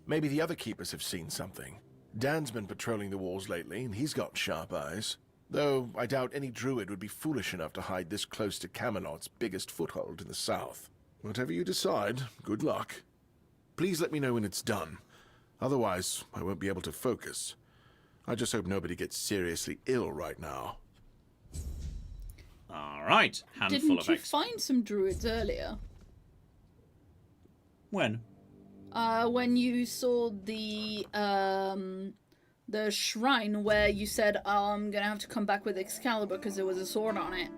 Maybe the other keepers have seen something. Dan's been patrolling the walls lately, and he's got sharp eyes. Though I doubt any druid would be foolish enough to hide this close to Camelot's biggest foothold in the south. Whatever you decide, good luck. Please let me know when it's done. Otherwise, I won't be able to focus. I just hope nobody gets seriously ill right now. Alright, handful Didn't of you find some druids earlier? When? When you saw the shrine where you said, oh, I'm gonna have to come back with Excalibur because there was a sword on it.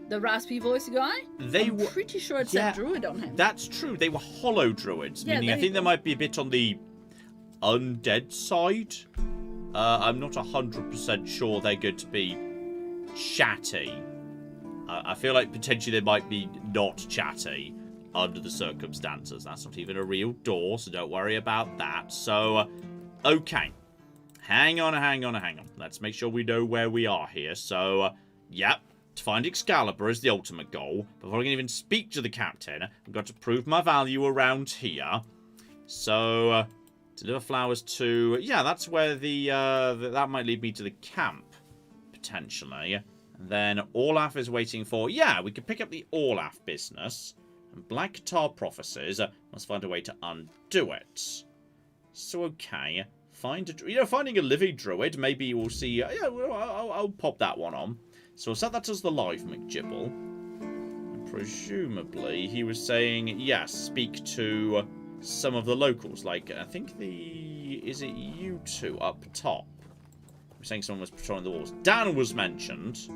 The raspy voice guy? I'm pretty sure it said druid on him. That's true. They were hollow druids, Yeah, meaning I think they might be a bit on the undead side. I'm not 100% sure they're going to be chatty. I feel like potentially they might be not chatty under the circumstances. That's not even a real door, so don't worry about that. So, okay. Hang on. Let's make sure we know where we are here. So, yep. To find Excalibur is the ultimate goal. Before I can even speak to the captain, I've got to prove my value around here. So, deliver flowers to... Yeah, that's where that might lead me to the camp, potentially. And then Orlaf is waiting for... Yeah, we could pick up the Orlaf business. And Black Tar Prophecies must find a way to undo it. So, okay. Finding a living druid, maybe we'll see... Yeah, I'll pop that one on. So I'll set that as the live McGibble. And presumably, he was saying, yes, speak to some of the locals. Like, I think is it you two up top? I'm saying someone was patrolling the walls. Dan was mentioned.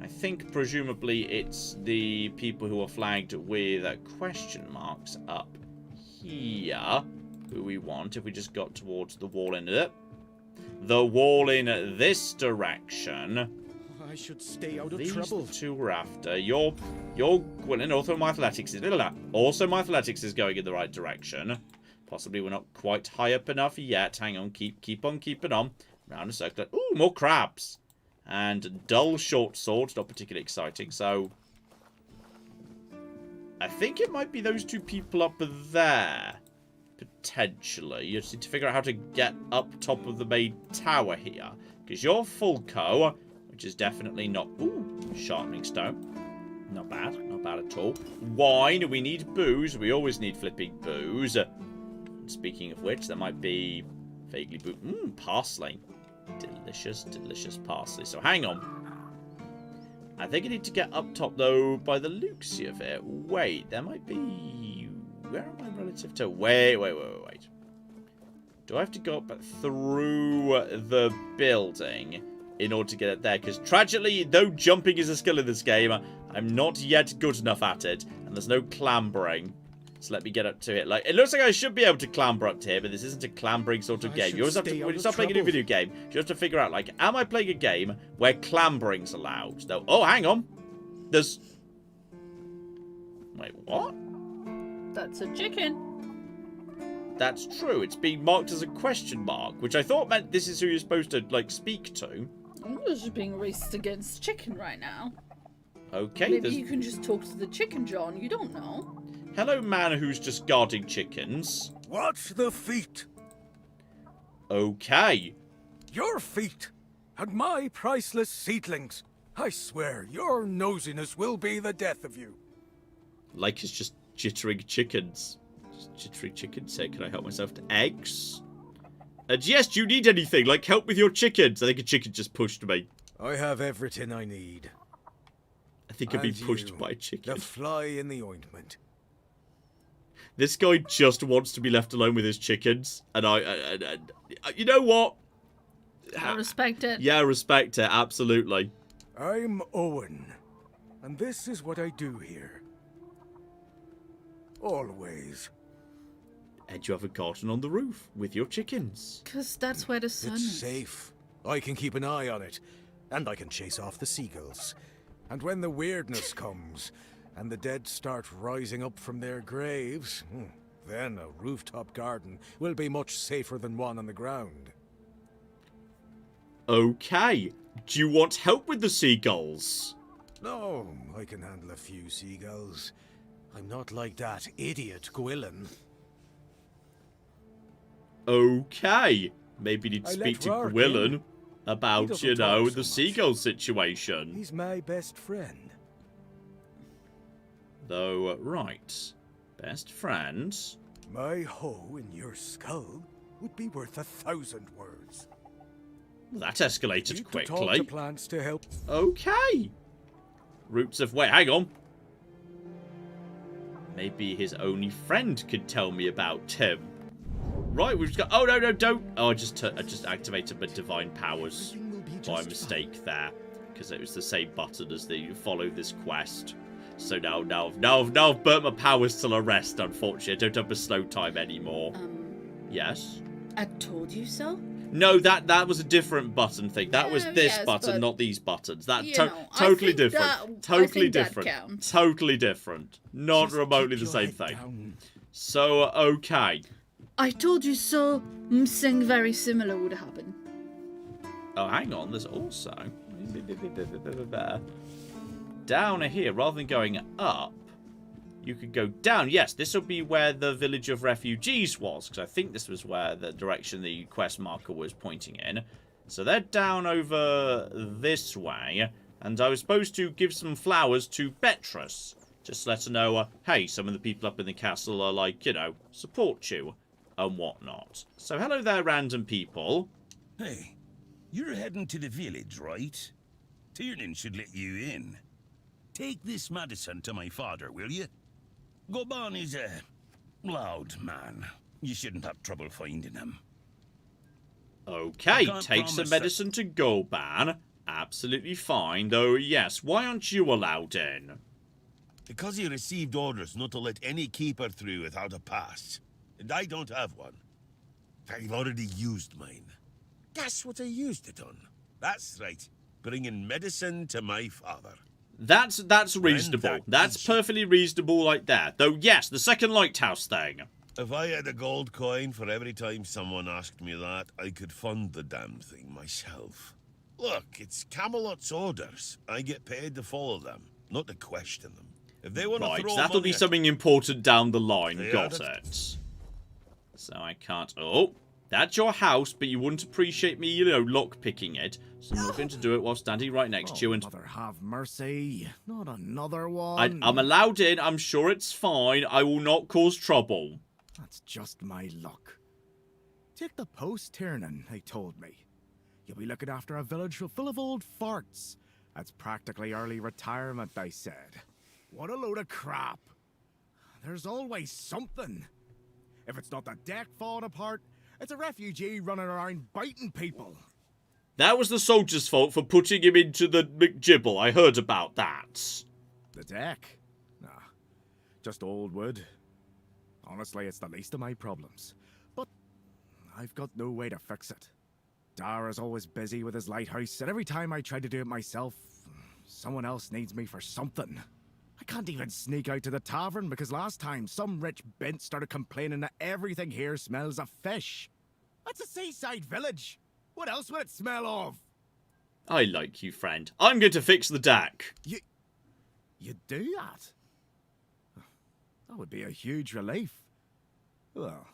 I think, presumably, it's the people who are flagged with question marks up here who we want. If we just got towards the wall in it. The wall in this direction. I should stay out of These trouble. The two we're after. You're winning. Also, my athletics is my athletics is going in the right direction. Possibly we're not quite high up enough yet. Hang on, keep on keeping on. Round a circle. Ooh, more crabs. And dull short swords, not particularly exciting. So I think it might be those two people up there. Potentially. You just need to figure out how to get up top of the main tower here. Because you're full co, which is definitely not... Ooh, sharpening stone. Not bad. Not bad at all. Wine. We need booze. We always need flipping booze. Speaking of which, there might be vaguely parsley. Delicious, delicious parsley. So hang on. I think I need to get up top, though, by the Luxia of it. Wait, there might be... Where am I relative to... Wait. Do I have to go up through the building in order to get it there? Because tragically, though jumping is a skill in this game, I'm not yet good enough at it. And there's no clambering. So let me get up to it. Like, it looks like I should be able to clamber up to here, but this isn't a clambering sort of game. You always have to, when you start playing a new video game, you have to figure out, like, am I playing a game where clambering's allowed? No. Oh, hang on. There's... Wait, what? That's a chicken. That's true. It's being marked as a question mark, which I thought meant this is who you're supposed to, like, speak to. I'm just being racist against chicken right now. Okay. Maybe you can just talk to the chicken, John. You don't know. Hello, man who's just guarding chickens. Watch the feet. Okay. Your feet and my priceless seedlings. I swear, your nosiness will be the death of you. Like it's just jittering chickens. Just jittering chickens. Say, can I help myself to eggs? And yes, do you need anything? Like help with your chickens? I think a chicken just pushed me. I have everything I need. I think I've been pushed by a chicken. The fly in the ointment. This guy just wants to be left alone with his chickens, and you know what? I respect it. Yeah, respect it, absolutely. I'm Owen, and this is what I do here. Always. And you have a garden on the roof with your chickens. Because that's where the sun is. It's safe. I can keep an eye on it, and I can chase off the seagulls. And when the weirdness comes, and the dead start rising up from their graves, then a rooftop garden will be much safer than one on the ground. Okay. Do you want help with the seagulls? No, I can handle a few seagulls. I'm not like that idiot Gwilyn. Okay. Maybe you need to I speak to let Rourke Gwilyn in. about, He you doesn't know, talk so the much. seagull situation. He's my best friend. Though, right. Best friends. My hoe in your skull would be worth 1,000 words. Well, that escalated Need to talk quickly. to plants to help. Okay. Roots of... Wait, hang on. Maybe his only friend could tell me about him. Right, we've just got... Oh, no, don't. Oh, I just activated my divine powers by mistake there. Because it was the same button as the follow this quest. So now I've burnt my powers till a rest, unfortunately. I don't have a slow time anymore. Yes? I told you so? No, that was a different button thing. That was this yes, button, but, not these buttons. That you know, I totally think different. that- Totally I think that different. counts. Totally different. Not Just remotely keep the your same head thing. down. So, okay. I told you so. Something very similar would happen. Oh, hang on. There's also... Down here, rather than going up, you could go down. Yes, this will be where the village of refugees was, because I think this was where the direction the quest marker was pointing in. So they're down over this way, and I was supposed to give some flowers to Beatrice. Just let her know, hey, some of the people up in the castle are like, you know, support you and whatnot. So hello there, random people. Hey, you're heading to the village, right? Tiernan should let you in. Take this medicine to my father, will you? Goban is a loud man. You shouldn't have trouble finding him. Okay, can't take some promise medicine to Goban. Absolutely fine, though, yes. Why aren't you allowed in? Because he received orders not to let any keeper through without a pass. and I don't have one. I've already used mine. Guess what I used it on? That's right, bringing medicine to my father. That's reasonable. That's perfectly reasonable like that. Though, yes, the second lighthouse thing. If I had a gold coin for every time someone asked me that, I could fund the damn thing myself. Look, it's Camelot's orders. I get paid to follow them, not to question them. If they want to Right, throw that'll money be at something important down the line. Yeah, Got it. So I can't... Oh, that's your house, but you wouldn't appreciate me, you know, lock-picking it. So I'm not going to do it while standing right next to you and... Mother have mercy. Not another one. I'm allowed in. I'm sure it's fine. I will not cause trouble. That's just my luck. Take the post, Tiernan, they told me. You'll be looking after a village full of old farts. That's practically early retirement, they said. What a load of crap. There's always something. If it's not the deck falling apart, it's a refugee running around biting people. That was the soldier's fault for putting him into the McGibble. I heard about that. The deck? Nah, just old wood. Honestly, it's the least of my problems. But I've got no way to fix it. Dara's always busy with his lighthouse, and every time I try to do it myself, someone else needs me for something. I can't even sneak out to the tavern because last time some rich bint started complaining that everything here smells of fish. That's a seaside village. What else would it smell of? I like you, friend. I'm going to fix the deck. You do that? That would be a huge relief. Well,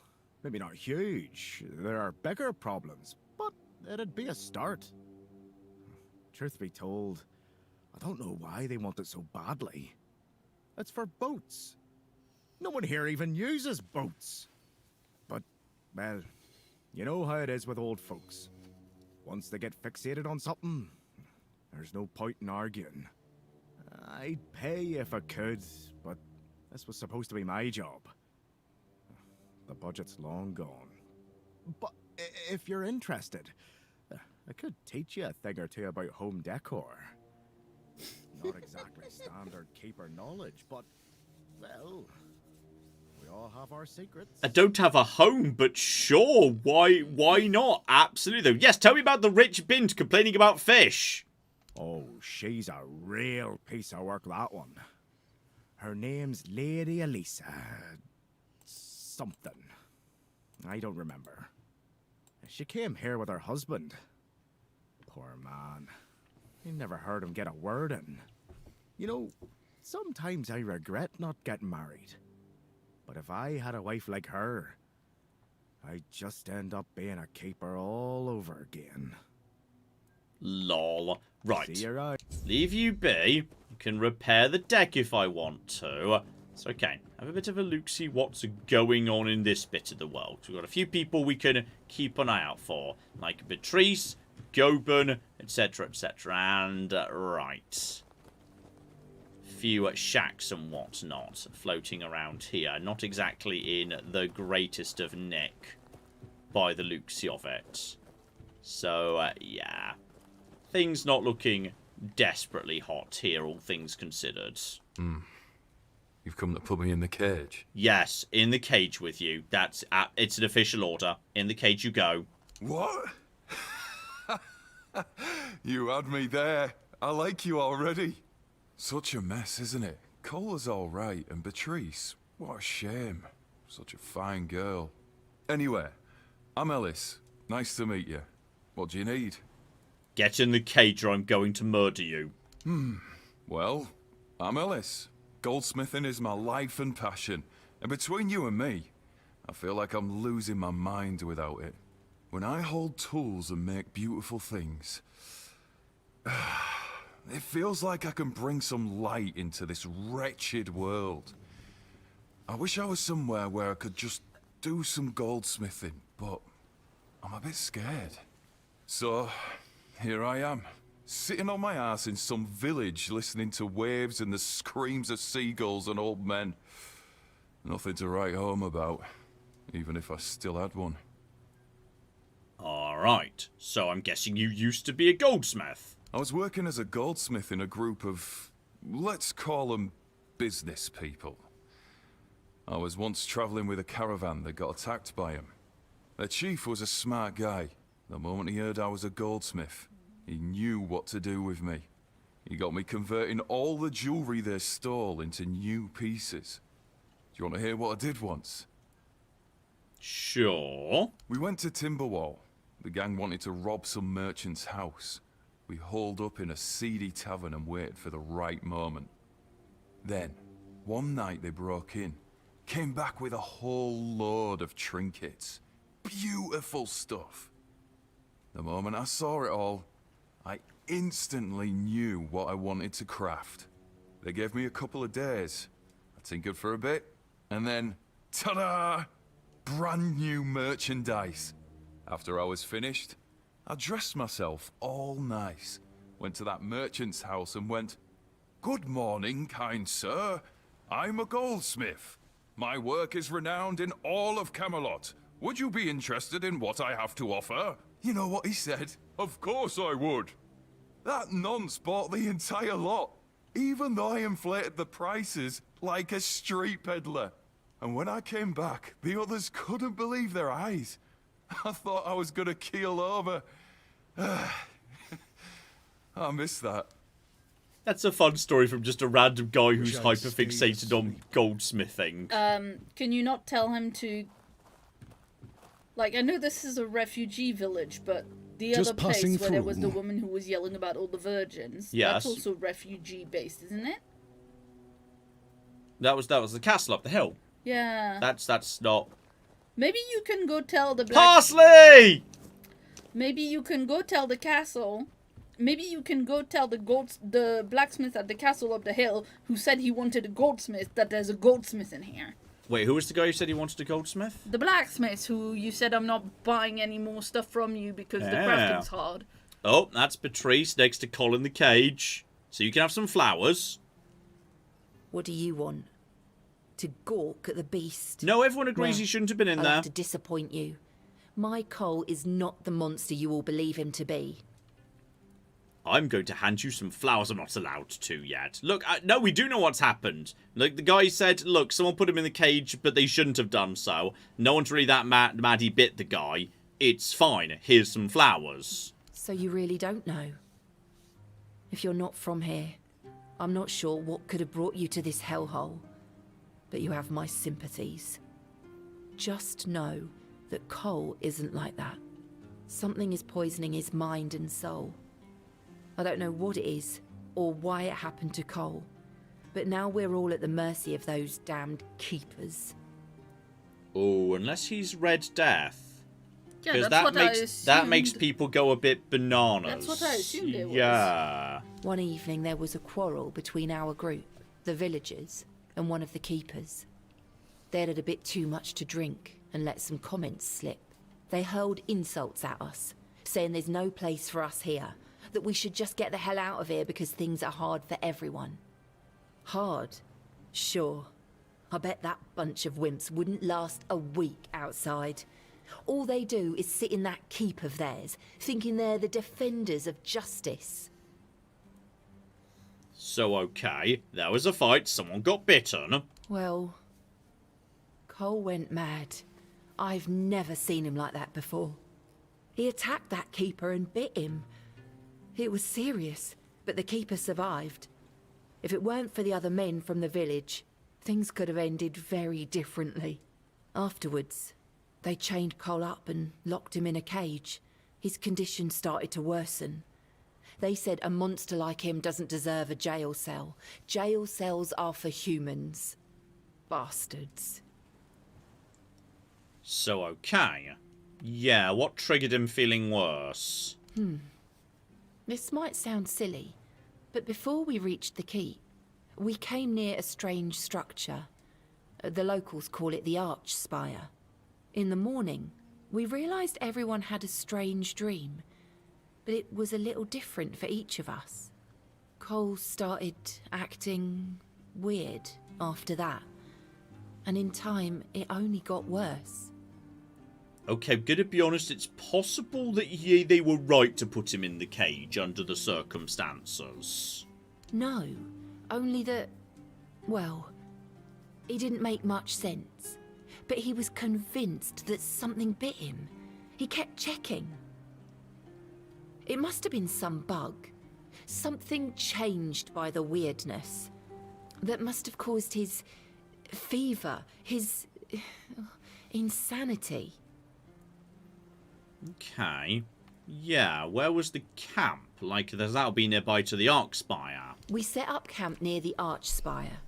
maybe not huge. There are bigger problems, but it'd be a start. Truth be told, I don't know why they want it so badly. It's for boats. No one here even uses boats. But, well, you know how it is with old folks. Once they get fixated on something, there's no point in arguing. I'd pay if I could, but this was supposed to be my job. The budget's long gone. But if you're interested, I could teach you a thing or two about home decor. Not exactly standard keeper knowledge, but, well, we all have our secrets. I don't have a home, but sure, why not? Absolutely. Yes, tell me about the rich bint complaining about fish. Oh, she's a real piece of work, that one. Her name's Lady Elisa... something. I don't remember. She came here with her husband. Poor man. I never heard him get a word in. You know, sometimes I regret not getting married. But if I had a wife like her, I'd just end up being a keeper all over again. Lol. Right. See you right. Leave you be. You can repair the deck if I want to. It's okay. Have a bit of a look, see what's going on in this bit of the world. We've got a few people we can keep an eye out for. Like Beatrice, Goban, etc, etc. And, right. Few shacks and whatnot floating around here. Not exactly in the greatest of nick by the looks of it. So, yeah. Things not looking desperately hot here, all things considered. You've come to put me in the cage? Yes, in the cage with you. That's it's an official order. In the cage you go. What? You had me there. I like you already. Such a mess, isn't it? Cola's all right, and Beatrice, what a shame. Such a fine girl. Anyway, I'm Ellis. Nice to meet you. What do you need? Get in the cage or I'm going to murder you. Well, I'm Ellis. Goldsmithing is my life and passion. And between you and me, I feel like I'm losing my mind without it. When I hold tools and make beautiful things, it feels like I can bring some light into this wretched world. I wish I was somewhere where I could just do some goldsmithing, but I'm a bit scared. So, here I am, sitting on my ass in some village listening to waves and the screams of seagulls and old men. Nothing to write home about, even if I still had one. Alright, so I'm guessing you used to be a goldsmith. I was working as a goldsmith in a group of, let's call them business people. I was once traveling with a caravan that got attacked by him. Their chief was a smart guy. The moment he heard I was a goldsmith, he knew what to do with me. He got me converting all the jewelry they stole into new pieces. Do you want to hear what I did once? Sure. We went to Timberwall. The gang wanted to rob some merchant's house. We holed up in a seedy tavern and waited for the right moment. Then, one night they broke in. Came back with a whole load of trinkets. Beautiful stuff. The moment I saw it all, I instantly knew what I wanted to craft. They gave me a couple of days. I tinkered for a bit, and then, ta-da! Brand new merchandise. After I was finished, I dressed myself all nice, went to that merchant's house and went, "Good morning, kind sir. I'm a goldsmith. My work is renowned in all of Camelot. Would you be interested in what I have to offer?" You know what he said? "Of course I would." That nonce bought the entire lot, even though I inflated the prices like a street peddler. And when I came back, the others couldn't believe their eyes. I thought I was gonna keel over. I miss that. That's a fun story from just a random guy who's hyperfixated on goldsmithing. Can you not tell him to... Like, I know this is a refugee village, but the Just other place passing where there was the through. woman who was yelling about all the virgins, Yes. that's also refugee-based, isn't it? That was the castle up the hill. Yeah. That's not... Maybe you can go tell the Parsley! Maybe you can go tell the castle. Maybe you can go tell the blacksmith at the castle up the hill who said he wanted a goldsmith that there's a goldsmith in here. Wait, who was the guy who said he wanted a goldsmith? The blacksmith who you said, "I'm not buying any more stuff from you because the Yeah. crafting's hard." Oh, that's Patrice next to Colin the Cage. So you can have some flowers. What do you want? To gawk at the beast? No, everyone agrees Well, he shouldn't have been in I'll there. have to disappoint you. My Cole is not the monster you all believe him to be. I'm going to hand you some flowers. I'm not allowed to yet. Look, no, we do know what's happened. Like, the guy said, look, someone put him in the cage, but they shouldn't have done so. No one's really that mad he bit the guy. It's fine. Here's some flowers. So you really don't know? If you're not from here, I'm not sure what could have brought you to this hellhole. But you have my sympathies. Just know that Cole isn't like that. Something is poisoning his mind and soul. I don't know what it is, or why it happened to Cole, but now we're all at the mercy of those damned keepers. Oh, unless he's Red Death. Yeah, Because that's what I that makes assumed. people go a bit bananas. That's what I assumed it was. Yeah. One evening there was a quarrel between our group, the villagers, and one of the keepers. They'd had a bit too much to drink and let some comments slip. They hurled insults at us, saying there's no place for us here, that we should just get the hell out of here because things are hard for everyone. Hard? Sure. I bet that bunch of wimps wouldn't last a week outside. All they do is sit in that keep of theirs, thinking they're the defenders of justice. So, okay, there was a fight, someone got bitten. Well, Cole went mad. I've never seen him like that before. He attacked that keeper and bit him. It was serious, but the keeper survived. If it weren't for the other men from the village, things could have ended very differently. Afterwards, they chained Cole up and locked him in a cage. His condition started to worsen. They said a monster like him doesn't deserve a jail cell. Jail cells are for humans. Bastards. So, okay. Yeah, what triggered him feeling worse? This might sound silly, but before we reached the keep, we came near a strange structure. The locals call it the Arch Spire. In the morning, we realised everyone had a strange dream, but it was a little different for each of us. Cole started acting weird after that, and in time, it only got worse. Okay, I'm gonna be honest, it's possible that they were right to put him in the cage under the circumstances. No, only that, well, He didn't make much sense, but he was convinced that something bit him. He kept checking. It must have been some bug. Something changed by the weirdness. That must have caused his fever, his insanity. Okay. Yeah, where was the camp? Like, that'll be nearby to the Arc Spire. We set up camp near the Arch Spire.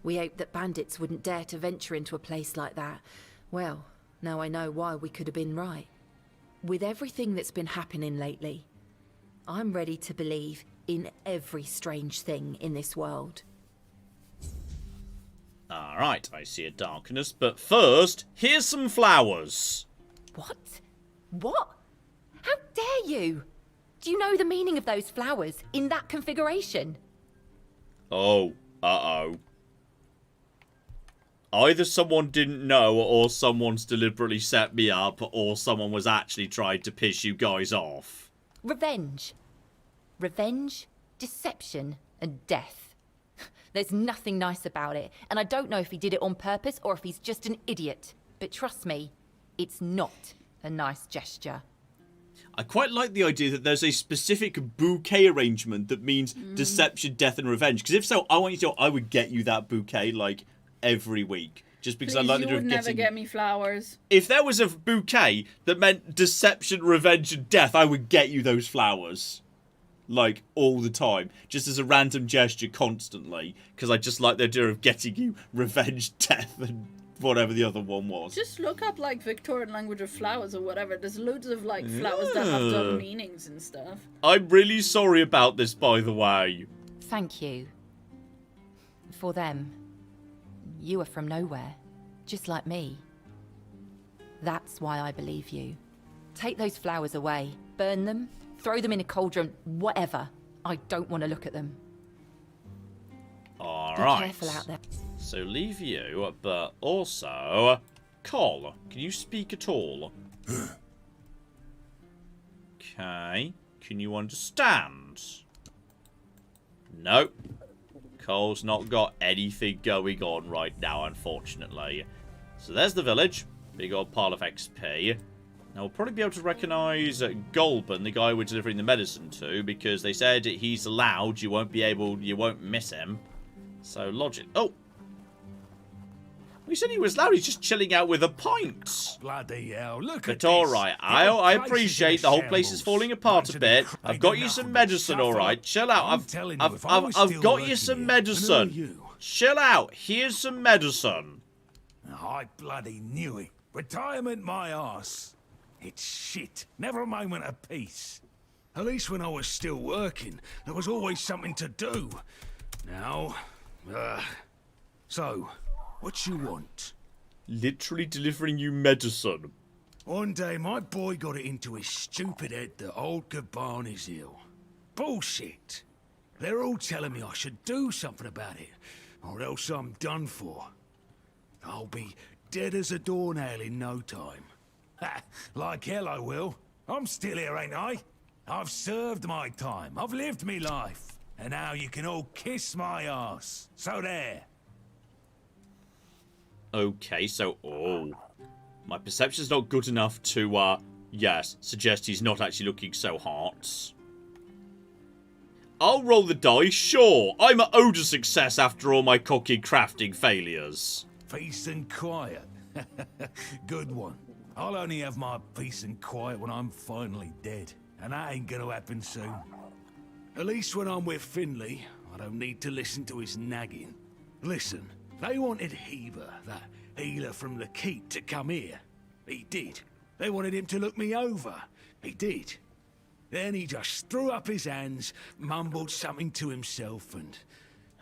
We hoped that bandits wouldn't dare to venture into a place like that. Well, now I know why we could have been right. With everything that's been happening lately, I'm ready to believe in every strange thing in this world. Alright, I see a darkness, but first, here's some flowers. What? What? How dare you? Do you know the meaning of those flowers in that configuration? Oh, uh-oh. Either someone didn't know, or someone's deliberately set me up, or someone was actually trying to piss you guys off. Revenge. Revenge, deception, and death. There's nothing nice about it, and I don't know if he did it on purpose or if he's just an idiot. But trust me, it's not a nice gesture. I quite like the idea that there's a specific bouquet arrangement that means deception, death, and revenge. Because if so, I want you to know, I would get you that bouquet, like, every week. Just because I like the idea of you would never getting... get me flowers. If there was a bouquet that meant deception, revenge, and death, I would get you those flowers. Like, all the time. Just as a random gesture constantly. Because I just like the idea of getting you revenge, death, and whatever the other one was. Just look up, like, Victorian language of flowers or whatever. There's loads of, like, flowers that have done meanings and stuff. I'm really sorry about this, by the way. Thank you. For them. You are from nowhere. Just like me. That's why I believe you. Take those flowers away. Burn them. Throw them in a cauldron. Whatever. I don't want to look at them. Alright. Be careful out there. So leave you, but also... Cole, can you speak at all? Okay. Can you understand? Nope. Cole's not got anything going on right now, unfortunately. So there's the village. Big old pile of XP. Now, we'll probably be able to recognise Golban, the guy we're delivering the medicine to, because they said he's loud, you won't miss him. So, logic. Oh! We said he was loud, he's just chilling out with a pint. Bloody hell, look at But alright, I appreciate the whole place is falling apart a bit. I've got you some medicine, alright? Chill out. I've got you some medicine. Chill out. Here's some medicine. I bloody knew it. Retirement my arse. It's shit. Never a moment of peace. At least when I was still working, there was always something to do. Now, so, what you want? Literally delivering you medicine. One day, my boy got it into his stupid head that old Gaban is ill. Bullshit. They're all telling me I should do something about it, or else I'm done for. I'll be dead as a doornail in no time. Ha! Like hell I will. I'm still here, ain't I? I've served my time. I've lived me life. And now you can all kiss my arse. So there. Okay, so, my perception's not good enough to, yes, suggest he's not actually looking so hot. I'll roll the dice, sure. I'm owed a success after all my cooking crafting failures. Peace and quiet. Good one. I'll only have my peace and quiet when I'm finally dead. And that ain't gonna happen soon. At least when I'm with Finley, I don't need to listen to his nagging. Listen, they wanted Heber, that healer from the keep, to come here. He did. They wanted him to look me over. He did. Then he just threw up his hands, mumbled something to himself, and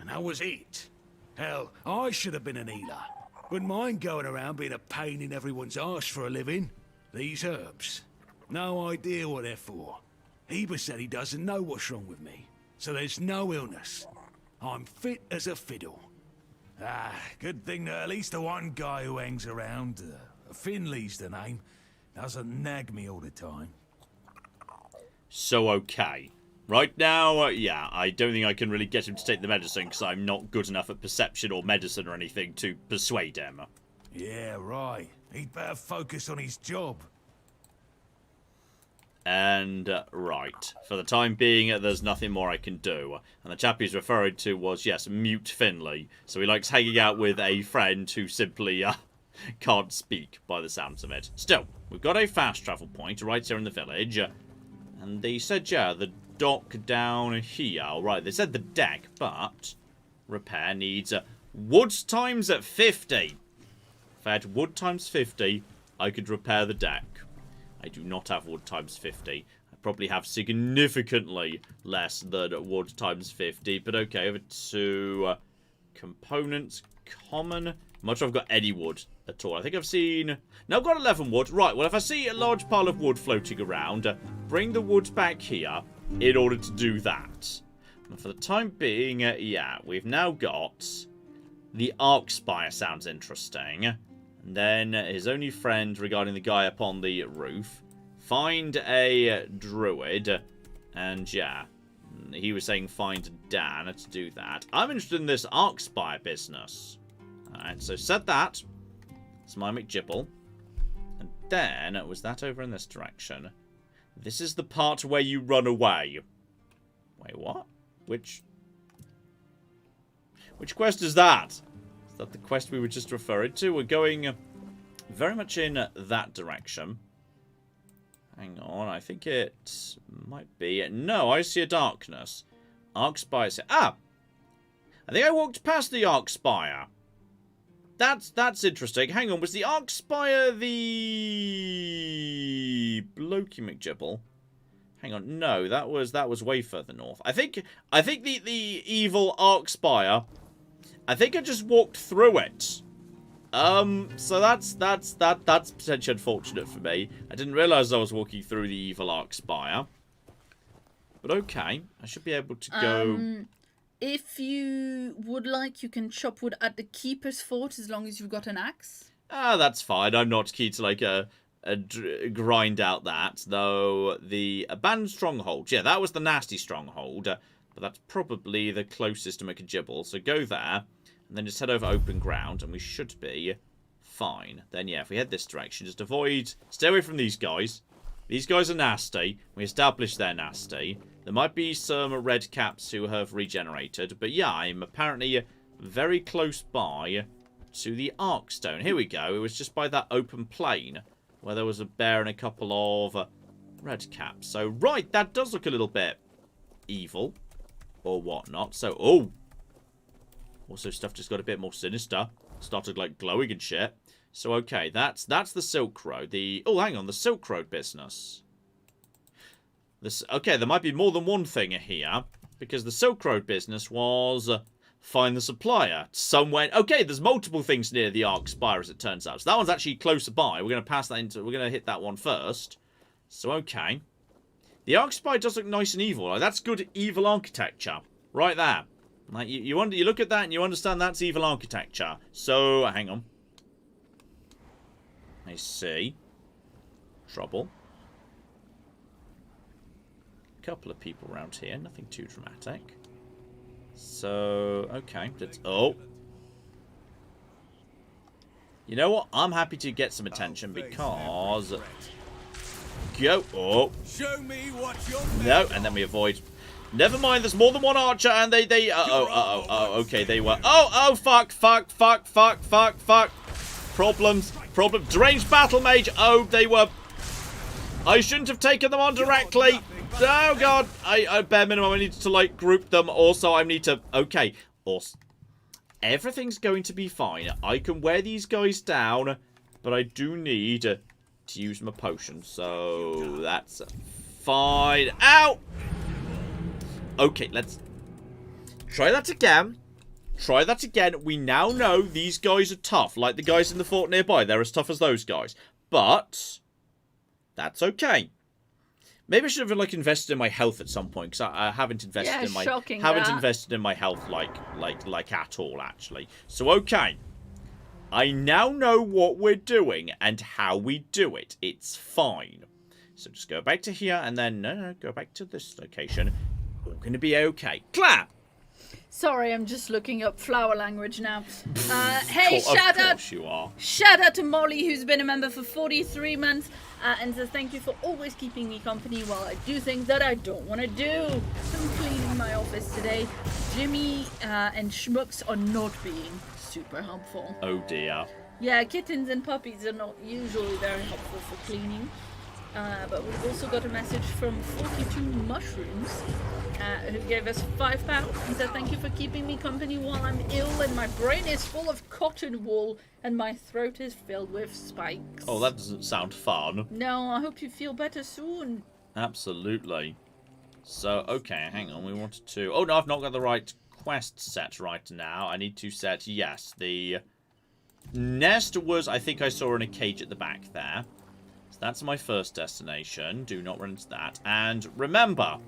that was it. Hell, I should have been an healer. Wouldn't mind going around being a pain in everyone's arse for a living. These herbs. No idea what they're for. Heber said he doesn't know what's wrong with me, so there's no illness. I'm fit as a fiddle. Ah, good thing that at least the one guy who hangs around, Finley's the name, doesn't nag me all the time. So, okay. Right now, yeah, I don't think I can really get him to take the medicine because I'm not good enough at perception or medicine or anything to persuade him. Yeah, right. He'd better focus on his job. And, right. For the time being, there's nothing more I can do. And the chap he's referring to was, yes, Mute Finley. So he likes hanging out with a friend who simply can't speak by the sounds of it. Still, we've got a fast travel point right here in the village. And they said, yeah, the dock down here. Right, they said the deck, but repair needs wood times at 50. If I had wood times 50, I could repair the deck. I do not have wood times 50. I probably have significantly less than wood times 50. But okay, over to components, common. I'm not sure I've got any wood at all. I think I've seen... No, I've got 11 wood. Right, well, if I see a large pile of wood floating around, bring the wood back here in order to do that. And for the time being, yeah, we've now got the Arc Spire. Sounds interesting. And then his only friend regarding the guy up on the roof. Find a druid. And yeah, he was saying find Dan to do that. I'm interested in this Arc Spire business. Alright, so set that. It's my McGibble. And then, was that over in this direction? This is the part where you run away. Wait, what? Which quest is that? Is that the quest we were just referring to? We're going very much in that direction. Hang on, I think it might be... No, I see a darkness. Arc Spire... Ah! I think I walked past the Arc Spire. That's interesting. Hang on, was the Arc Spire the Blokey McGibble? Hang on, no, that was way further north. I think the evil Arc Spire. I think I just walked through it. So that's potentially unfortunate for me. I didn't realise I was walking through the evil Arc Spire. But okay, I should be able to go. If you would like, you can chop wood at the Keeper's Fort as long as you've got an axe. Ah, that's fine. I'm not keen to like grind out that, though. The Abandoned Stronghold, yeah, that was the nasty stronghold, but that's probably the closest to McGibble. So go there, and then just head over open ground, and we should be fine. Then yeah, if we head this direction, just stay away from these guys. These guys are nasty. We established they're nasty. There might be some red caps who have regenerated. But yeah, I'm apparently very close by to the Arkstone. Here we go. It was just by that open plain where there was a bear and a couple of red caps. So, right, that does look a little bit evil or whatnot. So, oh. Also, stuff just got a bit more sinister. Started, like, glowing and shit. So, okay, that's the Silk Road. Oh, hang on, the Silk Road business. Okay, there might be more than one thing here, because the Silk Road business was find the supplier somewhere. Okay, there's multiple things near the Arc Spire, as it turns out. So that one's actually closer by. We're going to pass that into. We're going to hit that one first. So okay, the Arc Spire does look nice and evil. Like, that's good evil architecture, right there. Like you look at that and you understand that's evil architecture. So hang on. I see. Trouble. Couple of people around here, nothing too dramatic. So, okay. Oh. You know what? I'm happy to get some attention because... Go. Oh. Show me what you're No, and then we avoid... Never mind, there's more than one archer, and they... okay, they were... Oh, fuck. Problems. Deranged battle mage. Oh, they were... I shouldn't have taken them on directly. Oh, God. I bare minimum, I need to, like, group them. Also, I need to... Okay. Also, everything's going to be fine. I can wear these guys down, but I do need to use my potion. So, that's fine. Ow! Okay, let's try that again. Try that again. We now know these guys are tough. Like the guys in the fort nearby. They're as tough as those guys. But... that's okay. Maybe I should have like invested in my health at some point, because I haven't invested in my invested in my health like at all actually. So okay, I now know what we're doing and how we do it. It's fine. So just go back to here and then no, go back to this location. We're gonna be okay. Clap! Sorry, I'm just looking up flower language now. Hey, Of course you are. Shout out to Molly, who's been a member for 43 months, and says thank you for always keeping me company while I do things that I don't want to do. I'm cleaning my office today. Jimmy and Schmucks are not being super helpful. Oh dear. Yeah, kittens and puppies are not usually very helpful for cleaning. But we've also got a message from 42 Mushrooms, who gave us £5 and said thank you for keeping me company while I'm ill and my brain is full of cotton wool and my throat is filled with spikes. Oh, that doesn't sound fun. No, I hope you feel better soon. Absolutely. So, okay, hang on. We wanted to... Oh, no, I've not got the right quest set right now. I need to set, yes, the nest was, I think I saw in a cage at the back there. That's my first destination. Do not run into that. And remember,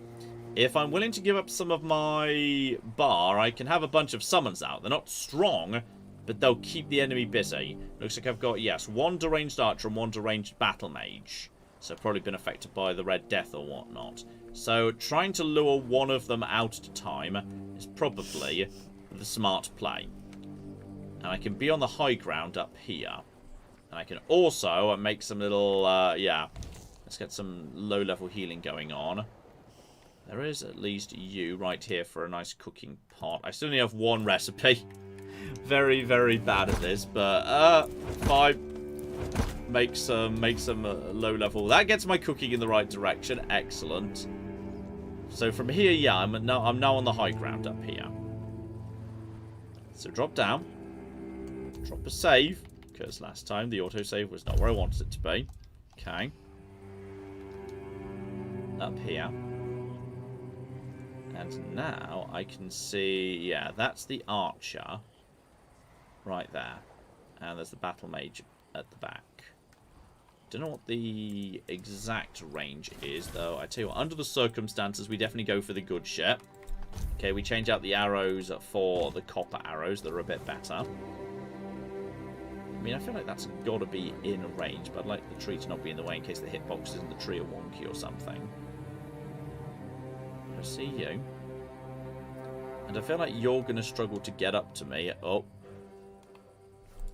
if I'm willing to give up some of my bar, I can have a bunch of summons out. They're not strong, but they'll keep the enemy busy. Looks like I've got, yes, one deranged archer and one deranged battle mage. So probably been affected by the Red Death or whatnot. So trying to lure one of them out at a time is probably the smart play. And I can be on the high ground up here. And I can also make some little, yeah, let's get some low-level healing going on. There is at least you right here for a nice cooking pot. I still only have one recipe. Very, very bad at this, but, fine. Make some low-level. That gets my cooking in the right direction. Excellent. So from here, yeah, I'm now on the high ground up here. So drop down. Drop a save. Because last time the autosave was not where I wanted it to be. Okay. Up here. And now I can see... Yeah, that's the archer. Right there. And there's the battle mage at the back. Don't know what the exact range is, though. I tell you what, under the circumstances, we definitely go for the good shit. Okay, we change out the arrows for the copper arrows that are a bit better. I mean, I feel like that's got to be in range, but I'd like the tree to not be in the way in case the hitboxes in the tree are wonky or something. I see you. And I feel like you're going to struggle to get up to me. Oh.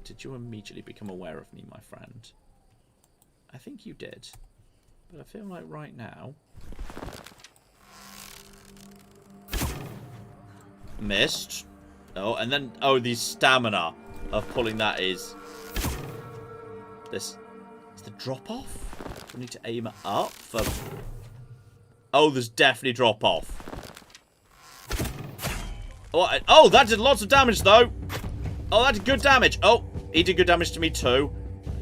Did you immediately become aware of me, my friend? I think you did. But I feel like right now... Missed. Oh, and then... Oh, the stamina of pulling that is... This is the drop off. We need to aim it up for... Oh, there's definitely drop off. Oh, that did lots of damage though. Oh, that did good damage. Oh, he did good damage to me too.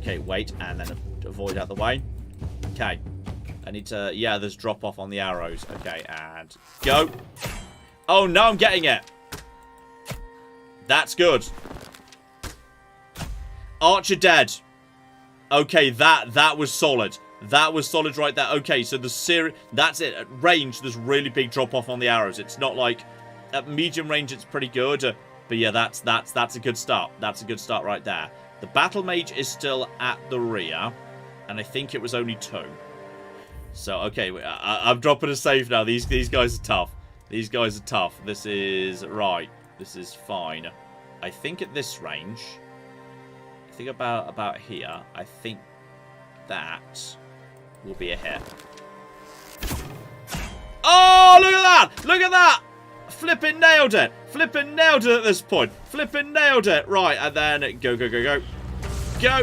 Okay, wait, and then avoid out the way. Okay, I need to. Yeah, there's drop off on the arrows. Okay, and go. Oh, now I'm getting it. That's good. Archer dead. Okay, that was solid. That was solid right there. Okay, so the that's it. At range, there's really big drop off on the arrows. It's not like at medium range, it's pretty good. But yeah, that's a good start. That's a good start right there. The battle mage is still at the rear, and I think it was only 2. So okay, I'm dropping a save now. These guys are tough. These guys are tough. This is right. This is fine. I think at this range. I think about here. I think that will be a hit. Oh, look at that! Look at that! Flipping nailed it! Flipping nailed it at this point. Flipping nailed it. Right, and then go, go, go, go. Go!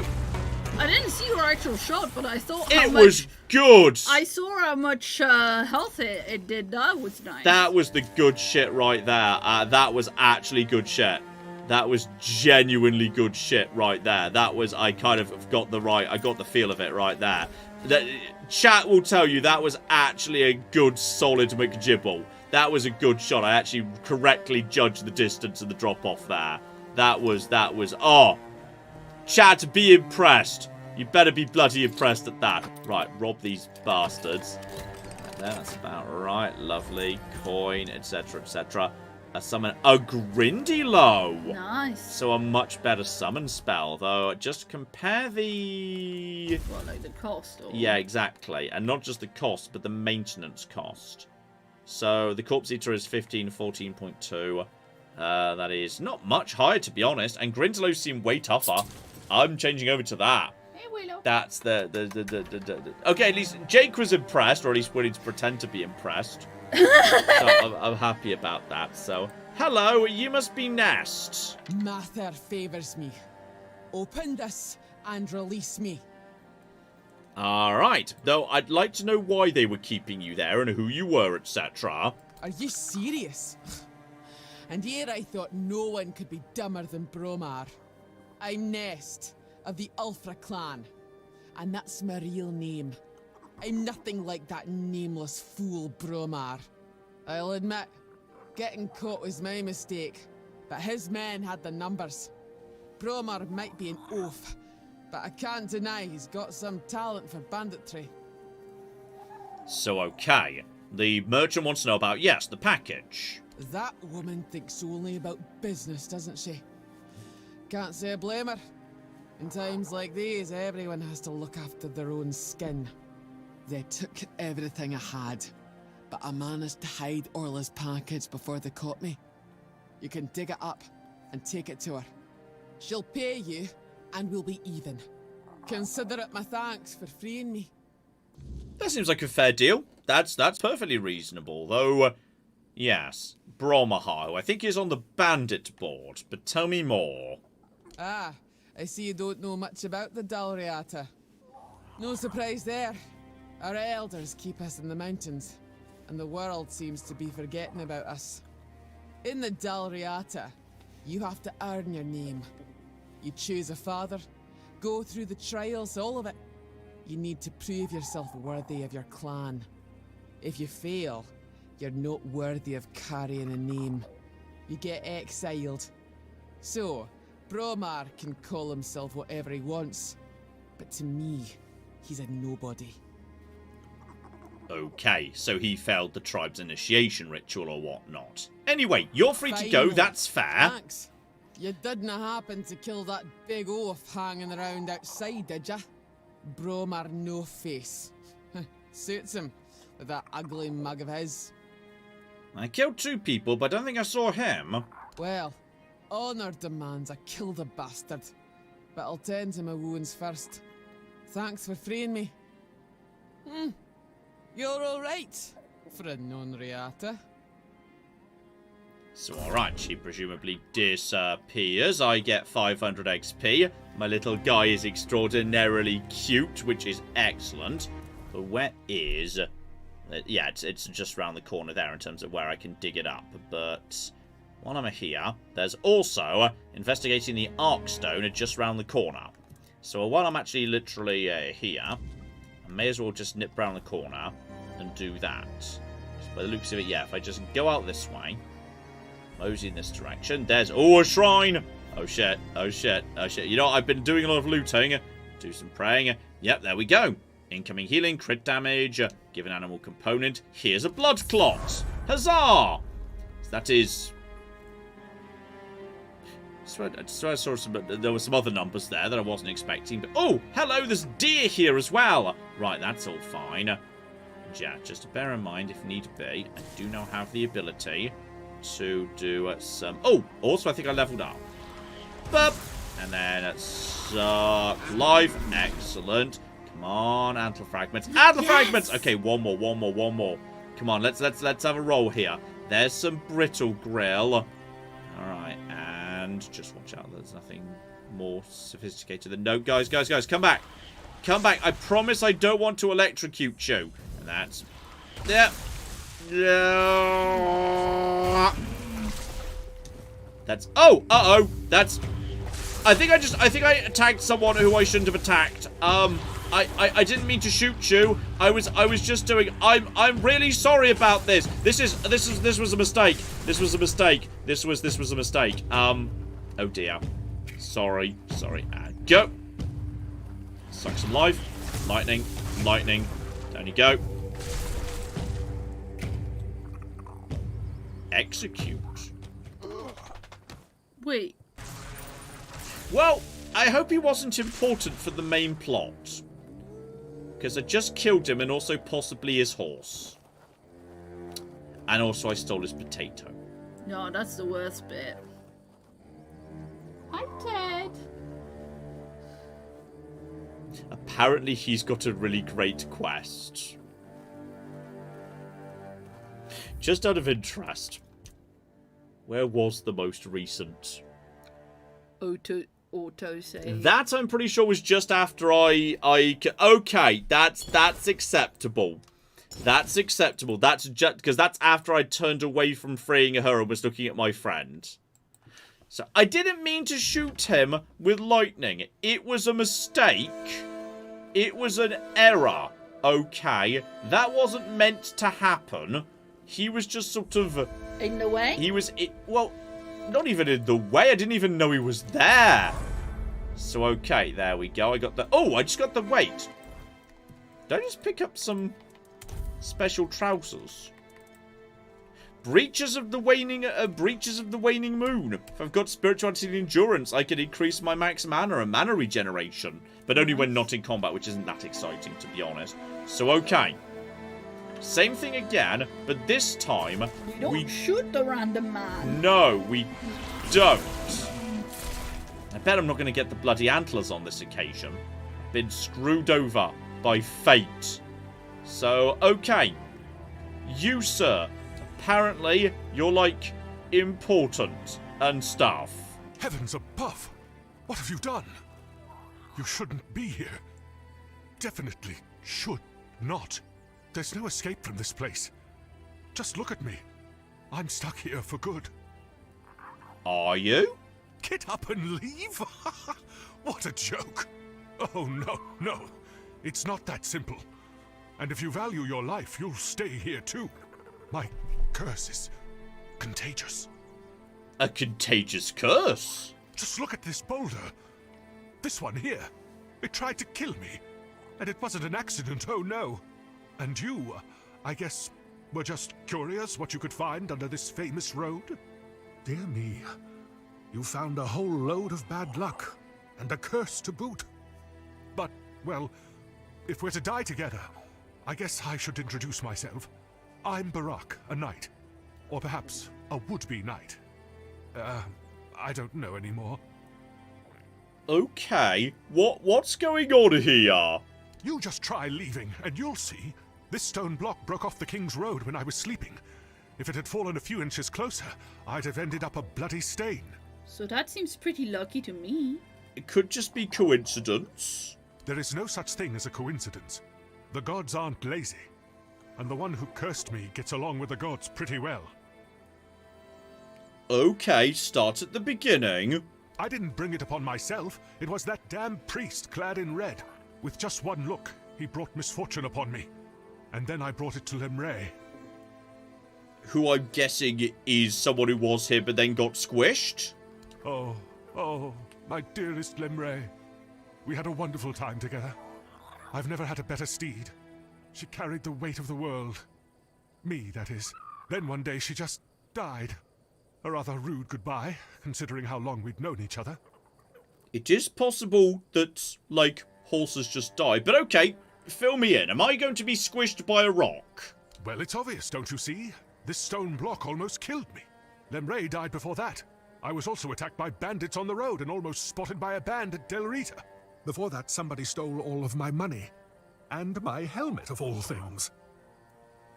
I didn't see your actual shot, but I thought it was good. I saw how much health it did. That was nice. That was the good shit right there. That was actually good shit. That was genuinely good shit right there. That was, I kind of got I got the feel of it right there. Chat will tell you that was actually a good, solid McJibble. That was a good shot. I actually correctly judged the distance and the drop-off there. That was, oh. Chat, be impressed. You better be bloody impressed at that. Right, rob these bastards. That's about right. Lovely. Coin, etc., etc. Summon a Grindylow. Nice. So a much better summon spell, though. Just compare the... Well, like the cost. Or... Yeah, exactly. And not just the cost, but the maintenance cost. So the Corpse Eater is 15, 14.2. That is not much higher, to be honest. And Grindelow seem way tougher. I'm changing over to that. Hey, Willow. That's the. Okay, at least Jake was impressed, or at least willing to pretend to be impressed. So I'm happy about that. So, hello, you must be Nest. Mather favors me. Open this and release me. Alright, though I'd like to know why they were keeping you there and who you were, etc. Are you serious? And here I thought no one could be dumber than Bromar. I'm Nest, of the Ulfra clan. And that's my real name. I'm nothing like that nameless fool Bromar. I'll admit, getting caught was my mistake, but his men had the numbers. Bromar might be an oaf, but I can't deny he's got some talent for banditry. So, okay. The merchant wants to know about, yes, the package. That woman thinks only about business, doesn't she? Can't say I blame her. In times like these, everyone has to look after their own skin. They took everything I had, but I managed to hide Orla's package before they caught me. You can dig it up and take it to her. She'll pay you, and we'll be even. Consider it my thanks for freeing me. That seems like a fair deal. That's perfectly reasonable, though. Yes, Bromar, who I think is on the bandit board, but tell me more. Ah, I see you don't know much about the Dalriata. No surprise there. Our elders keep us in the mountains, and the world seems to be forgetting about us. In the Dalriata, you have to earn your name. You choose a father, go through the trials, all of it. You need to prove yourself worthy of your clan. If you fail, you're not worthy of carrying a name. You get exiled. So, Bromar can call himself whatever he wants, but to me, he's a nobody. Okay, so he failed the tribe's initiation ritual or whatnot. Anyway, you're free to go, that's fair. Thanks. You didn't happen to kill that big oaf hanging around outside, did ya? Bromar no face. Suits him, with that ugly mug of his. I killed 2 people, but I don't think I saw him. Well, honour demands I kill the bastard, but I'll tend to my wounds first. Thanks for freeing me. You're alright, for a non-reata. So alright, she presumably disappears. I get 500 XP. My little guy is extraordinarily cute, which is excellent. But where is... yeah, it's just around the corner there in terms of where I can dig it up. But while I'm here, there's also investigating the Arkstone just around the corner. So while I'm actually literally here, I may as well just nip round the corner and do that. So by the looks of it, yeah, if I just go out this way, mosey in this direction, there's... oh, a shrine! Oh shit, oh shit, oh shit. You know what, I've been doing a lot of looting. Do some praying. Yep, there we go. Incoming healing, crit damage, give an animal component. Here's a blood clot. Huzzah! So that is... I swear I saw there were some other numbers there that I wasn't expecting. But oh, hello, there's deer here as well. Right, that's all fine. Yeah, just to bear in mind, if need be, I do now have the ability to do some... oh, also I think I leveled up. Bup! And then suck life. Excellent. Come on, antler fragments. Antler fragments! Okay, one more. Come on, let's have a roll here. There's some brittle grill. Alright, and just watch out, there's nothing more sophisticated than... no, guys, come back. Come back. I promise I don't want to electrocute you. And that's... yeah. That's... oh, uh-oh. That's... I think I attacked someone who I shouldn't have attacked. I didn't mean to shoot you. I was just doing... I'm really sorry about this. This was a mistake. This was a mistake. Oh dear. Sorry. And go. Suck some life. Lightning. Down you go. Execute. Wait. Well, I hope he wasn't important for the main plot. Because I just killed him and also possibly his horse. And also I stole his potato. No, that's the worst bit. Hi, Ted. Apparently he's got a really great quest. Just out of interest, where was the most recent? Auto save. That I'm pretty sure was just after okay, that's acceptable. That's acceptable. That's just because that's after I turned away from freeing her and was looking at my friend. So I didn't mean to shoot him with lightning. It was a mistake. It was an error. Okay, that wasn't meant to happen. He was just sort of in the way. Well, not even in the way. I didn't even know he was there. So okay, there we go. I got the. Oh, I just got the wait. Did I just pick up some special trousers? Breaches of the waning moon. If I've got spirituality and endurance, I can increase my max mana and mana regeneration, but only when not in combat, which isn't that exciting, to be honest. So okay, same thing again, but this time we don't shoot the random man. No, we don't. I bet I'm not going to get the bloody antlers on this occasion. Been screwed over by fate. So okay, you sir. Apparently, you're, like, important and stuff. Heavens above! What have you done? You shouldn't be here. Definitely should not. There's no escape from this place. Just look at me. I'm stuck here for good. Are you? Get up and leave? What a joke. Oh, no. It's not that simple. And if you value your life, you'll stay here too. My curse is contagious. A contagious curse? Just look at this boulder. This one here. It tried to kill me. And it wasn't an accident, oh no. And you, I guess, were just curious what you could find under this famous road? Dear me. You found a whole load of bad luck. And a curse to boot. But, well, if we're to die together, I guess I should introduce myself. I'm Barak, a knight. Or perhaps a would-be knight. I don't know anymore. Okay, what's going on here? You just try leaving, and you'll see. This stone block broke off the King's Road when I was sleeping. If it had fallen a few inches closer, I'd have ended up a bloody stain. So that seems pretty lucky to me. It could just be coincidence. There is no such thing as a coincidence. The gods aren't lazy. And the one who cursed me gets along with the gods pretty well. Okay, start at the beginning. I didn't bring it upon myself. It was that damn priest clad in red. With just one look, he brought misfortune upon me. And then I brought it to Lemray. Who I'm guessing is someone who was here but then got squished? Oh, my dearest Lemray. We had a wonderful time together. I've never had a better steed. She carried the weight of the world. Me, that is. Then one day she just died. A rather rude goodbye, considering how long we'd known each other. It is possible that, like, horses just die. But okay, fill me in. Am I going to be squished by a rock? Well, it's obvious, don't you see? This stone block almost killed me. Lemray died before that. I was also attacked by bandits on the road and almost spotted by a band at Del Rita. Before that, somebody stole all of my money. And my helmet, of all things.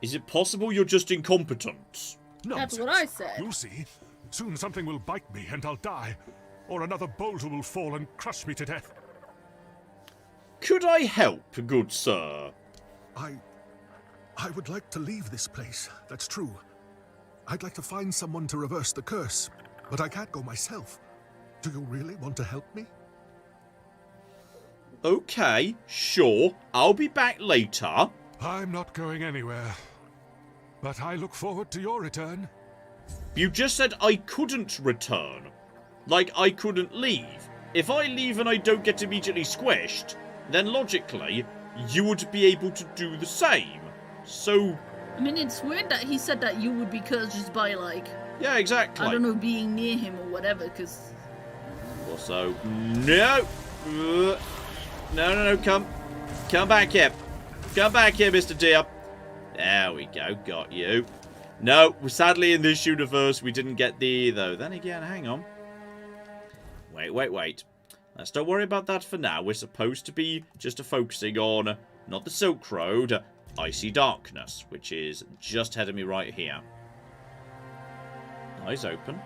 Is it possible you're just incompetent? Nonsense. That's what I said. You'll see. Soon something will bite me and I'll die. Or another boulder will fall and crush me to death. Could I help, good sir? I would like to leave this place, that's true. I'd like to find someone to reverse the curse, but I can't go myself. Do you really want to help me? Okay, sure. I'll be back later. I'm not going anywhere. But I look forward to your return. You just said I couldn't return. Like, I couldn't leave. If I leave and I don't get immediately squished, then logically, you would be able to do the same. So... I mean, it's weird that he said that you would be cursed just by, like... Yeah, exactly. I don't know, being near him or whatever, because... Also, no! No, come back here. Come back here, Mr. Deer. There we go, got you. No, sadly in this universe we didn't get the though. Then again, hang on. Wait. Let's don't worry about that for now. We're supposed to be just focusing on, not the Silk Road, Icy Darkness, which is just ahead of me right here. Eyes open.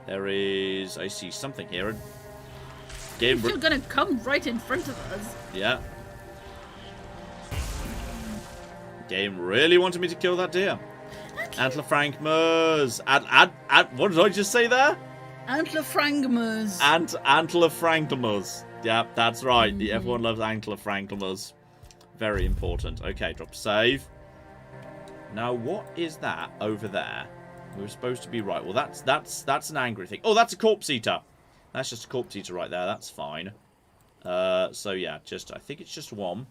There is... I see something here. You're gonna come right in front of us. Yeah. Game really wanted me to kill that deer. Antlerfrankmers. What did I just say there? Antlerfrankmers. Antlerfrankmers. Yeah, that's right. Everyone loves Antlerfrankmers. Very important. Okay, drop save. Now, what is that over there? We were supposed to be right. Well, that's an angry thing. Oh, that's a corpse eater. That's just a corpse eater right there. That's fine. So yeah, I think it's just one.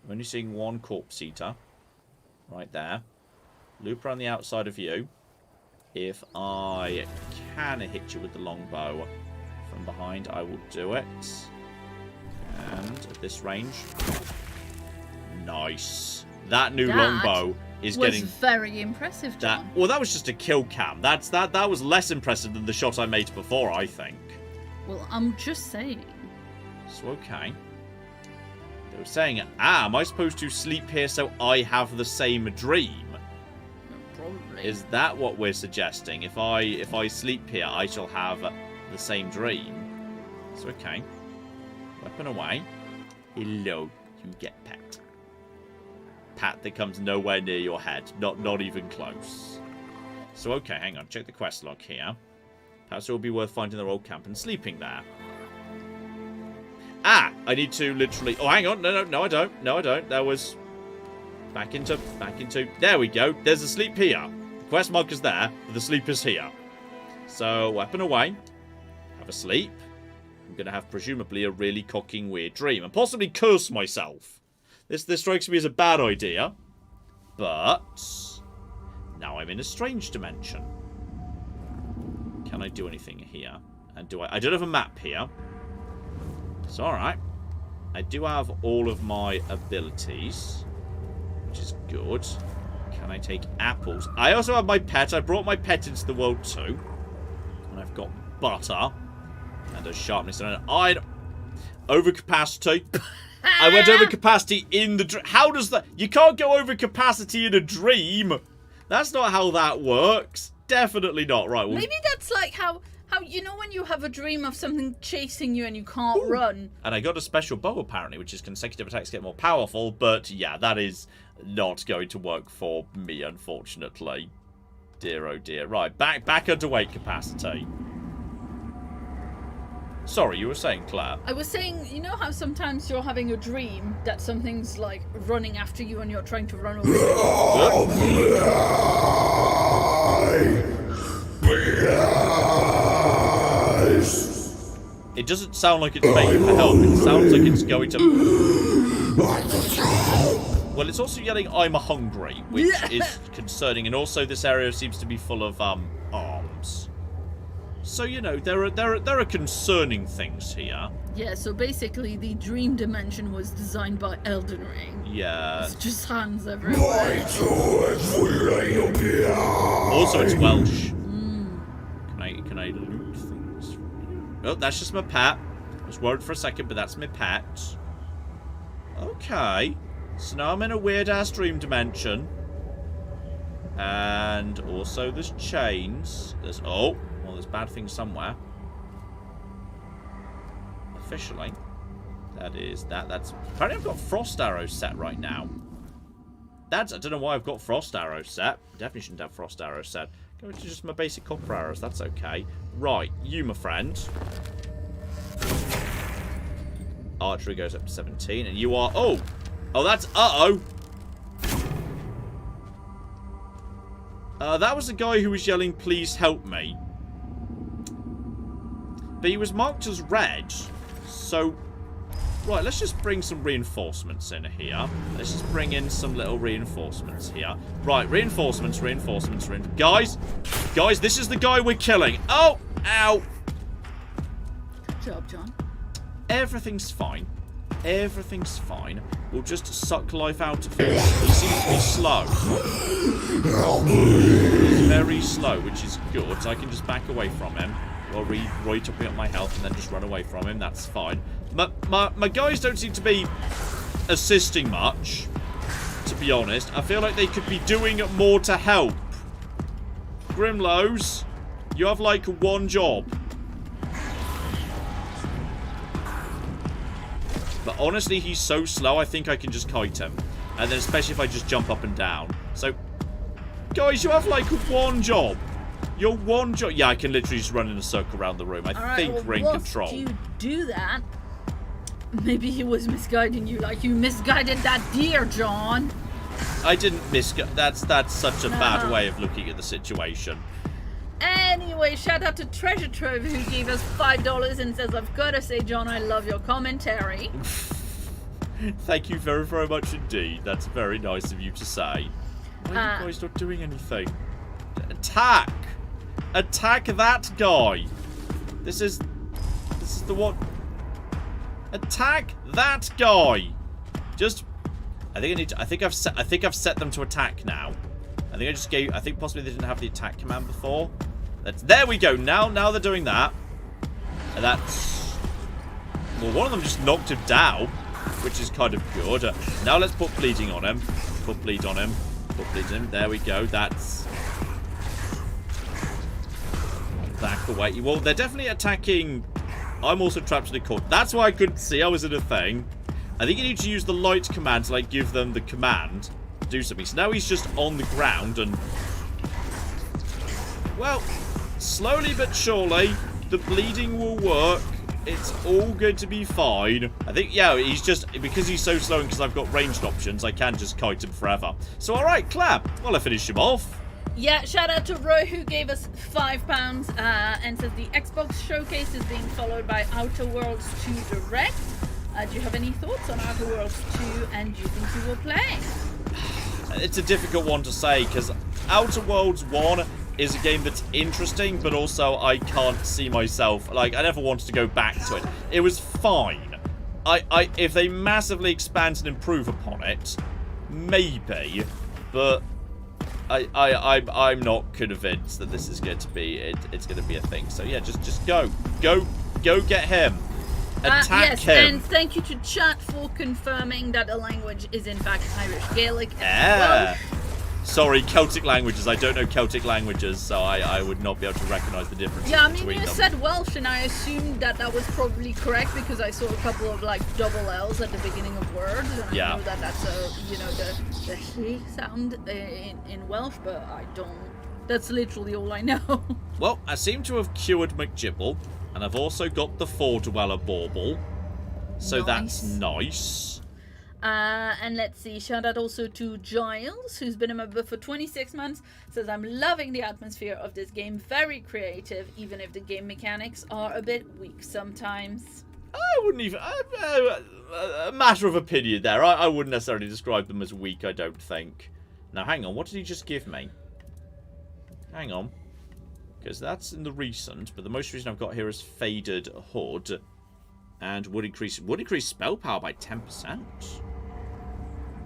I'm only seeing one corpse eater. Right there. Loop around the outside of you. If I can hit you with the longbow from behind, I will do it. And at this range. Nice. That new longbow is getting very impressive, John. Well, that was just a kill cam. That was less impressive than the shot I made before, I think. Well, I'm just saying. So okay. They were saying, am I supposed to sleep here so I have the same dream? Probably. Is that what we're suggesting? If I sleep here, I shall have the same dream. So okay. Weapon away. Hello, you get pet. Pat that comes nowhere near your head. Not even close. So okay, hang on. Check the quest log here. Perhaps it will be worth finding their old camp and sleeping there. Ah! I need to literally... Oh, hang on. No, I don't. No, I don't. There was... Back into... There we go. There's a sleep here. The quest marker's there, but the sleep is here. So, weapon away. Have a sleep. I'm going to have, presumably, a really cocking, weird dream. And possibly curse myself. This strikes me as a bad idea. But... Now I'm in a strange dimension. Can I do anything here? And I don't have a map here. It's alright. I do have all of my abilities, which is good. Can I take apples? I also have my pet. I brought my pet into the world too. And I've got butter. And a sharpness. And overcapacity. I went over capacity in the dream. How does that... You can't go over capacity in a dream. That's not how that works. Definitely not. Right. Well, maybe that's like how you know when you have a dream of something chasing you and you can't run. And I got a special bow apparently, which is consecutive attacks get more powerful. But yeah, that is not going to work for me, unfortunately. Dear oh dear. Right, back under weight capacity. Sorry, you were saying, Claire? I was saying, you know how sometimes you're having a dream that something's like running after you and you're trying to run over It doesn't sound like it's begging for help. It sounds like it's going to... Well, it's also yelling, I'm hungry, which is concerning. And also this area seems to be full of arms. So, you know, there are concerning things here. Yeah, so basically the dream dimension was designed by Elden Ring. Yeah. It's just hands everywhere. Also, it's Welsh. Can I loot things? Oh, that's just my pet. I was worried for a second, but that's my pet. Okay. So now I'm in a weird-ass dream dimension. And also there's chains. There's... Oh! Well, there's bad things somewhere. Officially. That's... Apparently I've got frost arrows set right now. I don't know why I've got frost arrows set. Definitely shouldn't have frost arrows set. Go to just my basic copper arrows. That's okay. Right. You, my friend. Archery goes up to 17. And you are... Oh! Oh, that's... Uh-oh! That was the guy who was yelling, please help me. But he was marked as red. So... Right, let's just bring some reinforcements in here. Let's just bring in some little reinforcements here. Right, reinforcements. Guys, this is the guy we're killing. Oh, ow. Good job, John. Everything's fine. Everything's fine. We'll just suck life out of him. He seems to be slow. He's very slow, which is good. So I can just back away from him. Or right topping up my health and then just run away from him. That's fine. My guys don't seem to be assisting much, to be honest. I feel like they could be doing more to help. Grimlows, you have like one job. But honestly, he's so slow, I think I can just kite him. And then especially if I just jump up and down. So, guys, you have like one job. Your one job. Yeah, I can literally just run in a circle around the room. I think we're in control. Whilst you do that, maybe he was misguiding you like you misguided that deer, John. I didn't misguide. That's such a bad way of looking at the situation. Anyway, shout out to Treasure Trove who gave us $5 and says, I've got to say, John, I love your commentary. Thank you very, very much indeed. That's very nice of you to say. Why are you guys not doing anything? Attack! Attack that guy! This is the what? Attack that guy! Just, I think I've set them to attack now. I think possibly they didn't have the attack command before. There we go. Now they're doing that. And that's... Well, one of them just knocked him down, which is kind of good. Now let's put bleeding on him. Put bleed on him. Put bleed on him. There we go. That's... Back away. Well, they're definitely attacking... I'm also trapped in a corner. That's why I couldn't see I was in a thing. I think you need to use the light command to, like, give them the command to do something. So now he's just on the ground and... Well, slowly but surely, the bleeding will work. It's all going to be fine. I think, yeah, he's just... Because he's so slow and because I've got ranged options, I can just kite him forever. So, alright, Clap. Well, I finished him off. Yeah, shout out to Roy who gave us £5 and says the Xbox showcase is being followed by Outer Worlds 2 Direct. Do you have any thoughts on Outer Worlds 2 and do you think you will play? It's a difficult one to say because Outer Worlds 1 is a game that's interesting, but also I can't see myself, like, I never wanted to go back to it. It was fine. If they massively expand and improve upon it, maybe, but I'm not convinced that this is going to be it's going to be a thing. So yeah, just go get him. Attack him. And thank you to chat for confirming that the language is in fact Irish Gaelic. Yeah. Sorry, Celtic languages. I don't know Celtic languages, so I would not be able to recognise the difference. Yeah, I mean, between you them. said Welsh, and I assumed that was probably correct because I saw a couple of like double L's at the beginning of words, and I know that that's the he sound in Welsh, but I don't. That's literally all I know. Well, I seem to have cured McGibble, and I've also got the Four-Dweller Bauble, so that's nice. And let's see, shout out also to Giles, who's been a member for 26 months, says, I'm loving the atmosphere of this game, very creative, even if the game mechanics are a bit weak sometimes. I wouldn't even... a matter of opinion there. I wouldn't necessarily describe them as weak, I don't think. Now, hang on, what did he just give me? Hang on. Because that's in the recent, but the most recent I've got here is Faded Hood. And would increase spell power by 10%.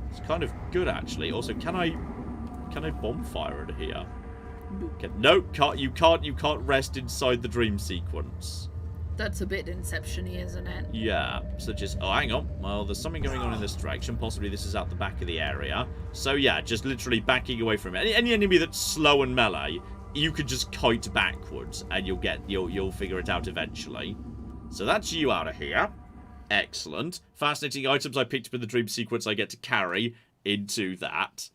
It's kind of good, actually. Also, can I bonfire it here? No, you can't rest inside the dream sequence. That's a bit Inception-y, isn't it? Yeah, so just... Oh, hang on. Well, there's something going on in this direction. Possibly this is out the back of the area. So, yeah, just literally backing away from it. Any enemy that's slow and melee, you could just kite backwards, and you'll figure it out eventually. So that's you out of here. Excellent. Fascinating items I picked up in the dream sequence I get to carry into that.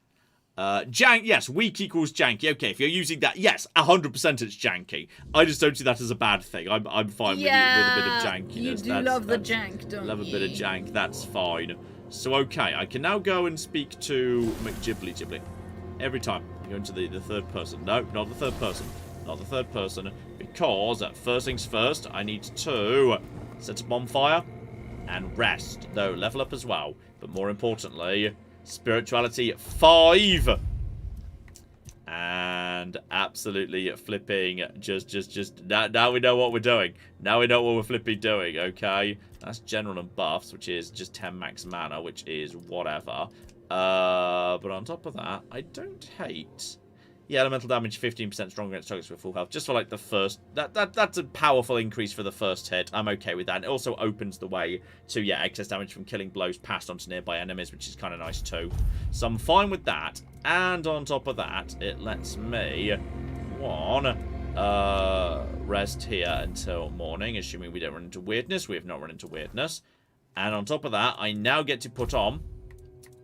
Jank, yes, weak equals janky. Okay, if you're using that, yes, 100% it's janky. I just don't see that as a bad thing. I'm fine with a bit of jankiness. You do love the jank, don't you? Love a bit of jank, that's fine. So, okay, I can now go and speak to McGibbly. Every time. I go into the third person. No, not the third person. Not the third person. Because, first things first, I need to set a bonfire and rest. Though, level up as well. But more importantly, spirituality 5. And and absolutely flipping just now we know what we're doing. Now we know what we're flipping doing, okay? That's general and buffs, which is just 10 max mana, which is whatever. But on top of that, I don't hate... Yeah, elemental damage 15% stronger against targets with full health. Just for like the first... That's a powerful increase for the first hit. I'm okay with that. And it also opens the way to, yeah, excess damage from killing blows passed onto nearby enemies, which is kind of nice too. So I'm fine with that. And on top of that, it lets me... rest here until morning, assuming we don't run into weirdness. We have not run into weirdness. And on top of that, I now get to put on...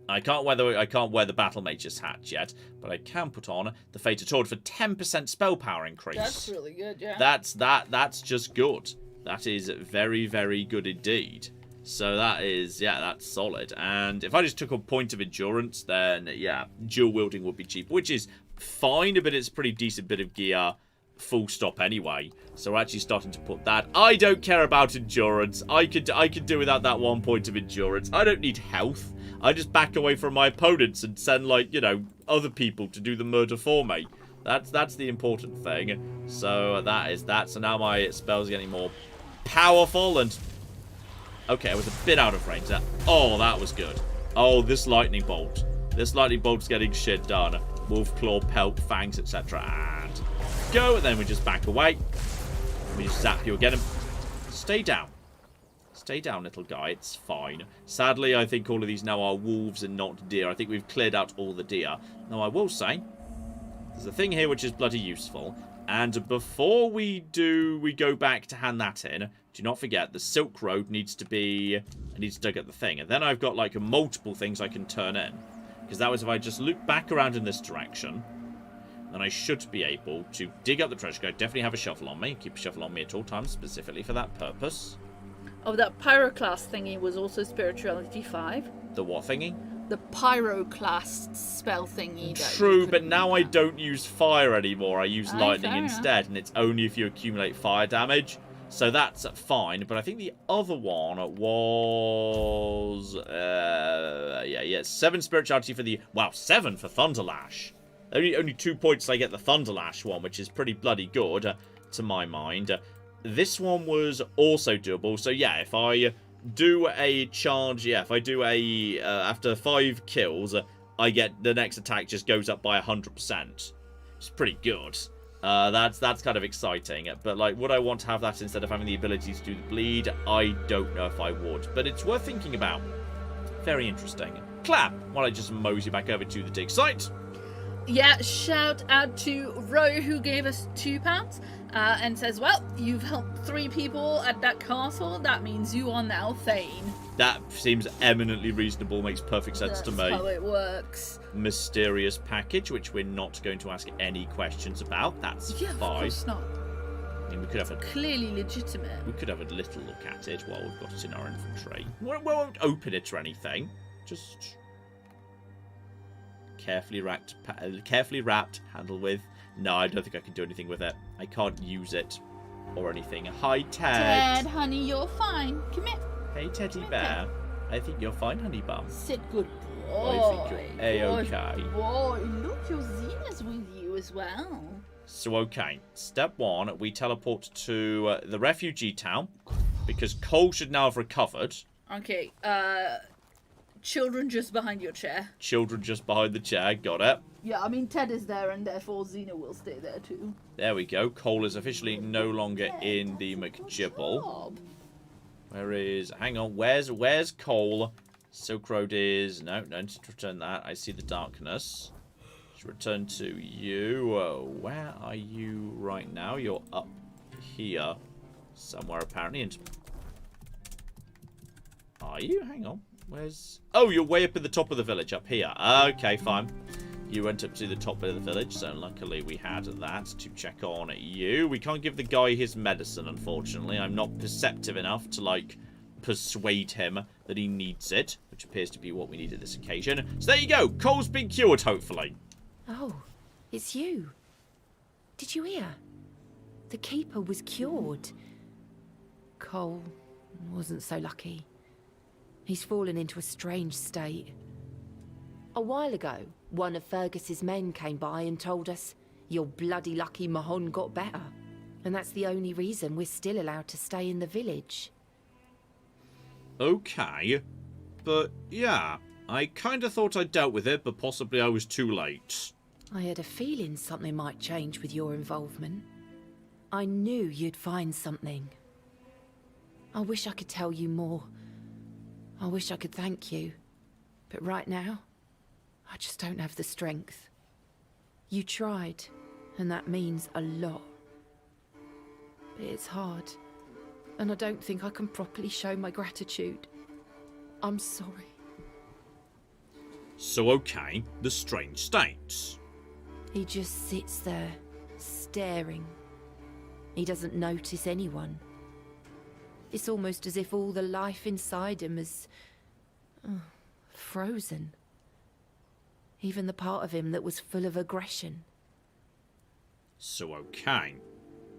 I can't wear the Battle Mage's hat yet, but I can put on the Fated Sword for 10% spell power increase. That's really good, yeah. That's just good. That is very, very good indeed. So that is, yeah, that's solid. And if I just took a point of endurance, then, yeah, dual wielding would be cheap, which is fine, but it's a pretty decent bit of gear, full stop anyway. So we're actually starting to put that. I don't care about endurance. I could do without that 1 point of endurance. I don't need health. I just back away from my opponents and send, like, you know, other people to do the murder for me. That's the important thing. So that is that. So now my spells are getting more powerful and... Okay, I was a bit out of range there. Oh, that was good. Oh, this lightning bolt. This lightning bolt's getting shit done. Wolf claw, pelt, fangs, etc. And go. And then we just back away. We just zap you again. Stay down. Stay down, little guy. It's fine. Sadly, I think all of these now are wolves and not deer. I think we've cleared out all the deer. Now, I will say, there's a thing here which is bloody useful. And before we go back to hand that in, do not forget the Silk Road needs to get the thing. And then I've got, like, multiple things I can turn in. Because that was if I just loop back around in this direction, then I should be able to dig up the treasure. I definitely have a shovel on me. Keep a shovel on me at all times, specifically for that purpose. Oh, that pyroclast thingy was also spirituality 5. The what thingy? The pyroclast spell thingy. True, but now I don't use fire anymore. I use lightning instead, and it's only if you accumulate fire damage. So that's fine, but I think the other one was... 7 spirituality for the... Wow, 7 for Thunderlash. Only 2 points I get the Thunderlash one, which is pretty bloody good, to my mind. This one was also doable. So yeah, if I do a charge, if I do a after 5 kills, I get the next attack just goes up by 100%. It's pretty good. That's kind of exciting. But like, would I want to have that instead of having the ability to do the bleed? I don't know if I would, but it's worth thinking about. Very interesting. Clap. Why don't I just mosey back over to the dig site? Yeah, shout out to Ro, who gave us £2 and says, well, you've helped 3 people at that castle. That means you are now Thane. That seems eminently reasonable. Makes perfect sense to me. That's how it works. Mysterious package, which we're not going to ask any questions about. That's fine. Of course not. I mean, we could have clearly legitimate. We could have a little look at it while we've got it in our inventory. We won't open it or anything. Just... carefully wrapped, handle with. No, I don't think I can do anything with it. I can't use it or anything. Hi, Ted. Ted, honey, you're fine. Come here. Hey, Teddy bear. I think you're fine, honey bum. Sit, good boy. I think you're A-okay. Boy, look, your Xena's with you as well. So, okay. Step 1, we teleport to the refugee town because Cole should now have recovered. Okay, children just behind your chair. Children just behind the chair, got it. Yeah, I mean, Ted is there, and therefore Xena will stay there too. There we go. Cole is officially no longer in the McJibble. Where is... Hang on, where's Cole? Silk Road is... No, don't return that. I see the darkness. Let's return to you. Where are you right now? You're up here somewhere, apparently. And... Are you? Hang on. Where's... Oh, you're way up at the top of the village, up here. Okay, fine. You went up to the top of the village, so luckily we had that to check on you. We can't give the guy his medicine, unfortunately. I'm not perceptive enough to, like, persuade him that he needs it, which appears to be what we need at this occasion. So there you go. Cole's been cured, hopefully. Oh, it's you. Did you hear? The Keeper was cured. Cole wasn't so lucky. He's fallen into a strange state. A while ago, one of Fergus's men came by and told us You're bloody lucky Mahon got better. And that's the only reason we're still allowed to stay in the village. Okay. But, yeah. I kind of thought I'd dealt with it, but possibly I was too late. I had a feeling something might change with your involvement. I knew you'd find something. I wish I could tell you more. I wish I could thank you. But right now, I just don't have the strength. You tried, and that means a lot. But it's hard, and I don't think I can properly show my gratitude. I'm sorry. So, okay, the strange states. He just sits there, staring. He doesn't notice anyone. It's almost as if all the life inside him is frozen. Even the part of him that was full of aggression. So, okay.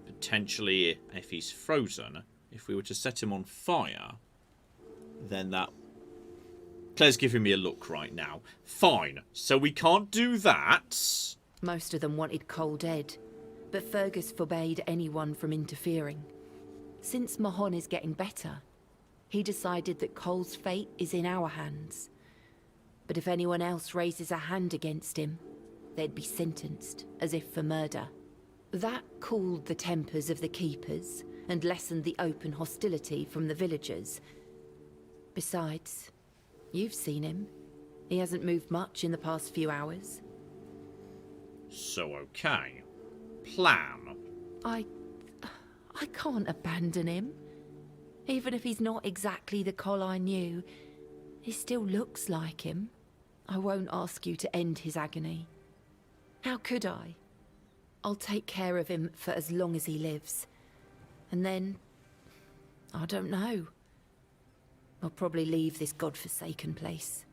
Potentially, if he's frozen, if we were to set him on fire, then that... Claire's giving me a look right now. Fine. So we can't do that. Most of them wanted Cole dead, but Fergus forbade anyone from interfering. Since Mahon is getting better, he decided that Cole's fate is in our hands. But if anyone else raises a hand against him, they'd be sentenced, as if for murder. That cooled the tempers of the keepers and lessened the open hostility from the villagers. Besides, you've seen him. He hasn't moved much in the past few hours. So, okay. Plan. I can't abandon him. Even if he's not exactly the Cole I knew, he still looks like him. I won't ask you to end his agony. How could I? I'll take care of him for as long as he lives. And then... I don't know. I'll probably leave this godforsaken place.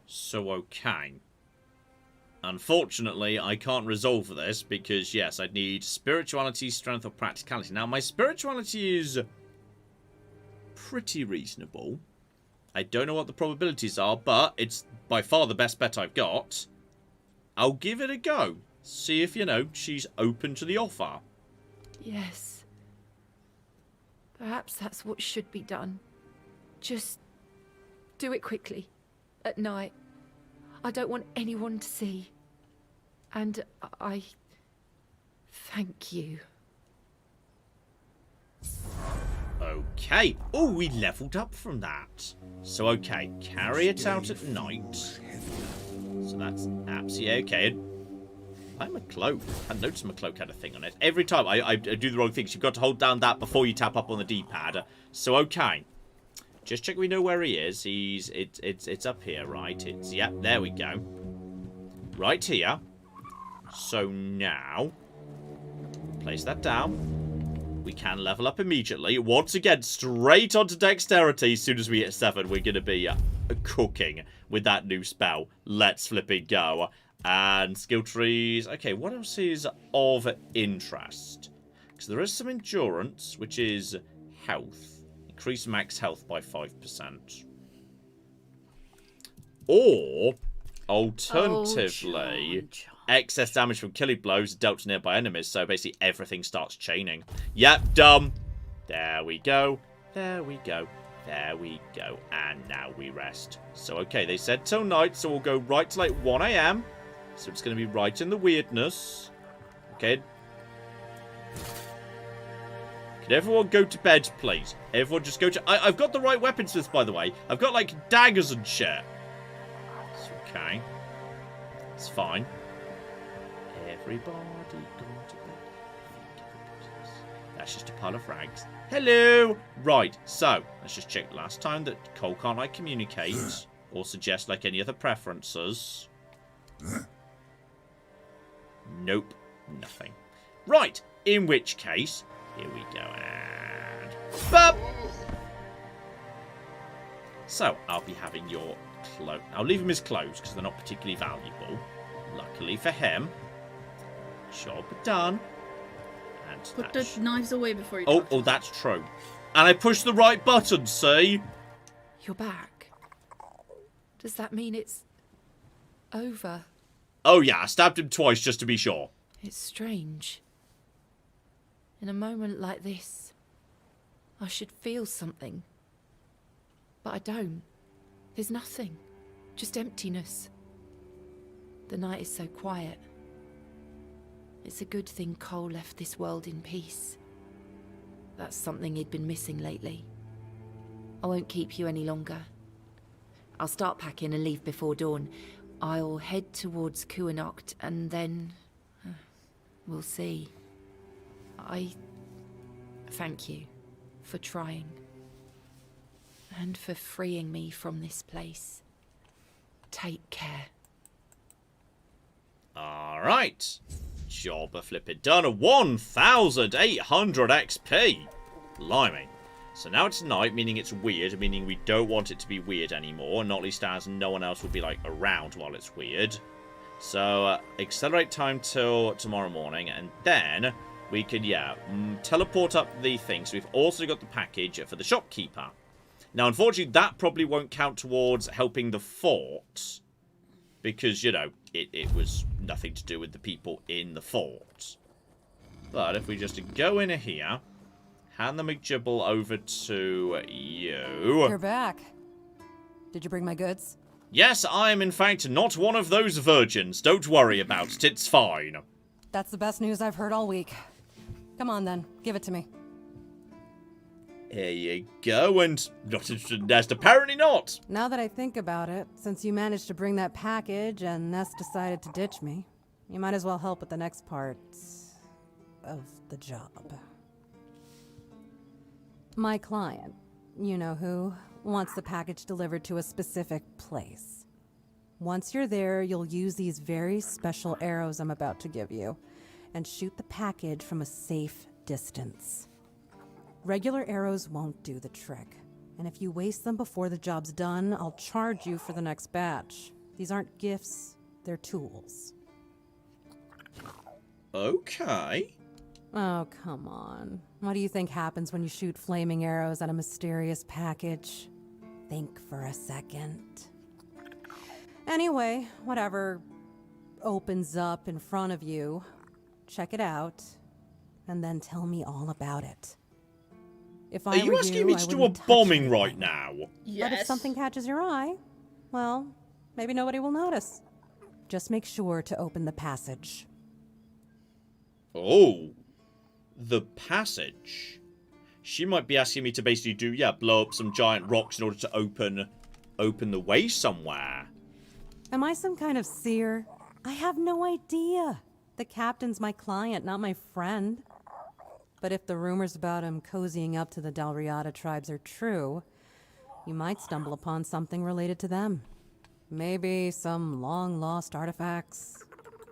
So, okay. Unfortunately, I can't resolve this because, yes, I'd need spirituality, strength, or practicality. Now, my spirituality is pretty reasonable. I don't know what the probabilities are, but it's by far the best bet I've got. I'll give it a go. See if, she's open to the offer. Yes. Perhaps that's what should be done. Just do it quickly. At night. I don't want anyone to see. And I thank you. Okay. Oh, we leveled up from that. So, okay. Carry it out at night. So that's absolutely okay. I'm a cloak. I noticed my cloak had a thing on it. Every time I do the wrong things. You've got to hold down that before you tap up on the D-pad. So, okay. Just check we know where he is. It's up here, right? Yep, there we go. Right here. So now, place that down. We can level up immediately. Once again, straight onto dexterity. As soon as we hit 7, we're going to be cooking with that new spell. Let's flip it go. And skill trees. Okay, what else is of interest? Because there is some endurance, which is health. Increase max health by 5%. Or, alternatively, excess damage from killing blows dealt to nearby enemies. So basically everything starts chaining. Yep, dumb. There we go. There we go. There we go. And now we rest. So, okay, they said till night, so we'll go right to like 1 AM. So it's going to be right in the weirdness. Okay. Can everyone go to bed, please? Everyone just go to... I've got the right weaponsmiths, by the way. I've got, like, daggers and shit. It's okay. It's fine. Everybody go to bed. That's just a pile of rags. Hello! Right, so, let's just check last time that Cole can't, like, communicate or suggest, like, any other preferences. Nope. Nothing. Right, in which case... Here we go, and... Bop! So, I'll be having your clothes. I'll leave him his clothes, because they're not particularly valuable. Luckily for him. Job done. And put the knives away before you Oh, that's true. And I pushed the right button, see? You're back. Does that mean it's over? Oh yeah, I stabbed him twice just to be sure. It's strange. In a moment like this, I should feel something. But I don't. There's nothing. Just emptiness. The night is so quiet. It's a good thing Cole left this world in peace. That's something he'd been missing lately. I won't keep you any longer. I'll start packing and leave before dawn. I'll head towards Kuanocht and then... we'll see. I thank you for trying. And for freeing me from this place. Take care. Alright. Job a flippin' done. 1,800 XP. Blimey. So now it's night, meaning it's weird, meaning we don't want it to be weird anymore, not least as no one else will be, like, around while it's weird. So, accelerate time till tomorrow morning, and then we can, teleport up the thing. So we've also got the package for the shopkeeper. Now, unfortunately, that probably won't count towards helping the fort, because, you know, it was nothing to do with the people in the fort. But if we just go in here... hand the McGibble over to you. You're back. Did you bring my goods? Yes, I am in fact not one of those virgins. Don't worry about it, it's fine. That's the best news I've heard all week. Come on then, give it to me. Here you go, and not interested in Nest, apparently not. Now that I think about it, since you managed to bring that package and Nest decided to ditch me, you might as well help with the next part of the job. My client, you know who, wants the package delivered to a specific place. Once you're there, you'll use these very special arrows I'm about to give you, and shoot the package from a safe distance. Regular arrows won't do the trick, and if you waste them before the job's done, I'll charge you for the next batch. These aren't gifts, they're tools. Okay. Oh, come on. What do you think happens when you shoot flaming arrows at a mysterious package? Think for a second. Anyway, whatever opens up in front of you, check it out, and then tell me all about it. If I Are you asking me to do a bombing right now? Yes. But if something catches your eye, well, maybe nobody will notice. Just make sure to open the passage. Oh. The passage. She might be asking me to basically do, blow up some giant rocks in order to open the way somewhere. Am I some kind of seer? I have no idea. The captain's my client, not my friend. But if the rumors about him cozying up to the Dalriada tribes are true, you might stumble upon something related to them. Maybe some long-lost artifacts.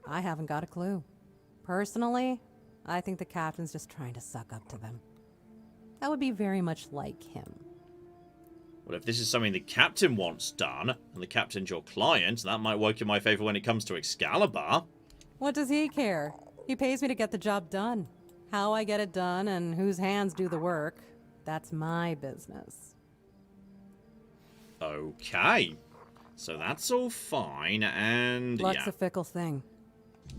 I haven't got a clue. Personally, I think the captain's just trying to suck up to them. That would be very much like him. Well, if this is something the captain wants done, and the captain's your client, that might work in my favor when it comes to Excalibur. What does he care? He pays me to get the job done. How I get it done and whose hands do the work, that's my business. Okay. So that's all fine, and Luck's a fickle thing.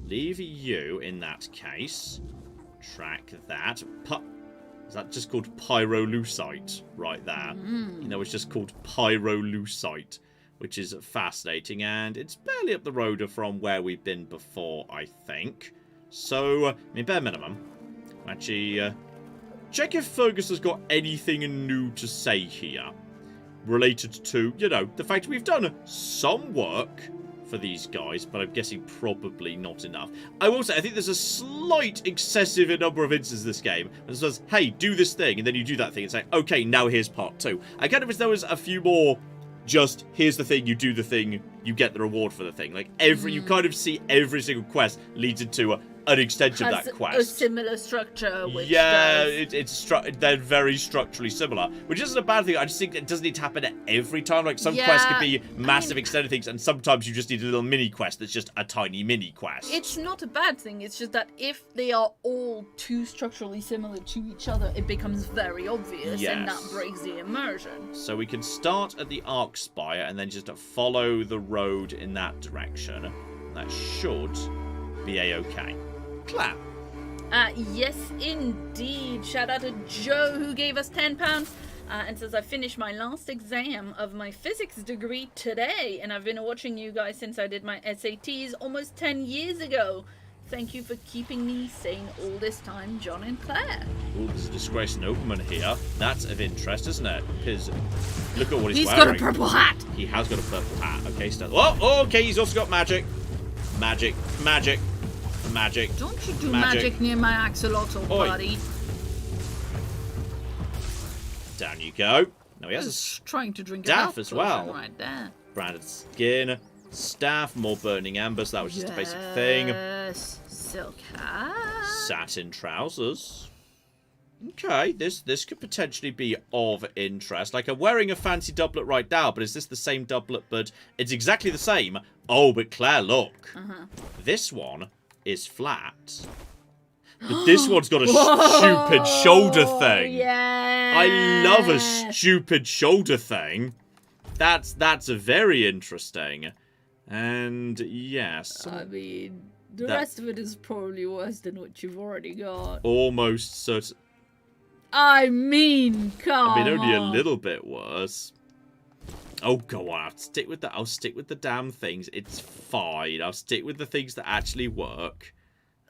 Leave you in that case. Track that. Is that just called pyrolusite right there? You know, it's just called pyrolusite, which is fascinating, and it's barely up the road from where we've been before, I think. So, I mean, bare minimum. Actually, check if Fergus has got anything new to say here related to, you know, the fact we've done some work for these guys, but I'm guessing probably not enough. I will say, I think there's a slight excessive number of instances in this game. And it says, hey, do this thing, and then you do that thing. It's like, okay, now here's part 2. I kind of wish there was a few more just, here's the thing, you do the thing, you get the reward for the thing. Like, you kind of see every single quest leads into an extension of that quest. A similar structure, which they're very structurally similar, which isn't a bad thing. I just think it doesn't need to happen every time. Like, some quests could be massive extended things, and sometimes you just need a little mini quest that's just a tiny mini quest. It's not a bad thing, it's just that if they are all too structurally similar to each other, it becomes very obvious, and that breaks the immersion. So we can start at the Arc Spire and then just follow the road in that direction. That should be a-okay. Clap. Yes, indeed. Shout out to Joe, who gave us £10 and says, I finished my last exam of my physics degree today, and I've been watching you guys since I did my SATs almost 10 years ago. Thank you for keeping me sane all this time, John and Claire. Oh, there's a disgraced nobleman here. That's of interest, isn't it? Because look at what He's wearing. got a purple hat. He has got a purple hat. Okay, oh, okay, he's also got magic. Magic. Don't you do magic near my axolotl, buddy. Down you go. Now he has a trying to drink staff a as well. right there. Branded skin, staff, more burning embers. That was just a basic thing. Yes, silk hat. Satin trousers. Okay, this could potentially be of interest. Like, I'm wearing a fancy doublet right now, but is this the same doublet? But it's exactly the same. Oh, but Claire, look. This one is flat. But this one's got a stupid shoulder thing. Yeah. I love a stupid shoulder thing. That's a very interesting. And yes. I mean, the rest of it is probably worse than what you've already got. Almost certain. I mean, come on. I mean, only a little bit worse. Oh, go on. I'll stick with the damn things. It's fine. I'll stick with the things that actually work.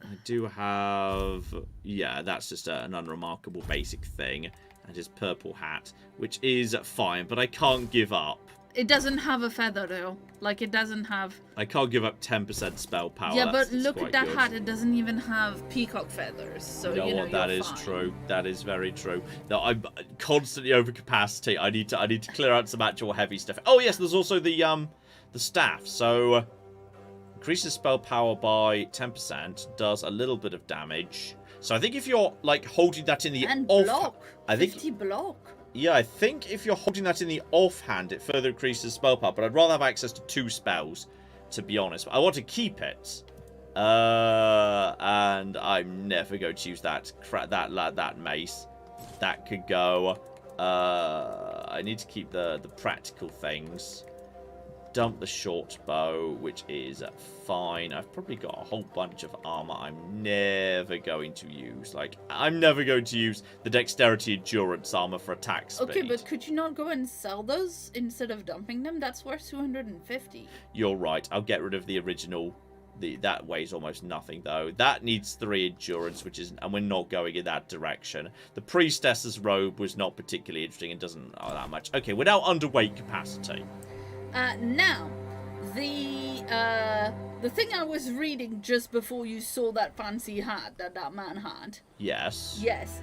I do have... Yeah, that's just an unremarkable basic thing. And his purple hat, which is fine, but I can't give up. It doesn't have a feather, though. Like, it doesn't have... I can't give up 10% spell power. Yeah, That's but look at that good. hat. It doesn't even have peacock feathers. So, You know what? That is true. That is very true. No, I'm constantly over capacity. I need to clear out some actual heavy stuff. Oh yes, there's also the staff. So increases spell power by 10%. Does a little bit of damage. So I think if you're like holding that in the block. I think 50 block. Yeah, I think if you're holding that in the offhand, it further increases spell power. But I'd rather have access to 2 spells, to be honest. I want to keep it. And I'm never going to use that mace. That could go. I need to keep the practical things. Dump the short bow, which is fine. I've probably got a whole bunch of armor I'm never going to use. Like, I'm never going to use the dexterity endurance armor for attack speed. Okay, but could you not go and sell those instead of dumping them? That's worth 250. You're right. I'll get rid of the original. That weighs almost nothing, though. That needs 3 endurance, and we're not going in that direction. The priestess's robe was not particularly interesting and doesn't that much. Okay, we're now underweight capacity. Now, the thing I was reading just before you saw that fancy hat that man had. Yes. Yes.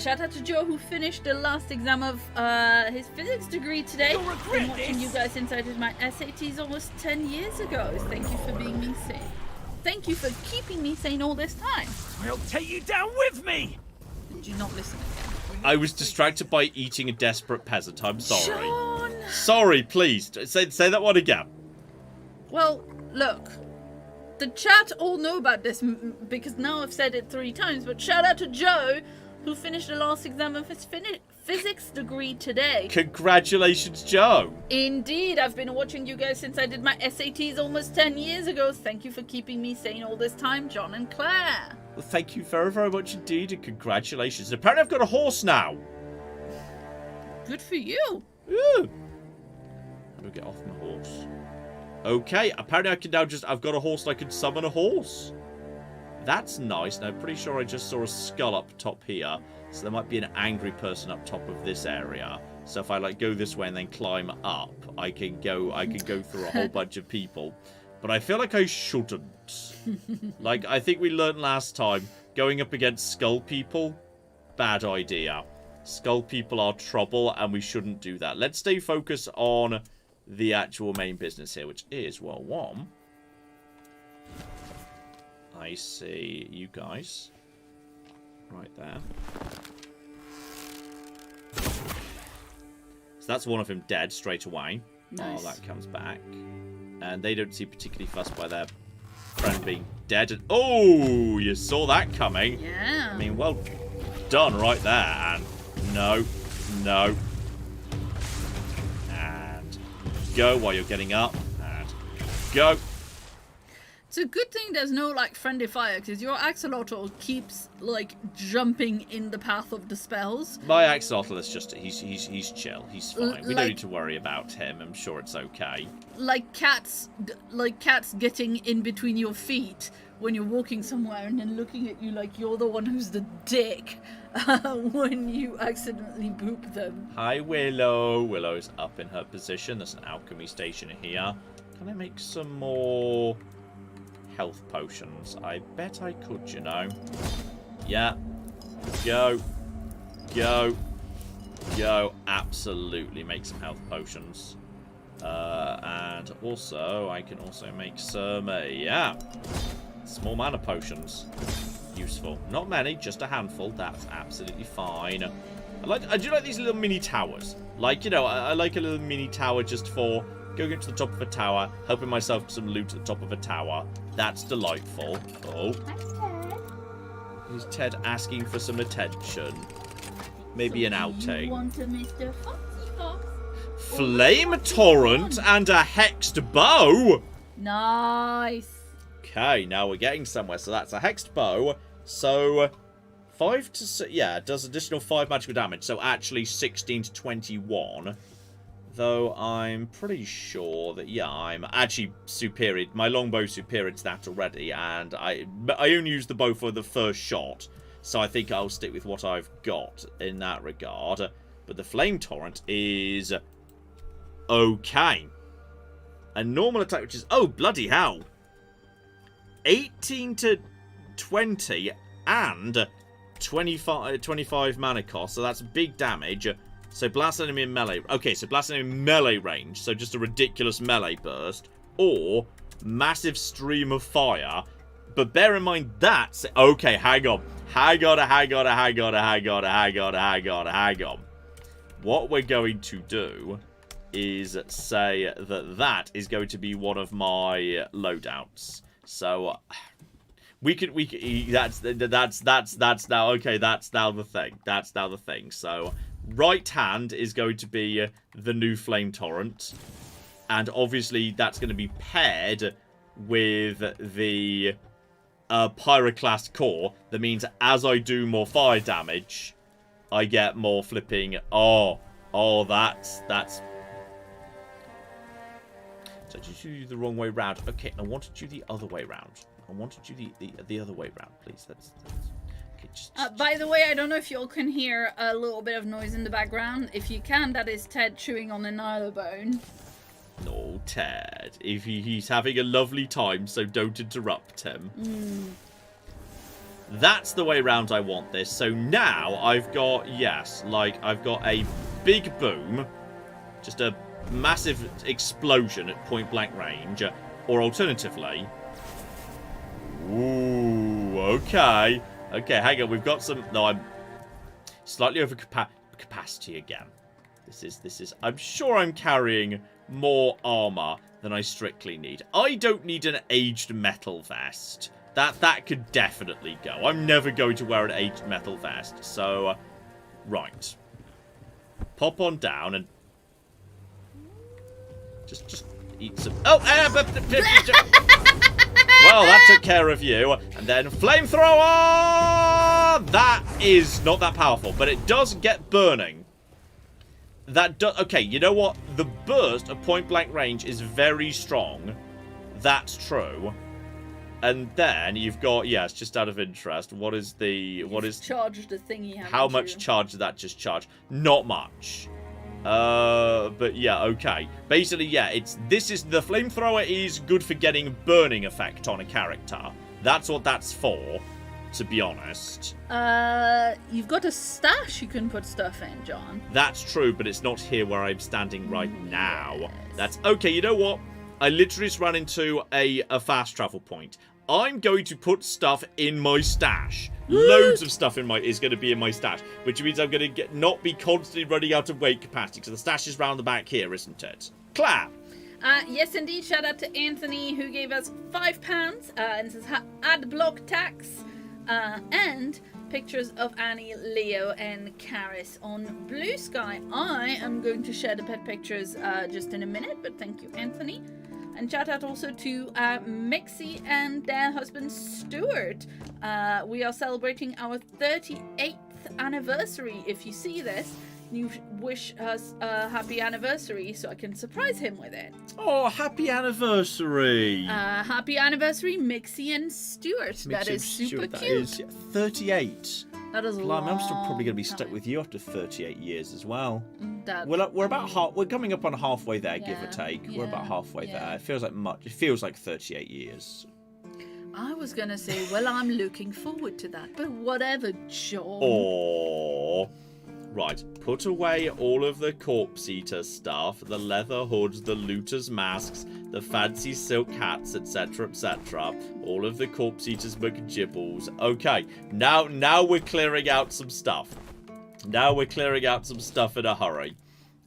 Shout out to Joe, who finished the last exam of his physics degree today. I've been watching you guys since I did my SATs almost 10 years ago. Thank you for being me sane. Thank you for keeping me sane all this time. I'll take you down with me! Did you not listen again? I was distracted by eating a desperate peasant. I'm sorry. Sean! Sorry, please. Say that one again. Well, look. The chat all know about this because now I've said it 3 times, but shout out to Joe, who finished the last exam of his physics degree today. Congratulations, Joe. Indeed, I've been watching you guys since I did my SATs almost 10 years ago. Thank you for keeping me sane all this time, John and Claire. Well, thank you very, very much indeed, and congratulations. And apparently I've got a horse now. Good for you. Ooh. How do I get off my horse? Okay, apparently I can now I've got a horse and I can summon a horse. That's nice. Now, I'm pretty sure I just saw a skull up top here. So there might be an angry person up top of this area. So if I like go this way and then climb up, I can go through a whole bunch of people. But I feel like I shouldn't. Like, I think we learned last time, going up against skull people, bad idea. Skull people are trouble, and we shouldn't do that. Let's stay focused on the actual main business here, which is, well, one, I see you guys right there. So that's one of them dead straight away. Nice. Oh, that comes back. And they don't seem particularly fussed by their friend being dead. And, oh, you saw that coming. Yeah. I mean, well done right there. And no. And go while you're getting up. And go. It's a good thing there's no, like, friendly fire, because your axolotl keeps, like, jumping in the path of the spells. My axolotl is just, he's chill, he's fine. We don't need to worry about him, I'm sure it's okay. Like cats getting in between your feet when you're walking somewhere and then looking at you like you're the one who's the dick when you accidentally boop them. Hi, Willow. Willow's up in her position. There's an alchemy station here. Can I make some more health potions? I bet I could, you know. Yeah. Go. Go. Go. Absolutely make some health potions. And also, I can also make some, small mana potions. Useful. Not many, just a handful. That's absolutely fine. I do like these little mini towers. Like, you know, I like a little mini tower just for going up to the top of a tower, helping myself some loot at the top of a tower. That's delightful. Oh. Is Ted asking for some attention? Maybe an outing. You want a Mr. Foxy Fox? Flame torrent and a hexed bow. Nice. Okay, now we're getting somewhere. So that's a hexed bow. So 5 to 6, yeah, it does additional 5 magical damage. So actually 16 to 21. Though I'm pretty sure that, yeah, I'm actually superior. My longbow superior to that already, and I only used the bow for the first shot. So I think I'll stick with what I've got in that regard. But the flame torrent is okay. A normal attack, which is, oh, bloody hell. 18 to 20 and 25 mana cost, so that's big damage. So blast enemy in melee. Okay, so blast enemy in melee range, so just a ridiculous melee burst, or massive stream of fire. But bear in mind that's okay. Hang on. What we're going to do is say that is going to be one of my loadouts. So that's now okay. That's now the thing. That's now the thing. So right hand is going to be the new flame torrent, and obviously that's going to be paired with the pyroclast core. That means as I do more fire damage, I get more flipping. Oh, that's. So did you do the wrong way round? Okay, I wanted you the other way round. I wanted you the other way round, please. That's okay. By the way, I don't know if you all can hear a little bit of noise in the background. If you can, that is Ted chewing on an bone. No, Ted. If he's having a lovely time, so don't interrupt him. That's the way round I want this. So now I've got, yes, like I've got a big boom, just a massive explosion at point blank range, or alternatively, ooh, okay, hang on, we've got some. No, I'm slightly over capacity again. This is. I'm sure I'm carrying more armor than I strictly need. I don't need an aged metal vest. That could definitely go. I'm never going to wear an aged metal vest. So, right, pop on down and. Just eat some. Oh, well, that took care of you. And then flamethrower. That is not that powerful, but it does get burning. That does. Okay, you know what? The burst at point blank range is very strong. That's true. And then you've got, yes, just out of interest, what is charged the thingy? How much charge did that just charge? Not much. But yeah, okay. Basically, yeah, this is the flamethrower is good for getting burning effect on a character. That's what that's for, to be honest. You've got a stash you can put stuff in, John. That's true, but it's not here where I'm standing right now. Yes. That's okay. You know what? I literally just ran into a fast travel point. I'm going to put stuff in my stash. Loads of stuff is going to be in my stash, which means I'm going to not be constantly running out of weight capacity, because the stash is round the back here, isn't it? Clap! Yes, indeed. Shout out to Anthony, who gave us £5 and says add block tax and pictures of Annie, Leo, and Karis on Blue Sky. I am going to share the pet pictures just in a minute, but thank you, Anthony. And shout out also to Mixie and their husband Stuart. We are celebrating our 38th anniversary. If you see this, you wish us a happy anniversary so I can surprise him with it. Oh, happy anniversary! Happy anniversary, Mixie and Stuart. That is super cute. That is 38. That is Blimey, I'm still probably going to be long stuck with you after 38 years as well. That- We're about half. We're coming up on halfway there, give or Yeah, take. We're about yeah, halfway yeah. there. It feels like much. It feels like 38 years. I was gonna say, well, I'm looking forward to that, but whatever, John. Oh, right. Put away all of the corpse eater stuff, the leather hoods, the looters' masks, the fancy silk hats, etc., etc. All of the corpse eaters' McGibbles. Okay, now we're clearing out some stuff. Now we're clearing out some stuff in a hurry.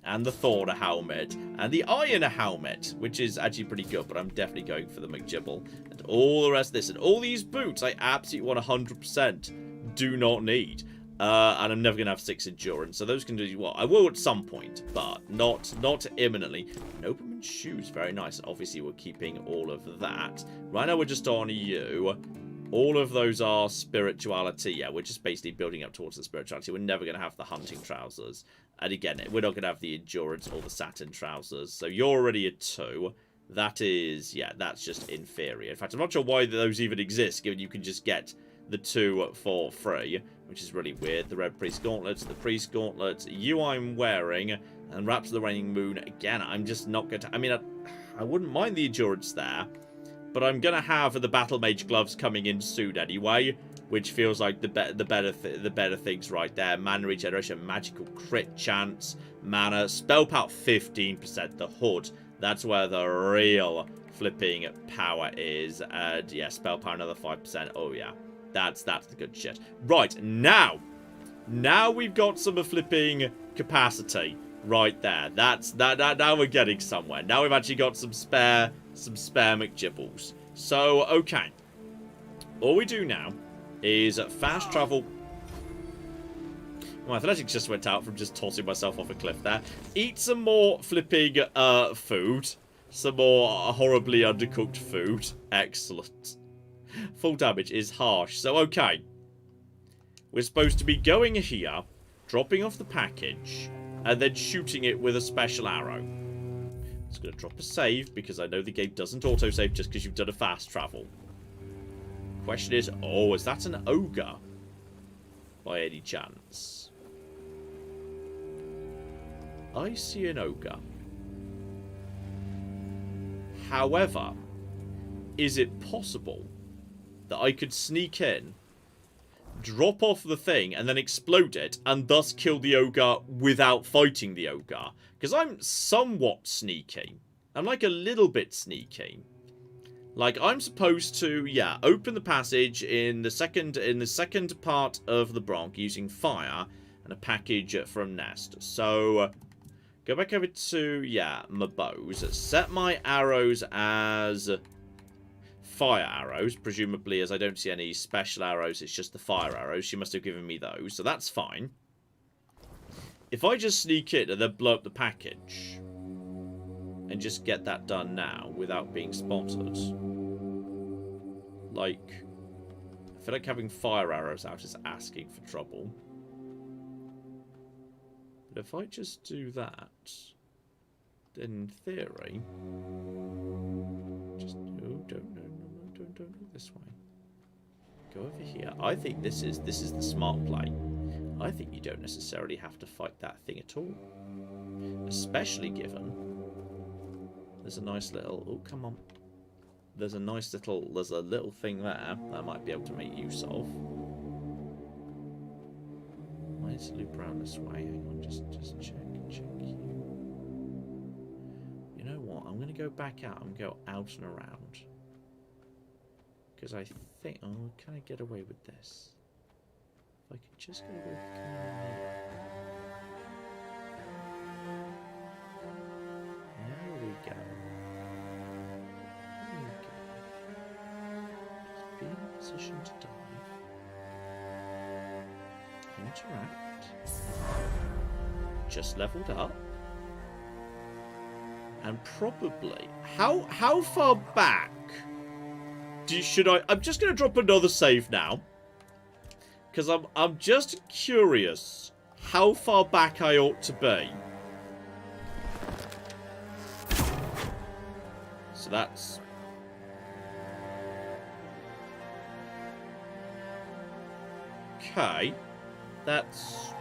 And the Thorn helmet. And the Iron helmet, which is actually pretty good, but I'm definitely going for the McGibble. And all the rest of this. And all these boots I absolutely 100% do not need. And I'm never going to have 6 endurance. So those can do what? I will at some point, but not imminently. Nobleman shoes, very nice. Obviously, we're keeping all of that. Right now, we're just on you. All of those are spirituality. Yeah, we're just basically building up towards the spirituality. We're never going to have the hunting trousers. And again, we're not going to have the endurance or the satin trousers. So you're already a 2. That is, yeah, that's just inferior. In fact, I'm not sure why those even exist, given you can just get the 2 for free, which is really weird. The Red Priest Gauntlets, the Priest Gauntlets, you I'm wearing, and Wraps of the Reigning Moon. Again, I'm just not going to... I mean, I wouldn't mind the endurance there, but I'm going to have the Battle Mage gloves coming in soon anyway, which feels like the better things right there. Mana regeneration, magical crit chance, mana, spell power 15%, the hood. That's where the real flipping power is. And yeah, spell power another 5%. Oh yeah, that's the good shit. Right, now we've got some flipping capacity right there. Now we're getting somewhere. Now we've actually got some spare McGibbles. So okay, all we do now is fast travel. My athletics just went out from just tossing myself off a cliff there. Eat some more flipping food. Some more horribly undercooked food. Excellent. Full damage is harsh. So, okay. We're supposed to be going here, dropping off the package, and then shooting it with a special arrow. I'm just going to drop a save, because I know the game doesn't autosave just because you've done a fast travel. Question is, oh, is that an ogre? By any chance? I see an ogre. However, is it possible that I could sneak in, drop off the thing, and then explode it, and thus kill the ogre without fighting the ogre? Because I'm somewhat sneaky. I'm like a little bit sneaky. Like, I'm supposed to, yeah, open the passage in the second part of the Bronx using fire and a package from Nest. So, go back over to, yeah, my bows. Set my arrows as fire arrows, presumably, as I don't see any special arrows. It's just the fire arrows. She must have given me those, so that's fine. If I just sneak in and then blow up the package and just get that done now without being spotted. Like, I feel like having fire arrows out is asking for trouble. But if I just do that, then in theory, just no, don't go this way. Go over here. I think this is the smart play. I think you don't necessarily have to fight that thing at all, especially given there's a nice little... Oh, come on. There's a little thing there that I might be able to make use of. I need to loop around this way. Hang on, just check you. You know what? I'm going to go back out. I'm going to go out and around. Because I think... Oh, can I get away with this? If I could just get away with coming around here. There we go. Just be in a position to dive. Interact. Just leveled up. And probably... How far back should I... I'm just going to drop another save now. Because I'm just curious how far back I ought to be. So that's... Okay. That's...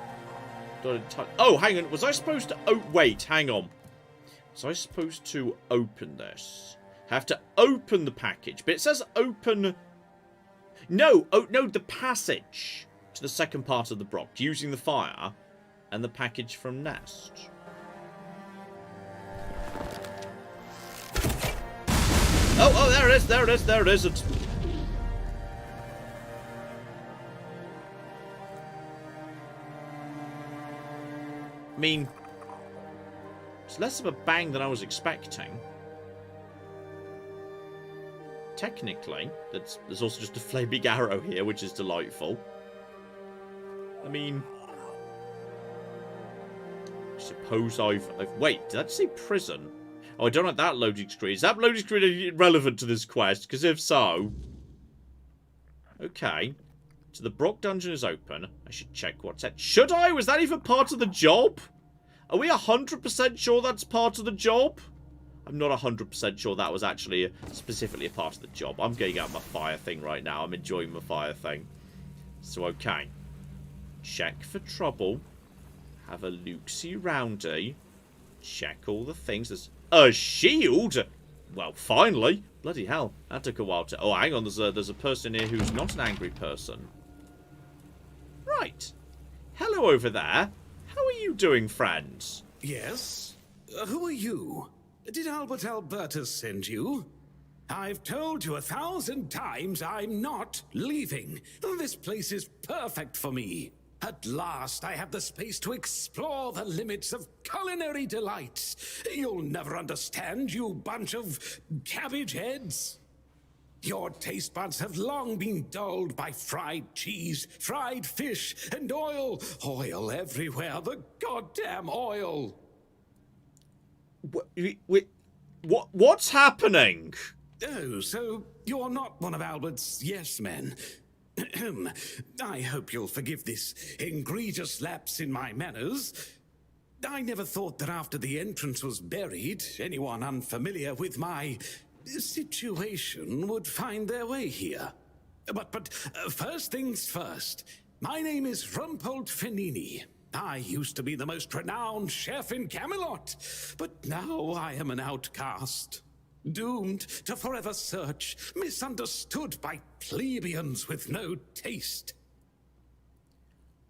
Oh, hang on. Was I supposed to... Oh, wait. Hang on. Was I supposed to open this? I have to open the package. But it says open... No. Oh, no. The passage to the second part of the Brock. Using the fire and the package from Nest. Oh, there it is. There it is. There it is. It's... I mean, it's less of a bang than I was expecting. Technically, there's also just a flaming arrow here, which is delightful. I mean, I suppose I've... Wait, did I say prison? Oh, I don't like that loading screen. Is that loading screen relevant to this quest? Because if so... Okay. So the Brock dungeon is open. I should check what's it. Should I? Was that even part of the job? Are we 100% sure that's part of the job? I'm not 100% sure that was actually specifically a part of the job. I'm getting out my fire thing right now. I'm enjoying my fire thing. So, okay. Check for trouble. Have a look-see roundy. Check all the things. There's a shield? Well, finally. Bloody hell. That took a while to... Oh, hang on. There's a person here who's not an angry person. Right. Hello over there. How are you doing, friends? Yes? Who are you? Did Albert Albertus send you? I've told you 1,000 times I'm not leaving. This place is perfect for me. At last, I have the space to explore the limits of culinary delights. You'll never understand, you bunch of cabbage heads. Your taste buds have long been dulled by fried cheese, fried fish, and oil. Oil everywhere, the goddamn oil. What's happening? Oh, so you're not one of Albert's yes men. I hope you'll forgive this egregious lapse in my manners. I never thought that after the entrance was buried, anyone unfamiliar with my situation would find their way here. But first things first. My name is Rumpold Fenini. I used to be the most renowned chef in Camelot, but now I am an outcast. Doomed to forever search, misunderstood by plebeians with no taste.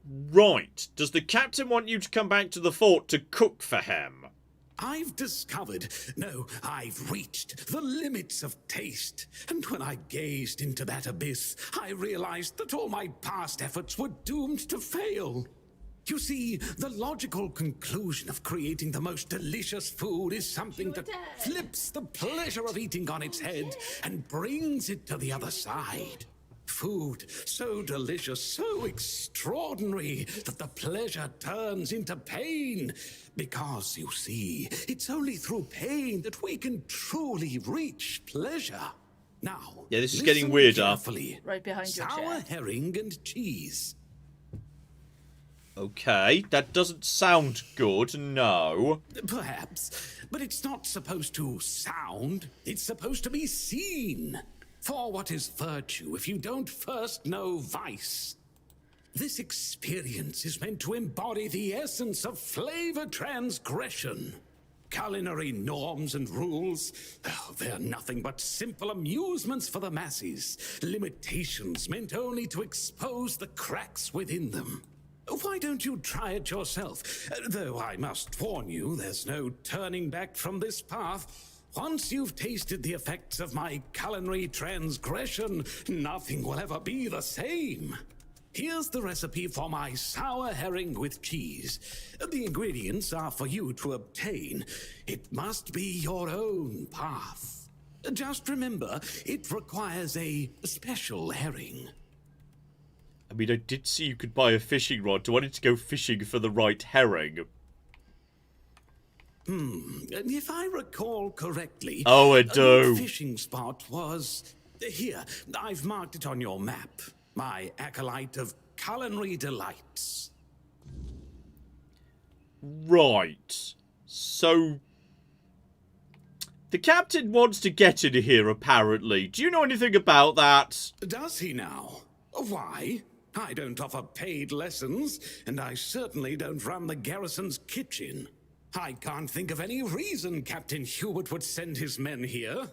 Right. Does the captain want you to come back to the fort to cook for him? I've discovered, no, I've reached the limits of taste. And when I gazed into that abyss, I realized that all my past efforts were doomed to fail. You see, the logical conclusion of creating the most delicious food is something that flips the pleasure of eating on its head and brings it to the other side. Food so delicious, so extraordinary, that the pleasure turns into pain. Because, you see, it's only through pain that we can truly reach pleasure. Now, yeah, this is getting weirder. Carefully. Right behind your Sour chair. herring and cheese. Okay, that doesn't sound good, no. Perhaps, but it's not supposed to sound. It's supposed to be seen. For what is virtue if you don't first know vice? This experience is meant to embody the essence of flavor transgression. Culinary norms and rules, they're nothing but simple amusements for the masses. Limitations meant only to expose the cracks within them. Why don't you try it yourself? Though I must warn you, there's no turning back from this path. Once you've tasted the effects of my culinary transgression, nothing will ever be the same. Here's the recipe for my sour herring with cheese. The ingredients are for you to obtain. It must be your own path. Just remember, it requires a special herring. I mean, I did see you could buy a fishing rod. Do I need to go fishing for the right herring? If I recall correctly, Oh, I the do. fishing spot was here. I've marked it on your map. My acolyte of culinary delights. Right. So the captain wants to get in here, apparently. Do you know anything about that? Does he now? Why? I don't offer paid lessons, and I certainly don't run the garrison's kitchen. I can't think of any reason Captain Hubert would send his men here.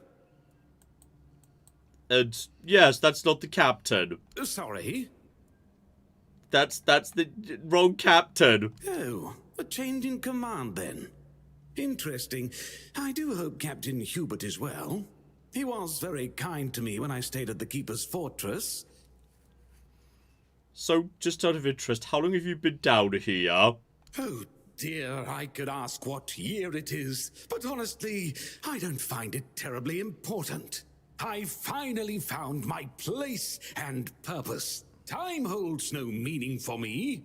And yes, that's not the captain. Sorry? That's the wrong captain. Oh, a change in command then. Interesting. I do hope Captain Hubert is well. He was very kind to me when I stayed at the Keeper's Fortress. So, just out of interest, how long have you been down here? Oh dear, I could ask what year it is, but honestly, I don't find it terribly important. I finally found my place and purpose. Time holds no meaning for me.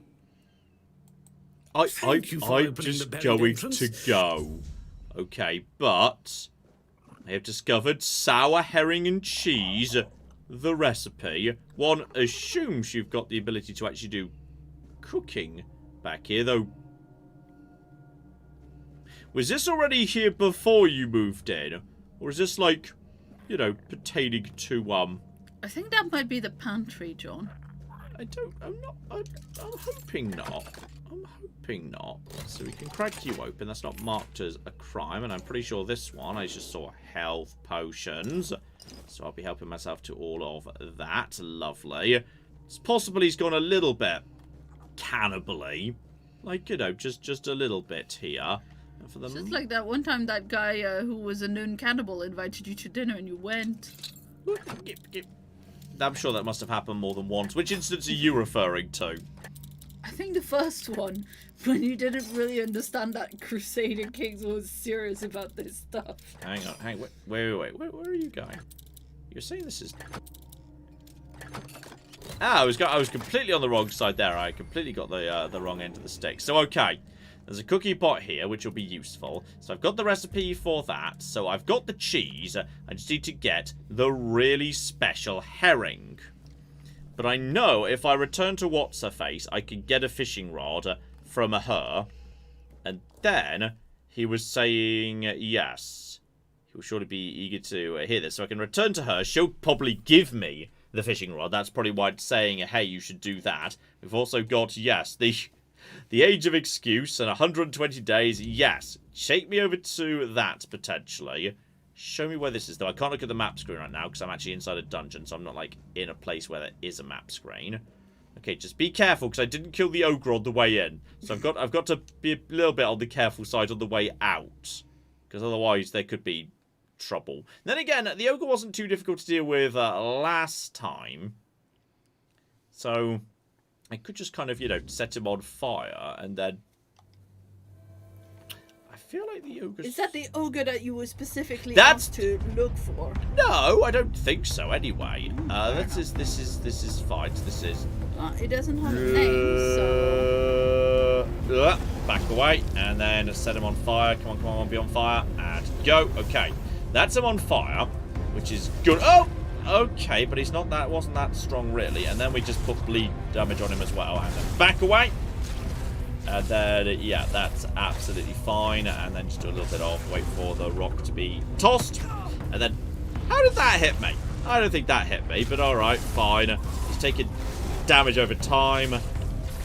I'm opening just the buried going entrance. to go. Okay, but I have discovered sour herring and cheese, the recipe. One assumes you've got the ability to actually do cooking back here, though. Was this already here before you moved in? Or is this like, you know, pertaining to, I think that might be the pantry, John. I'm hoping not. I'm hoping not. So we can crack you open. That's not marked as a crime. And I'm pretty sure this one, I just saw health potions. So I'll be helping myself to all of that. Lovely. It's possible he's gone a little bit cannibally. Like, you know, just a little bit here. And for the Just like that one time that guy who was a known cannibal invited you to dinner and you went. I'm sure that must have happened more than once. Which instance are you referring to? I think the first one, when you didn't really understand that Crusader Kings was serious about this stuff. Hang on, wait. Where are you going? You're saying this is... Ah, I was completely on the wrong side there. I completely got the wrong end of the stick. So, okay. There's a cookie pot here, which will be useful. So I've got the recipe for that. So I've got the cheese. I just need to get the really special herring. But I know if I return to What's-Her-Face, I can get a fishing rod from her. And then he was saying yes. He will surely be eager to hear this. So I can return to her. She'll probably give me the fishing rod. That's probably why it's saying, hey, you should do that. We've also got, yes, the Age of Excuse and 120 days. Yes. Take me over to that, potentially. Show me where this is, though. I can't look at the map screen right now because I'm actually inside a dungeon, so I'm not, like, in a place where there is a map screen. Okay, just be careful because I didn't kill the ogre on the way in. So I've got to be a little bit on the careful side on the way out. Because otherwise there could be trouble. Then again, the ogre wasn't too difficult to deal with last time. So I could just kind of, you know, set him on fire and then... I feel like the ogre... Is that the ogre that you were specifically That's asked to look for? No, I don't think so. Anyway, this is fine. This is. It doesn't have a name, so. Back away and then set him on fire. Come on, be on fire and go. Okay, that's him on fire, which is good. Oh, okay, but he's not that. Wasn't that strong really? And then we just put bleed damage on him as well, and then back away. And then, yeah, that's absolutely fine. And then just do a little bit off, wait for the rock to be tossed. And then, how did that hit me? I don't think that hit me, but alright, fine. He's taking damage over time.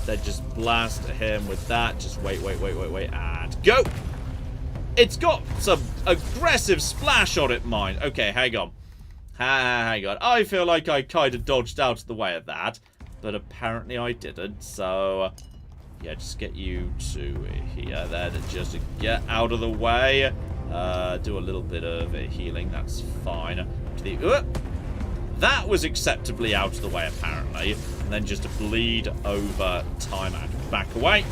Then just blast him with that. Just wait, and go! It's got some aggressive splash on it, mine. Okay, hang on. Hang on. I feel like I kind of dodged out of the way of that. But apparently I didn't, so... yeah, just get you to here then and just get out of the way. Do a little bit of healing, that's fine. That was acceptably out of the way, apparently. And then just bleed over time and back away.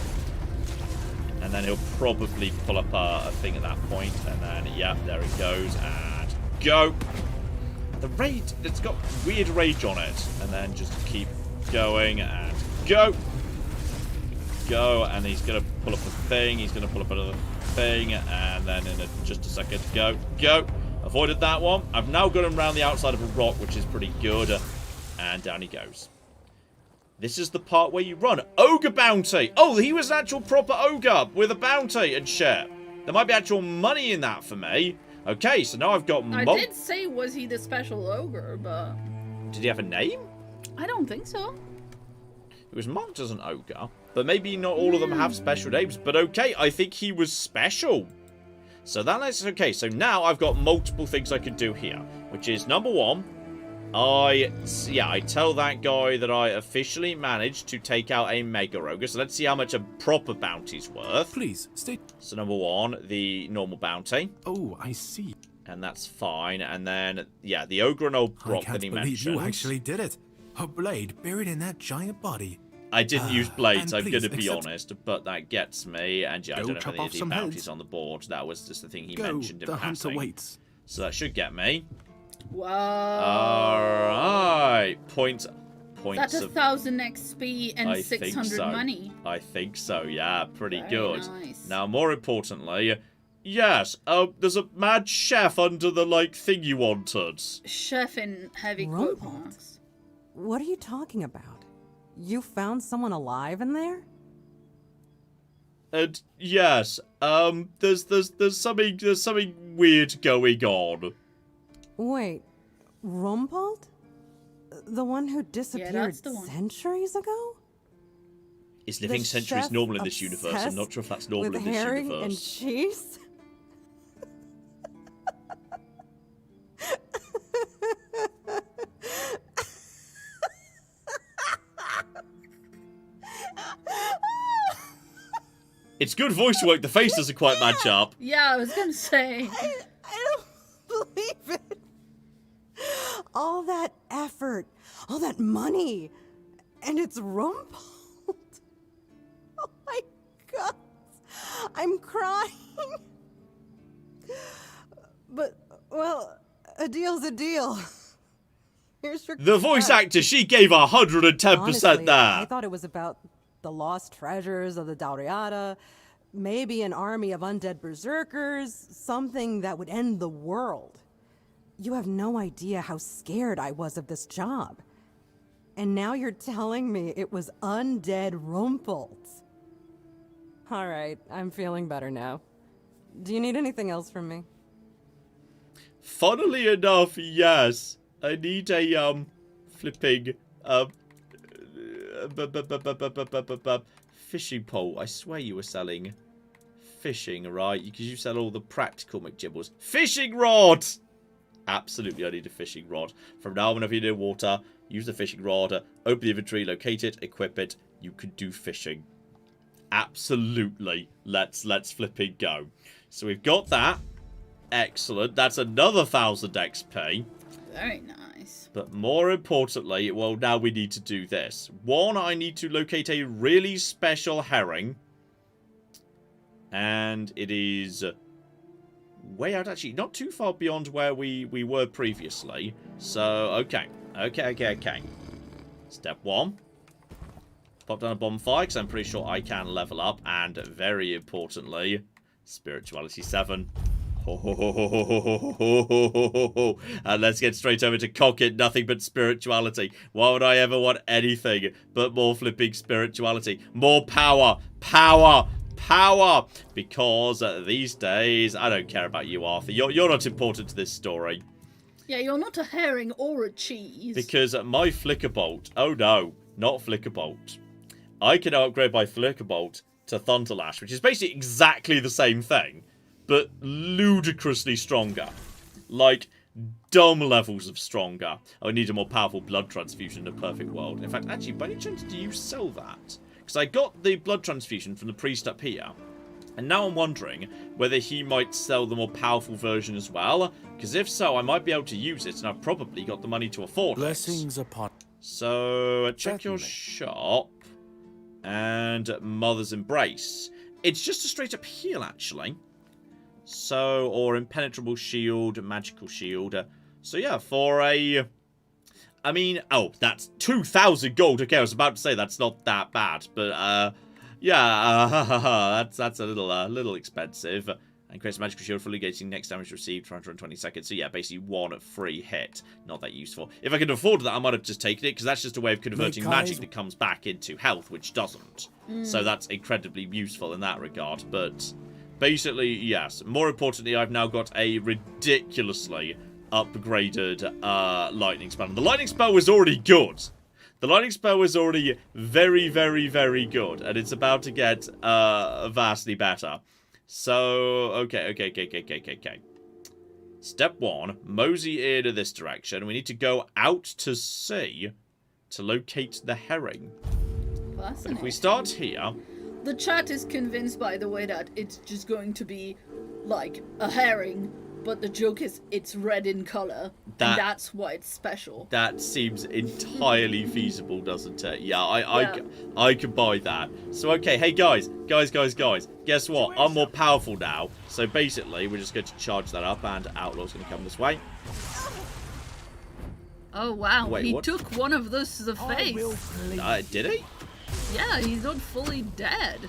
And then he'll probably pull up a thing at that point. And then, yeah, there he goes. And go. The rage, it's got weird rage on it. And then just keep going and go. go. And he's going to pull up a thing. He's going to pull up another thing. And then in just a second, go. Avoided that one. I've now got him around the outside of a rock, which is pretty good. And down he goes. This is the part where you run. Ogre bounty. Oh, he was an actual proper ogre with a bounty and shit. There might be actual money in that for me. Okay, so now I've got... I did say, was he the special ogre, but... Did he have a name? I don't think so. He was marked as an ogre, but maybe not all of them have special names. But okay, I think he was special. So that's okay. So now I've got multiple things I can do here, which is number one, I tell that guy that I officially managed to take out a Mega Ogre. So let's see how much a proper bounty's worth. Please, stay. So number one, the normal bounty. Oh, I see. And that's fine. And then, yeah, the Ogre and Old Brock that he mentioned. I can't believe you actually did it. A blade buried in that giant body. I didn't use blades, I'm please going to be honest, but that gets me. And yeah, I don't have any of the bounties heads. on the board. That was just the thing he Go, mentioned in the passing. hunter waits. So that should get me. Wow. Alright. Points That's 1,000 XP and I 600 think so. money. I think so, yeah. Pretty Very good. nice. Now, more importantly, yes, there's a mad chef under the, thing you wanted. Chef in heavy quote marks. What are you talking about? You found someone alive in there? And yes, there's something weird going on. Wait, Rumpold? The one who disappeared the one. centuries ago? Is living The centuries chef normal in this universe? I'm not sure if that's normal with in this herring universe. and cheese? It's good voice work, the face doesn't quite match up. Yeah, I was gonna say. I don't believe it. All that effort, all that money, and it's Rumpold. Oh my god. I'm crying. But, well, a deal's a deal. Here's your The voice actor, she gave 110% Honestly, there. I thought it was about the lost treasures of the Dalriada, maybe an army of undead berserkers, something that would end the world. You have no idea how scared I was of this job. And now you're telling me it was undead Rumpolds. All right, I'm feeling better now. Do you need anything else from me? Funnily enough, yes. I need a, flipping, fishing pole. I swear you were selling fishing, right? Because you sell all the practical McGibbles. Fishing rod! Absolutely, I need a fishing rod. From now on, whenever you're near water, use the fishing rod, open the inventory, locate it, equip it. You can do fishing. Absolutely. Let's flipping go. So we've got that. Excellent. That's another 1,000 XP. Very nice. But more importantly, well, now we need to do this. One, I need to locate a really special herring. And it is way out, actually. Not too far beyond where we were previously. So, okay. Okay. Step one. Pop down a bonfire, because I'm pretty sure I can level up. And very importantly, spirituality 7. And let's get straight over to cock it. Nothing but spirituality. Why would I ever want anything but more flipping spirituality? More power. Because these days, I don't care about you, Arthur. You're not important to this story. Yeah, you're not a herring or a cheese. Because my Flickerbolt, oh no, not Flickerbolt. I can upgrade my Flickerbolt to Thunderlash, which is basically exactly the same thing, but ludicrously stronger. Like, dumb levels of stronger. I need a more powerful blood transfusion in a perfect world. In fact, actually, by any chance, do you sell that? Because I got the blood transfusion from the priest up here. And now I'm wondering whether he might sell the more powerful version as well. Because if so, I might be able to use it, and I've probably got the money to afford it. Blessings upon... So, check your shop. And Mother's Embrace. It's just a straight up heal, actually. So, or Impenetrable Shield, Magical Shield. So yeah, for a... I mean, oh, that's 2,000 gold. Okay, I was about to say that's not that bad. But, Yeah, that's a little expensive. And creates a magical shield fully gating next damage received for 120 seconds. So yeah, basically 1 free hit. Not that useful. If I could afford that, I might have just taken it, because that's just a way of converting magic that comes back into health, which doesn't. So that's incredibly useful in that regard. But basically, yes. More importantly, I've now got a ridiculously upgraded lightning spell. And the lightning spell was already good. The lightning spell was already very, very, very good. And it's about to get vastly better. So, okay. Step 1, mosey into this direction. We need to go out to sea to locate the herring. But if we start here... The chat is convinced, by the way, that it's just going to be, like, a herring, but the joke is it's red in color, and that's why it's special. That seems entirely feasible, doesn't it? Yeah, I can buy that. So, okay, hey, guys. Guess what? I'm more powerful now. So, basically, we're just going to charge that up, and Outlaw's going to come this way. Oh, wow. Wait, he what? took one of those to the face. Did he? Yeah, he's not fully dead.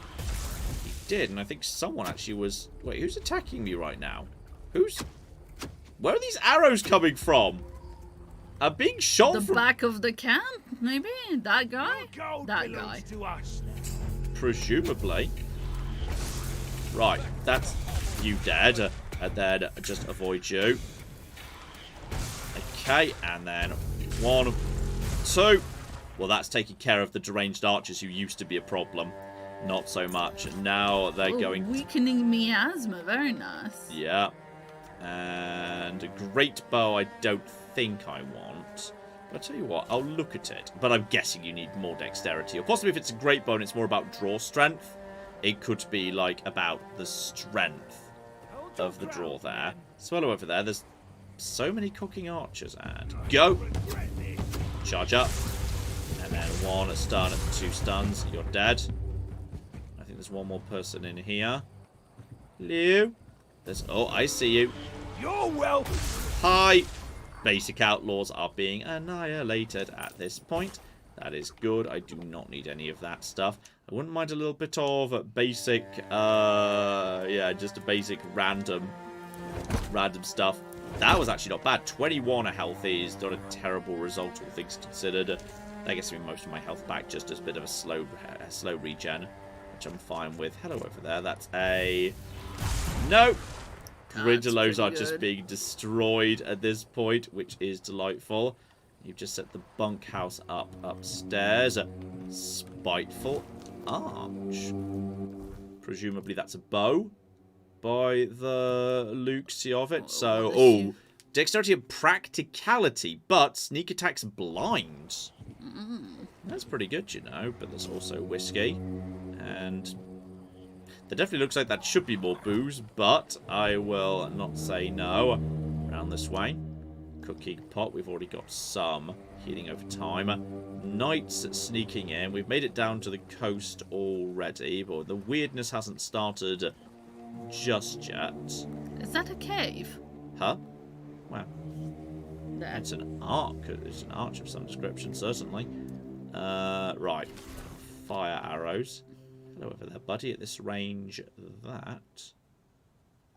He did, and I think someone actually was... Wait, who's attacking me right now? Where are these arrows coming from? I'm being shot from... The back of the camp, maybe? That guy? That guy. Presumably. Right, that's you dead. And then just avoid you. Okay, and then 1, 2. Well, that's taking care of the deranged archers who used to be a problem. Not so much. Now they're going... Weakening miasma, very nice. Yeah. And a great bow I don't think I want. But I'll tell you what, I'll look at it. But I'm guessing you need more dexterity. Or possibly if it's a great bow and it's more about draw strength, it could be, like, about the strength of the draw there. Swallow over there. There's so many cooking archers. And go! Charge up. And then 1 stun, 2 stuns. You're dead. I think there's one more person in here. Hello? Oh, I see you. You're well. Hi. Basic outlaws are being annihilated at this point. That is good. I do not need any of that stuff. I wouldn't mind a little bit of basic, yeah, just a basic random stuff. That was actually not bad. 21 healthy is not a terrible result, all things considered. That gets me most of my health back, just as a bit of a slow regen, which I'm fine with. Hello over there. That's a... No! Grindelows are just being destroyed at this point, which is delightful. You've just set the bunkhouse up upstairs. Spiteful arch. Presumably that's a bow by the Luxie of it. So, dexterity and practicality, but sneak attacks blind. That's pretty good, you know, but there's also whiskey. And there definitely looks like that should be more booze, but I will not say no. Around this way. Cooking pot, we've already got some healing over time. Knights sneaking in. We've made it down to the coast already, but the weirdness hasn't started just yet. Is that a cave? Huh? Wow. It's an arc. It's an arch of some description, certainly. Right. Fire arrows. Hello over there, buddy. At this range, that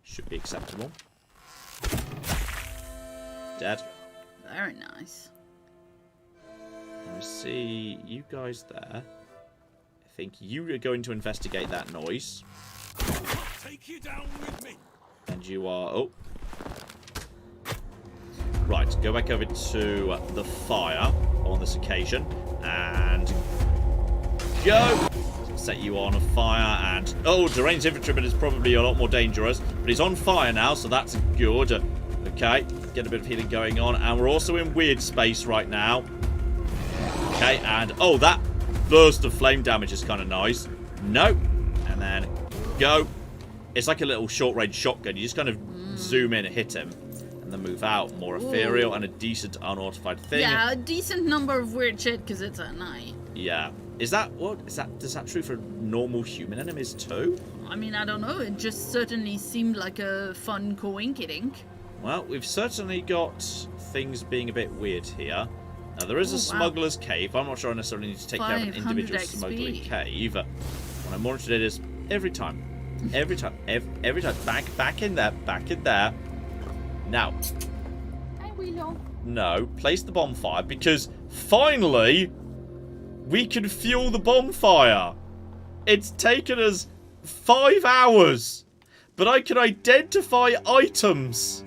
should be acceptable. Dead. Very nice. I see you guys there. I think you are going to investigate that noise. Take you down with me. And you are... Oh. Right, go back over to the fire on this occasion. And... Go! Set you on fire and... Oh, deranged infantryman is probably a lot more dangerous. But he's on fire now, so that's good. Okay, get a bit of healing going on. And we're also in weird space right now. Okay, and... Oh, that burst of flame damage is kind of nice. No. And then go. It's like a little short-range shotgun. You just kind of zoom in and hit him. And then move out. More ethereal and a decent unautofied thing. Yeah, a decent number of weird shit because it's at night. Yeah. Is that true for normal human enemies too? I mean, I don't know. It just certainly seemed like a fun coinkydink. Well, we've certainly got things being a bit weird here. Now, there is a smuggler's cave. I'm not sure I necessarily need to take care of an individual smuggling cave. What I'm more interested in is every time. Every time. Every time. Back in there. Back in there. Now. I will. No. Place the bonfire because finally we can fuel the bonfire. It's taken us 5 hours. But I can identify items.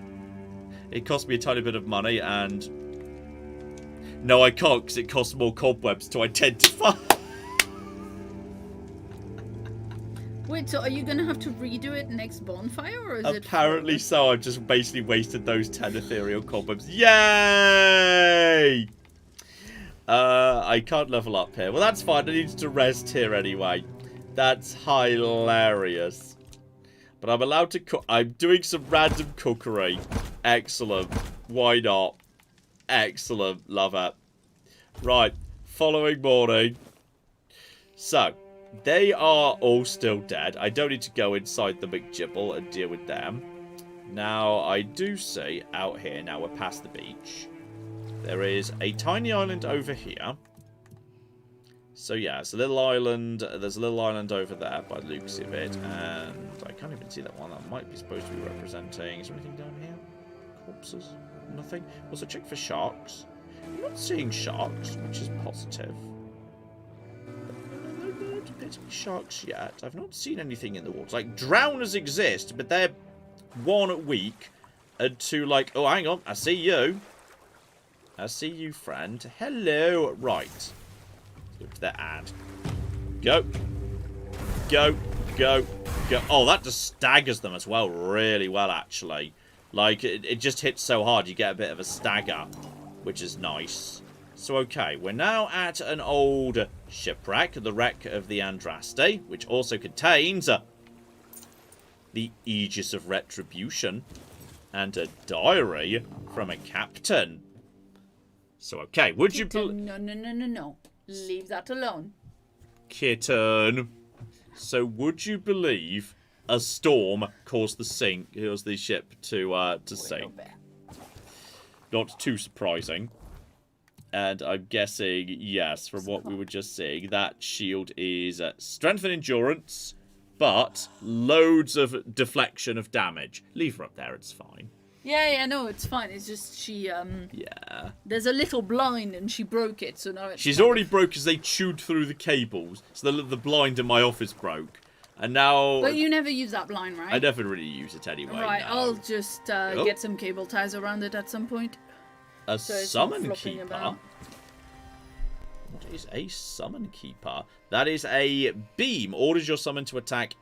It cost me a tiny bit of money and... No, I can't because it costs more cobwebs to identify. Wait, so are you going to have to redo it next bonfire? Or is Apparently so. I've just basically wasted those 10 ethereal cobwebs. Yay! I can't level up here. Well, that's fine. I need to rest here anyway. That's hilarious. But I'm allowed to cook. I'm doing some random cookery. Excellent. Why not? Excellent. Love it. Right. Following morning. So, they are all still dead. I don't need to go inside the McGibble and deal with them. Now, I do see out here, now we're past the beach, there is a tiny island over here. So yeah, it's a little island. There's a little island over there by the looks of it. And I can't even see that one. That might be supposed to be representing... Is there anything down here? Corpses? Nothing? Also, check for sharks. I'm not seeing sharks, which is positive. No, don't appear to be sharks yet. I've not seen anything in the water. Like, drowners exist, but they're 1 week. And 2, like... Oh, hang on. I see you. I see you, friend. Hello. Right. Go to that ad. Go. Go. Go. Go. Oh, that just staggers them as well. Really well, actually. Like, it just hits so hard, you get a bit of a stagger. Which is nice. So, okay. We're now at an old shipwreck. The wreck of the Andraste. Which also contains the Aegis of Retribution. And a diary from a captain. So, okay. Would you... No. Leave that alone. Kitten. So, would you believe a storm caused the ship to sink? Not too surprising. And I'm guessing, yes, from what we were just seeing, that shield is strength and endurance, but loads of deflection of damage. Leave her up there, it's fine. Yeah, no, it's fine. It's just she, Yeah. There's a little blind and she broke it, so now it's... She's already broke because they chewed through the cables. So the blind in my office broke. And now... But you never use that blind, right? I never really use it anyway. Right, no. I'll just get some cable ties around it at some point. A so summon keeper? What is a summon keeper? That is a beam. Orders your summon to attack.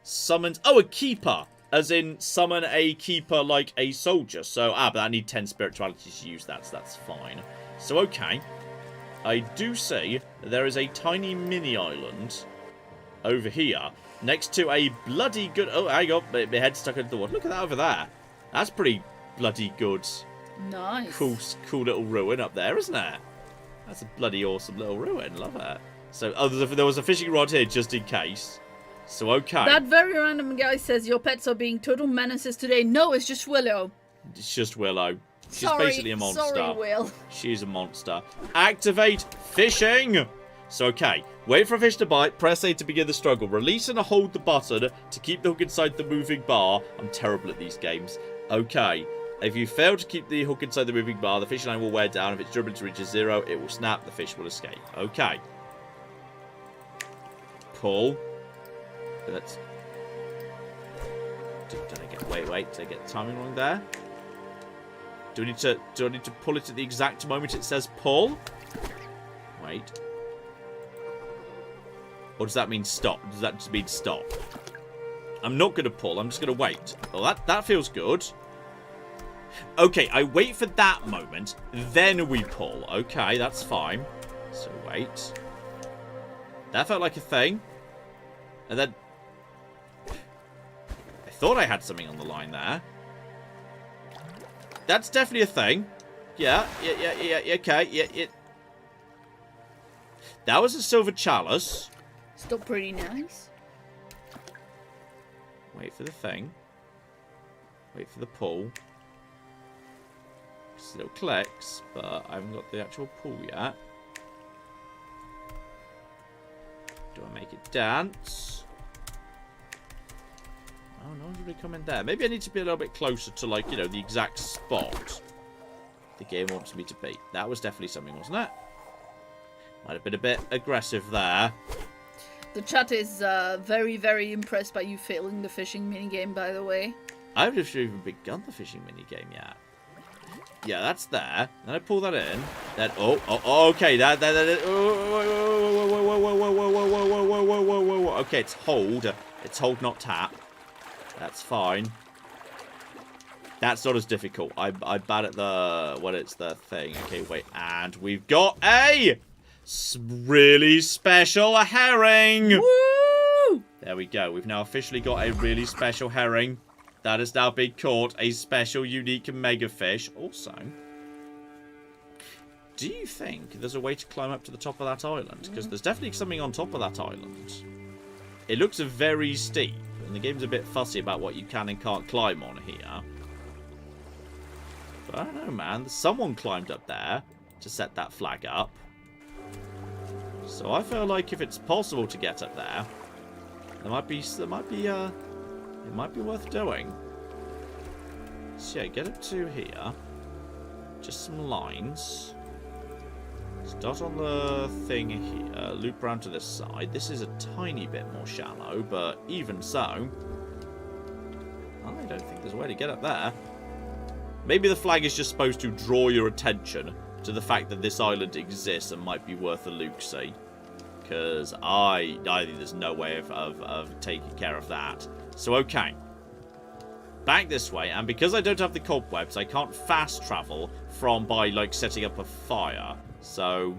Summons... Oh, a keeper. As in, summon a keeper like a soldier. So, but I need 10 spirituality to use that, so that's fine. So, okay. I do see that there is a tiny mini island over here. Next to a bloody good... Oh, hang on. My head's stuck into the water. Look at that over there. That's pretty bloody good. Nice. Cool little ruin up there, isn't it? That's a bloody awesome little ruin. Love it. So, there was a fishing rod here just in case. So, okay. That very random guy says your pets are being total menaces today. No, it's just Willow. It's just Willow. She's Sorry, basically a monster. Sorry, Will. She's a monster. Activate fishing! So, okay. Wait for a fish to bite. Press A to begin the struggle. Release and hold the button to keep the hook inside the moving bar. I'm terrible at these games. Okay. If you fail to keep the hook inside the moving bar, the fishing line will wear down. If its durability reaches 0, it will snap. The fish will escape. Okay. Pull. Let's... Did I get... Wait. Did I get the timing wrong there? Do I need to pull it at the exact moment it says pull? Wait. Or does that mean stop? Does that just mean stop? I'm not going to pull. I'm just going to wait. Well, that feels good. Okay, I wait for that moment. Then we pull. Okay, that's fine. So, wait. That felt like a thing. And then... I thought I had something on the line there. That's definitely a thing. Yeah, okay, yeah. That was a silver chalice. Still pretty nice. Wait for the thing. Wait for the pull. Still clicks, but I haven't got the actual pull yet. Do I make it dance? Oh, no one's really coming there. Maybe I need to be a little bit closer to, like, you know, the exact spot the game wants me to be. That was definitely something, wasn't it? Might have been a bit aggressive there. The chat is very, very impressed by you failing the fishing minigame, by the way. I haven't even begun the fishing minigame yet. Yeah, that's there. Then I pull that in. Then okay. Okay, it's hold. It's hold, not tap. That's fine. That's not as difficult. I'm bad at the when it's the thing. Okay, wait, and we've got a really special herring. Woo! There we go. We've now officially got a really special herring. That has now been caught a special, unique, and mega fish. Also, do you think there's a way to climb up to the top of that island? Because there's definitely something on top of that island. It looks very steep, and the game's a bit fussy about what you can and can't climb on here. But I don't know, man. Someone climbed up there to set that flag up. So I feel like if it's possible to get up there, it might be worth doing. So yeah, get up to here. Just some lines. Start on the thing here. Loop around to this side. This is a tiny bit more shallow, but even so, I don't think there's a way to get up there. Maybe the flag is just supposed to draw your attention to the fact that this island exists and might be worth a look-see. Because I think there's no way of taking care of that. So, okay. Back this way, and because I don't have the cobwebs, I can't fast travel by, like, setting up a fire. So,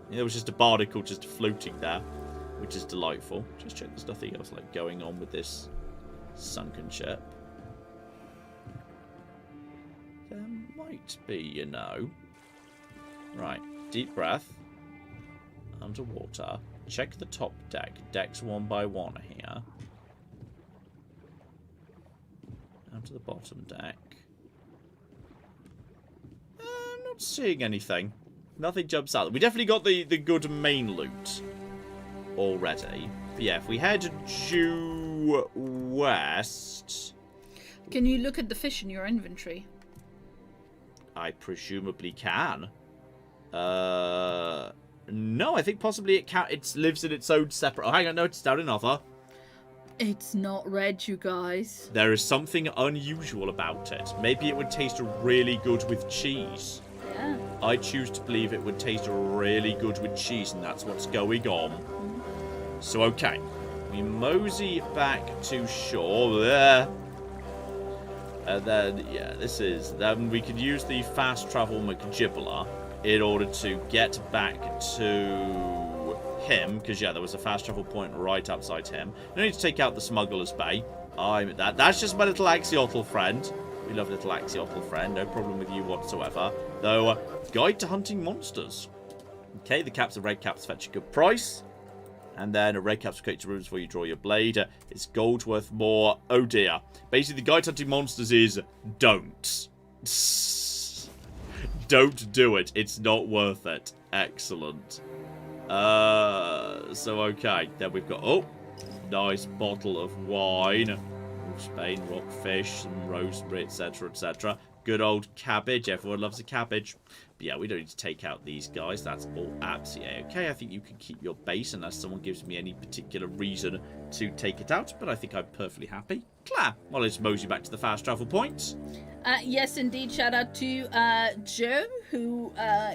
there was just a barnacle just floating there, which is delightful. Just check there's nothing else, like, going on with this sunken ship. There might be, you know. Right, deep breath. Underwater. Check the top deck. Decks 1 by 1 here. Down to the bottom deck. I'm not seeing anything. Nothing jumps out. We definitely got the good main loot already. But yeah, if we head due west... Can you look at the fish in your inventory? I presumably can. No, I think possibly it lives in its own separate... Oh, hang on, no, it's down in other. It's not red, you guys. There is something unusual about it. Maybe it would taste really good with cheese. Yeah. I choose to believe it would taste really good with cheese, and that's what's going on. So, okay. We mosey back to shore there. And then, yeah, then we could use the fast travel McGibbler in order to get back to him, because yeah, there was a fast travel point right outside him. No need to take out the Smuggler's Bay. That's just my little axolotl friend. We love little axolotl friend. No problem with you whatsoever. Though, guide to hunting monsters. Okay, the caps and red caps fetch a good price. And then a red caps will create rooms where you draw your blade. It's gold worth more. Oh dear. Basically, the guide to hunting monsters is don't. Don't do it. It's not worth it. Excellent. So okay. Then we've got, nice bottle of wine. Spain, rockfish, some rosemary, etc., etc. Good old cabbage. Everyone loves a cabbage. But yeah, we don't need to take out these guys. That's all absolutely okay. I think you can keep your base unless someone gives me any particular reason to take it out. But I think I'm perfectly happy. Claire, well, let's mosey back to the fast travel point. Yes, indeed. Shout out to Joe, who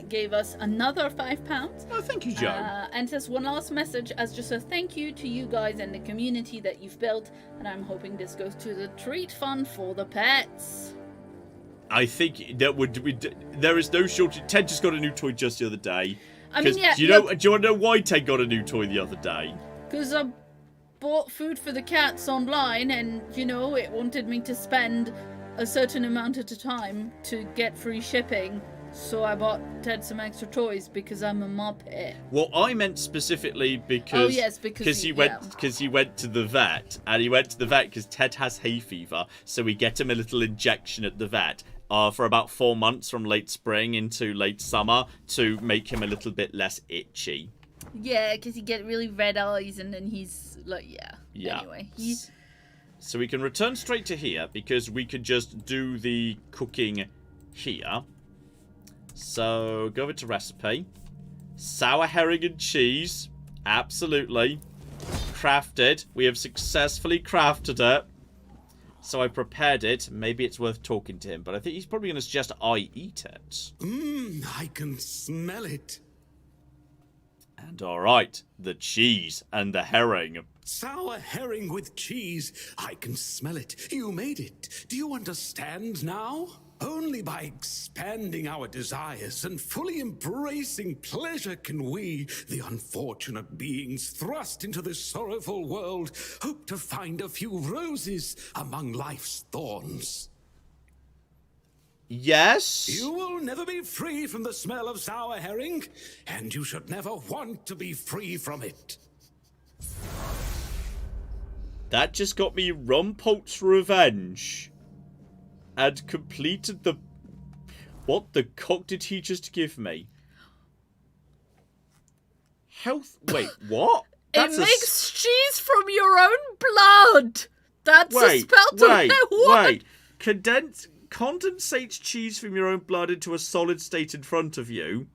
gave us another £5. Oh, thank you, Joe. And says one last message as just a thank you to you guys and the community that you've built. And I'm hoping this goes to the treat fund for the pets. I think that there is no shortage. Ted just got a new toy just the other day. I mean, yeah. Do you want to know why Ted got a new toy the other day? Because I bought food for the cats online, and it wanted me to spend a certain amount at a time to get free shipping. So I bought Ted some extra toys because I'm a muppet. Well, I meant specifically because he went to the vet, and he went to the vet because Ted has hay fever, so we get him a little injection at the vet for about 4 months from late spring into late summer to make him a little bit less itchy. Yeah, because he get really red eyes and then he's like, Yeah. Anyway, So we can return straight to here because we could just do the cooking here. So go over to recipe. Sour herring and cheese. Absolutely. Crafted. We have successfully crafted it. So I prepared it. Maybe it's worth talking to him, but I think he's probably going to suggest I eat it. I can smell it. And alright, the cheese and the herring. Sour herring with cheese. I can smell it. You made it. Do you understand now? Only by expanding our desires and fully embracing pleasure can we, the unfortunate beings thrust into this sorrowful world, hope to find a few roses among life's thorns. Yes? You will never be free from the smell of sour herring, and you should never want to be free from it. That just got me Rumpolt's revenge. And completed the... What the cock did he just give me? Health... Wait, what? It makes cheese from your own blood! That's a spell to Wait. Condensates cheese from your own blood into a solid state in front of you.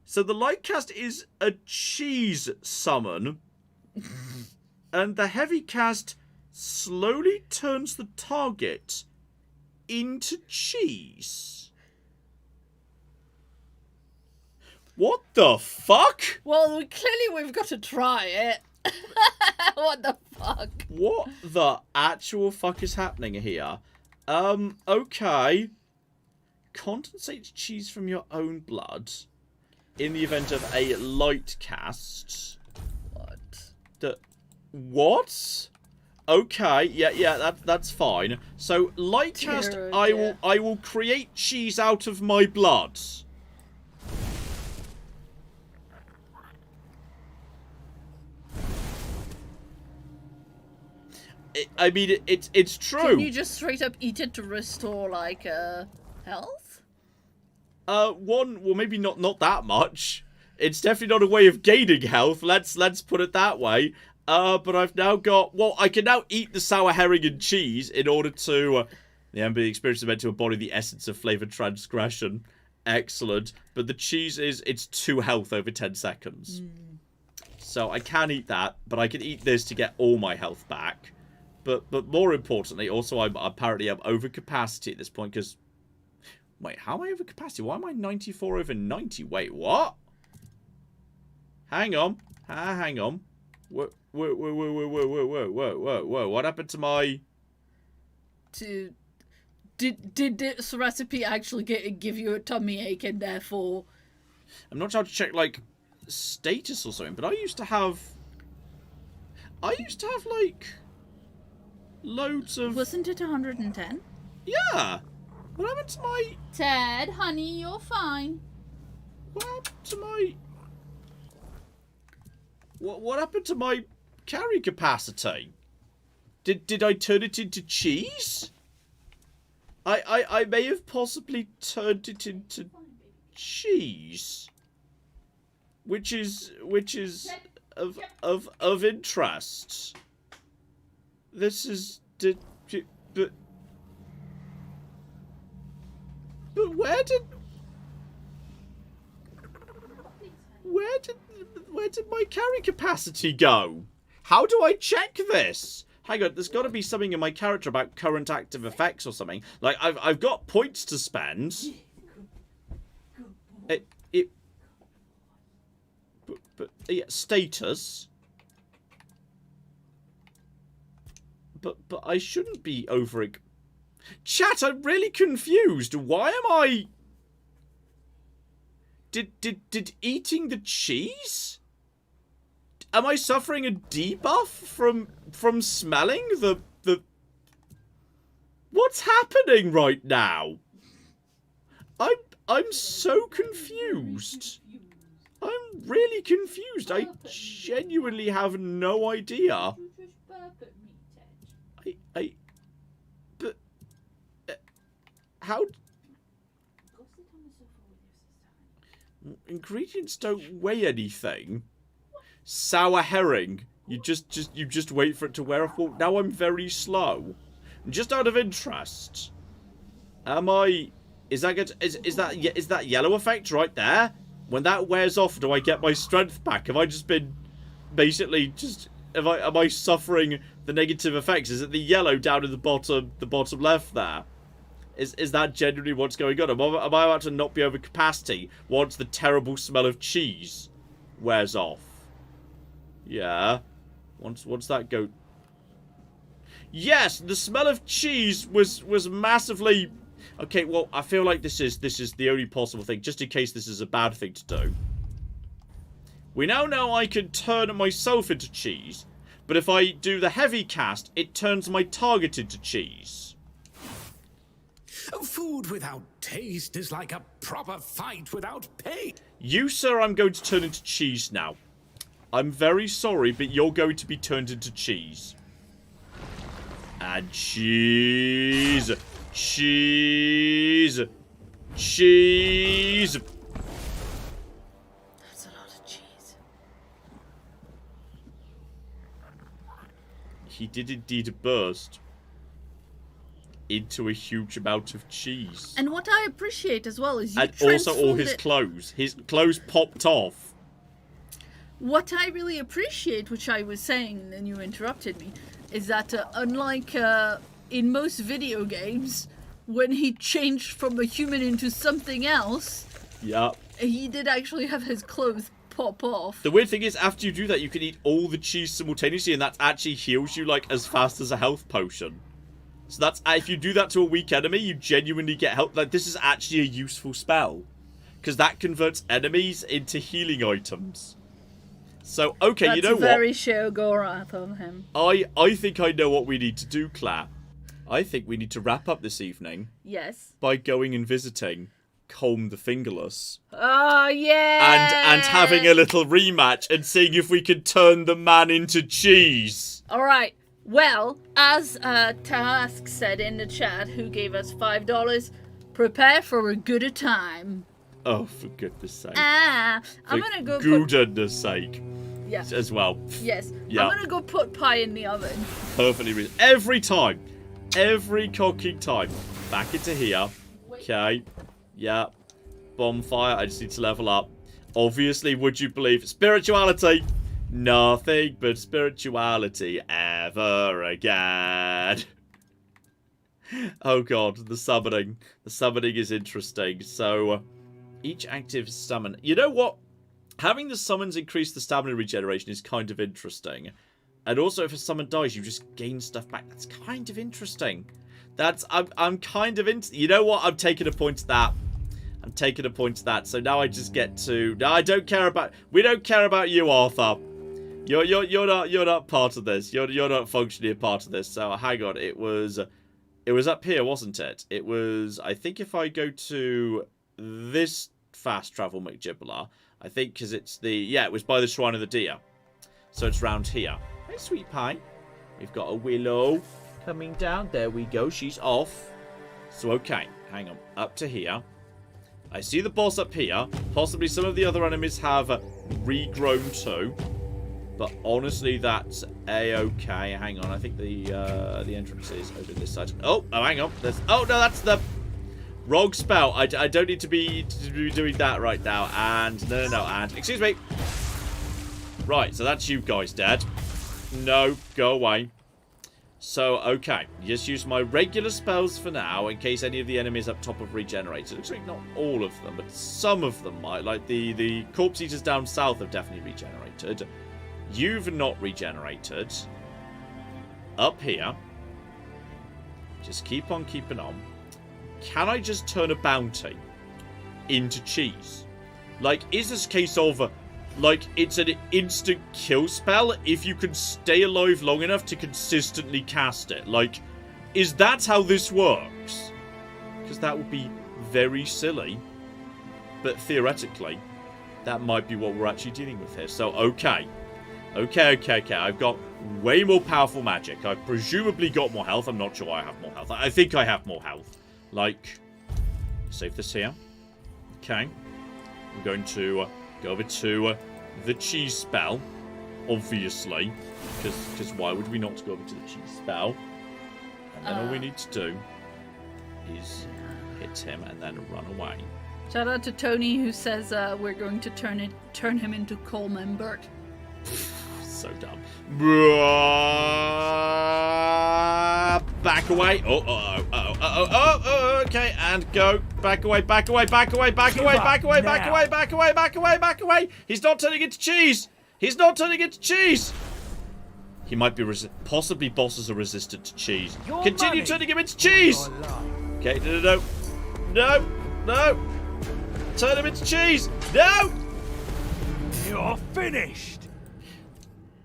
So the Lightcast is a cheese summon. And the Heavy Cast slowly turns the target into cheese. What the fuck? Well, clearly we've got to try it. What the fuck? What the actual fuck is happening here? Okay. Condensates cheese from your own blood in the event of a light cast. What? Okay, yeah, that's fine. So light cast, I will create cheese out of my blood. I mean, it's true. Can you just straight up eat it to restore like health? Well, maybe not that much. It's definitely not a way of gaining health. Let's put it that way. But I've now got... Well, I can now eat the sour herring and cheese in order to... the ambient experience is meant to embody the essence of flavored transgression. Excellent. But the cheese is... It's 2 health over 10 seconds. So I can eat that, but I can eat this to get all my health back. But more importantly, also, I'm over capacity at this point, because... Wait, how am I over capacity? Why am I 94 over 90? Wait, what? Hang on. Hang on. Whoa, what happened to my... Did this recipe actually give you a tummy ache and therefore... I'm not trying to check, like, status or something, but I used to have, like, loads of... Wasn't it 110? Yeah! What happened to my... Ted, honey, you're fine. What happened to my... What happened to my carry capacity? Did I turn it into cheese? I may have possibly turned it into cheese. Which is of interest. This is but where did my carry capacity go? How do I check this? Hang on, there's got to be something in my character about current active effects or something. Like I've got points to spend. But yeah, status. But I shouldn't be over. Chat, I'm really confused. Why am I? Did eating the cheese? Am I suffering a debuff from smelling the? What's happening right now? I'm so confused. I'm really confused. I genuinely have no idea. But how? ingredients don't weigh anything. Sour herring. You just wait for it to wear off. Well, now I'm very slow. Just out of interest, am I? Is that good? Is that yellow effect right there? When that wears off, do I get my strength back? Have I just been basically just? Am I suffering the negative effects? Is it the yellow down in the bottom left there? Is that genuinely what's going on? Am I about to not be over capacity once the terrible smell of cheese wears off? Yeah. Once that go. Yes, the smell of cheese was massively. Okay, well, I feel like this is the only possible thing, just in case this is a bad thing to do. We now know I can turn myself into cheese, but if I do the heavy cast, it turns my target into cheese. Food without taste is like a proper fight without pain. You, sir, I'm going to turn into cheese now. I'm very sorry, but you're going to be turned into cheese. And cheese. Cheese. Cheese. That's a lot of cheese. He did indeed burst into a huge amount of cheese. And what I appreciate as well is you and also all his clothes. His clothes popped off. What I really appreciate, which I was saying and then you interrupted me, is that unlike in most video games, when he changed from a human into something else, he did actually have his clothes pop off. The weird thing is, after you do that, you can eat all the cheese simultaneously, and that actually heals you like as fast as a health potion. So that's if you do that to a weak enemy, you genuinely get help. Like, this is actually a useful spell, because that converts enemies into healing items. So, okay, you know what? That's very Sheogorath of him. I think I know what we need to do, Claire. I think we need to wrap up this evening. Yes. By going and visiting Colm the Fingerless. Oh, yeah! And having a little rematch and seeing if we can turn the man into cheese. Alright. Well, as Task said in the chat, who gave us $5, prepare for a good time. Oh, for goodness sake. I'm gonna go goodness sake. Yeah. As well. Yes. Yeah. I'm gonna go put pie in the oven. Perfectly reasonable. Every time. Every cocking time. Back into here. Okay. Yeah. Bonfire. I just need to level up. Obviously, would you believe spirituality? Nothing but spirituality ever again. Oh god, the summoning. The summoning is interesting. So, each active summon. You know what? Having the summons increase the stamina regeneration is kind of interesting. And also, if a summon dies, you just gain stuff back. That's kind of interesting. I'm kind of into. You know what? I'm taking a point to that. I'm taking a point to that. So now I just get to. No, I don't care about. We don't care about you, Arthur. You're not part of this. You're not functionally a part of this. So hang on. It was up here, wasn't it? It was. I think if I go to this fast travel McGibbler, I think because it's the. Yeah, it was by the Shrine of the Deer. So it's round here. Hey, sweet pie. We've got a willow coming down. There we go. She's off. So, okay. Hang on. Up to here. I see the boss up here. Possibly some of the other enemies have regrown too. But honestly, that's a-okay. Hang on. I think the entrance is over this side. Oh, hang on. Oh, no, that's the wrong spell. I don't need to be doing that right now. And, no. And, excuse me. Right, so that's you guys dead. No, go away. So, okay. Just use my regular spells for now, in case any of the enemies up top have regenerated. Looks like not all of them, but some of them might. Like, the corpse eaters down south have definitely regenerated. You've not regenerated. Up here. Just keep on keeping on. Can I just turn a bounty into cheese? Like, is this a case of... like, it's an instant kill spell if you can stay alive long enough to consistently cast it. Like, is that how this works? Because that would be very silly. But theoretically, that might be what we're actually dealing with here. So, okay. Okay. I've got way more powerful magic. I've presumably got more health. I'm not sure I have more health. I think I have more health. Like, save this here. Okay. We're going to go over to the cheese spell, obviously, because why would we not go over to the cheese spell? And then all we need to do is hit him and then run away. Shout out to Tony who says we're going to turn him into Coleman Burt. So dumb. Back away. Oh, okay, and go. Back away. He's not turning into cheese. He might be possibly bosses are resistant to cheese. Continue turning him into cheese. Okay, no. Turn him into cheese. No. You're finished.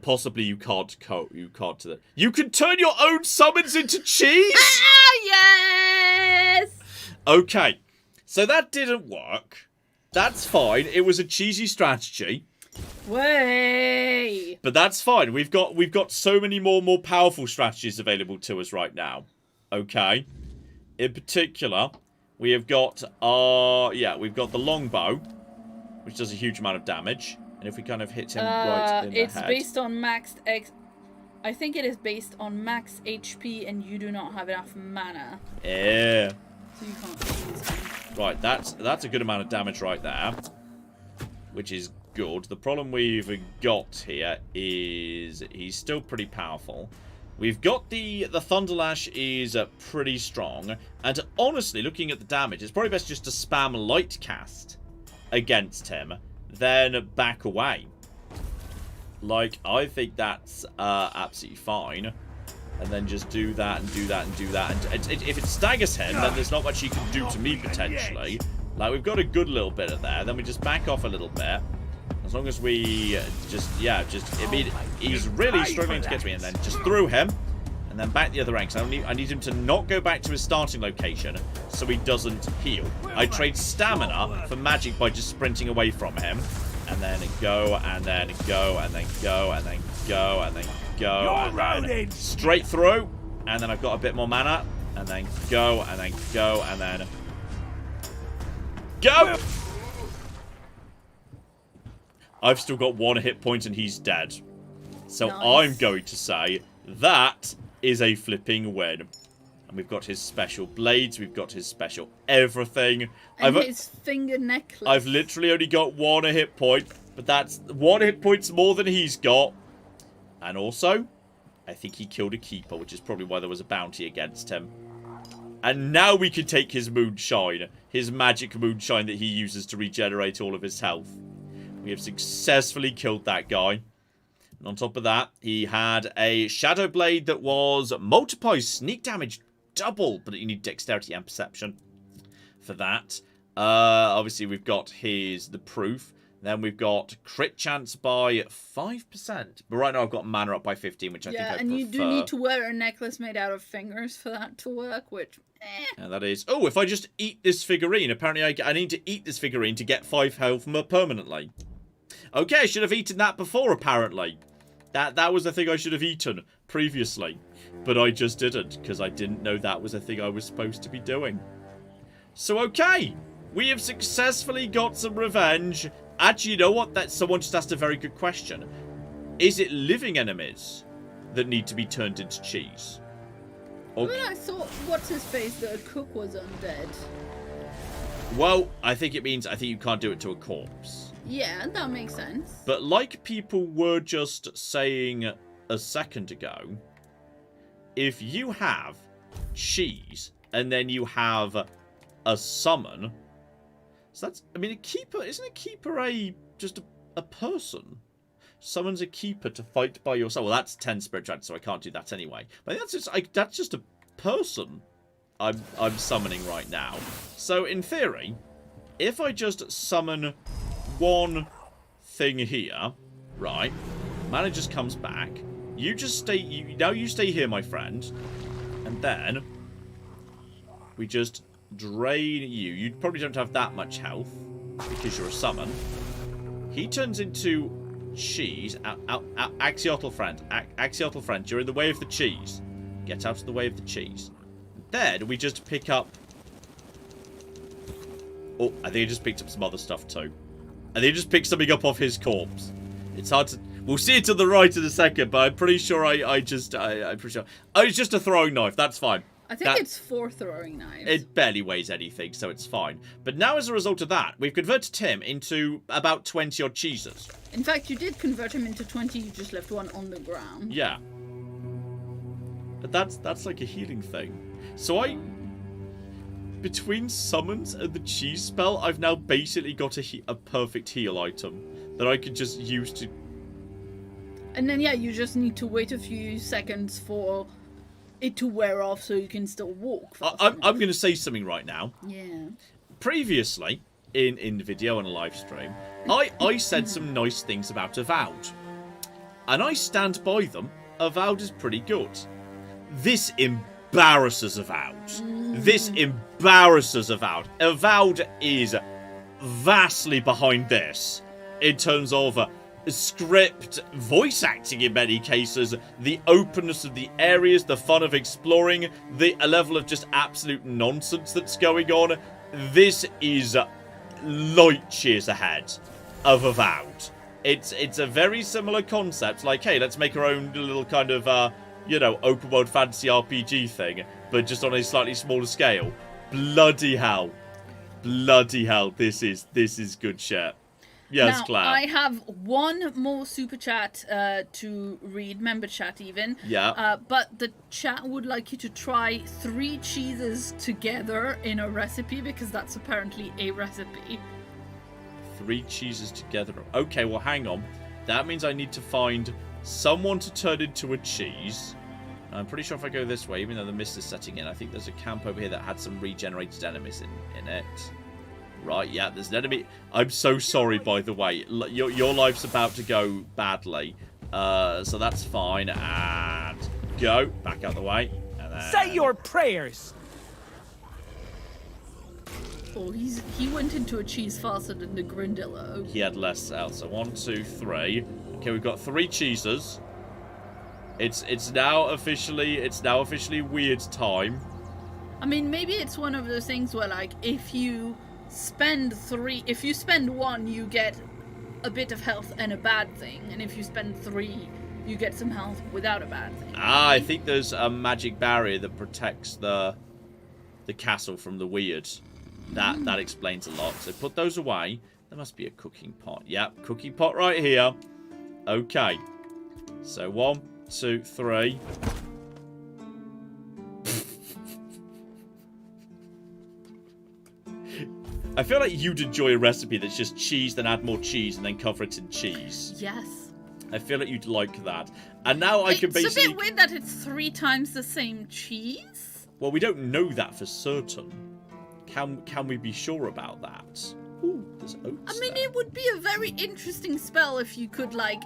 Possibly you can't do that. You can turn your own summons into cheese? Yes! Okay. So that didn't work. That's fine. It was a cheesy strategy. Way. But that's fine. We've got so many more powerful strategies available to us right now. Okay. In particular, we have got we've got the longbow, which does a huge amount of damage. And if we kind of hit him right in the head... It's based on max I think it is based on max HP and you do not have enough mana. Yeah. So you can't use him. Right, that's a good amount of damage right there. Which is good. The problem we've got here is he's still pretty powerful. We've got the Thunderlash is pretty strong. And honestly, looking at the damage, it's probably best just to spam Light Cast against him. Then back away. Like, I think that's absolutely fine. And then just do that and do that and do that. And if it staggers him, then there's not much he can do to me, potentially. Like, we've got a good little bit of there. Then we just back off a little bit. As long as we I mean, he's really struggling to get to me. And then just through him. And then back the other end. Because I need him to not go back to his starting location so he doesn't heal. I trade stamina for magic by just sprinting away from him. And then go, and then go, and then go, and then go, and then go. And then straight through. And then I've got a bit more mana. And then go, and then go, and then... Go! I've still got 1 hit point and he's dead. So nice. I'm going to say that is a flipping win. And we've got his special blades, we've got his special everything. And his finger necklace. I've literally only got 1 hit point, but that's 1 hit point's more than he's got. And also, I think he killed a keeper, which is probably why there was a bounty against him. And now we can take his moonshine, his magic moonshine that he uses to regenerate all of his health. We have successfully killed that guy. And on top of that, he had a Shadow Blade that was multiplies sneak damage double, but you need dexterity and perception for that. Obviously, we've got the proof. Then we've got crit chance by 5%. But right now I've got mana up by 15, which I think I prefer. Yeah, and you do need to wear a necklace made out of fingers for that to work, which... And that is... Oh, if I just eat this figurine, apparently I need to eat this figurine to get 5 health more permanently. Okay, I should have eaten that before, apparently. That was the thing I should have eaten previously. But I just didn't, because I didn't know that was a thing I was supposed to be doing. So, okay. We have successfully got some revenge. Actually, you know what? Someone just asked a very good question. Is it living enemies that need to be turned into cheese? Okay. Well, I thought, what's his face, that a cook was undead. Well, I think you can't do it to a corpse. Yeah, that makes sense. But like people were just saying a second ago, if you have cheese and then you have a summon, so that's, I mean, isn't a keeper just a person? Summons a keeper to fight by yourself. Well, that's 10 spirituality, so I can't do that anyway. But that's just a person I'm summoning right now. So in theory, if I just summon one thing here, right, mana just comes back. You just stay. Now you stay here, my friend, and then we just drain you. You probably don't have that much health because you're a summon. He turns into cheese. Axiotl friend, Axiotl friend, you're in the way of the cheese. Get out of the way of the cheese. Then we just pick up. Oh, I think I just picked up some other stuff too. And they just pick something up off his corpse. It's hard to... We'll see it to the right in a second, but I'm pretty sure I'm pretty sure... Oh, it's just a throwing knife. That's fine. I think it's 4 throwing knives. It barely weighs anything, so it's fine. But now, as a result of that, we've converted him into about 20-odd cheeses. In fact, you did convert him into 20, you just left one on the ground. Yeah. But that's like a healing thing. So between summons and the cheese spell, I've now basically got a perfect heal item that I can just use to... And then, yeah, you just need to wait a few seconds for it to wear off so you can still walk. I'm going to say something right now. Yeah. Previously, in the video and a live stream, I said some nice things about Avowed. And I stand by them. Avowed is pretty good. This embarrasses Avowed. This embarrasses Avowed. Avowed is vastly behind this in terms of script, voice acting in many cases, the openness of the areas, the fun of exploring, a level of just absolute nonsense that's going on. This is light years ahead of Avowed. It's a very similar concept, like, hey, let's make our own little kind of, open world fantasy RPG thing, but just on a slightly smaller scale. Bloody hell. Bloody hell, this is good shit. Yes, now, Claire. I have one more super chat to read, member chat even. Yeah. But the chat would like you to try 3 cheeses together in a recipe, because that's apparently a recipe. 3 cheeses together. Okay, well, hang on. That means I need to find someone to turn into a cheese. I'm pretty sure if I go this way, even though the mist is setting in, I think there's a camp over here that had some regenerated enemies in it. Right, yeah, there's an enemy. I'm so sorry, by the way. Your life's about to go badly. So that's fine. And go. Back out the way. And then... Say your prayers! Oh, he went into a cheese faster than the Grindillo. He had less cells. So 1, 2, 3. Okay, we've got 3 cheeses. It's now officially weird time. I mean, maybe it's one of those things where, like, if you spend 1, you get a bit of health and a bad thing, and if you spend 3, you get some health without a bad thing. I think there's a magic barrier that protects the castle from the weird. That explains a lot. So put those away. There must be a cooking pot. Yep, cooking pot right here. Okay. So 1, 2, 3. I feel like you'd enjoy a recipe that's just cheese, then add more cheese, and then cover it in cheese. Yes. I feel like you'd like that. And now I can basically... It's a bit weird that it's 3 times the same cheese. Well, we don't know that for certain. Can we be sure about that? Ooh, there's oats. I mean, it would be a very interesting spell if you could, like,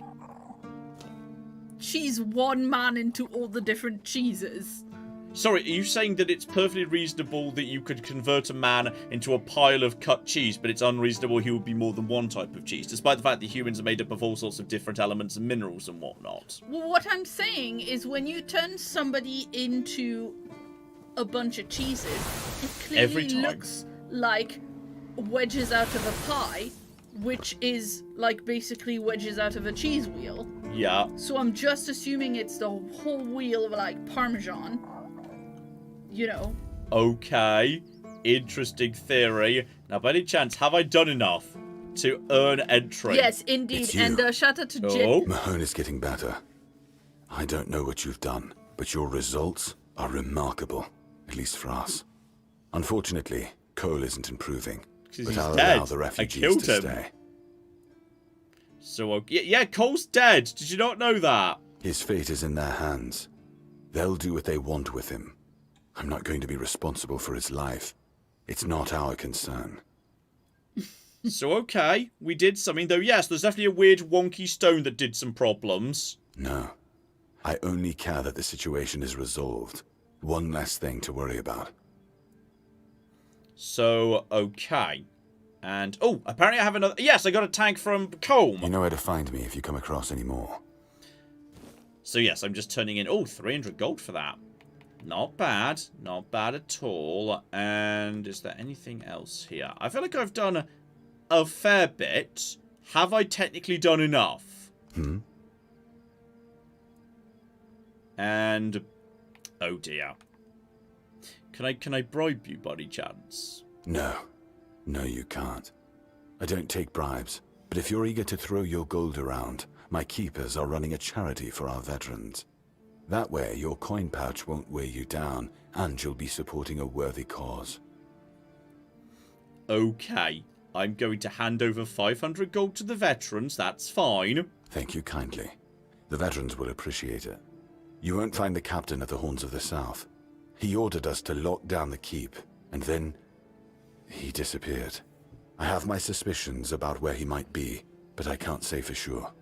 cheese one man into all the different cheeses. Sorry, are you saying that it's perfectly reasonable that you could convert a man into a pile of cut cheese, but it's unreasonable he would be more than one type of cheese, despite the fact that humans are made up of all sorts of different elements and minerals and whatnot? Well, what I'm saying is when you turn somebody into a bunch of cheeses, it clearly looks like wedges out of a pie, which is, like, basically wedges out of a cheese wheel. Yeah. So I'm just assuming it's the whole wheel of, like, Parmesan. You know. Okay. Interesting theory. Now, by any chance, have I done enough to earn entry? Yes, indeed. And shout out to Jim. Mahone is getting better. I don't know what you've done, but your results are remarkable, at least for us. Unfortunately, Cole isn't improving, but I'll allow the refugees to stay. So, yeah, Cole's dead. Did you not know that? His fate is in their hands. They'll do what they want with him. I'm not going to be responsible for his life. It's not our concern. So, okay, we did something, though. Yes, there's definitely a weird wonky stone that did some problems. No. I only care that the situation is resolved. One less thing to worry about. So, okay. And, oh, apparently I have another... Yes, I got a tag from Combe. You know where to find me if you come across any more. So, yes, I'm just turning in... Oh, 300 gold for that. Not bad. Not bad at all. And is there anything else here? I feel like I've done a fair bit. Have I technically done enough? And oh dear. Can I bribe you by any chance? No. No, you can't. I don't take bribes, but if you're eager to throw your gold around, my keepers are running a charity for our veterans. That way, your coin pouch won't weigh you down, and you'll be supporting a worthy cause. Okay. I'm going to hand over 500 gold to the veterans, that's fine. Thank you kindly. The veterans will appreciate it. You won't find the captain at the Horns of the South. He ordered us to lock down the keep, and then he disappeared. I have my suspicions about where he might be, but I can't say for sure.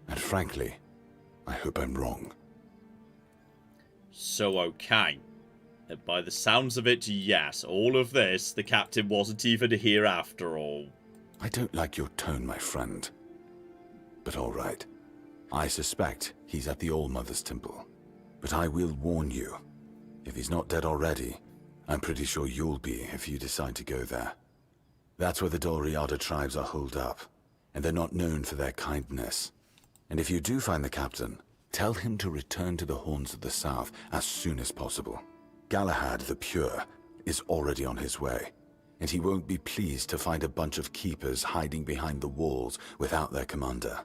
And frankly, I hope I'm wrong. So, okay. By the sounds of it, yes, all of this, the captain wasn't even here after all. I don't like your tone, my friend. But all right. I suspect he's at the All-Mother's Temple. But I will warn you. If he's not dead already, I'm pretty sure you'll be if you decide to go there. That's where the Dalriada tribes are holed up, and they're not known for their kindness. And if you do find the captain, tell him to return to the Horns of the South as soon as possible. Galahad the Pure is already on his way, and he won't be pleased to find a bunch of keepers hiding behind the walls without their commander.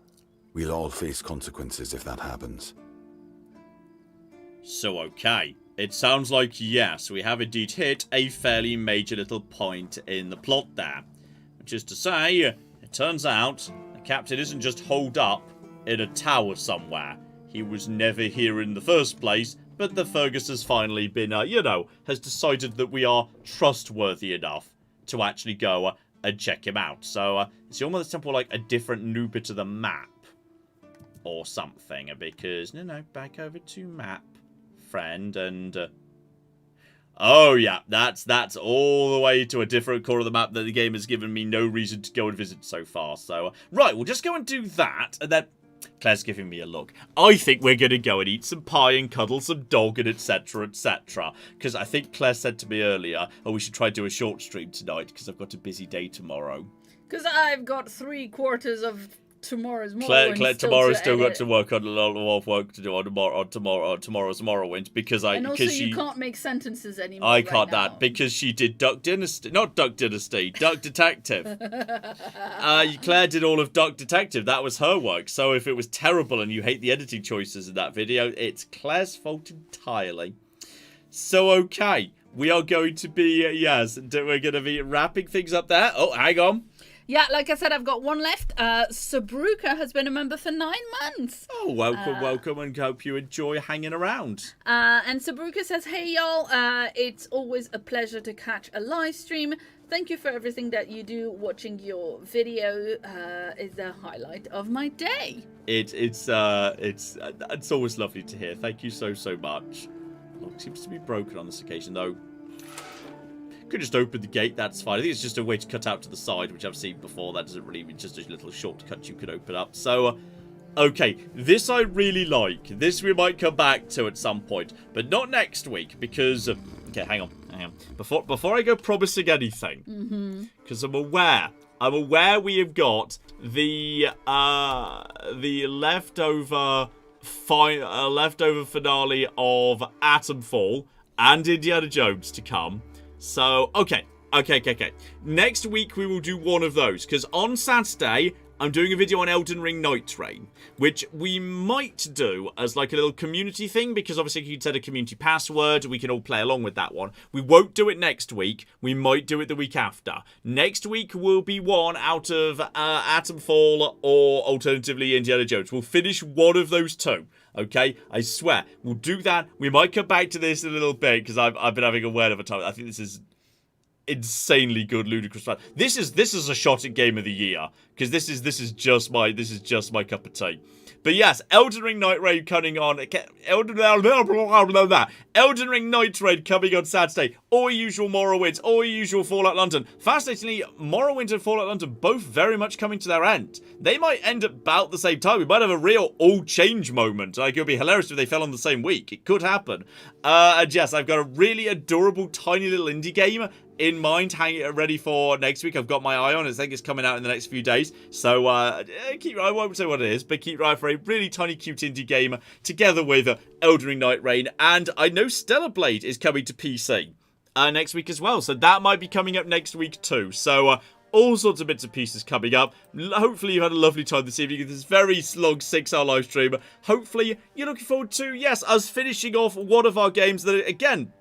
We'll all face consequences if that happens. So, okay. It sounds like, yes, we have indeed hit a fairly major little point in the plot there. Which is to say, it turns out the captain isn't just holed up in a tower somewhere. He was never here in the first place, but the Fergus has finally been, has decided that we are trustworthy enough to actually go and check him out. So, is the All-Mother's Temple like a different new bit of the map? Or something, because, no, back over to map, friend, and, oh yeah, that's all the way to a different corner of the map that the game has given me no reason to go and visit so far. So, right, we'll just go and do that, and then Claire's giving me a look. I think we're going to go and eat some pie and cuddle some dog and etc, etc. Because I think Claire said to me earlier, oh, we should try to do a short stream tonight because I've got a busy day tomorrow. Because I've got 3/4 of tomorrow's Morrowind. Claire tomorrow's still got to work on a lot of work to do on tomorrow's Morrowind because and also you can't make sentences anymore. I can't that because she did Duck Detective. Claire did all of Duck Detective. That was her work. So if it was terrible and you hate the editing choices in that video, it's Claire's fault entirely. So okay, we are going to be we're going to be wrapping things up there. Oh, hang on. Yeah, like I said, I've got one left. Sabruka has been a member for 9 months. Oh, welcome, and hope you enjoy hanging around. And Sabruka says, hey, y'all, it's always a pleasure to catch a live stream. Thank you for everything that you do. Watching your video is the highlight of my day. It's always lovely to hear. Thank you so much. Lock seems to be broken on this occasion, though. Could just open the gate, that's fine. I think it's just a way to cut out to the side, which I've seen before. That doesn't really mean just a little shortcut you could open up. So, okay, this I really like. This we might come back to at some point, but not next week because... okay, hang on. Before I go promising anything, because I'm aware we have got the leftover finale of Atomfall and Indiana Jones to come. So, okay. Next week we will do one of those, because on Saturday I'm doing a video on Elden Ring Night Rain, which we might do as like a little community thing, because obviously you can set a community password, we can all play along with that one. We won't do it next week, we might do it the week after. Next week will be one out of Atomfall or alternatively Indiana Jones. We'll finish one of those two. Okay, I swear, we'll do that. We might come back to this in a little bit because I've been having a word of a time. I think this is insanely good, ludicrous fun. This is a shot at Game of the Year because this is just my cup of tea. But yes, Elden Ring Night Raid coming on. Elden Ring Night Raid coming on Saturday. All usual Morrowind, all usual Fallout London. Fascinatingly, Morrowind and Fallout London both very much coming to their end. They might end at about the same time. We might have a real all-change moment. Like, it would be hilarious if they fell on the same week. It could happen. And yes, I've got a really adorable, tiny little indie game in mind, ready for next week. I've got my eye on it. I think it's coming out in the next few days. So I won't say what it is, but keep your eye for a really tiny, cute indie game together with Elden Ring Night Rain. And I know Stellar Blade is coming to PC next week as well. So that might be coming up next week too. So all sorts of bits and pieces coming up. Hopefully you've had a lovely time this evening in this very long 6-hour live stream. Hopefully you're looking forward to, yes, us finishing off one of our games that, again,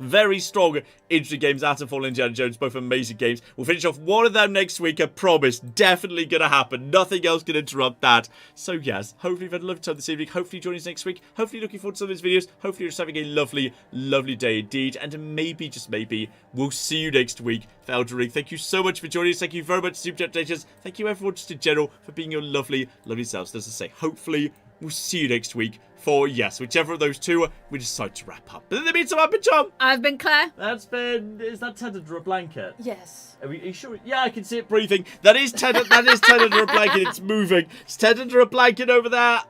very strong, interesting games. Fall, Indiana Jones, both amazing games. We'll finish off one of them next week, I promise. Definitely going to happen. Nothing else can interrupt that. So yes, hopefully you've had a lovely time this evening. Hopefully join us next week. Hopefully looking forward to some of these videos. Hopefully you're just having a lovely, lovely day indeed. And maybe, just maybe, we'll see you next week for Elden Ring. Thank you so much for joining us. Thank you very much, Super Chat Daters. Thank you everyone just in general for being your lovely, lovely selves. As I say, hopefully we'll see you next week for, yes, whichever of those two we decide to wrap up. But in the meantime, I've been John. I've been Claire. That's been... Is that Ted under a blanket? Yes. Are you sure? Yeah, I can see it breathing. That is Ted under a blanket. It's moving. It's Ted under a blanket over there.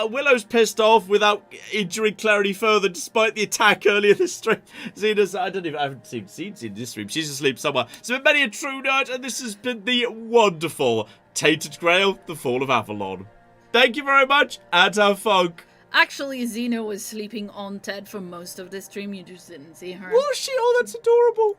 Willow's pissed off without injuring Claire any further, despite the attack earlier this stream. Zena's... I haven't seen this stream. She's asleep somewhere. So been many a true nerd, and this has been the wonderful Tainted Grail, the Fall of Avalon. Thank you very much, and have fun. Actually, Xena was sleeping on Ted for most of the stream. You just didn't see her. Was she? Oh, that's adorable.